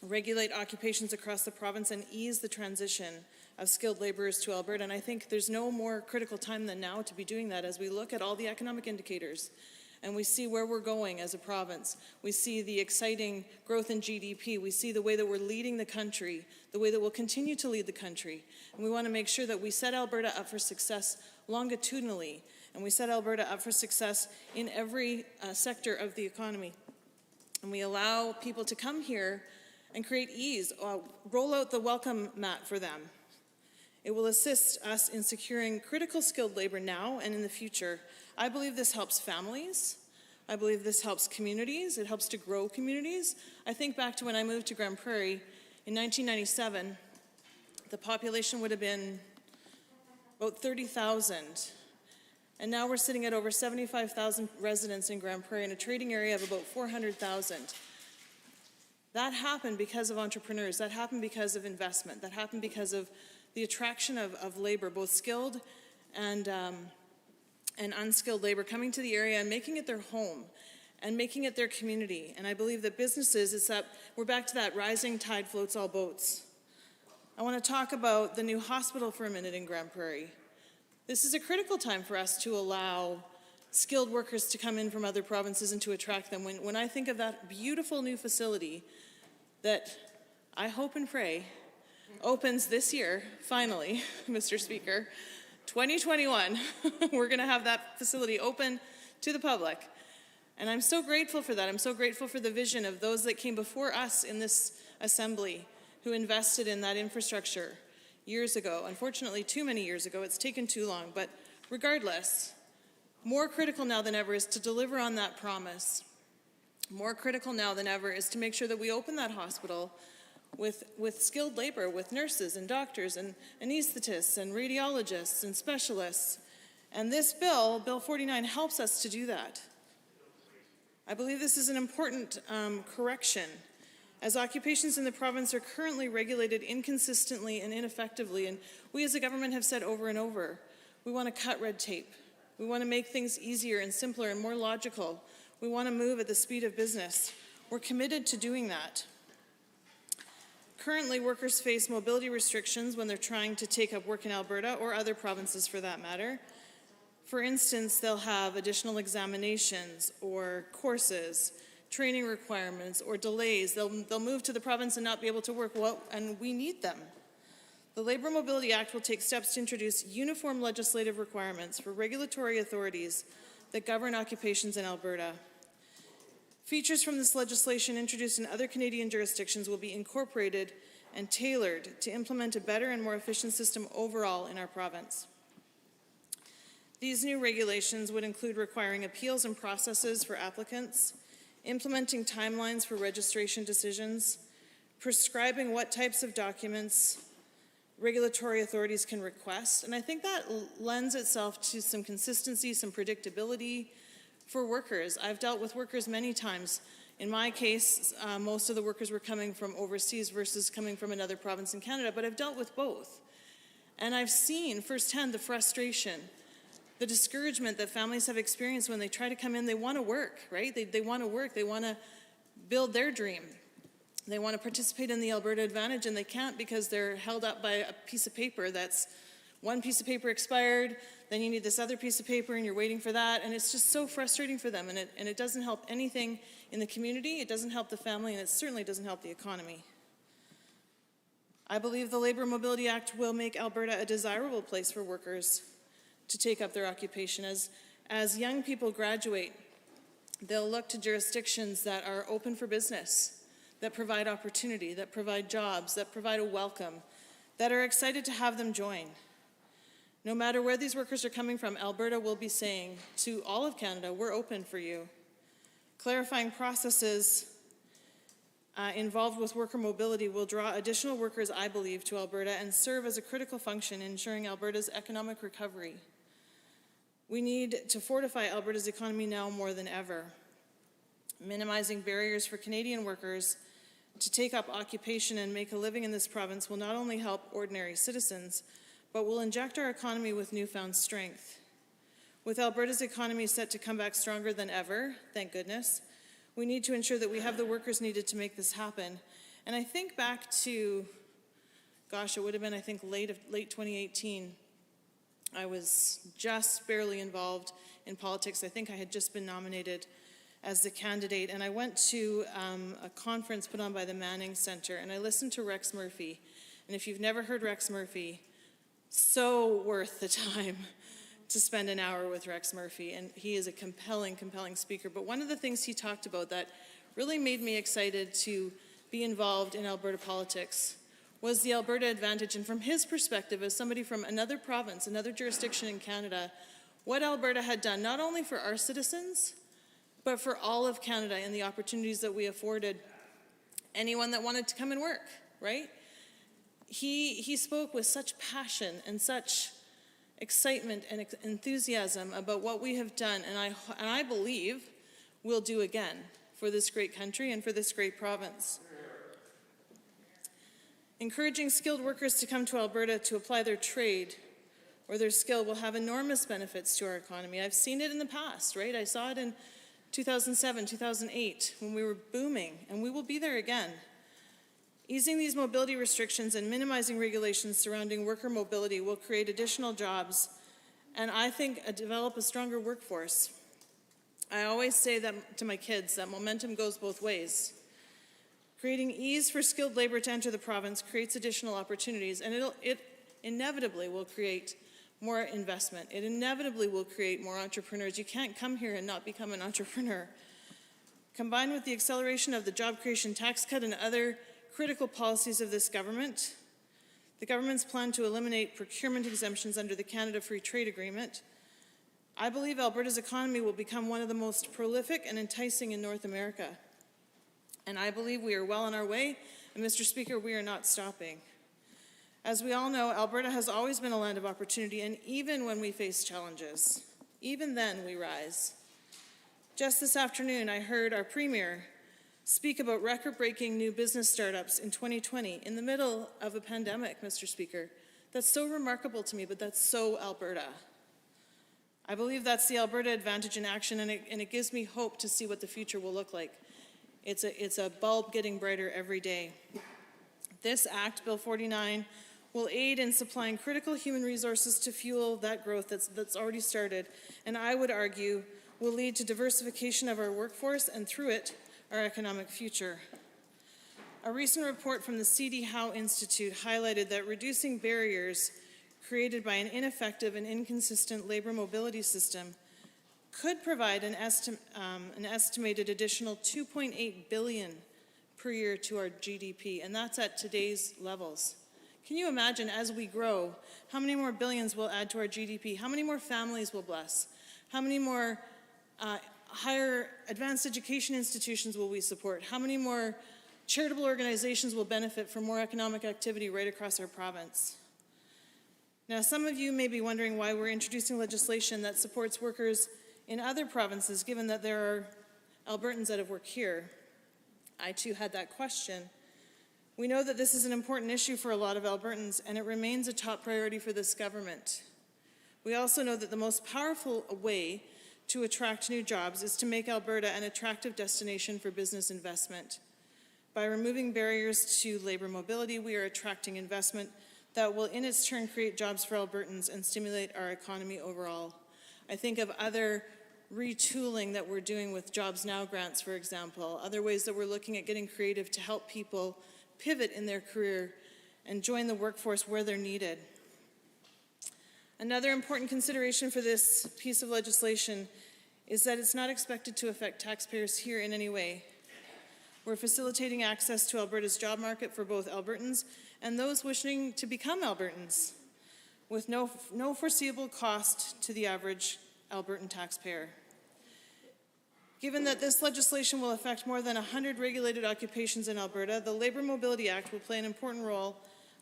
regulate occupations across the province and ease the transition of skilled laborers to Alberta, and I think there's no more critical time than now to be doing that as we look at all the economic indicators and we see where we're going as a province. We see the exciting growth in GDP. We see the way that we're leading the country, the way that we'll continue to lead the country. And we want to make sure that we set Alberta up for success longitudinally, and we set Alberta up for success in every sector of the economy. And we allow people to come here and create ease, roll out the welcome mat for them. It will assist us in securing critical skilled labor now and in the future. I believe this helps families. I believe this helps communities. It helps to grow communities. I think back to when I moved to Grand Prairie in 1997, the population would have been about 30,000. And now we're sitting at over 75,000 residents in Grand Prairie in a trading area of about 400,000. That happened because of entrepreneurs. That happened because of investment. That happened because of the attraction of labor, both skilled and unskilled labor, coming to the area and making it their home and making it their community. And I believe that businesses, we're back to that rising tide floats all boats. I want to talk about the new hospital for a minute in Grand Prairie. This is a critical time for us to allow skilled workers to come in from other provinces and to attract them. When I think of that beautiful new facility that I hope and pray opens this year, finally, Mr. Speaker, 2021, we're going to have that facility open to the public. And I'm so grateful for that. I'm so grateful for the vision of those that came before us in this assembly who invested in that infrastructure years ago. Unfortunately, too many years ago. It's taken too long. But regardless, more critical now than ever is to deliver on that promise. More critical now than ever is to make sure that we open that hospital with skilled labor, with nurses and doctors and anesthetists and radiologists and specialists. And this bill, Bill 49, helps us to do that. I believe this is an important correction, as occupations in the province are currently regulated inconsistently and ineffectively. And we as a government have said over and over, we want to cut red tape. We want to make things easier and simpler and more logical. We want to move at the speed of business. We're committed to doing that. Currently, workers face mobility restrictions when they're trying to take up work in Alberta or other provinces for that matter. For instance, they'll have additional examinations or courses, training requirements, or delays. They'll move to the province and not be able to work, and we need them. The Labour Mobility Act will take steps to introduce uniform legislative requirements for regulatory authorities that govern occupations in Alberta. Features from this legislation introduced in other Canadian jurisdictions will be incorporated and tailored to implement a better and more efficient system overall in our province. These new regulations would include requiring appeals and processes for applicants, implementing timelines for registration decisions, prescribing what types of documents regulatory authorities can request, and I think that lends itself to some consistency, some predictability for workers. I've dealt with workers many times. In my case, most of the workers were coming from overseas versus coming from another province in Canada, but I've dealt with both. And I've seen firsthand the frustration, the discouragement that families have experienced when they try to come in. They want to work, right? They want to work. They want to build their dream. They want to participate in the Alberta Advantage, and they can't because they're held up by a piece of paper that's one piece of paper expired, then you need this other piece of paper and you're waiting for that, and it's just so frustrating for them, and it doesn't help anything in the community, it doesn't help the family, and it certainly doesn't help the economy. I believe the Labour Mobility Act will make Alberta a desirable place for workers to take up their occupation. As young people graduate, they'll look to jurisdictions that are open for business, that provide opportunity, that provide jobs, that provide a welcome, that are excited to have them join. No matter where these workers are coming from, Alberta will be saying to all of Canada, we're open for you. Clarifying processes involved with worker mobility will draw additional workers, I believe, to Alberta and serve as a critical function in ensuring Alberta's economic recovery. We need to fortify Alberta's economy now more than ever. Minimizing barriers for Canadian workers to take up occupation and make a living in this province will not only help ordinary citizens, but will inject our economy with newfound strength. With Alberta's economy set to come back stronger than ever, thank goodness, we need to ensure that we have the workers needed to make this happen. And I think back to, gosh, it would have been, I think, late 2018. I was just barely involved in politics. I think I had just been nominated as the candidate, and I went to a conference put on by the Manning Center, and I listened to Rex Murphy. And if you've never heard Rex Murphy, so worth the time to spend an hour with Rex Murphy, and he is a compelling speaker. But one of the things he talked about that really made me excited to be involved in Alberta politics was the Alberta Advantage, and from his perspective as somebody from another province, another jurisdiction in Canada, what Alberta had done not only for our citizens, but for all of Canada and the opportunities that we afforded anyone that wanted to come and work, right? He spoke with such passion and such excitement and enthusiasm about what we have done, and I believe we'll do again for this great country and for this great province. Encouraging skilled workers to come to Alberta to apply their trade or their skill will have enormous benefits to our economy. I've seen it in the past, right? I saw it in 2007, 2008, when we were booming, and we will be there again. Easing these mobility restrictions and minimizing regulations surrounding worker mobility will create additional jobs, and I think develop a stronger workforce. I always say that to my kids, that momentum goes both ways. Creating ease for skilled labor to enter the province creates additional opportunities, and it inevitably will create more investment. It inevitably will create more entrepreneurs. You can't come here and not become an entrepreneur. Combined with the acceleration of the job creation tax cut and other critical policies of this government, the government's plan to eliminate procurement exemptions under the Canada Free Trade Agreement, I believe Alberta's economy will become one of the most prolific and enticing in North America. And I believe we are well on our way, and Mr. Speaker, we are not stopping. As we all know, Alberta has always been a land of opportunity, and even when we face challenges, even then we rise. Just this afternoon, I heard our Premier speak about record-breaking new business startups in 2020 in the middle of a pandemic, Mr. Speaker. That's so remarkable to me, but that's so Alberta. I believe that's the Alberta Advantage in action, and it gives me hope to see what the future will look like. It's a bulb getting brighter every day. This Act, Bill 49, will aid in supplying critical human resources to fuel that growth that's already started, and I would argue will lead to diversification of our workforce and through it, our economic future. A recent report from the C.D. Howe Institute highlighted that reducing barriers created by an ineffective and inconsistent labor mobility system could provide an estimated additional $2.8 billion per year to our GDP, and that's at today's levels. Can you imagine, as we grow, how many more billions we'll add to our GDP? How many more families we'll bless? How many more higher advanced education institutions will we support? How many more charitable organizations will benefit from more economic activity right across our province? Now, some of you may be wondering why we're introducing legislation that supports workers in other provinces, given that there are Albertans that have worked here. I too had that question. We know that this is an important issue for a lot of Albertans, and it remains a top priority for this government. We also know that the most powerful way to attract new jobs is to make Alberta an attractive destination for business investment. By removing barriers to labor mobility, we are attracting investment that will in its turn create jobs for Albertans and stimulate our economy overall. I think of other retooling that we're doing with Jobs Now grants, for example, other ways that we're looking at getting creative to help people pivot in their career and join the workforce where they're needed. Another important consideration for this piece of legislation is that it's not expected to affect taxpayers here in any way. We're facilitating access to Alberta's job market for both Albertans and those wishing to become Albertans, with no foreseeable cost to the average Albertan taxpayer. Given that this legislation will affect more than 100 regulated occupations in Alberta, the Labour Mobility Act will play an important role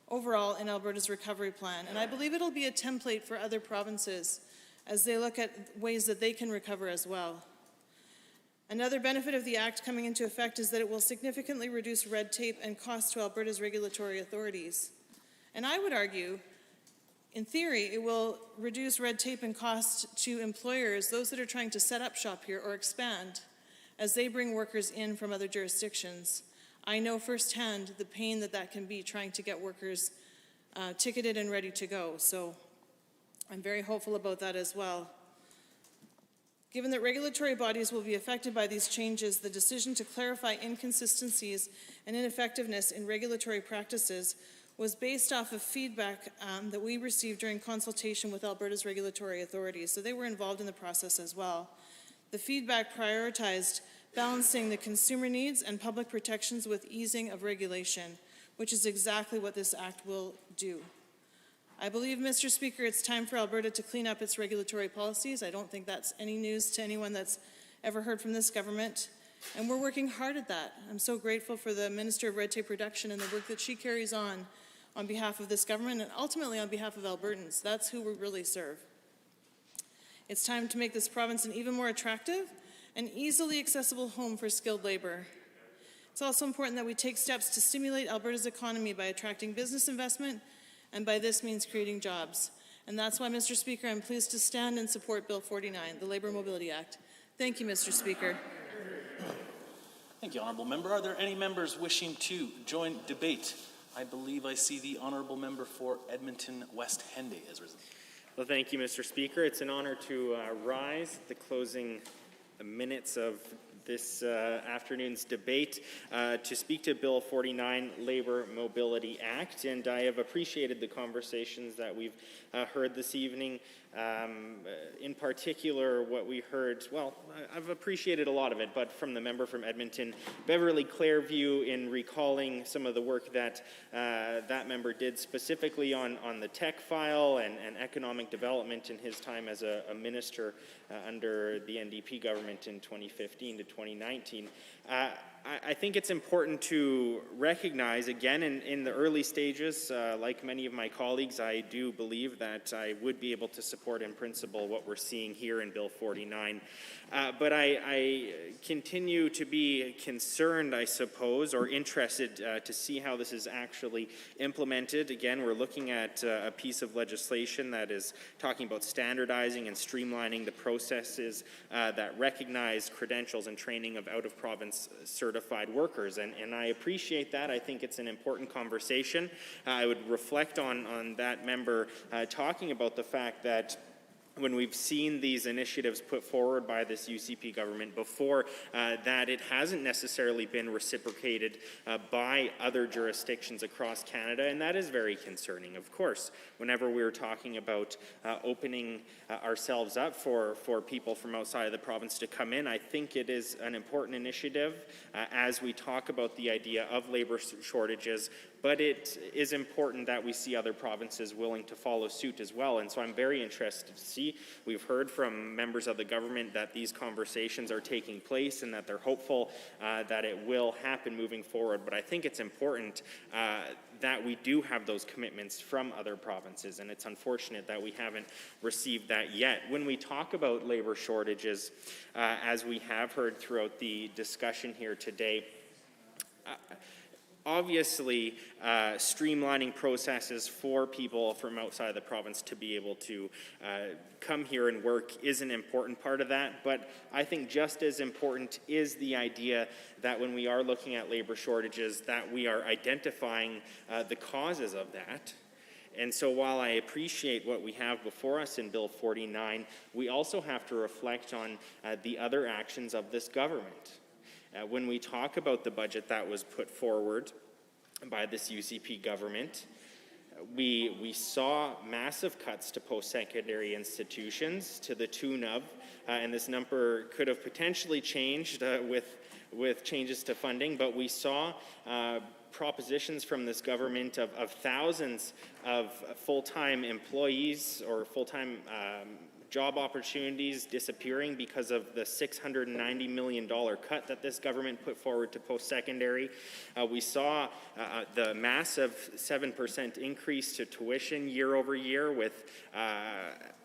overall in Alberta's recovery plan. And I believe it'll be a template for other provinces as they look at ways that they can recover as well. Another benefit of the Act coming into effect is that it will significantly reduce red tape and costs to Alberta's regulatory authorities. And I would argue, in theory, it will reduce red tape and cost to employers, those that are trying to set up shop here or expand, as they bring workers in from other jurisdictions. I know firsthand the pain that can be trying to get workers ticketed and ready to go. So I'm very hopeful about that as well. Given that regulatory bodies will be affected by these changes, the decision to clarify inconsistencies and ineffectiveness in regulatory practices was based off of feedback that we received during consultation with Alberta's regulatory authorities. So they were involved in the process as well. The feedback prioritized balancing the consumer needs and public protections with easing of regulation, which is exactly what this Act will do. I believe, Mr. Speaker, it's time for Alberta to clean up its regulatory policies. I don't think that's any news to anyone that's ever heard from this government. And we're working hard at that. I'm so grateful for the Minister of Red Tape Reduction and the work that she carries on behalf of this government and ultimately on behalf of Albertans. That's who we really serve. It's time to make this province an even more attractive and easily accessible home for skilled labor. It's also important that we take steps to stimulate Alberta's economy by attracting business investment and by this means creating jobs. And that's why, Mr. Speaker, I'm pleased to stand and support Bill 49, the Labour Mobility Act. Thank you, Mr. Speaker.
Thank you, Honourable Member. Are there any members wishing to join debate? I believe I see the Honourable Member for Edmonton West Henday has risen.
Well, thank you, Mr. Speaker. It's an honor to rise at the closing minutes of this afternoon's debate to speak to Bill 49, Labour Mobility Act, and I have appreciated the conversations that we've heard this evening. In particular, what we heard, well, I've appreciated a lot of it, but from the member from Edmonton, Beverly Clairview, in recalling some of the work that that member did specifically on the tech file and economic development in his time as a minister under the NDP government in 2015 to 2019. I think it's important to recognize, again, in the early stages, like many of my colleagues, I do believe that I would be able to support in principle what we're seeing here in Bill 49. But I continue to be concerned, I suppose, or interested to see how this is actually implemented. Again, we're looking at a piece of legislation that is talking about standardizing and streamlining the processes that recognize credentials and training of out-of-province certified workers. And I appreciate that. I think it's an important conversation. I would reflect on that member talking about the fact that when we've seen these initiatives put forward by this UCP government before, that it hasn't necessarily been reciprocated by other jurisdictions across Canada, and that is very concerning. Of course, whenever we're talking about opening ourselves up for people from outside of the province to come in, I think it is an important initiative as we talk about the idea of labor shortages, but it is important that we see other provinces willing to follow suit as well. And so I'm very interested to see. We've heard from members of the government that these conversations are taking place and that they're hopeful that it will happen moving forward. But I think it's important that we do have those commitments from other provinces, and it's unfortunate that we haven't received that yet. When we talk about labor shortages, as we have heard throughout the discussion here today, obviously, streamlining processes for people from outside the province to be able to come here and work is an important part of that, but I think just as important is the idea that when we are looking at labor shortages, that we are identifying the causes of that. And so while I appreciate what we have before us in Bill 49, we also have to reflect on the other actions of this government. When we talk about the budget that was put forward by this UCP government, we saw massive cuts to post-secondary institutions to the tune of, and this number could have potentially changed with changes to funding, but we saw propositions from this government of thousands of full-time employees or full-time job opportunities disappearing because of the $690 million cut that this government put forward to post-secondary. We saw the massive 7% increase to tuition year over year with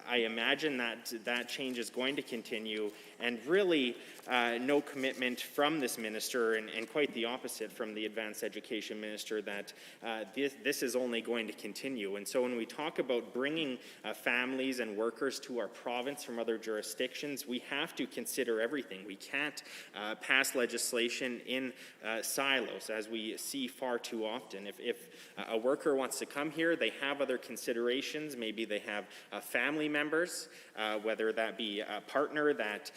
I imagine that change is going to continue, and really no commitment from this minister, and quite the opposite from the advanced education minister, that this is only going to continue. And so when we talk about bringing families and workers to our province from other jurisdictions, we have to consider everything. We can't pass legislation in silos, as we see far too often. If a worker wants to come here, they have other considerations. Maybe they have family members, whether that be a partner that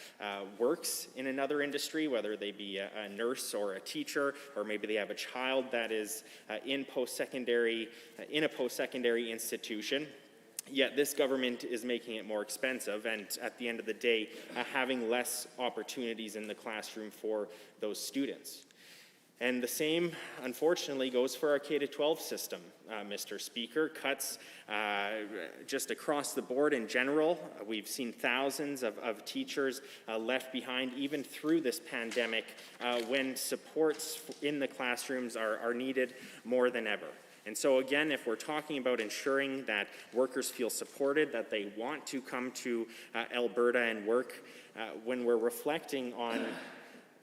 works in another industry, whether they be a nurse or a teacher, or maybe they have a child that is in a post-secondary institution. Yet this government is making it more expensive, and at the end of the day, having less opportunities in the classroom for those students. And the same, unfortunately, goes for our K-12 system, Mr. Speaker. Cuts just across the board in general. We've seen thousands of teachers left behind, even through this pandemic, when supports in the classrooms are needed more than ever. And so again, if we're talking about ensuring that workers feel supported, that they want to come to Alberta and work, when we're reflecting on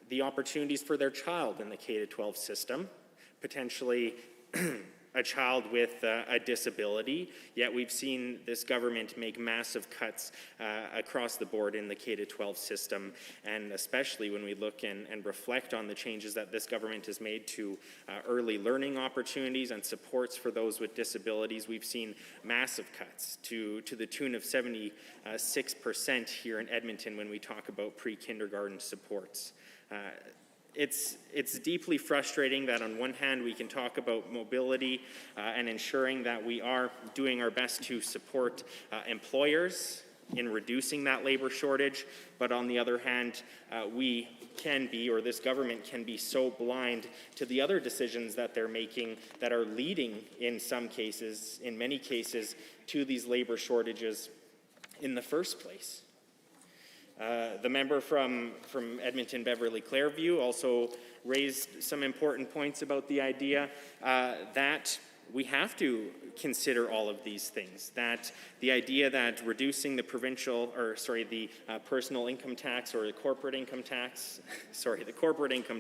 the opportunities for their child in the K-12 system, potentially a child with a disability, yet we've seen this government make massive cuts across the board in the K-12 system, and especially when we look and reflect on the changes that this government has made to early learning opportunities and supports for those with disabilities. We've seen massive cuts to the tune of 76% here in Edmonton when we talk about pre-kindergarten supports. It's deeply frustrating that on one hand we can talk about mobility and ensuring that we are doing our best to support employers in reducing that labor shortage, but on the other hand we can be, or this government can be, so blind to the other decisions that they're making that are leading in some cases, in many cases, to these labor shortages in the first place. The member from Edmonton Beverly Clairview also raised some important points about the idea that we have to consider all of these things, that the idea that reducing the personal income tax, or the corporate income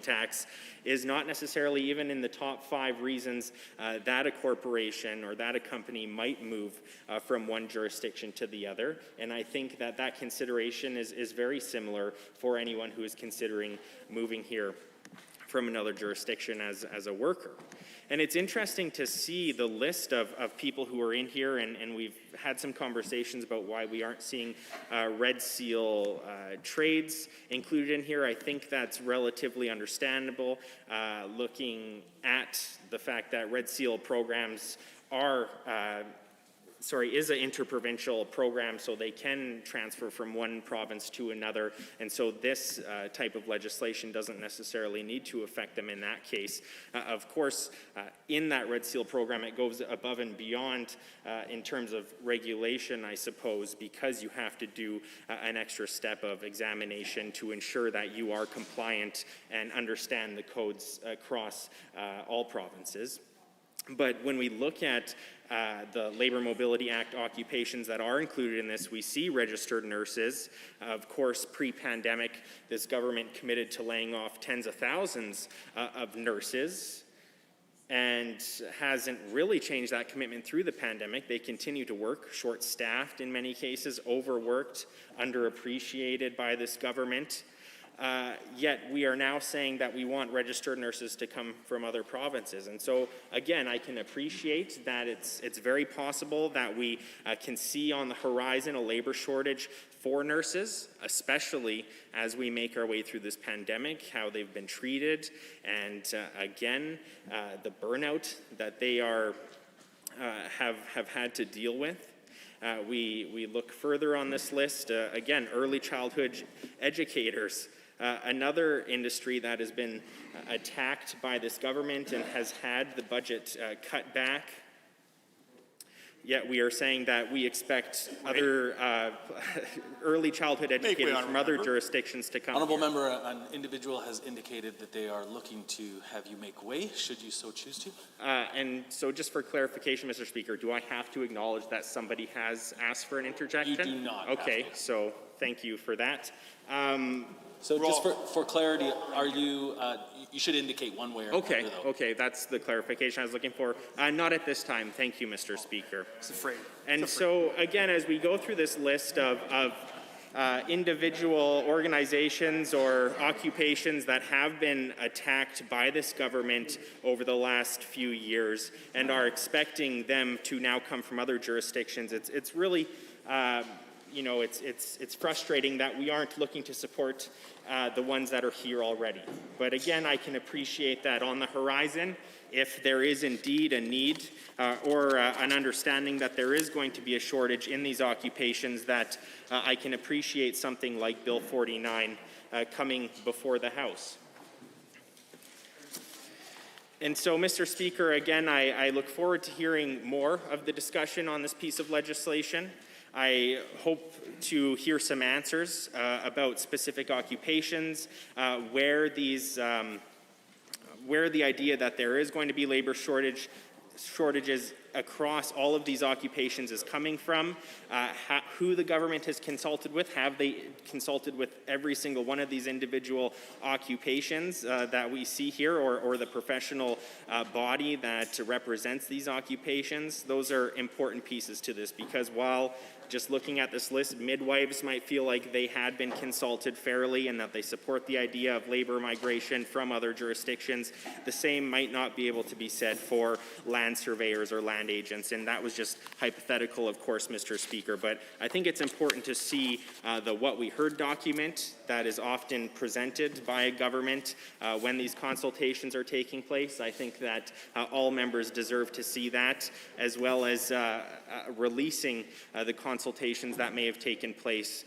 tax, is not necessarily even in the top 5 reasons that a corporation or that a company might move from one jurisdiction to the other. And I think that consideration is very similar for anyone who is considering moving here from another jurisdiction as a worker. And it's interesting to see the list of people who are in here, and we've had some conversations about why we aren't seeing Red Seal trades included in here. I think that's relatively understandable, looking at the fact that Red Seal programs is an interprovincial program, so they can transfer from one province to another, and so this type of legislation doesn't necessarily need to affect them in that case. Of course, in that Red Seal program, it goes above and beyond in terms of regulation, I suppose, because you have to do an extra step of examination to ensure that you are compliant and understand the codes across all provinces. But when we look at the Labor Mobility Act occupations that are included in this, we see registered nurses. Of course, pre-pandemic, this government committed to laying off tens of thousands of nurses, and hasn't really changed that commitment through the pandemic. They continue to work, short-staffed in many cases, overworked, underappreciated by this government. Yet we are now saying that we want registered nurses to come from other provinces. And so, again, I can appreciate that it's very possible that we can see on the horizon a labor shortage for nurses, especially as we make our way through this pandemic, how they've been treated, and again, the burnout that they have had to deal with. We look further on this list, again, early childhood educators. Another industry that has been attacked by this government and has had the budget cut back yet we are saying that we expect other early childhood educators from other jurisdictions to come
Honourable
here.
member, an individual has indicated that they are looking to have you make way, should you so choose to.
And so just for clarification, Mr. Speaker, do I have to acknowledge that somebody has asked for an interjection?
You do not.
Okay, so thank you for that.
So just for clarity, are you, you should indicate one way or
Okay,
another, though.
okay, that's the clarification I was looking for. Not at this time, thank you, Mr. Speaker.
It's afraid.
And so, again, as we go through this list of individual organizations or occupations that have been attacked by this government over the last few years and are expecting them to now come from other jurisdictions, it's really, you know, it's frustrating that we aren't looking to support the ones that are here already. But again, I can appreciate that on the horizon, if there is indeed a need or an understanding that there is going to be a shortage in these occupations, that I can appreciate something like Bill 49 coming before the House. And so, Mr. Speaker, again, I look forward to hearing more of the discussion on this piece of legislation. I hope to hear some answers about specific occupations, where the idea that there is going to be labor shortages across all of these occupations is coming from, who the government has consulted with. Have they consulted with every single one of these individual occupations that we see here, or the professional body that represents these occupations? Those are important pieces to this, because while just looking at this list, midwives might feel like they had been consulted fairly and that they support the idea of labor migration from other jurisdictions. The same might not be able to be said for land surveyors or land agents, and that was just hypothetical, of course, Mr. Speaker. But I think it's important to see the What We Heard document that is often presented by a government when these consultations are taking place. I think that all members deserve to see that, as well as releasing the consultations that may have taken place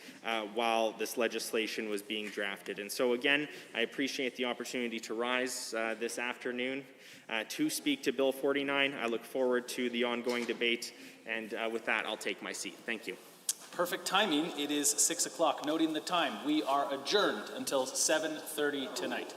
while this legislation was being drafted. And so again, I appreciate the opportunity to rise this afternoon to speak to Bill 49. I look forward to the ongoing debate, and with that, I'll take my seat. Thank you.
Perfect timing. It is 6 o'clock. Noting the time, we are adjourned until 7:30 tonight.